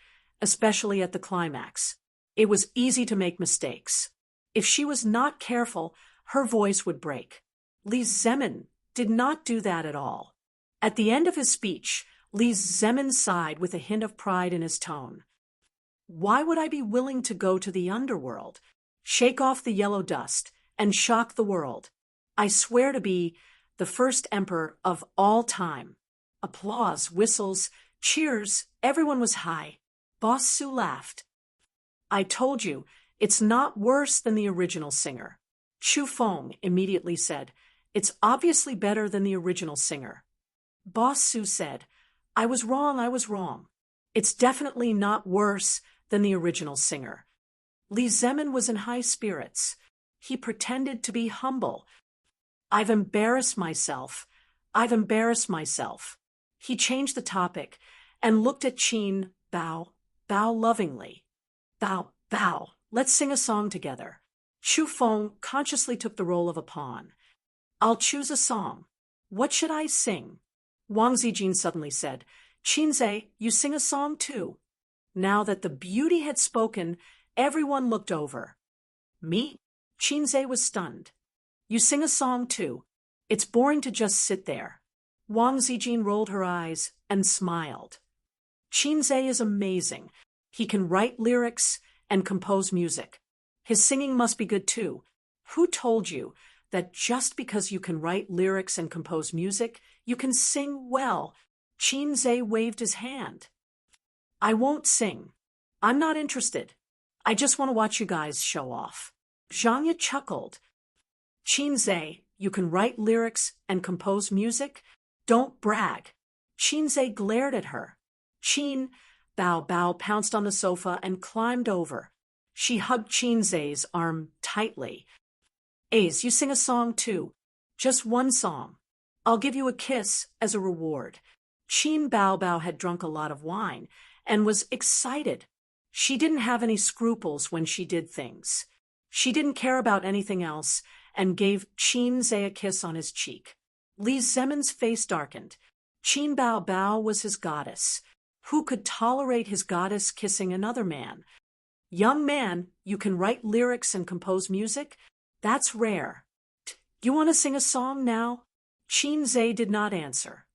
especially at the climax. It was easy to make mistakes. If she was not careful, her voice would break. Li Zemin did not do that at all. At the end of his speech, Li Zemin sighed with a hint of pride in his tone. Why would I be willing to go to the underworld, shake off the yellow dust, and shock the world? I swear to be the first emperor of all time. Applause, whistles, cheers, everyone was high. Boss Su laughed. I told you, it's not worse than the original singer. Chu Feng immediately said, it's obviously better than the original singer. Boss Su said, I was wrong. It's definitely not worse than the original singer. Li Zemin was in high spirits. He pretended to be humble. I've embarrassed myself. He changed the topic and looked at Qin Bao lovingly. Bao, let's sing a song together. Chu Feng consciously took the role of a pawn. I'll choose a song. What should I sing? Wang Zijin suddenly said, Qinze, you sing a song too. Now that the beauty had spoken, everyone looked over. Me? Qinze was stunned. You sing a song too. It's boring to just sit there. Wang Zijin rolled her eyes and smiled. Qinze is amazing. He can write lyrics and compose music. His singing must be good too. Who told you that just because you can write lyrics and compose music, you can sing well? Qinze waved his hand. I won't sing. I'm not interested. I just want to watch you guys show off. Zhanya chuckled. Qinze, you can write lyrics and compose music? Don't brag. Qinze glared at her. Qin Bao pounced on the sofa and climbed over. She hugged Qinze's arm tightly. Ace, you sing a song too. Just one song. I'll give you a kiss as a reward. Qin Bao had drunk a lot of wine and was excited. She didn't have any scruples when she did things. She didn't care about anything else and gave Qinze a kiss on his cheek. Li Zemin's face darkened. Qin Bao was his goddess. Who could tolerate his goddess kissing another man? Young man, you can write lyrics and compose music? That's rare. You want to sing a song now? Qinze did not answer.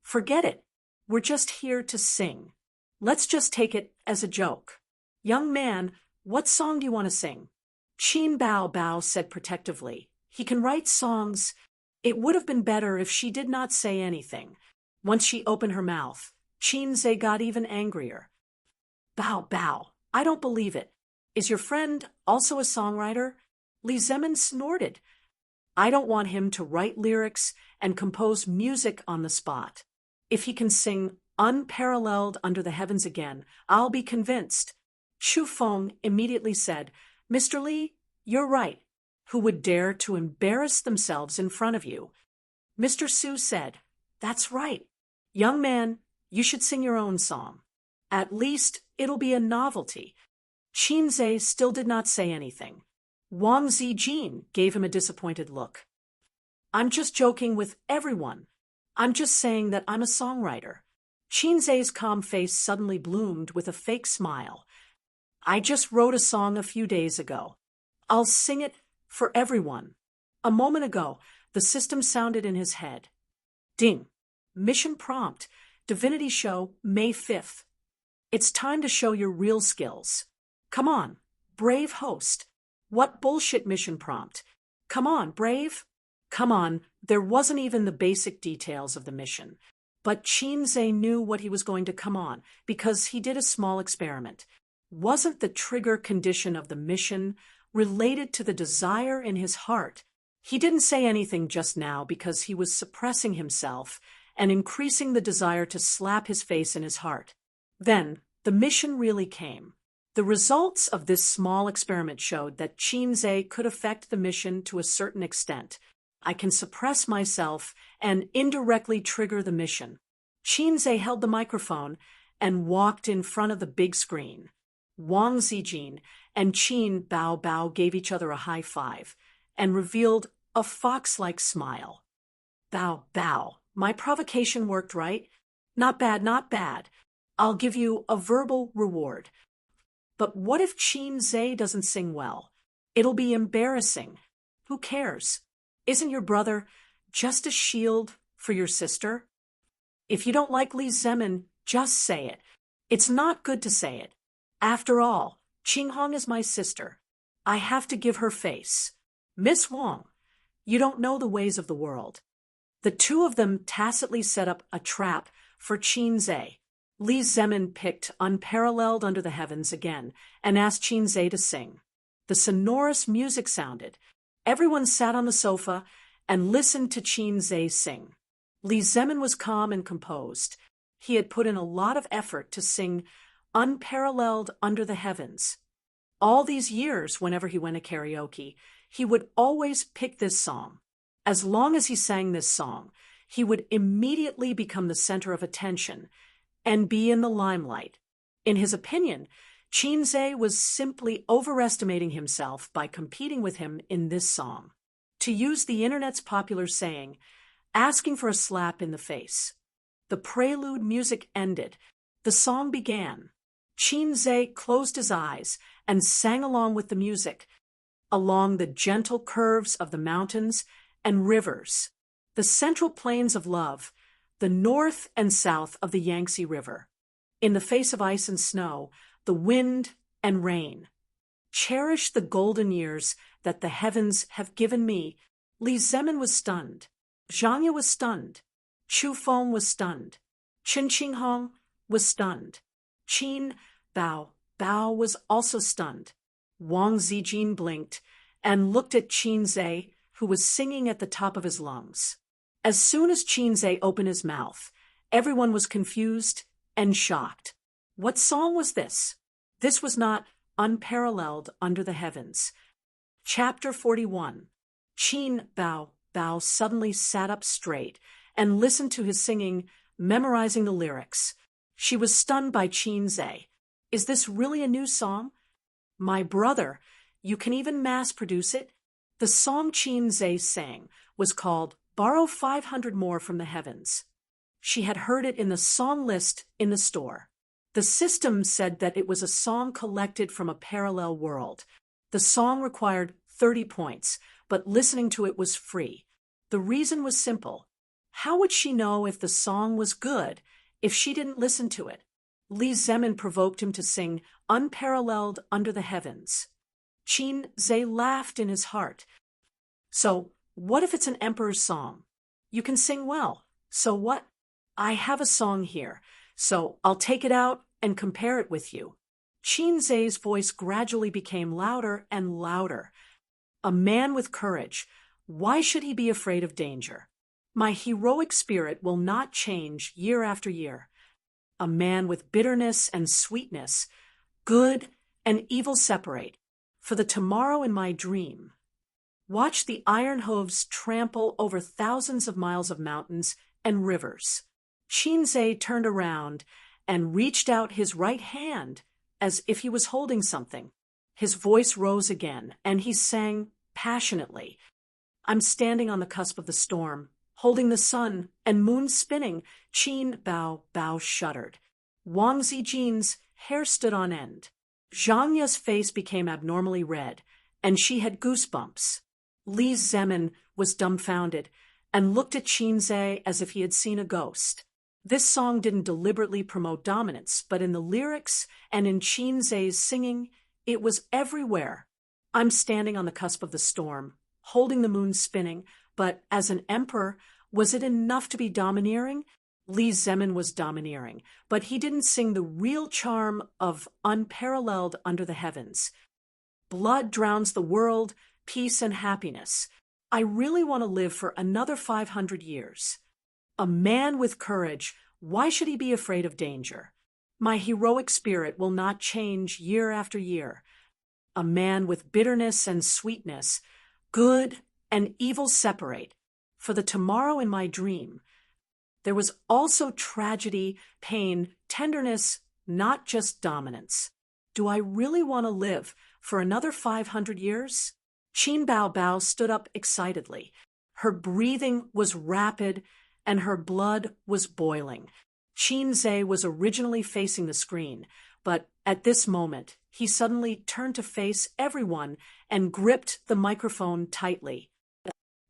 Forget it. We're just here to sing. Let's just take it as a joke. Young man, what song do you want to sing? Qin Bao said protectively. He can write songs. It would have been better if she did not say anything. Once she opened her mouth, Qinze got even angrier. Bao, I don't believe it. Is your friend also a songwriter? Li Zemin snorted. I don't want him to write lyrics and compose music on the spot. If he can sing unparalleled under the heavens again, I'll be convinced. Shu Feng immediately said, Mr. Li, you're right. Who would dare to embarrass themselves in front of you? Mr. Su said, That's right. Young man, you should sing your own song. At least it'll be a novelty. Qinzhe still did not say anything. Wang Zijin gave him a disappointed look. I'm just joking with everyone. I'm just saying that I'm a songwriter. Qinzhe's calm face suddenly bloomed with a fake smile. I just wrote a song a few days ago. I'll sing it for everyone. A moment ago, the system sounded in his head. Ding. Mission prompt. Divinity Show, May 5th. It's time to show your real skills. Come on, brave host. What bullshit mission prompt? Come on, brave. Come on, there wasn't even the basic details of the mission. But Qinzhe knew what he was going to come on, because he did a small experiment. Wasn't the trigger condition of the mission related to the desire in his heart? He didn't say anything just now because he was suppressing himself and increasing the desire to slap his face in his heart. Then, the mission really came. The results of this small experiment showed that Qinzhe could affect the mission to a certain extent. I can suppress myself and indirectly trigger the mission. Qinzhe held the microphone and walked in front of the big screen. Wang Zijin and Qin Bao Bao gave each other a high five and revealed a fox-like smile. Bao Bao, my provocation worked, right? Not bad, not bad. I'll give you a verbal reward. But what if Qinzhe doesn't sing well? It'll be embarrassing. Who cares? Isn't your brother just a shield for your sister? If you don't like Li Zemin, just say it. It's not good to say it. After all, Qinghong is my sister. I have to give her face. Miss Wang, you don't know the ways of the world. The two of them tacitly set up a trap for Qinzhe. Li Zemin picked Unparalleled Under the Heavens again and asked Qinzhe to sing. The sonorous music sounded. Everyone sat on the sofa and listened to Qinzhe sing. Li Zemin was calm and composed. He had put in a lot of effort to sing Unparalleled Under the Heavens. All these years, whenever he went to karaoke, he would always pick this song. As long as he sang this song, he would immediately become the center of attention and be in the limelight. In his opinion, Qinzhe was simply overestimating himself by competing with him in this song. To use the internet's popular saying, asking for a slap in the face. The prelude music ended. The song began. Qinzhe closed his eyes and sang along with the music, along the gentle curves of the mountains and rivers, the central plains of love, the north and south of the Yangtze River, in the face of ice and snow, the wind and rain. Cherish the golden years that the heavens have given me. Li Zemin was stunned. Zhang Ye was stunned. Chu Feng was stunned. Chen Qinghong was stunned. Qin Bao Bao was also stunned. Wang Zijin blinked and looked at Qinzhe, who was singing at the top of his lungs. As soon as Qinzhe opened his mouth, everyone was confused and shocked. What song was this? This was not Unparalleled Under the Heavens. Chapter 41. Qin Bao Bao suddenly sat up straight and listened to his singing, memorizing the lyrics. She was stunned by Qinzhe. Is this really a new song? My brother, you can even mass-produce it? The song Qinzhe sang was called Borrow 500 More from the Heavens. She had heard it in the song list in the store. The system said that it was a song collected from a parallel world. The song required 30 points, but listening to it was free. The reason was simple. How would she know if the song was good if she didn't listen to it? Li Zemin provoked him to sing Unparalleled Under the Heavens. Qinzhe laughed in his heart. So, what if it's an emperor's song? You can sing well. So what? I have a song here, so I'll take it out and compare it with you. Qin Zhe's voice gradually became louder and louder. A man with courage. Why should he be afraid of danger? My heroic spirit will not change year after year. A man with bitterness and sweetness. Good and evil separate. For the tomorrow in my dream. Watch the iron hooves trample over thousands of miles of mountains and rivers. Qin Zhe turned around and reached out his right hand as if he was holding something. His voice rose again, and he sang passionately. I'm standing on the cusp of the storm, holding the sun and moon spinning. Qin Bao shuddered. Wang Zijin's hair stood on end. Zhang Ye's face became abnormally red, and she had goosebumps. Li Zemin was dumbfounded and looked at Qin Zhe as if he had seen a ghost. This song didn't deliberately promote dominance, but in the lyrics and in Qin Zhe's singing, it was everywhere. I'm standing on the cusp of the storm, holding the moon spinning, but as an emperor, was it enough to be domineering? Li Zemin was domineering, but he didn't sing the real charm of unparalleled under the heavens. Blood drowns the world, peace and happiness. I really want to live for another 500 years. A man with courage, why should he be afraid of danger? My heroic spirit will not change year after year. A man with bitterness and sweetness, good and evil separate. For the tomorrow in my dream. There was also tragedy, pain, tenderness, not just dominance. Do I really want to live for another 500 years? Qin Bao stood up excitedly. Her breathing was rapid, and her blood was boiling. Qin Zhe was originally facing the screen, but at this moment, he suddenly turned to face everyone and gripped the microphone tightly.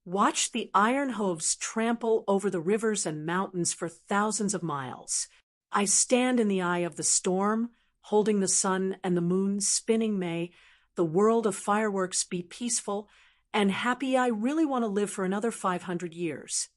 Watch the iron hooves trample over the rivers and mountains for thousands of miles. I stand in the eye of the storm, holding the sun and the moon spinning. May the world of fireworks be peaceful and happy. I really want to live for another 500 years.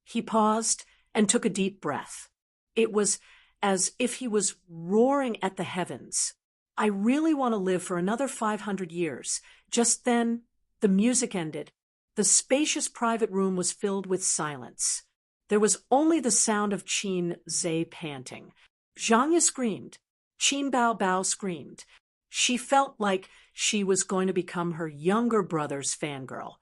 He paused and took a deep breath. It was as if he was roaring at the heavens. I really want to live for another 500 years. Just then, the music ended. The spacious private room was filled with silence. There was only the sound of Qin Zhe panting. Zhang Ye screamed. Qin Bao screamed. She felt like she was going to become her younger brother's fangirl.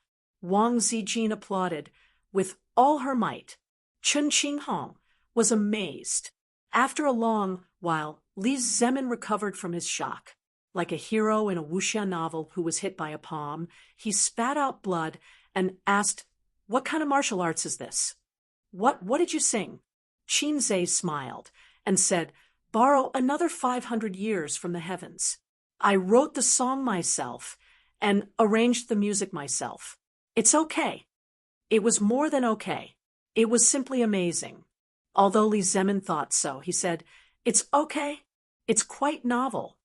Wang Zijin applauded with all her might. Chen Qinghong was amazed. After a long while, Li Zemin recovered from his shock. Like a hero in a wuxia novel who was hit by a palm, he spat out blood and asked, "What kind of martial arts is this? What did you sing?" Qin Zhe smiled and said, "Borrow another 500 years from the heavens. I wrote the song myself and arranged the music myself. It's okay." It was more than okay. It was simply amazing. Although Li Zemin thought so, he said, "It's okay. It's quite novel."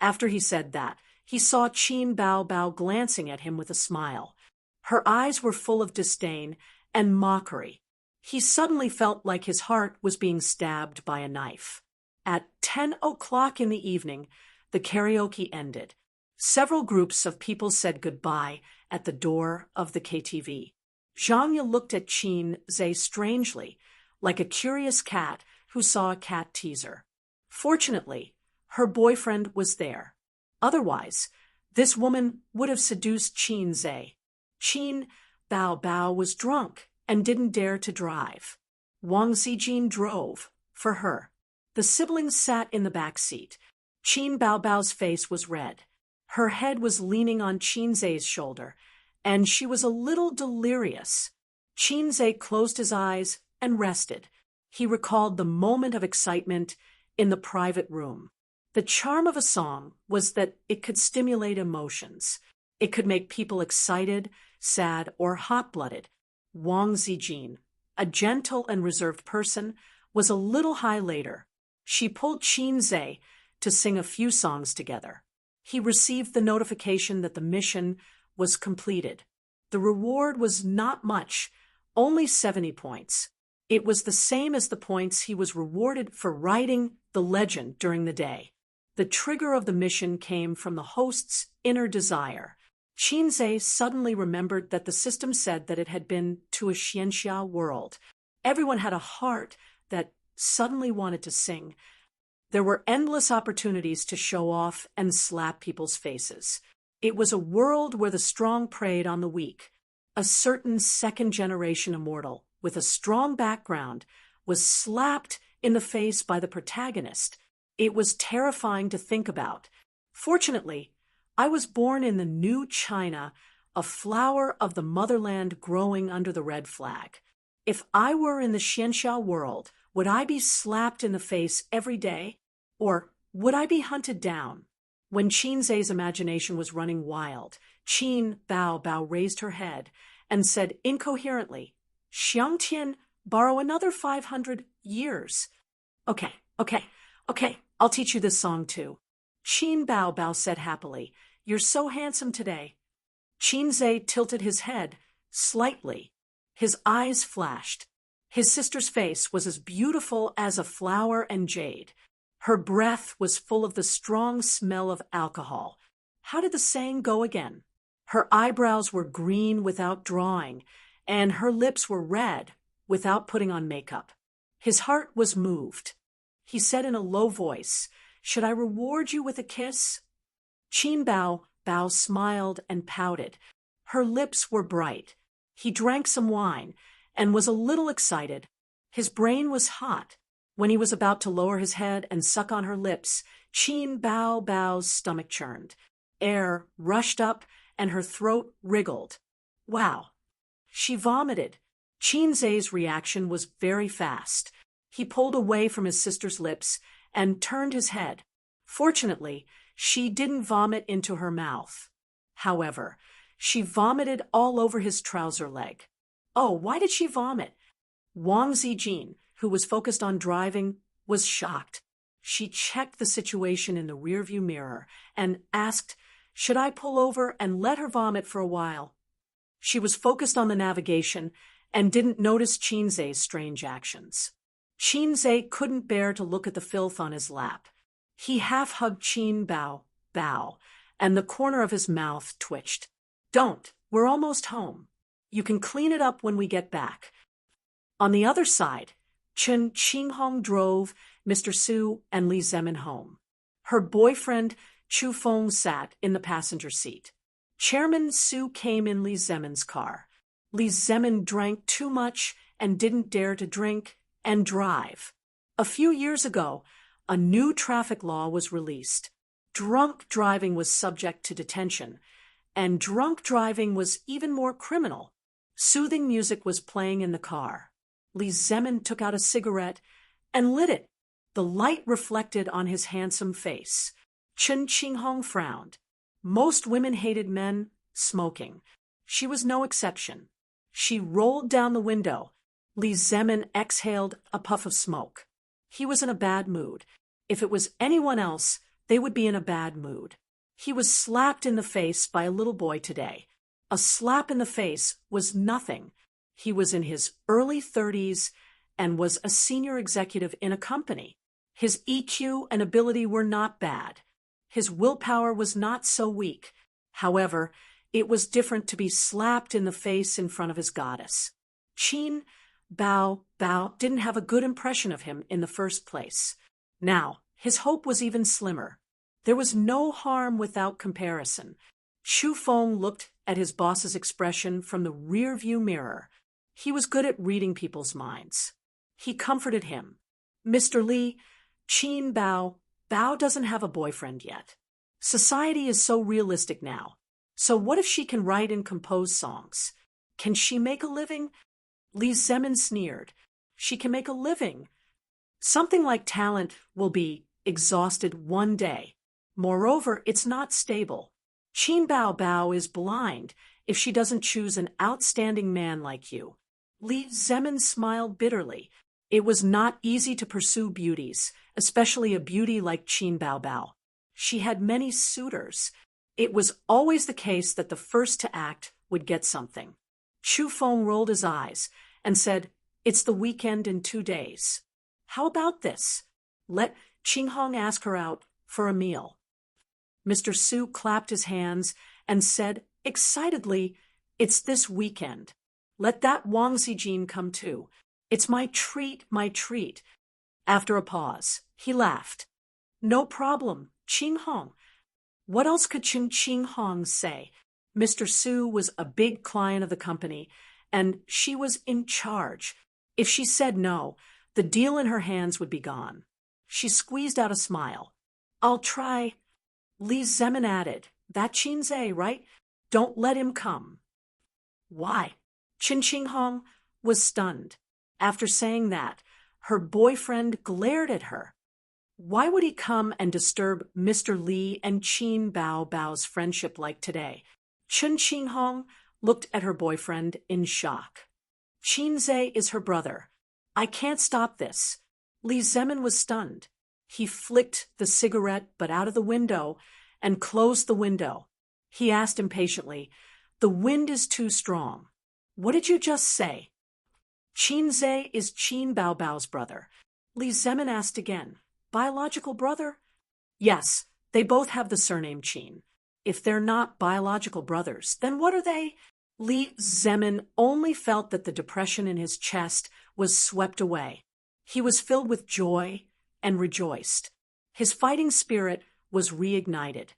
After he said that, he saw Qin Bao glancing at him with a smile. Her eyes were full of disdain and mockery. He suddenly felt like his heart was being stabbed by a knife. At 10 o'clock in the evening, the karaoke ended. Several groups of people said goodbye at the door of the KTV. Zhang Ye looked at Qin Zhe strangely, like a curious cat who saw a cat teaser. Fortunately, her boyfriend was there. Otherwise, this woman would have seduced Qin Zhe. Qin Bao was drunk and didn't dare to drive. Wang Zijin drove for her. The siblings sat in the back seat. Qin Bao's face was red. Her head was leaning on Qin Zhe's shoulder, and she was a little delirious. Qin Zhe closed his eyes and rested. He recalled the moment of excitement in the private room. The charm of a song was that it could stimulate emotions. It could make people excited, sad, or hot-blooded. Wang Zijin, a gentle and reserved person, was a little high later. She pulled Qin Zhe to sing a few songs together. He received the notification that the mission was completed. The reward was not much, only 70 points. It was the same as the points he was rewarded for writing the legend during the day. The trigger of the mission came from the host's inner desire. Qinzhe suddenly remembered that the system said that it had been to a xianxia world. Everyone had a heart that suddenly wanted to sing. There were endless opportunities to show off and slap people's faces. It was a world where the strong preyed on the weak. A certain second-generation immortal with a strong background was slapped in the face by the protagonist. It was terrifying to think about. Fortunately, I was born in the new China, a flower of the motherland growing under the red flag. If I were in the xianxia world, would I be slapped in the face every day? Or would I be hunted down? When Qinzhe's imagination was running wild, Qin Bao raised her head and said incoherently, Xiangtian, borrow another 500 years. Okay, I'll teach you this song too. Qin Bao said happily, You're so handsome today. Qinzhe tilted his head slightly. His eyes flashed. His sister's face was as beautiful as a flower and jade. Her breath was full of the strong smell of alcohol. How did the saying go again? Her eyebrows were green without drawing, and her lips were red without putting on makeup. His heart was moved. He said in a low voice, Should I reward you with a kiss? Qin Bao smiled and pouted. Her lips were bright. He drank some wine and was a little excited. His brain was hot. When he was about to lower his head and suck on her lips, Qin Bao's stomach churned. Air rushed up and her throat wriggled. Wow! She vomited. Qinzhe's reaction was very fast. He pulled away from his sister's lips and turned his head. Fortunately, she didn't vomit into her mouth. However, she vomited all over his trouser leg. Oh, why did she vomit? Wang Zijin, who was focused on driving, was shocked. She checked the situation in the rearview mirror and asked, Should I pull over and let her vomit for a while? She was focused on the navigation and didn't notice Qinzhe's strange actions. Qinzhe couldn't bear to look at the filth on his lap. He half-hugged Qin Bao, and the corner of his mouth twitched. Don't, we're almost home. You can clean it up when we get back. On the other side, Chen Qinghong drove Mr. Su and Li Zemin home. Her boyfriend, Chu Feng, sat in the passenger seat. Chairman Su came in Li Zemin's car. Li Zemin drank too much and didn't dare to drink and drive. A few years ago, a new traffic law was released. Drunk driving was subject to detention, and drunk driving was even more criminal. Soothing music was playing in the car. Li Zemin took out a cigarette and lit it. The light reflected on his handsome face. Chen Qinghong frowned. Most women hated men smoking. She was no exception. She rolled down the window. Li Zemin exhaled a puff of smoke. He was in a bad mood. If it was anyone else, they would be in a bad mood. He was slapped in the face by a little boy today. A slap in the face was nothing. He was in his early 30s and was a senior executive in a company. His EQ and ability were not bad. His willpower was not so weak. However, it was different to be slapped in the face in front of his goddess. Qin Bao didn't have a good impression of him in the first place. Now, his hope was even slimmer. There was no harm without comparison. Chu Feng looked at his boss's expression from the rear-view mirror. He was good at reading people's minds. He comforted him. Mr. Li, Qin Bao doesn't have a boyfriend yet. Society is so realistic now. So what if she can write and compose songs? Can she make a living? Li Zemin sneered. She can make a living. Something like talent will be exhausted one day. Moreover, it's not stable. Qin Bao is blind if she doesn't choose an outstanding man like you. Li Zemin smiled bitterly. It was not easy to pursue beauties, especially a beauty like Qin Bao. She had many suitors. It was always the case that the first to act would get something. Chu Feng rolled his eyes and said, It's the weekend in 2 days. How about this? Let Qinghong ask her out for a meal. Mr. Su clapped his hands and said excitedly, "It's this weekend. Let that Wang Zijin come too. It's my treat, my treat." After a pause, he laughed. "No problem, Qing Hong." What else could Qing Hong say? Mr. Su was a big client of the company, and she was in charge. If she said no, the deal in her hands would be gone. She squeezed out a smile. "I'll try." Li Zemin added, "That Qinze, right? Don't let him come." "Why?" Qing Hong was stunned. After saying that, her boyfriend glared at her. Why would he come and disturb Mr. Li and Qin Bao's friendship like today? Qing Hong looked at her boyfriend in shock. "Qinze is her brother. I can't stop this." Li Zemin was stunned. He flicked the cigarette butt out of the window and closed the window. He asked impatiently, "The wind is too strong. What did you just say?" "Qinze is Qin Bao's brother." Li Zemin asked again, "Biological brother?" "Yes, they both have the surname Qin. If they're not biological brothers, then what are they?" Li Zemin only felt that the depression in his chest was swept away. He was filled with joy and rejoiced. His fighting spirit was reignited.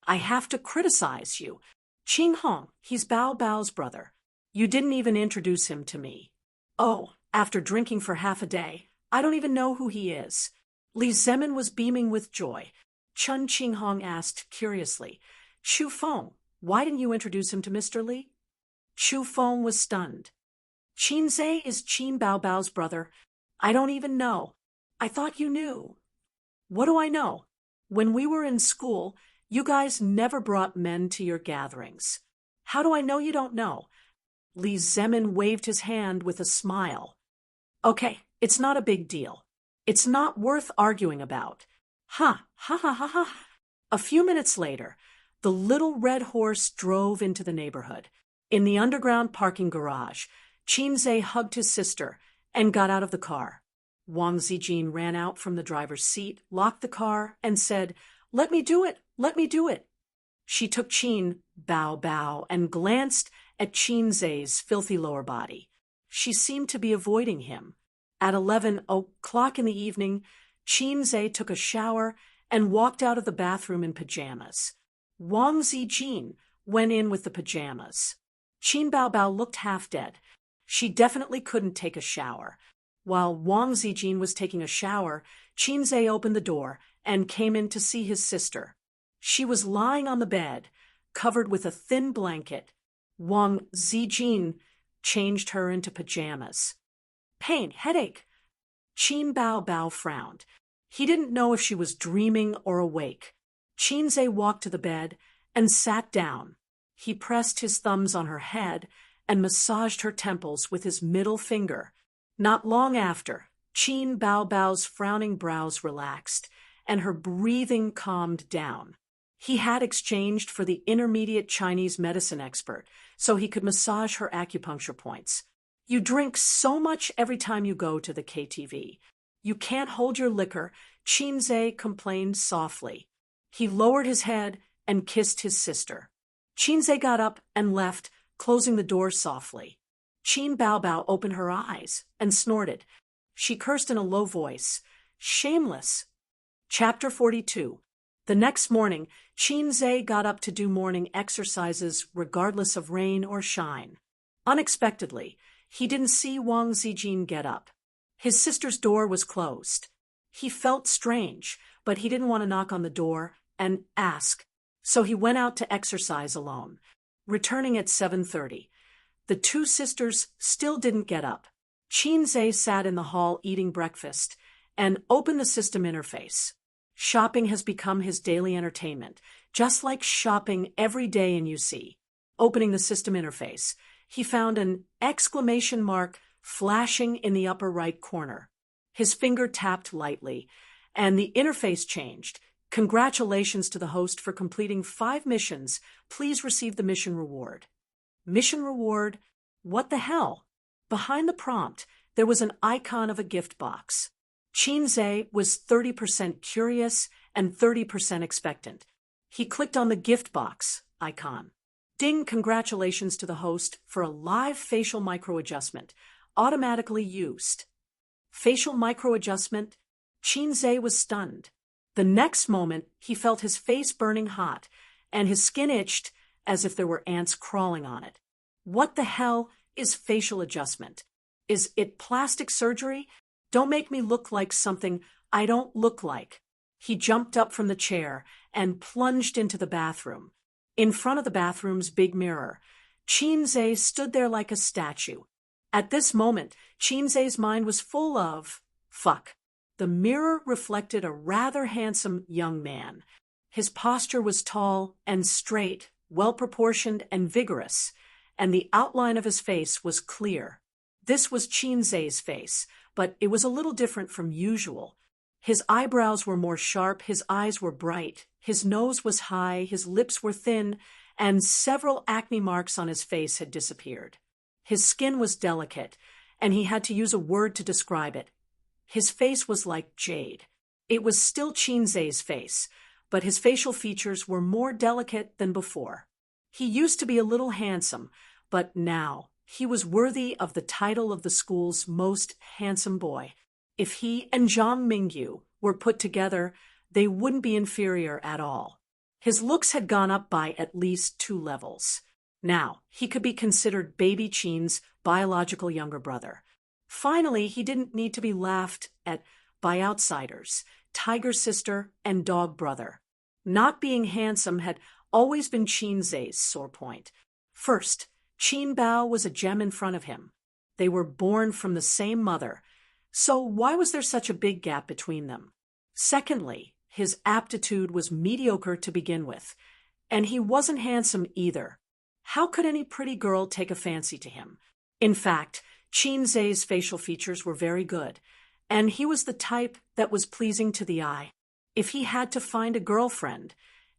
"I have to criticize you. Qing Hong, he's Bao's brother. You didn't even introduce him to me." "Oh, after drinking for half a day, I don't even know who he is." Li Zemin was beaming with joy. Qing Hong asked curiously, "Chu Feng, why didn't you introduce him to Mr. Li?" Chu Feng was stunned. "Qinze is Qin Bao's brother. I don't even know. I thought you knew." "What do I know? When we were in school, you guys never brought men to your gatherings. How do I know you don't know?" Li Zemin waved his hand with a smile. "Okay, it's not a big deal. It's not worth arguing about." Ha, ha, ha, ha, ha. A few minutes later, the little red horse drove into the neighborhood. In the underground parking garage, Qinze hugged his sister and got out of the car. Wang Zijin ran out from the driver's seat, locked the car, and said, "Let me do it, let me do it." She took Qin Bao and glanced at Qinze's filthy lower body. She seemed to be avoiding him. At 11 o'clock in the evening, Qinze took a shower and walked out of the bathroom in pajamas. Wang Zijin went in with the pajamas. Qin Bao looked half dead. She definitely couldn't take a shower. While Wang Zijin was taking a shower, Qinze opened the door and came in to see his sister. She was lying on the bed, covered with a thin blanket. Wang Zijin changed her into pajamas. "Pain, headache." Qin Bao frowned. He didn't know if she was dreaming or awake. Qinze walked to the bed and sat down. He pressed his thumbs on her head and massaged her temples with his middle finger. Not long after, Qin Bao's frowning brows relaxed and her breathing calmed down. He had exchanged for the intermediate Chinese medicine expert so he could massage her acupuncture points. "You drink so much every time you go to the KTV. You can't hold your liquor," Qinze complained softly. He lowered his head and kissed his sister. Qinze got up and left, closing the door softly. Qin Bao opened her eyes and snorted. She cursed in a low voice, "Shameless." Chapter 42. The next morning, Qinze got up to do morning exercises regardless of rain or shine. Unexpectedly, he didn't see Wang Zijin get up. His sister's door was closed. He felt strange, but he didn't want to knock on the door and ask, so he went out to exercise alone. Returning at 7:30, the two sisters still didn't get up. Qinze sat in the hall eating breakfast and opened the system interface. Shopping has become his daily entertainment, just like shopping every day in UC. Opening the system interface, he found an exclamation mark flashing in the upper right corner. His finger tapped lightly, and the interface changed. "Congratulations to the host for completing 5 missions. Please receive the mission reward." Mission reward? What the hell? Behind the prompt, there was an icon of a gift box. Qinze was 30% curious and 30% expectant. He clicked on the gift box icon. Ding, congratulations to the host for a live facial microadjustment, automatically used. Facial microadjustment? Qinze was stunned. The next moment, he felt his face burning hot, and his skin itched as if there were ants crawling on it. What the hell is facial adjustment? Is it plastic surgery? Don't make me look like something I don't look like. He jumped up from the chair and plunged into the bathroom. In front of the bathroom's big mirror, Qinze stood there like a statue. At this moment, Qinze's mind was full of fuck. The mirror reflected a rather handsome young man. His posture was tall and straight, well-proportioned and vigorous, and the outline of his face was clear. This was Qinze's face, but it was a little different from usual. His eyebrows were more sharp, his eyes were bright, his nose was high, his lips were thin, and several acne marks on his face had disappeared. His skin was delicate, and he had to use a word to describe it. His face was like jade. It was still Qinze's face, but his facial features were more delicate than before. He used to be a little handsome, but now he was worthy of the title of the school's most handsome boy. If he and Zhang Mingyu were put together, they wouldn't be inferior at all. His looks had gone up by at least 2 levels. Now, he could be considered Baby Qin's biological younger brother. Finally, he didn't need to be laughed at by outsiders, tiger sister and dog brother. Not being handsome had always been Qinze's sore point. First, Qin Bao was a gem in front of him. They were born from the same mother, so why was there such a big gap between them? Secondly, his aptitude was mediocre to begin with, and he wasn't handsome either. How could any pretty girl take a fancy to him? In fact, Qinze's facial features were very good, and he was the type that was pleasing to the eye. If he had to find a girlfriend,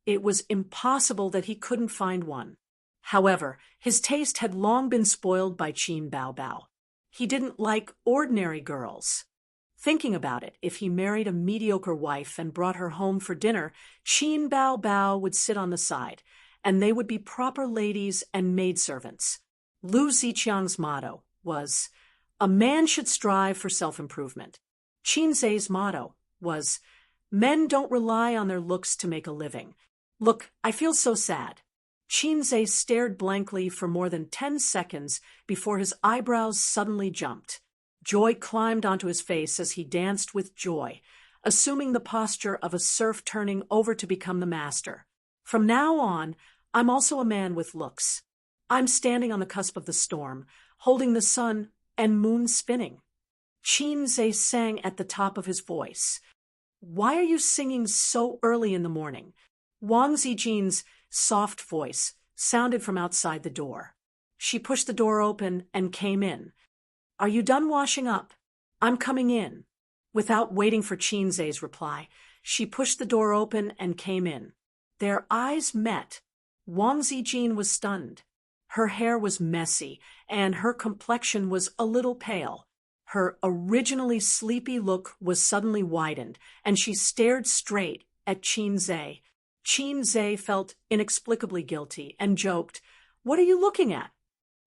it was impossible that he couldn't find one. However, his taste had long been spoiled by Qin Bao Bao. He didn't like ordinary girls. Thinking about it, if he married a mediocre wife and brought her home for dinner, Qin Bao Bao would sit on the side, and they would be proper ladies and maidservants. Lu Ziqiang's motto was, "A man should strive for self-improvement." Qinze's motto was, "Men don't rely on their looks to make a living." Look, I feel so sad. Qinze stared blankly for more than 10 seconds before his eyebrows suddenly jumped. Joy climbed onto his face as he danced with joy, assuming the posture of a serf turning over to become the master. From now on, I'm also a man with looks. I'm standing on the cusp of the storm, holding the sun and moon spinning. Qinze sang at the top of his voice. Why are you singing so early in the morning? Wang Zijin's soft voice sounded from outside the door. She pushed the door open and came in. Are you done washing up? I'm coming in. Without waiting for Qinze's reply, she pushed the door open and came in. Their eyes met. Wang Zijin was stunned. Her hair was messy, and her complexion was a little pale. Her originally sleepy look was suddenly widened, and she stared straight at Qinze. Qinze felt inexplicably guilty and joked, "What are you looking at?"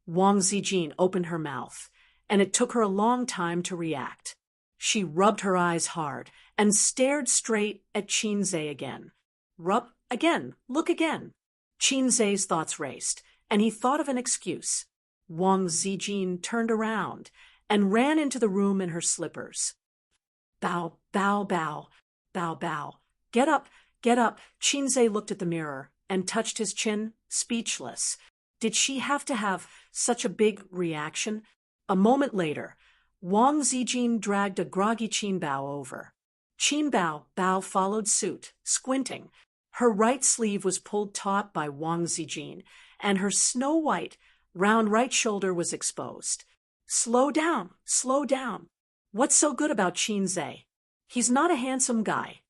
Wang Zijin opened her mouth, and it took her a long time to react. She rubbed her eyes hard and stared straight at Qinze again. Rub again, look again. Qinze's thoughts raced, and he thought of an excuse. Wang Zijin turned around and ran into the room in her slippers. Bow, bow, bow, bow, bow. Get up, get up. Qinze looked at the mirror and touched his chin, speechless. Did she have to have such a big reaction? A moment later, Wang Zijin dragged a groggy Qin Bao over. Qin Bao Bao followed suit, squinting. Her right sleeve was pulled taut by Wang Zijin, and her snow-white, round right shoulder was exposed. Slow down, slow down. What's so good about Qinze? He's not a handsome guy.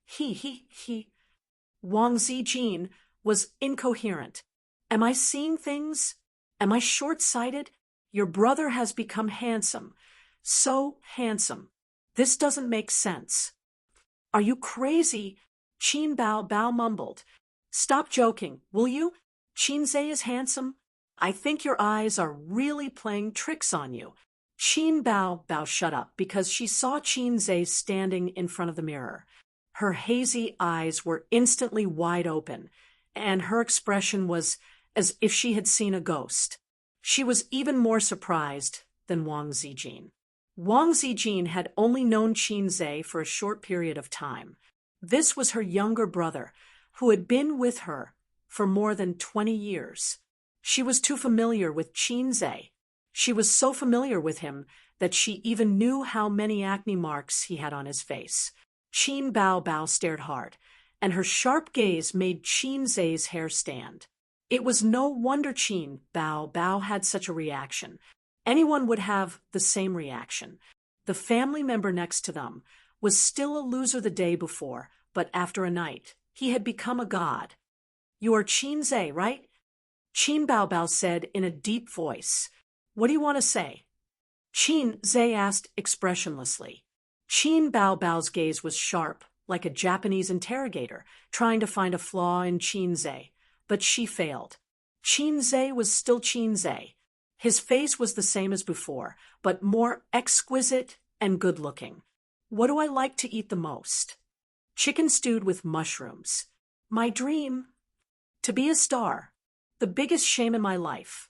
He. Wang Zijin was incoherent. Am I seeing things? Am I short-sighted? Your brother has become handsome. So handsome. This doesn't make sense. Are you crazy? Qin Bao mumbled. Stop joking, will you? Qinze is handsome. I think your eyes are really playing tricks on you. Qin Bao shut up because she saw Qinze standing in front of the mirror. Her hazy eyes were instantly wide open, and her expression was as if she had seen a ghost. She was even more surprised than Wang Zijin. Wang Zijin had only known Qinze for a short period of time. This was her younger brother, who had been with her for more than 20 years. She was too familiar with Qinze. She was so familiar with him that she even knew how many acne marks he had on his face. Qin Bao stared hard, and her sharp gaze made Qinze's hair stand. It was no wonder Qin Bao had such a reaction. Anyone would have the same reaction. The family member next to them was still a loser the day before, but after a night, he had become a god. You are Qinze, right? Qin Bao said in a deep voice. What do you want to say? Qinze asked expressionlessly. Qin Bao's gaze was sharp, like a Japanese interrogator, trying to find a flaw in Qinze, but she failed. Qinze was still Qinze. His face was the same as before, but more exquisite and good-looking. What do I like to eat the most? Chicken stewed with mushrooms. My dream? To be a star. The biggest shame in my life.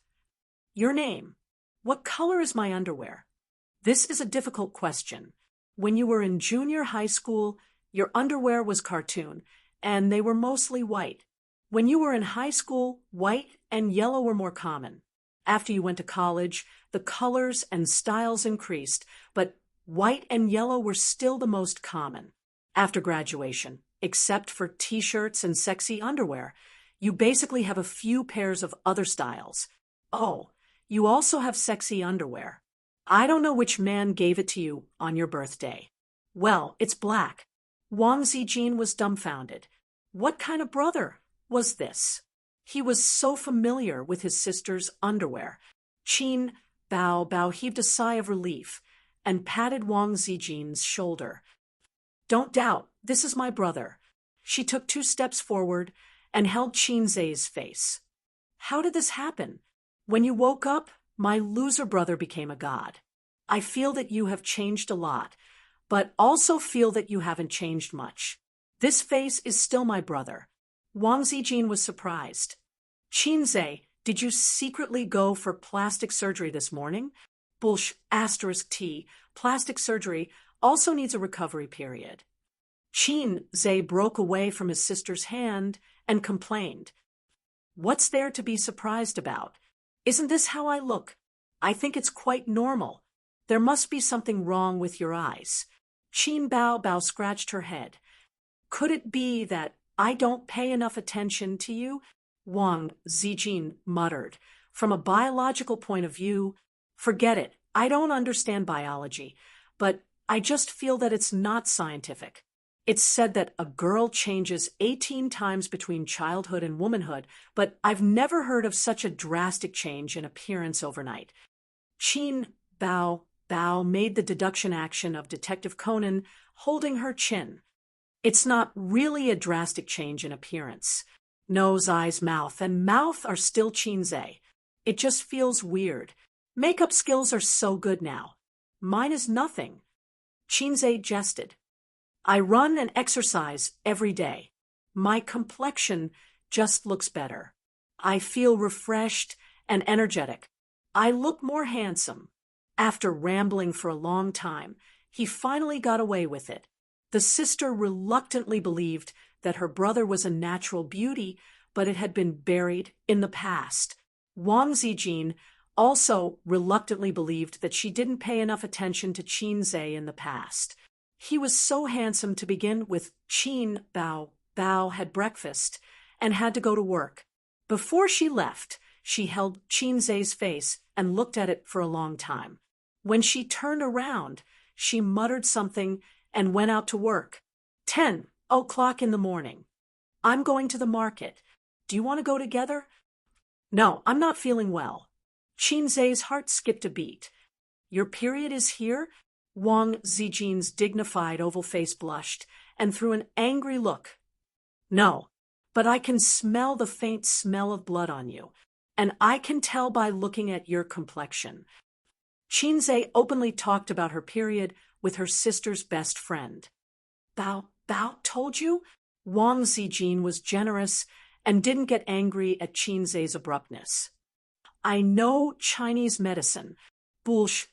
Your name? What color is my underwear? This is a difficult question. When you were in junior high school, your underwear was cartoon, and they were mostly white. When you were in high school, white and yellow were more common. After you went to college, the colors and styles increased, but white and yellow were still the most common. After graduation, except for t-shirts and sexy underwear, you basically have a few pairs of other styles. Oh, you also have sexy underwear. I don't know which man gave it to you on your birthday. Well, it's black. Wang Zijin was dumbfounded. What kind of brother was this? He was so familiar with his sister's underwear. Qin Bao heaved a sigh of relief and patted Wang Zijin's shoulder. Don't doubt, this is my brother. She took 2 steps forward and held Qinze's face. How did this happen? When you woke up, my loser brother became a god. I feel that you have changed a lot, but also feel that you haven't changed much. This face is still my brother. Wang Zijin was surprised. Qinze, did you secretly go for plastic surgery this morning? *T. Plastic surgery also needs a recovery period. Qinze broke away from his sister's hand and complained. What's there to be surprised about? Isn't this how I look? I think it's quite normal. There must be something wrong with your eyes. Qin Bao scratched her head. Could it be that I don't pay enough attention to you? Wang Zijin muttered. From a biological point of view, forget it. I don't understand biology, but I just feel that it's not scientific. It's said that a girl changes 18 times between childhood and womanhood, but I've never heard of such a drastic change in appearance overnight. Qin Bao made the deduction action of Detective Conan, holding her chin. It's not really a drastic change in appearance. Nose, eyes, mouth, and mouth are still Qinze. It just feels weird. Makeup skills are so good now. Mine is nothing. Qinze jested. I run and exercise every day. My complexion just looks better. I feel refreshed and energetic. I look more handsome. After rambling for a long time, he finally got away with it. The sister reluctantly believed that her brother was a natural beauty, but it had been buried in the past. Wang Zijin also reluctantly believed that she didn't pay enough attention to Qinze in the past. He was so handsome to begin with. Qin Bao had breakfast and had to go to work. Before she left, she held Qinze's face and looked at it for a long time. When she turned around, she muttered something and went out to work. 10 o'clock in the morning. I'm going to the market. Do you want to go together? No, I'm not feeling well. Qinze's heart skipped a beat. Your period is here? Wang Zijin's dignified oval face blushed and threw an angry look. No, but I can smell the faint smell of blood on you, and I can tell by looking at your complexion. Qinzhe openly talked about her period with her sister's best friend. Bao told you? Wang Zijin was generous and didn't get angry at Qinzhe's abruptness. I know Chinese medicine, Bulsh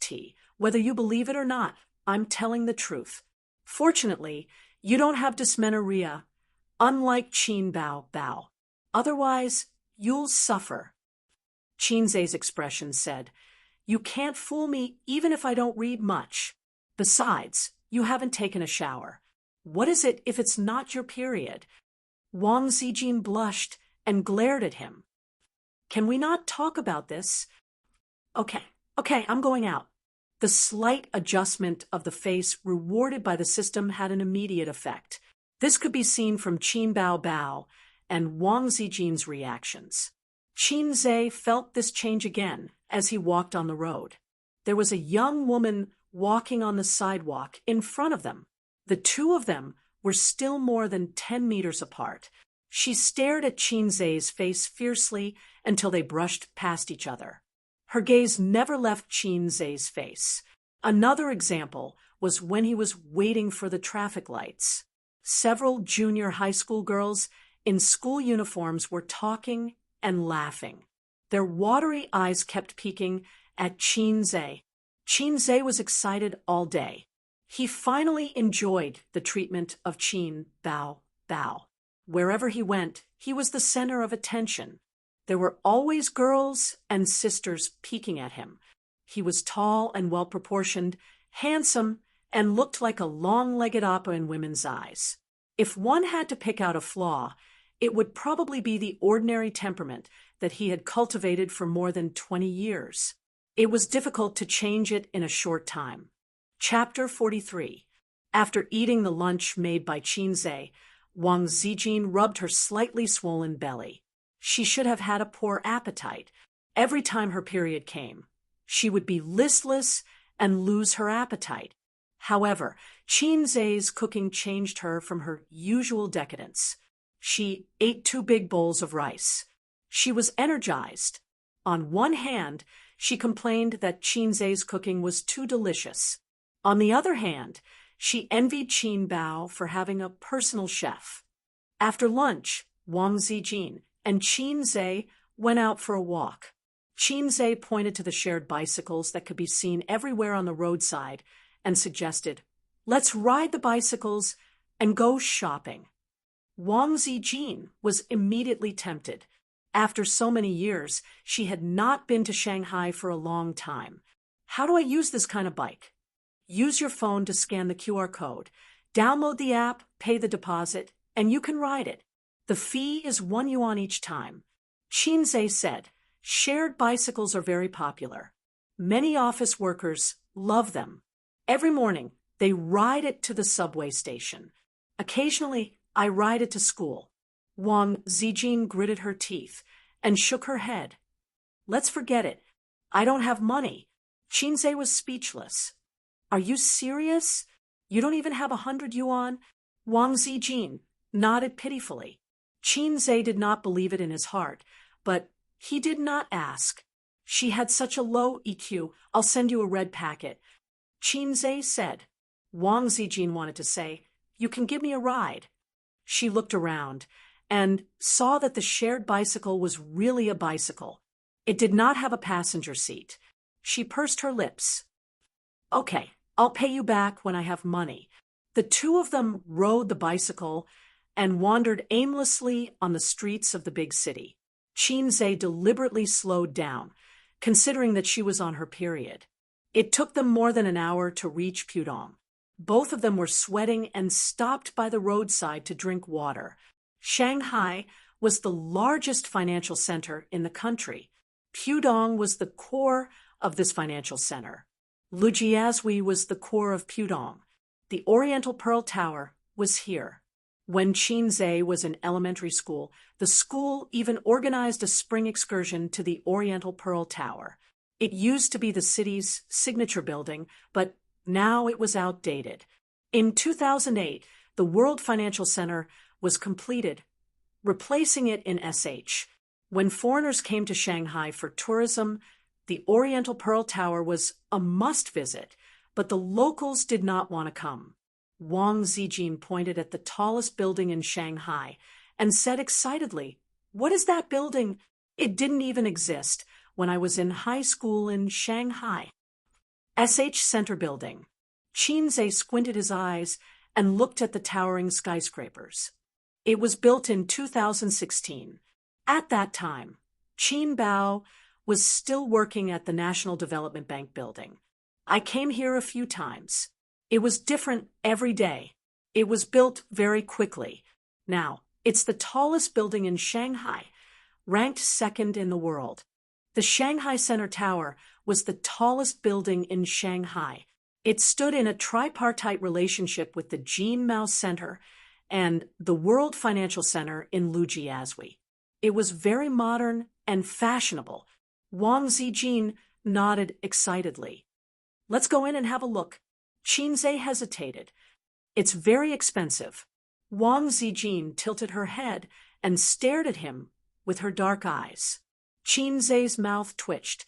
*T. Whether you believe it or not, I'm telling the truth. Fortunately, you don't have dysmenorrhea, unlike Qin Bao. Otherwise, you'll suffer. Qinzhe's expression said, You can't fool me even if I don't read much. Besides, you haven't taken a shower. What is it if it's not your period? Wang Zijin blushed and glared at him. Can we not talk about this? Okay, I'm going out. The slight adjustment of the face rewarded by the system had an immediate effect. This could be seen from Qin Bao and Wang Zijin's reactions. Qinzhe felt this change again as he walked on the road. There was a young woman walking on the sidewalk in front of them. The two of them were still more than 10 meters apart. She stared at Qinzhe's face fiercely until they brushed past each other. Her gaze never left Qinzhe's face. Another example was when he was waiting for the traffic lights. Several junior high school girls in school uniforms were talking and laughing. Their watery eyes kept peeking at Qinzhe. Qinzhe was excited all day. He finally enjoyed the treatment of Qin Bao. Wherever he went, he was the center of attention. There were always girls and sisters peeking at him. He was tall and well-proportioned, handsome, and looked like a long-legged oppa in women's eyes. If one had to pick out a flaw, it would probably be the ordinary temperament that he had cultivated for more than 20 years. It was difficult to change it in a short time. Chapter 43. After eating the lunch made by Qinzhe, Wang Zijin rubbed her slightly swollen belly. She should have had a poor appetite. Every time her period came, she would be listless and lose her appetite. However, Qinzhe's cooking changed her from her usual decadence. She ate 2 big bowls of rice. She was energized. On one hand, she complained that Qinzhe's cooking was too delicious. On the other hand, she envied Qin Bao for having a personal chef. After lunch, Wang Zijin and Qinzhe went out for a walk. Qinzhe pointed to the shared bicycles that could be seen everywhere on the roadside and suggested, Let's ride the bicycles and go shopping. Wang Zijin was immediately tempted. After so many years, she had not been to Shanghai for a long time. How do I use this kind of bike? Use your phone to scan the QR code. Download the app, pay the deposit, and you can ride it. The fee is 1 yuan each time. Qinzhe said, Shared bicycles are very popular. Many office workers love them. Every morning, they ride it to the subway station. Occasionally, I ride it to school. Wang Zijin gritted her teeth and shook her head. Let's forget it. I don't have money. Qinzhe was speechless. Are you serious? You don't even have 100 yuan? Wang Zijin nodded pitifully. Qinzhe did not believe it in his heart, but he did not ask. She had such a low EQ, I'll send you a red packet. Qinzhe said. Wang Zijin wanted to say, You can give me a ride. She looked around and saw that the shared bicycle was really a bicycle. It did not have a passenger seat. She pursed her lips. Okay, I'll pay you back when I have money. The two of them rode the bicycle and wandered aimlessly on the streets of the big city. Qinzhe deliberately slowed down, considering that she was on her period. It took them more than an hour to reach Pudong. Both of them were sweating and stopped by the roadside to drink water. Shanghai was the largest financial center in the country. Pudong was the core of this financial center. Lujiazui was the core of Pudong. The Oriental Pearl Tower was here. When Qinzhe was in elementary school, the school even organized a spring excursion to the Oriental Pearl Tower. It used to be the city's signature building, but now it was outdated. In 2008, the World Financial Center was completed, replacing it in SH. When foreigners came to Shanghai for tourism, the Oriental Pearl Tower was a must-visit, but the locals did not want to come. Wang Zijin pointed at the tallest building in Shanghai and said excitedly, "What is that building? It didn't even exist when I was in high school in Shanghai." SH Center Building. Qinze squinted his eyes and looked at the towering skyscrapers. It was built in 2016. At that time, Qin Bao was still working at the National Development Bank building. I came here a few times. It was different every day. It was built very quickly. Now, it's the tallest building in Shanghai, ranked second in the world. The Shanghai Center Tower was the tallest building in Shanghai. It stood in a tripartite relationship with the Jin Mao Center and the World Financial Center in Lujiazui. It was very modern and fashionable. Wang Zijin nodded excitedly. "Let's go in and have a look." Qinze hesitated. "It's very expensive." Wang Zijin tilted her head and stared at him with her dark eyes. Qinze's mouth twitched.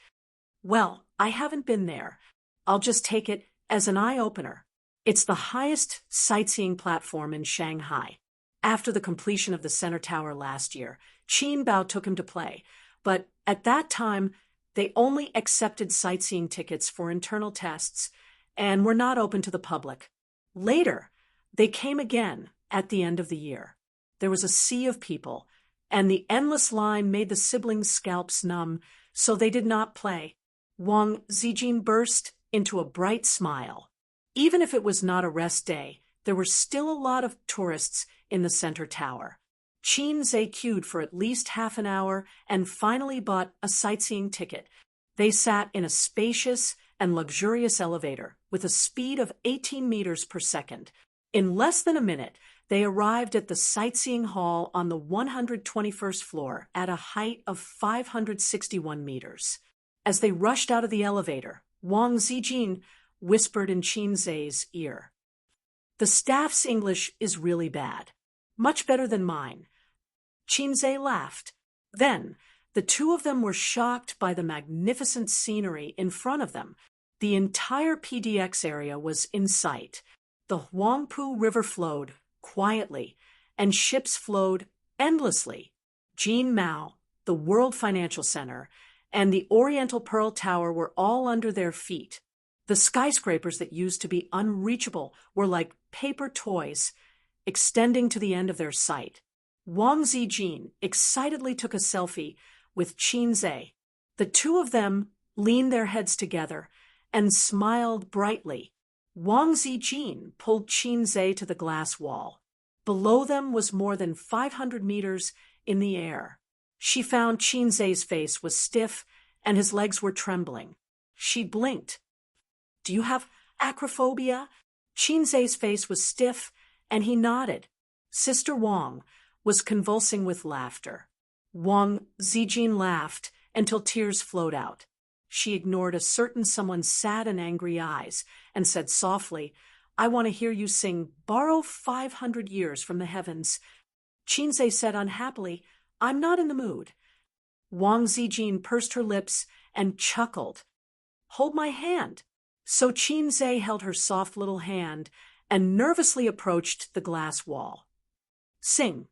"Well, I haven't been there. I'll just take it as an eye-opener. It's the highest sightseeing platform in Shanghai. After the completion of the Center Tower last year, Qin Bao took him to play, but at that time, they only accepted sightseeing tickets for internal tests and were not open to the public. Later, they came again at the end of the year. There was a sea of people, and the endless line made the siblings' scalps numb, so they did not play. Wang Zijin burst into a bright smile. Even if it was not a rest day, there were still a lot of tourists in the Center Tower. Qinze queued for at least half an hour and finally bought a sightseeing ticket. They sat in a spacious and luxurious elevator with a speed of 18 meters per second. In less than a minute, they arrived at the sightseeing hall on the 121st floor at a height of 561 meters. As they rushed out of the elevator, Wang Zijin whispered in Qinze's ear, "The staff's English is really bad. Much better than mine." Qinze laughed. Then, the two of them were shocked by the magnificent scenery in front of them. The entire PDX area was in sight. The Huangpu River flowed quietly, and ships flowed endlessly. Jin Mao, the World Financial Center, and the Oriental Pearl Tower were all under their feet. The skyscrapers that used to be unreachable were like paper toys, extending to the end of their sight. Wang Zijin excitedly took a selfie with Qinze. The two of them leaned their heads together and smiled brightly. Wang Zijin pulled Qinze to the glass wall. Below them was more than 500 meters in the air. She found Qinze's face was stiff and his legs were trembling. She blinked. "Do you have acrophobia?" Qinze's face was stiff and he nodded. Sister Wang was convulsing with laughter. Wang Zijin laughed until tears flowed out. She ignored a certain someone's sad and angry eyes and said softly, "I want to hear you sing 'Borrow 500 Years from the Heavens.'" Qinze said unhappily, "I'm not in the mood." Wang Zijin pursed her lips and chuckled. "Hold my hand." So Qinze held her soft little hand and nervously approached the glass wall. "Sing."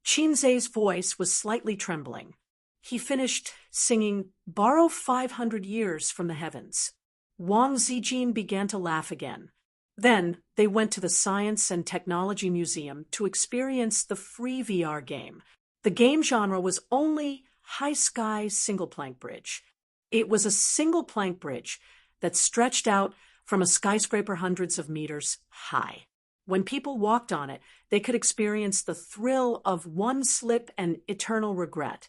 Qinze's voice was slightly trembling. He finished singing "Borrow 500 Years from the Heavens." Wang Zijin began to laugh again. Then they went to the Science and Technology Museum to experience the free VR game. The game genre was only high sky single plank bridge. It was a single plank bridge that stretched out from a skyscraper hundreds of meters high. When people walked on it, they could experience the thrill of one slip and eternal regret.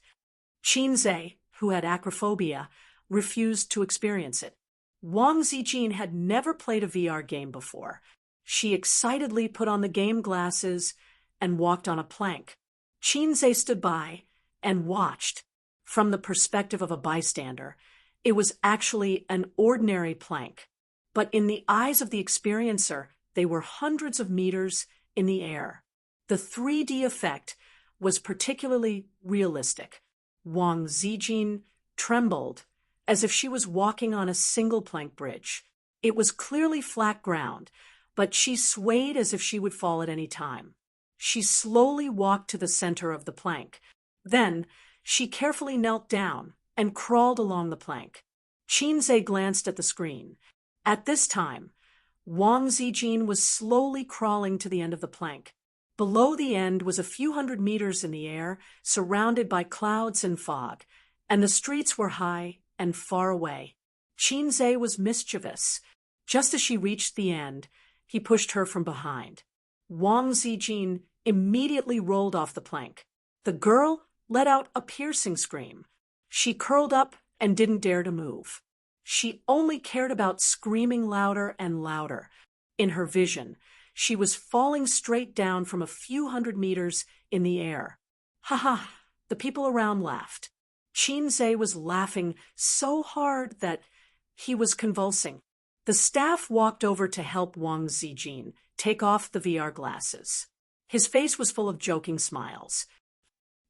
Qinze, who had acrophobia, refused to experience it. Wang Zijin had never played a VR game before. She excitedly put on the game glasses and walked on a plank. Qinze stood by and watched. From the perspective of a bystander, It was actually an ordinary plank, but in the eyes of the experiencer, they were hundreds of meters in the air. The 3D effect was particularly realistic. Wang Zijin trembled as if she was walking on a single plank bridge. It was clearly flat ground, but she swayed as if she would fall at any time. She slowly walked to the center of the plank. Then, she carefully knelt down and crawled along the plank. Qinze glanced at the screen. At this time, Wang Zijin was slowly crawling to the end of the plank. Below the end was a few hundred meters in the air, surrounded by clouds and fog, and the streets were high and far away. Qinze was mischievous. Just as she reached the end, he pushed her from behind. Wang Zijin immediately rolled off the plank. The girl let out a piercing scream. She curled up and didn't dare to move. She only cared about screaming louder and louder. In her vision, she was falling straight down from a few hundred meters in the air. Ha ha! The people around laughed. Qinze was laughing so hard that he was convulsing. The staff walked over to help Wang Zijin take off the VR glasses. His face was full of joking smiles.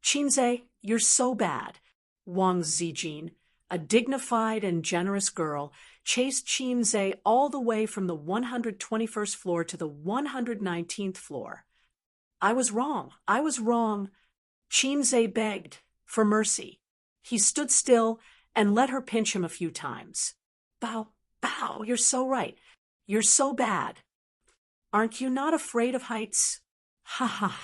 Qinze, you're so bad. Wang Zijin, a dignified and generous girl, chased Qinze all the way from the 121st floor to the 119th floor. I was wrong. Qinze begged for mercy. He stood still and let her pinch him a few times. Bow, you're so right. You're so bad. Aren't you not afraid of heights? Ha ha.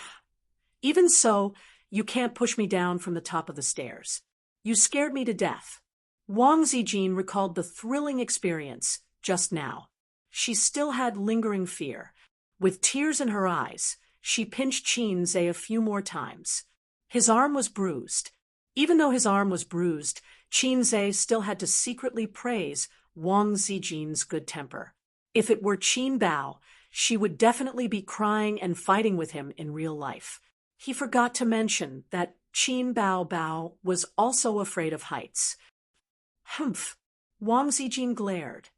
Even so, you can't push me down from the top of the stairs. You scared me to death. Wang Zijin recalled the thrilling experience just now. She still had lingering fear. With tears in her eyes, she pinched Qinze a few more times. His arm was bruised. Even though his arm was bruised, Qinze still had to secretly praise Wang Zijin's good temper. If it were Qin Bao, she would definitely be crying and fighting with him in real life. He forgot to mention that Qin Bao was also afraid of heights. Humph! Wang Zijin glared.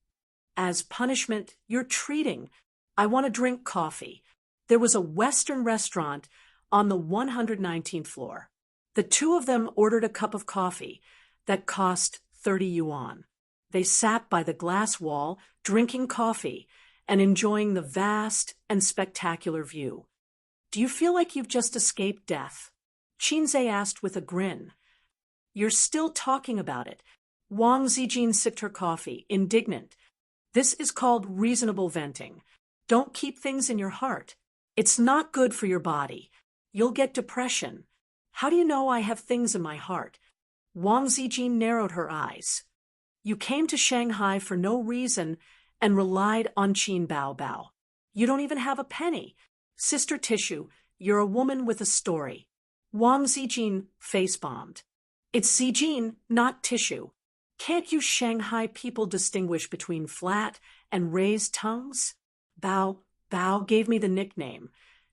As punishment, you're treating. I want to drink coffee. There was a Western restaurant on the 119th floor. The two of them ordered a cup of coffee that cost 30 yuan. They sat by the glass wall, drinking coffee and enjoying the vast and spectacular view. Do you feel like you've just escaped death? Qinze asked with a grin. You're still talking about it. Wang Zijin sipped her coffee, indignant. This is called reasonable venting. Don't keep things in your heart. It's not good for your body. You'll get depression. How do you know I have things in my heart? Wang Zijin narrowed her eyes. You came to Shanghai for no reason and relied on Qin Bao. You don't even have a penny. Sister Tissue, you're a woman with a story. Wang Zijin face-bombed. It's Zijin, not Tissue. Can't you Shanghai people distinguish between flat and raised tongues? Bao gave me the nickname,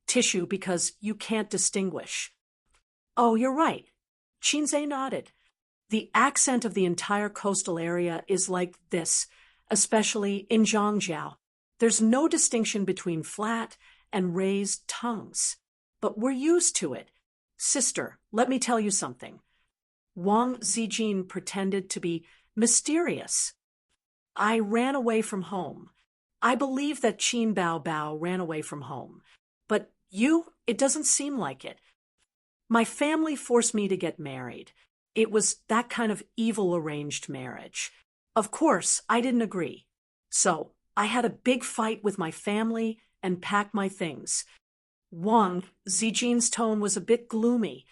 Tissue, because you can't distinguish. Oh, you're right. Qinze nodded. The accent of the entire coastal area is like this, especially in Zhangjiao. There's no distinction between flat and raised tongues. But we're used to it. Sister, let me tell you something. Wang Zijin pretended to be mysterious. I ran away from home. I believe that Qin Bao ran away from home. But you, it doesn't seem like it. My family forced me to get married. It was that kind of evil arranged marriage. Of course, I didn't agree. So, I had a big fight with my family and packed my things. Wang Zijin's tone was a bit gloomy.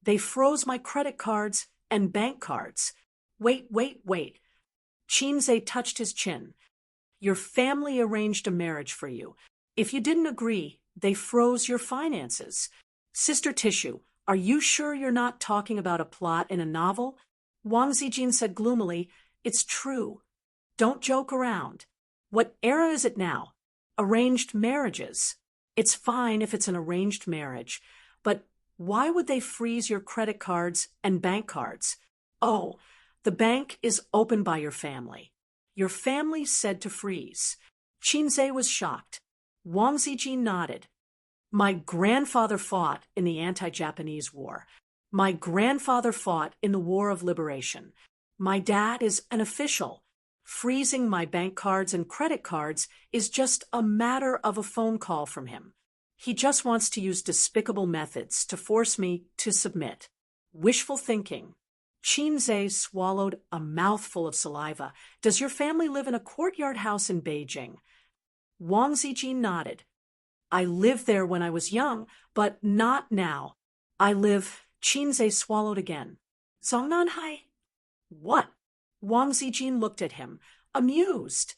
They froze my credit cards and bank cards. Wait. Qinze touched his chin. Your family arranged a marriage for you. If you didn't agree, they froze your finances. Sister Tissue, are you sure you're not talking about a plot in a novel? Wang Zijin said gloomily, It's true. Don't joke around. What era is it now? Arranged marriages. It's fine if it's an arranged marriage, but why would they freeze your credit cards and bank cards? Oh, The bank is opened by your family. Your family said to freeze. Qinzhe was shocked. Wang Zijin nodded. My grandfather fought in the anti-Japanese war. My grandfather fought in the War of Liberation. My dad is an official. Freezing my bank cards and credit cards is just a matter of a phone call from him. He just wants to use despicable methods to force me to submit. Wishful thinking. Qinzhe swallowed a mouthful of saliva. Does your family live in a courtyard house in Beijing? Wang Zijin nodded. I lived there when I was young, but not now. Qinzhe swallowed again. Zongnanhai? What? Wang Zijin looked at him, amused.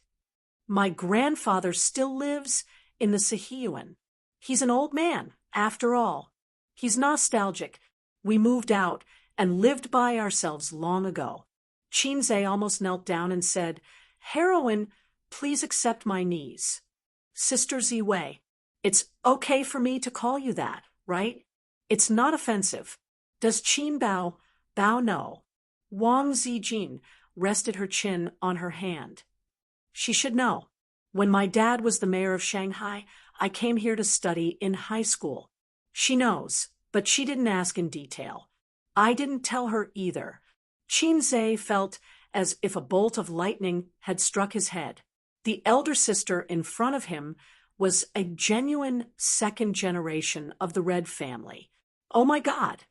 My grandfather still lives in the Sihiyuan. He's an old man, after all. He's nostalgic. We moved out and lived by ourselves long ago. Qinzhe almost knelt down and said, Heroine, please accept my knees. Sister Ziwei, it's okay for me to call you that, right? It's not offensive. Does Qin Bao know? Wang Zijin rested her chin on her hand. She should know. When my dad was the mayor of Shanghai, I came here to study in high school. She knows, but she didn't ask in detail. I didn't tell her either. Qinzhe felt as if a bolt of lightning had struck his head. The elder sister in front of him was a genuine second generation of the Red family. Oh my God!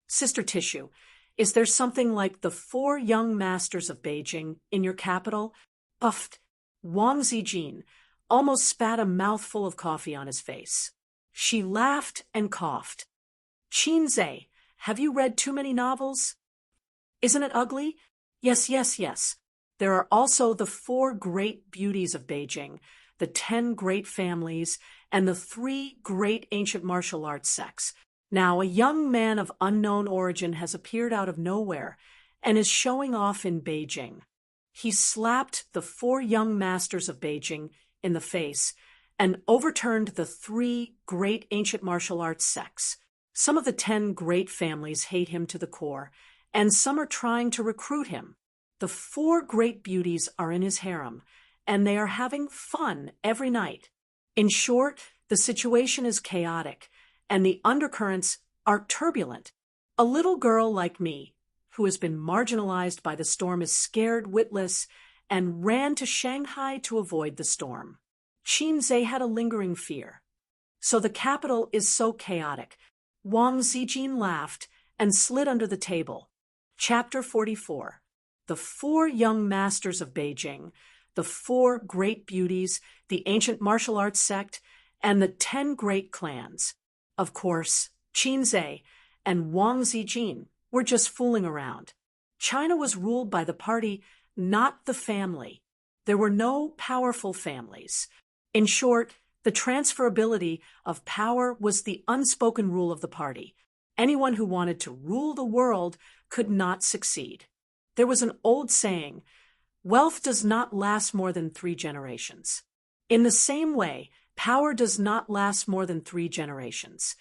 Sister Tissue, is there something like the 4 young masters of Beijing in your capital? Puffed. Wang Zijin almost spat a mouthful of coffee on his face. She laughed and coughed. Qinzhe, have you read too many novels? Isn't it ugly? Yes. There are also the 4 great beauties of Beijing, the 10 great families, and the 3 great ancient martial arts sects. Now, a young man of unknown origin has appeared out of nowhere and is showing off in Beijing. He slapped the 4 young masters of Beijing in the face and overturned the 3 great ancient martial arts sects. Some of the 10 great families hate him to the core, and some are trying to recruit him. The 4 great beauties are in his harem, and they are having fun every night. In short, the situation is chaotic, and the undercurrents are turbulent. A little girl like me, who has been marginalized by the storm, is scared witless and ran to Shanghai to avoid the storm. Qinzhe had a lingering fear. So the capital is so chaotic. Wang Zijin laughed and slid under the table. Chapter 44. The 4 young masters of Beijing, the 4 great beauties, the ancient martial arts sect, and the 10 great clans. Of course, Qinzhe and Wang Zijin were just fooling around. China was ruled by the party, not the family. There were no powerful families. In short, the transferability of power was the unspoken rule of the party. Anyone who wanted to rule the world could not succeed. There was an old saying, wealth does not last more than 3 generations. In the same way, power does not last more than 3 generations.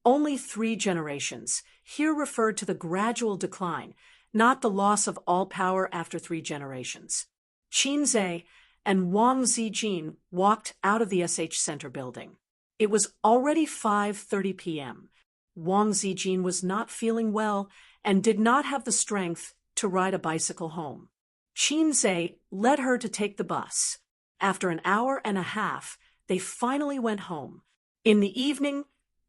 Only 3 generations, here referred to the gradual decline, not the loss of all power after 3 generations. Qinzhe and Wang Zijin walked out of the SH Center building. It was already 5:30 p.m. Wang Zijin was not feeling well and did not have the strength to ride a bicycle home. Qinzhe led her to take the bus. After an hour and a half, they finally went home. In the evening,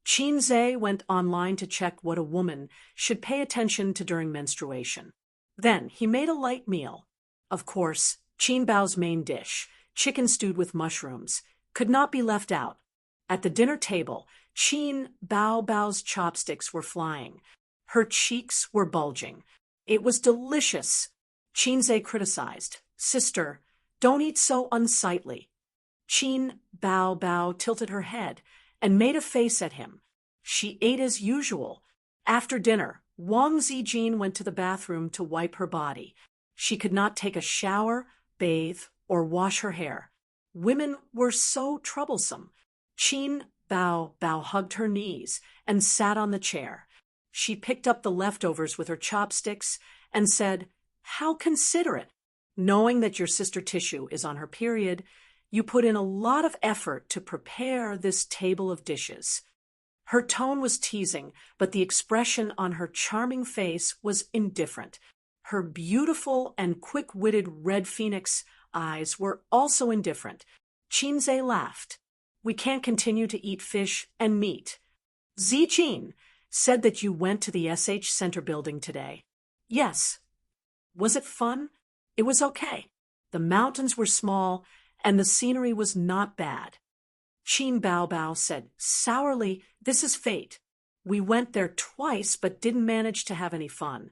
Qinzhe went online to check what a woman should pay attention to during menstruation. Then he made a light meal. Of course, Qin Bao's main dish, chicken stewed with mushrooms, could not be left out. At the dinner table, Qin Bao's chopsticks were flying. Her cheeks were bulging. It was delicious. Qinzhe criticized, Sister, don't eat so unsightly. Qin Bao tilted her head and made a face at him. She ate as usual. After dinner, Wang Zijin went to the bathroom to wipe her body. She could not take a shower, bathe, or wash her hair. Women were so troublesome. Qin Bao hugged her knees and sat on the chair. She picked up the leftovers with her chopsticks and said, How considerate. Knowing that your sister Tissue is on her period, you put in a lot of effort to prepare this table of dishes. Her tone was teasing, but the expression on her charming face was indifferent. Her beautiful and quick-witted red phoenix eyes were also indifferent. Qinze laughed. We can't continue to eat fish and meat. Zijin said that you went to the SH Center building today. Yes. Was it fun? It was okay. The mountains were small, and the scenery was not bad. Qin Bao said sourly, this is fate. We went there twice but didn't manage to have any fun.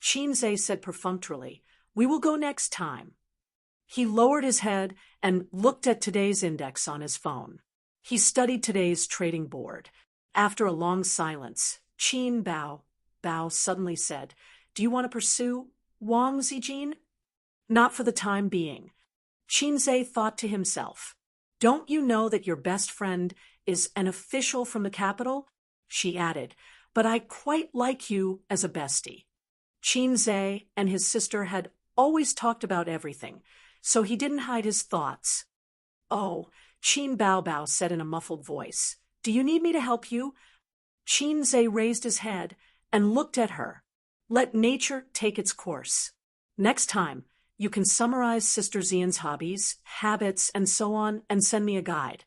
Qinze said perfunctorily, we will go next time. He lowered his head and looked at today's index on his phone. He studied today's trading board. After a long silence, Qin Bao suddenly said, do you want to pursue Wang Zijin? Not for the time being. Qinze thought to himself, don't you know that your best friend is an official from the capital? She added, but I quite like you as a bestie. Qinze and his sister had always talked about everything, so he didn't hide his thoughts. Oh, Qin Bao said in a muffled voice, do you need me to help you? Qinze raised his head and looked at her. Let nature take its course. Next time, you can summarize Sister Xian's hobbies, habits, and so on, and send me a guide.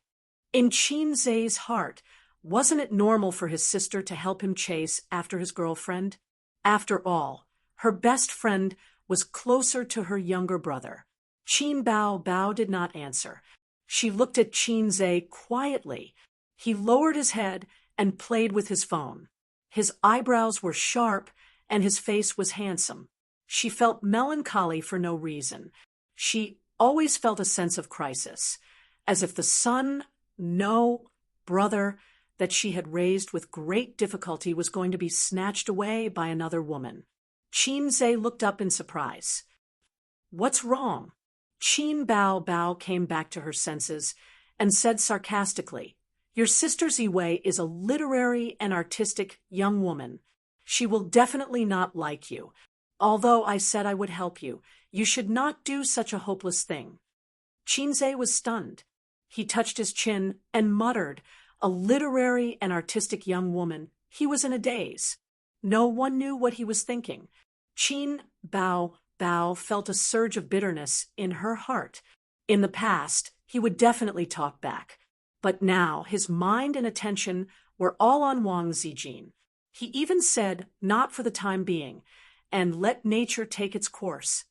In Qinze's heart, wasn't it normal for his sister to help him chase after his girlfriend? After all, her best friend was closer to her younger brother. Qin Bao did not answer. She looked at Qinze quietly. He lowered his head and played with his phone. His eyebrows were sharp, and his face was handsome. She felt melancholy for no reason. She always felt a sense of crisis, as if the son, brother, that she had raised with great difficulty was going to be snatched away by another woman. Qinze looked up in surprise. What's wrong? Qin Bao came back to her senses and said sarcastically, your sister Ziwei is a literary and artistic young woman. She will definitely not like you. Although I said I would help you, you should not do such a hopeless thing. Qinze was stunned. He touched his chin and muttered, a literary and artistic young woman. He was in a daze. No one knew what he was thinking. Qin Bao felt a surge of bitterness in her heart. In the past, he would definitely talk back. But now his mind and attention were all on Wang Zijin. He even said, not for the time being, and let nature take its course.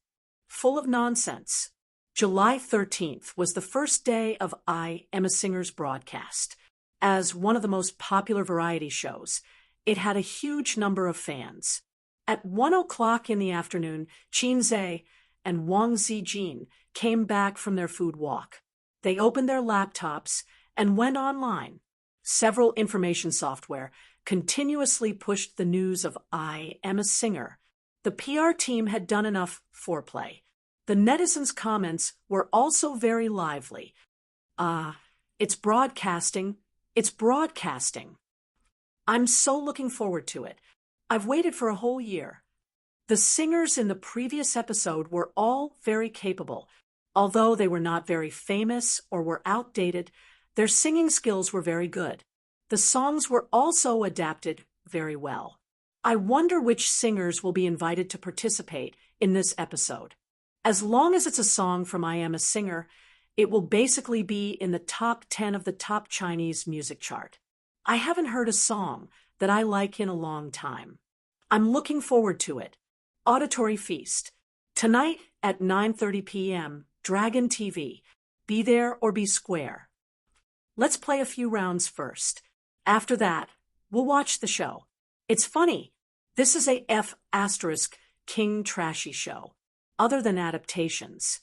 Full of nonsense. July 13th was the first day of I Am a Singer's broadcast. As one of the most popular variety shows, it had a huge number of fans. At 1 o'clock in the afternoon, Qinze and Wang Zijin came back from their food walk. They opened their laptops and went online. Several information software continuously pushed the news of I Am a Singer. The PR team had done enough foreplay. The netizens' comments were also very lively. It's broadcasting. It's broadcasting. I'm so looking forward to it. I've waited for a whole year. The singers in the previous episode were all very capable. Although they were not very famous or were outdated, their singing skills were very good. The songs were also adapted very well. I wonder which singers will be invited to participate in this episode. As long as it's a song from I Am a Singer, it will basically be in the top 10 of the top Chinese music chart. I haven't heard a song that I like in a long time. I'm looking forward to it. Auditory Feast. Tonight at 9:30 p.m., Dragon TV. Be there or be square. Let's play a few rounds first. After that, we'll watch the show. It's funny. This is a F** King trashy show. Other than adaptations,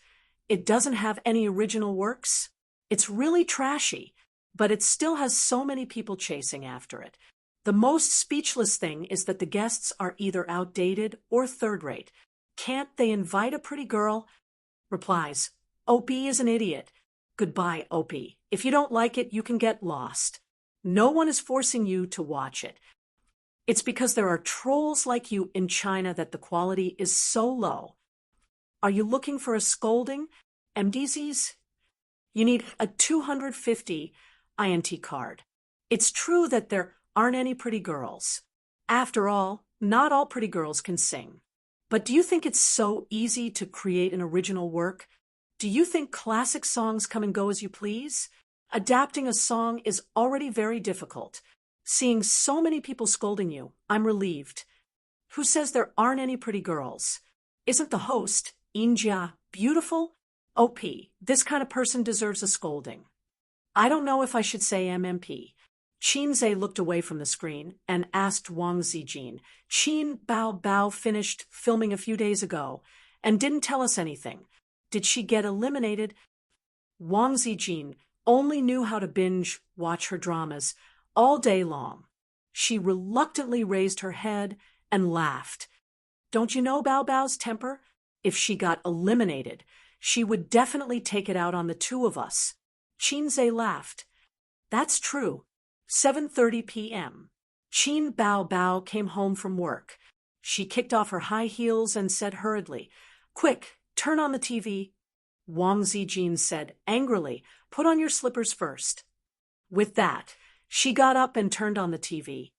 it doesn't have any original works. It's really trashy, but it still has so many people chasing after it. The most speechless thing is that the guests are either outdated or third-rate. Can't they invite a pretty girl? Replies, Opie is an idiot. Goodbye, Opie. If you don't like it, you can get lost. No one is forcing you to watch it. It's because there are trolls like you in China that the quality is so low. Are you looking for a scolding? MDZs? You need a 250 INT card. It's true that there aren't any pretty girls. After all, not all pretty girls can sing. But do you think it's so easy to create an original work? Do you think classic songs come and go as you please? Adapting a song is already very difficult. Seeing so many people scolding you, I'm relieved. Who says there aren't any pretty girls? Isn't the host, Injia, beautiful? OP, this kind of person deserves a scolding. I don't know if I should say MMP. Qinze looked away from the screen and asked Wang Zijin. Qin Bao Bao finished filming a few days ago and didn't tell us anything. Did she get eliminated? Wang Zijin only knew how to binge watch her dramas all day long. She reluctantly raised her head and laughed. Don't you know Bao Bao's temper? If she got eliminated, she would definitely take it out on the two of us. Qinze laughed. That's true. 7:30 p.m. Qin Bao Bao came home from work. She kicked off her high heels and said hurriedly, "Quick, turn on the TV." Wang Zijin said angrily, "Put on your slippers first." With that, she got up and turned on the TV.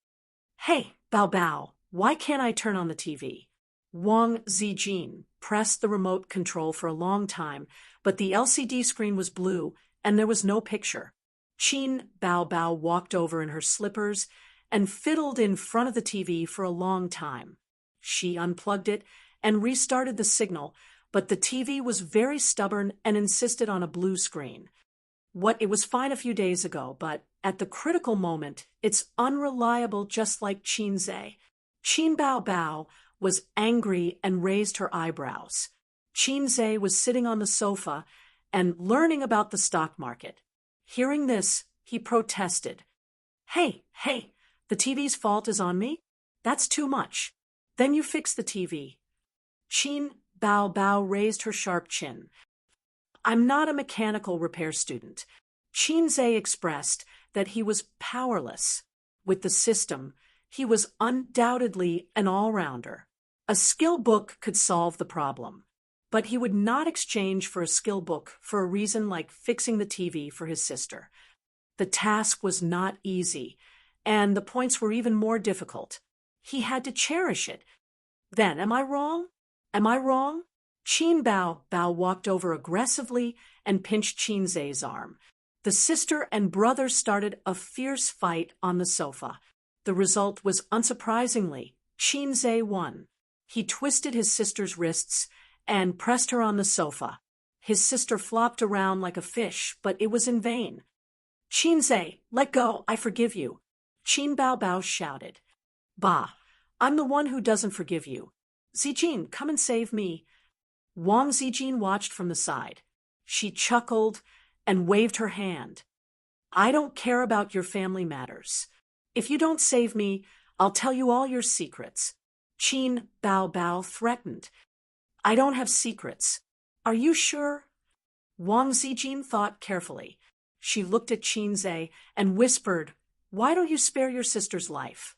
"Hey, Bao Bao, why can't I turn on the TV?" Wang Zijin pressed the remote control for a long time, but the LCD screen was blue and there was no picture. Qin Bao Bao walked over in her slippers and fiddled in front of the TV for a long time. She unplugged it and restarted the signal, but the TV was very stubborn and insisted on a blue screen. It was fine a few days ago, but at the critical moment, it's unreliable just like Qinze. Qin Bao Bao was angry and raised her eyebrows. Qinze was sitting on the sofa and learning about the stock market. Hearing this, he protested. Hey, the TV's fault is on me? That's too much. Then you fix the TV. Qin Bao Bao raised her sharp chin. I'm not a mechanical repair student. Qinze expressed that he was powerless. With the system, he was undoubtedly an all-rounder. A skill book could solve the problem. But he would not exchange for a skill book for a reason like fixing the TV for his sister. The task was not easy, and the points were even more difficult. He had to cherish it. Then, am I wrong? Qin Bao Bao walked over aggressively and pinched Qinze's arm. The sister and brother started a fierce fight on the sofa. The result was unsurprisingly, Qinze won. He twisted his sister's wrists and pressed her on the sofa. His sister flopped around like a fish, but it was in vain. Qinze, let go, I forgive you. Qin Bao Bao shouted. Bah, I'm the one who doesn't forgive you. Zijin, come and save me. Wang Zijin watched from the side. She chuckled and waved her hand. I don't care about your family matters. If you don't save me, I'll tell you all your secrets. Qin Bao Bao threatened. I don't have secrets. Are you sure? Wang Zijin thought carefully. She looked at Qinze and whispered, Why don't you spare your sister's life?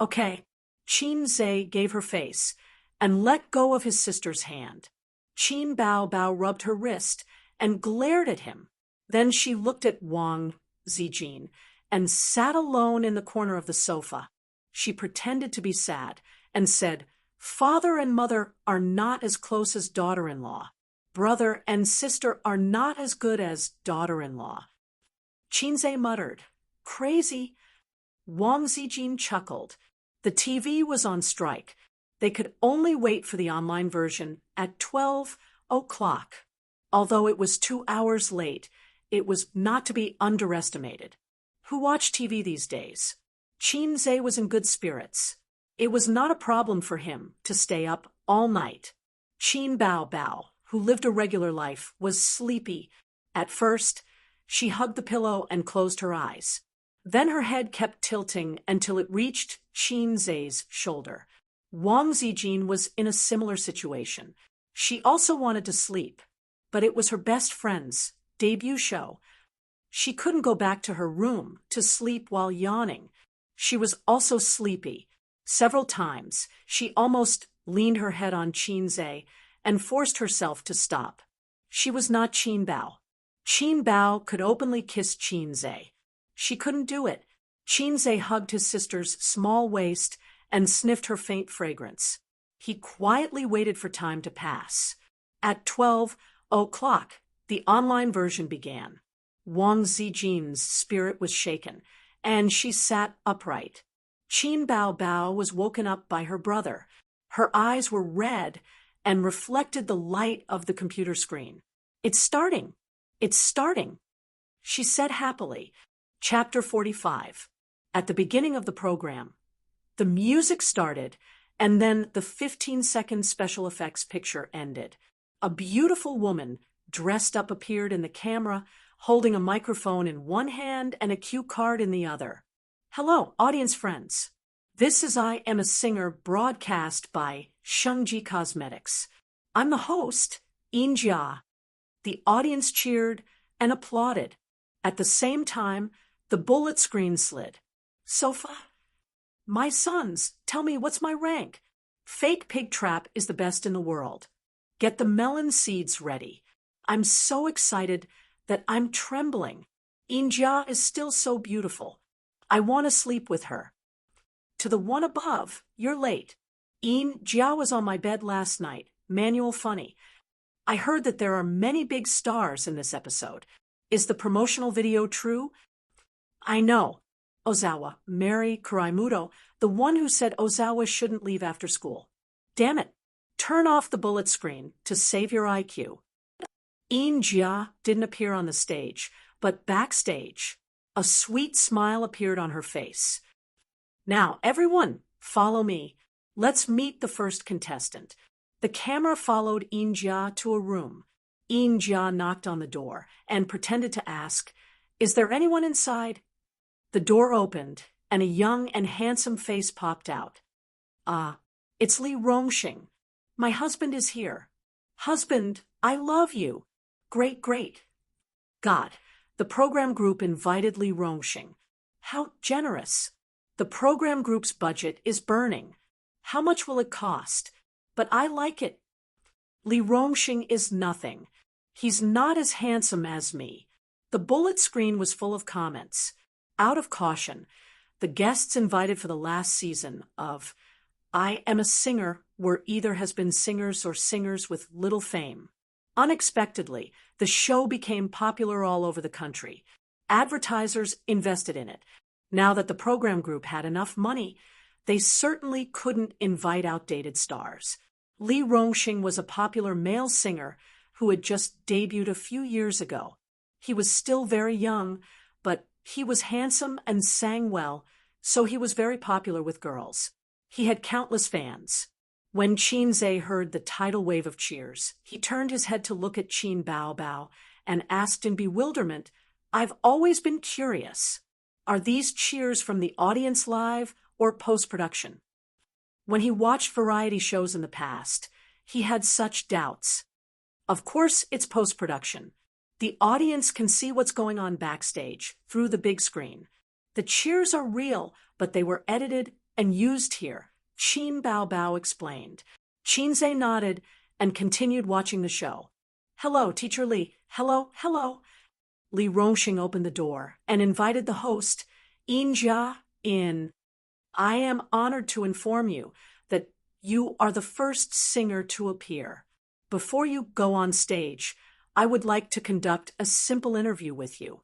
Okay. Qinze gave her face and let go of his sister's hand. Qin Bao Bao rubbed her wrist and glared at him. Then she looked at Wang Zijin and sat alone in the corner of the sofa. She pretended to be sad and said, Father and mother are not as close as daughter-in-law. Brother and sister are not as good as daughter-in-law. Qinze muttered, Crazy. Wang Zijin chuckled. The TV was on strike. They could only wait for the online version at 12 o'clock. Although it was 2 hours late, it was not to be underestimated. Who watched TV these days? Qinze was in good spirits. It was not a problem for him to stay up all night. Qin Bao Bao, who lived a regular life, was sleepy. At first, she hugged the pillow and closed her eyes. Then her head kept tilting until it reached Qinze's shoulder. Wang Zijin was in a similar situation. She also wanted to sleep, but it was her best friend's debut show. She couldn't go back to her room to sleep while yawning. She was also sleepy. Several times, she almost leaned her head on Qinze and forced herself to stop. She was not Qin Bao. Qin Bao could openly kiss Qinze. She couldn't do it. Qinze hugged his sister's small waist and sniffed her faint fragrance. He quietly waited for time to pass. At 12 o'clock, the online version began. Wang Zijin's spirit was shaken, and she sat upright. Qin Bao Bao was woken up by her brother. Her eyes were red and reflected the light of the computer screen. "It's starting. It's starting," she said happily. Chapter 45. At the beginning of the program, the music started, and then the 15-second special effects picture ended. A beautiful woman dressed up appeared in the camera, holding a microphone in one hand and a cue card in the other. "Hello, audience friends. This is I Am a Singer broadcast by Shengji Cosmetics. I'm the host, Injia." The audience cheered and applauded. At the same time, the bullet screen slid. "Sofa? My sons, tell me what's my rank? Fake pig trap is the best in the world. Get the melon seeds ready. I'm so excited that I'm trembling. Injia is still so beautiful. I want to sleep with her. To the one above, you're late. Injia was on my bed last night. Manual funny. I heard that there are many big stars in this episode. Is the promotional video true? I know. Ozawa, Mary Kuraimuto, the one who said Ozawa shouldn't leave after school. Damn it. Turn off the bullet screen to save your IQ. Injia didn't appear on the stage, but backstage, a sweet smile appeared on her face. "Now, everyone, follow me. Let's meet the first contestant." The camera followed Injia to a room. Injia knocked on the door and pretended to ask, "Is there anyone inside?" The door opened, and a young and handsome face popped out. It's Li Rongxing. My husband is here." "Husband, I love you." "Great, great." God, the program group invited Li Rongxing. How generous. The program group's budget is burning. How much will it cost? But I like it. Li Rongxing is nothing. He's not as handsome as me. The bullet screen was full of comments. Out of caution, the guests invited for the last season of I Am a Singer were either has been singers or singers with little fame. Unexpectedly, the show became popular all over the country. Advertisers invested in it. Now that the program group had enough money, they certainly couldn't invite outdated stars. Li Rongxing was a popular male singer who had just debuted a few years ago. He was still very young, but he was handsome and sang well, so he was very popular with girls. He had countless fans. When Qinze heard the tidal wave of cheers, he turned his head to look at Qin Bao Bao and asked in bewilderment, "I've always been curious. Are these cheers from the audience live or post-production?" When he watched variety shows in the past, he had such doubts. Of course, it's post-production. The audience can see what's going on backstage through the big screen. The cheers are real, but they were edited and used here, Qin Bao Bao explained. Qinze nodded and continued watching the show. "Hello, Teacher Li. Hello, hello." Li Rongxing opened the door and invited the host, Injia, in. "I am honored to inform you that you are the first singer to appear. Before you go on stage, I would like to conduct a simple interview with you."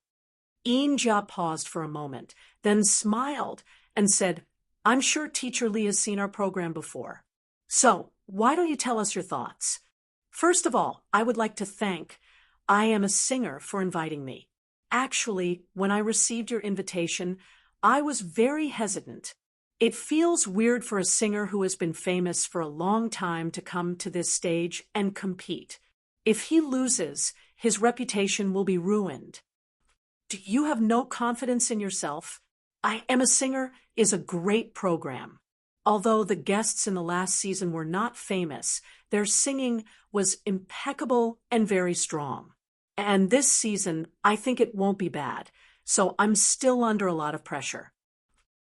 Injia paused for a moment, then smiled and said, "I'm sure Teacher Li has seen our program before. So, why don't you tell us your thoughts?" "First of all, I would like to thank I Am a Singer for inviting me. Actually, when I received your invitation, I was very hesitant. It feels weird for a singer who has been famous for a long time to come to this stage and compete. If he loses, his reputation will be ruined. Do you have no confidence in yourself? I Am a Singer is a great program. Although the guests in the last season were not famous, their singing was impeccable and very strong. And this season, I think it won't be bad, so I'm still under a lot of pressure.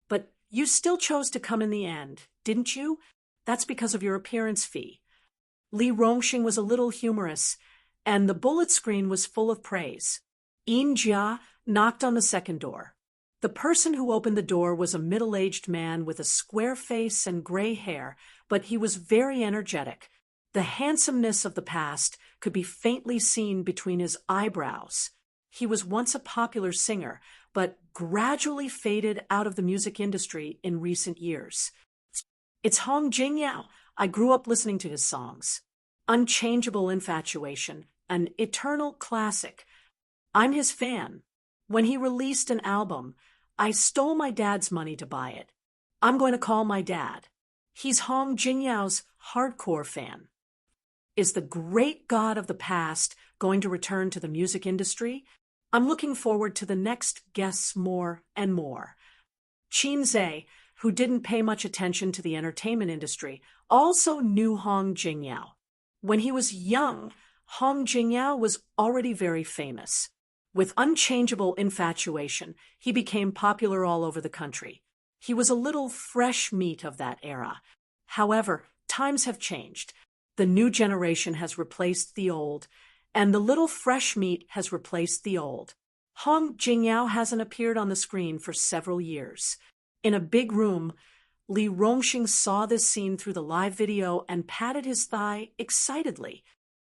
But You still chose to come in the end, didn't you? That's because of your appearance fee. Li Rongxing was a little humorous, and the bullet screen was full of praise. Yin Jia knocked on the second door. The person who opened the door was a middle-aged man with a square face and gray hair, but he was very energetic. The handsomeness of the past could be faintly seen between his eyebrows. He was once a popular singer, but gradually faded out of the music industry in recent years. It's Hong Jingyao. I grew up listening to his songs. Unchangeable Infatuation, an eternal classic. I'm his fan. When he released an album, I stole my dad's money to buy it. I'm going to call my dad. He's Hong Jingyao's hardcore fan. Is the great god of the past going to return to the music industry? I'm looking forward to the next guests more and more. Qin Zhe, who didn't pay much attention to the entertainment industry, also knew Hong Jingyao. When he was young, Hong Jingyao was already very famous. With Unchangeable Infatuation, he became popular all over the country. He was a little fresh meat of that era. However, times have changed. The new generation has replaced the old, and the little fresh meat has replaced the old. Hong Jingyao hasn't appeared on the screen for several years. In a big room, Li Rongxing saw this scene through the live video and patted his thigh excitedly.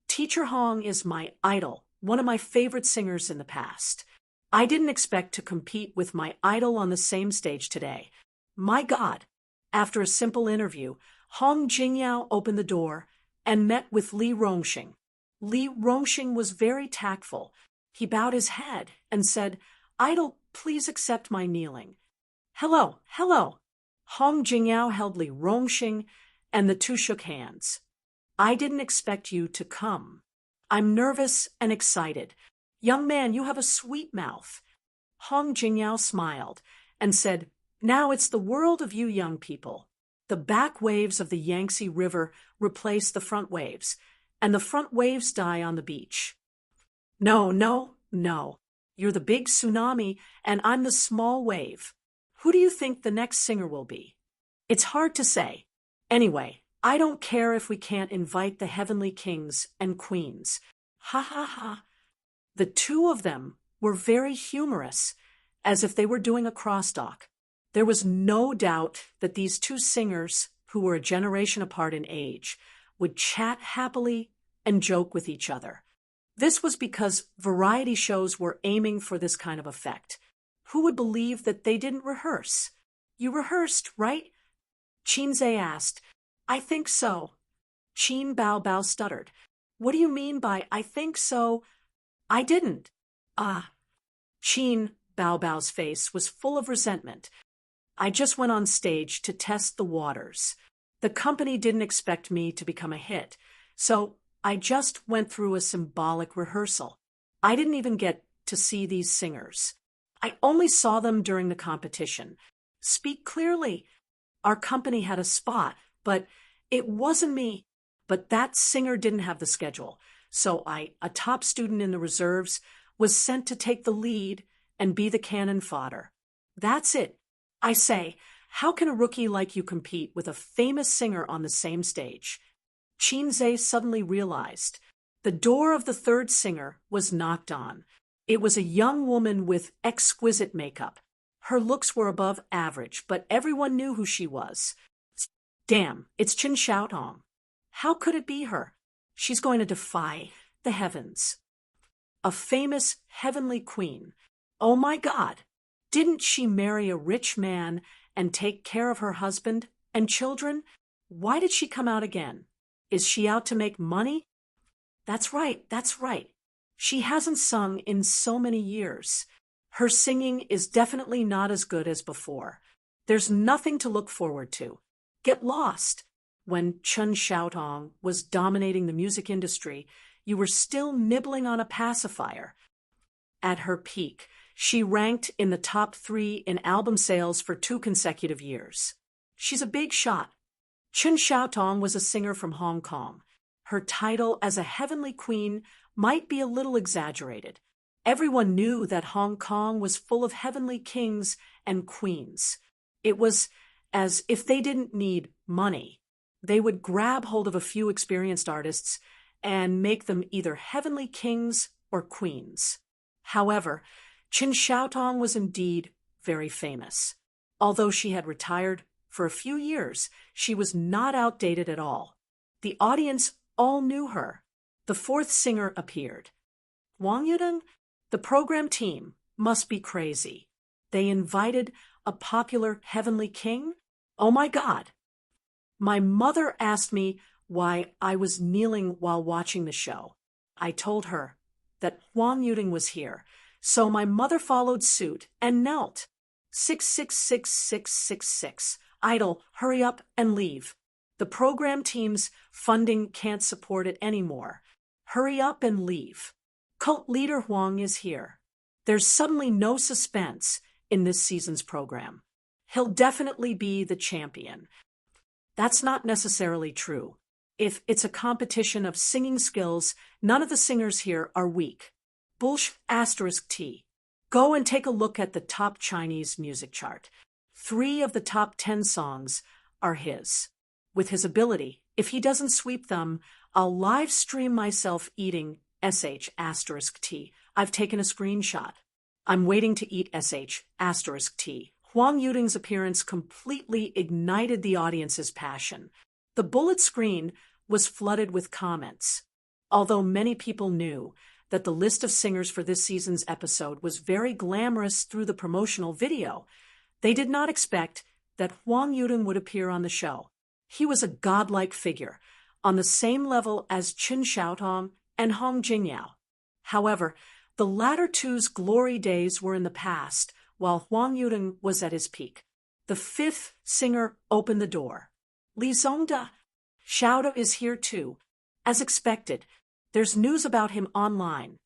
Teacher Hong is my idol, one of my favorite singers in the past. I didn't expect to compete with my idol on the same stage today. My God! After a simple interview, Hong Jingyao opened the door and met with Li Rongxing. Li Rongxing was very tactful. He bowed his head and said, "Idol, please accept my kneeling." "Hello, hello." Hong Jingyao held Li Rongxing, and the two shook hands. "I didn't expect you to come. I'm nervous and excited. Young man, you have a sweet mouth." Hong Jingyao smiled and said, "Now it's the world of you young people. The back waves of the Yangtze River replace the front waves, and the front waves die on the beach. No, no, no. You're the big tsunami, and I'm the small wave. Who do you think the next singer will be? It's hard to say. Anyway, I don't care if we can't invite the heavenly kings and queens. Ha ha ha." The two of them were very humorous, as if they were doing a crosstalk. There was no doubt that these two singers, who were a generation apart in age, would chat happily and joke with each other. This was because variety shows were aiming for this kind of effect. Who would believe that they didn't rehearse? "You rehearsed, right?" Qin Zhe asked. "I think so." Qin Bao stuttered. "What do you mean by I think so?" "I didn't." "Ah." Qin Bao's face was full of resentment. "I just went on stage to test the waters. The company didn't expect me to become a hit, so I just went through a symbolic rehearsal. I didn't even get to see these singers. I only saw them during the competition. Speak clearly. Our company had a spot, but it wasn't me. But that singer didn't have the schedule, so I, a top student in the reserves, was sent to take the lead and be the cannon fodder. That's it. I say, how can a rookie like you compete with a famous singer on the same stage?" Qin Zhe suddenly realized. The door of the third singer was knocked on. It was a young woman with exquisite makeup. Her looks were above average, but everyone knew who she was. Damn, it's Chen Xiaotong. How could it be her? She's going to defy the heavens. A famous heavenly queen. Oh my God! Didn't she marry a rich man and take care of her husband and children? Why did she come out again? Is she out to make money? That's right, that's right. She hasn't sung in so many years. Her singing is definitely not as good as before. There's nothing to look forward to. Get lost. When Chen Xiaotong was dominating the music industry, you were still nibbling on a pacifier. At her peak, she ranked in the top 3 in album sales for 2 consecutive years. She's a big shot. Chen Xiaotong was a singer from Hong Kong. Her title as a heavenly queen might be a little exaggerated. Everyone knew that Hong Kong was full of heavenly kings and queens. It was as if they didn't need money. They would grab hold of a few experienced artists and make them either heavenly kings or queens. However, Qin Xiaotong was indeed very famous. Although she had retired for a few years, she was not outdated at all. The audience all knew her. The fourth singer appeared. Wang Yudeng, the program team, must be crazy. They invited a popular heavenly king? Oh my God! My mother asked me why I was kneeling while watching the show. I told her that Huang Yuding was here, so my mother followed suit and knelt. 666666. Idle, hurry up and leave. The program team's funding can't support it anymore. Hurry up and leave. Cult leader Huang is here. There's suddenly no suspense in this season's program. He'll definitely be the champion. That's not necessarily true. If it's a competition of singing skills, none of the singers here are weak. **T. Go and take a look at the top Chinese music chart. 3 of the top 10 songs are his. With his ability, if he doesn't sweep them, I'll live stream myself eating **T. I've taken a screenshot. I'm waiting to eat **T. Huang Yuding's appearance completely ignited the audience's passion. The bullet screen was flooded with comments. Although many people knew that the list of singers for this season's episode was very glamorous through the promotional video, they did not expect that Huang Yuding would appear on the show. He was a godlike figure, on the same level as Qin Xiaotong and Hong Jingyao. However, the latter two's glory days were in the past, while Huang Yuding was at his peak. The fifth singer opened the door. Li Zongda. Xiaoda is here too. As expected, there's news about him online.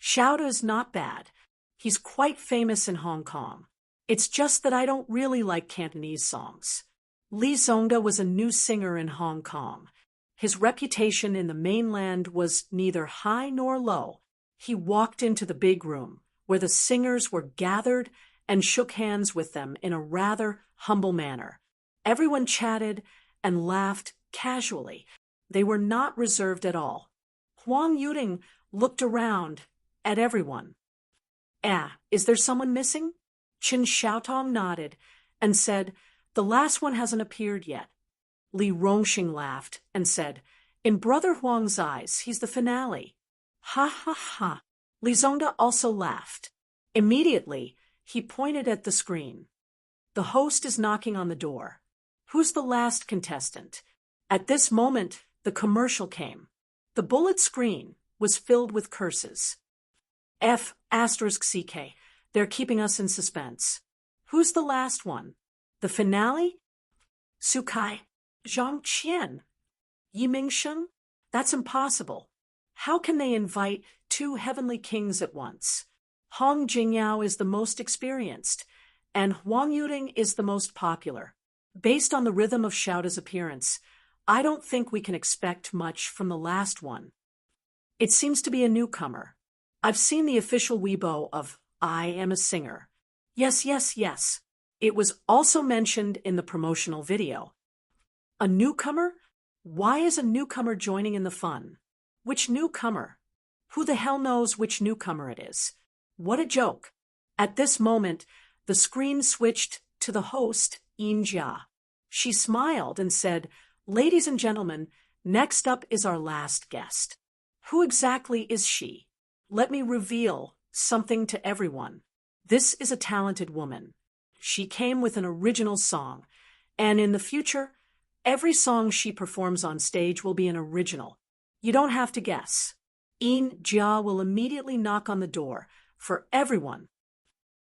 Xiaoda is not bad. He's quite famous in Hong Kong. It's just that I don't really like Cantonese songs. Li Zongda was a new singer in Hong Kong. His reputation in the mainland was neither high nor low. He walked into the big room, where the singers were gathered, and shook hands with them in a rather humble manner. Everyone chatted and laughed casually. They were not reserved at all. Huang Yuding looked around at everyone. Is there someone missing? Qin Xiaotong nodded and said, the last one hasn't appeared yet. Li Rongxing laughed and said, in Brother Huang's eyes, he's the finale. Ha ha ha. Li Zongda also laughed. Immediately, he pointed at the screen. The host is knocking on the door. Who's the last contestant? At this moment, the commercial came. The bullet screen was filled with curses. **CK. They're keeping us in suspense. Who's the last one? The finale? Sukai. Zhang Qian. Yi Mingsheng? That's impossible. How can they invite 2 heavenly kings at once? Hong Jingyao is the most experienced, and Huang Yuding is the most popular. Based on the rhythm of Xiaoda's appearance, I don't think we can expect much from the last one. It seems to be a newcomer. I've seen the official Weibo of I Am a Singer. Yes. It was also mentioned in the promotional video. A newcomer? Why is a newcomer joining in the fun? Which newcomer? Who the hell knows which newcomer it is? What a joke. At this moment, the screen switched to the host, Yin Jia. She smiled and said, ladies and gentlemen, next up is our last guest. Who exactly is she? Let me reveal something to everyone. This is a talented woman. She came with an original song, and in the future, every song she performs on stage will be an original. You don't have to guess. Yin Jia will immediately knock on the door for everyone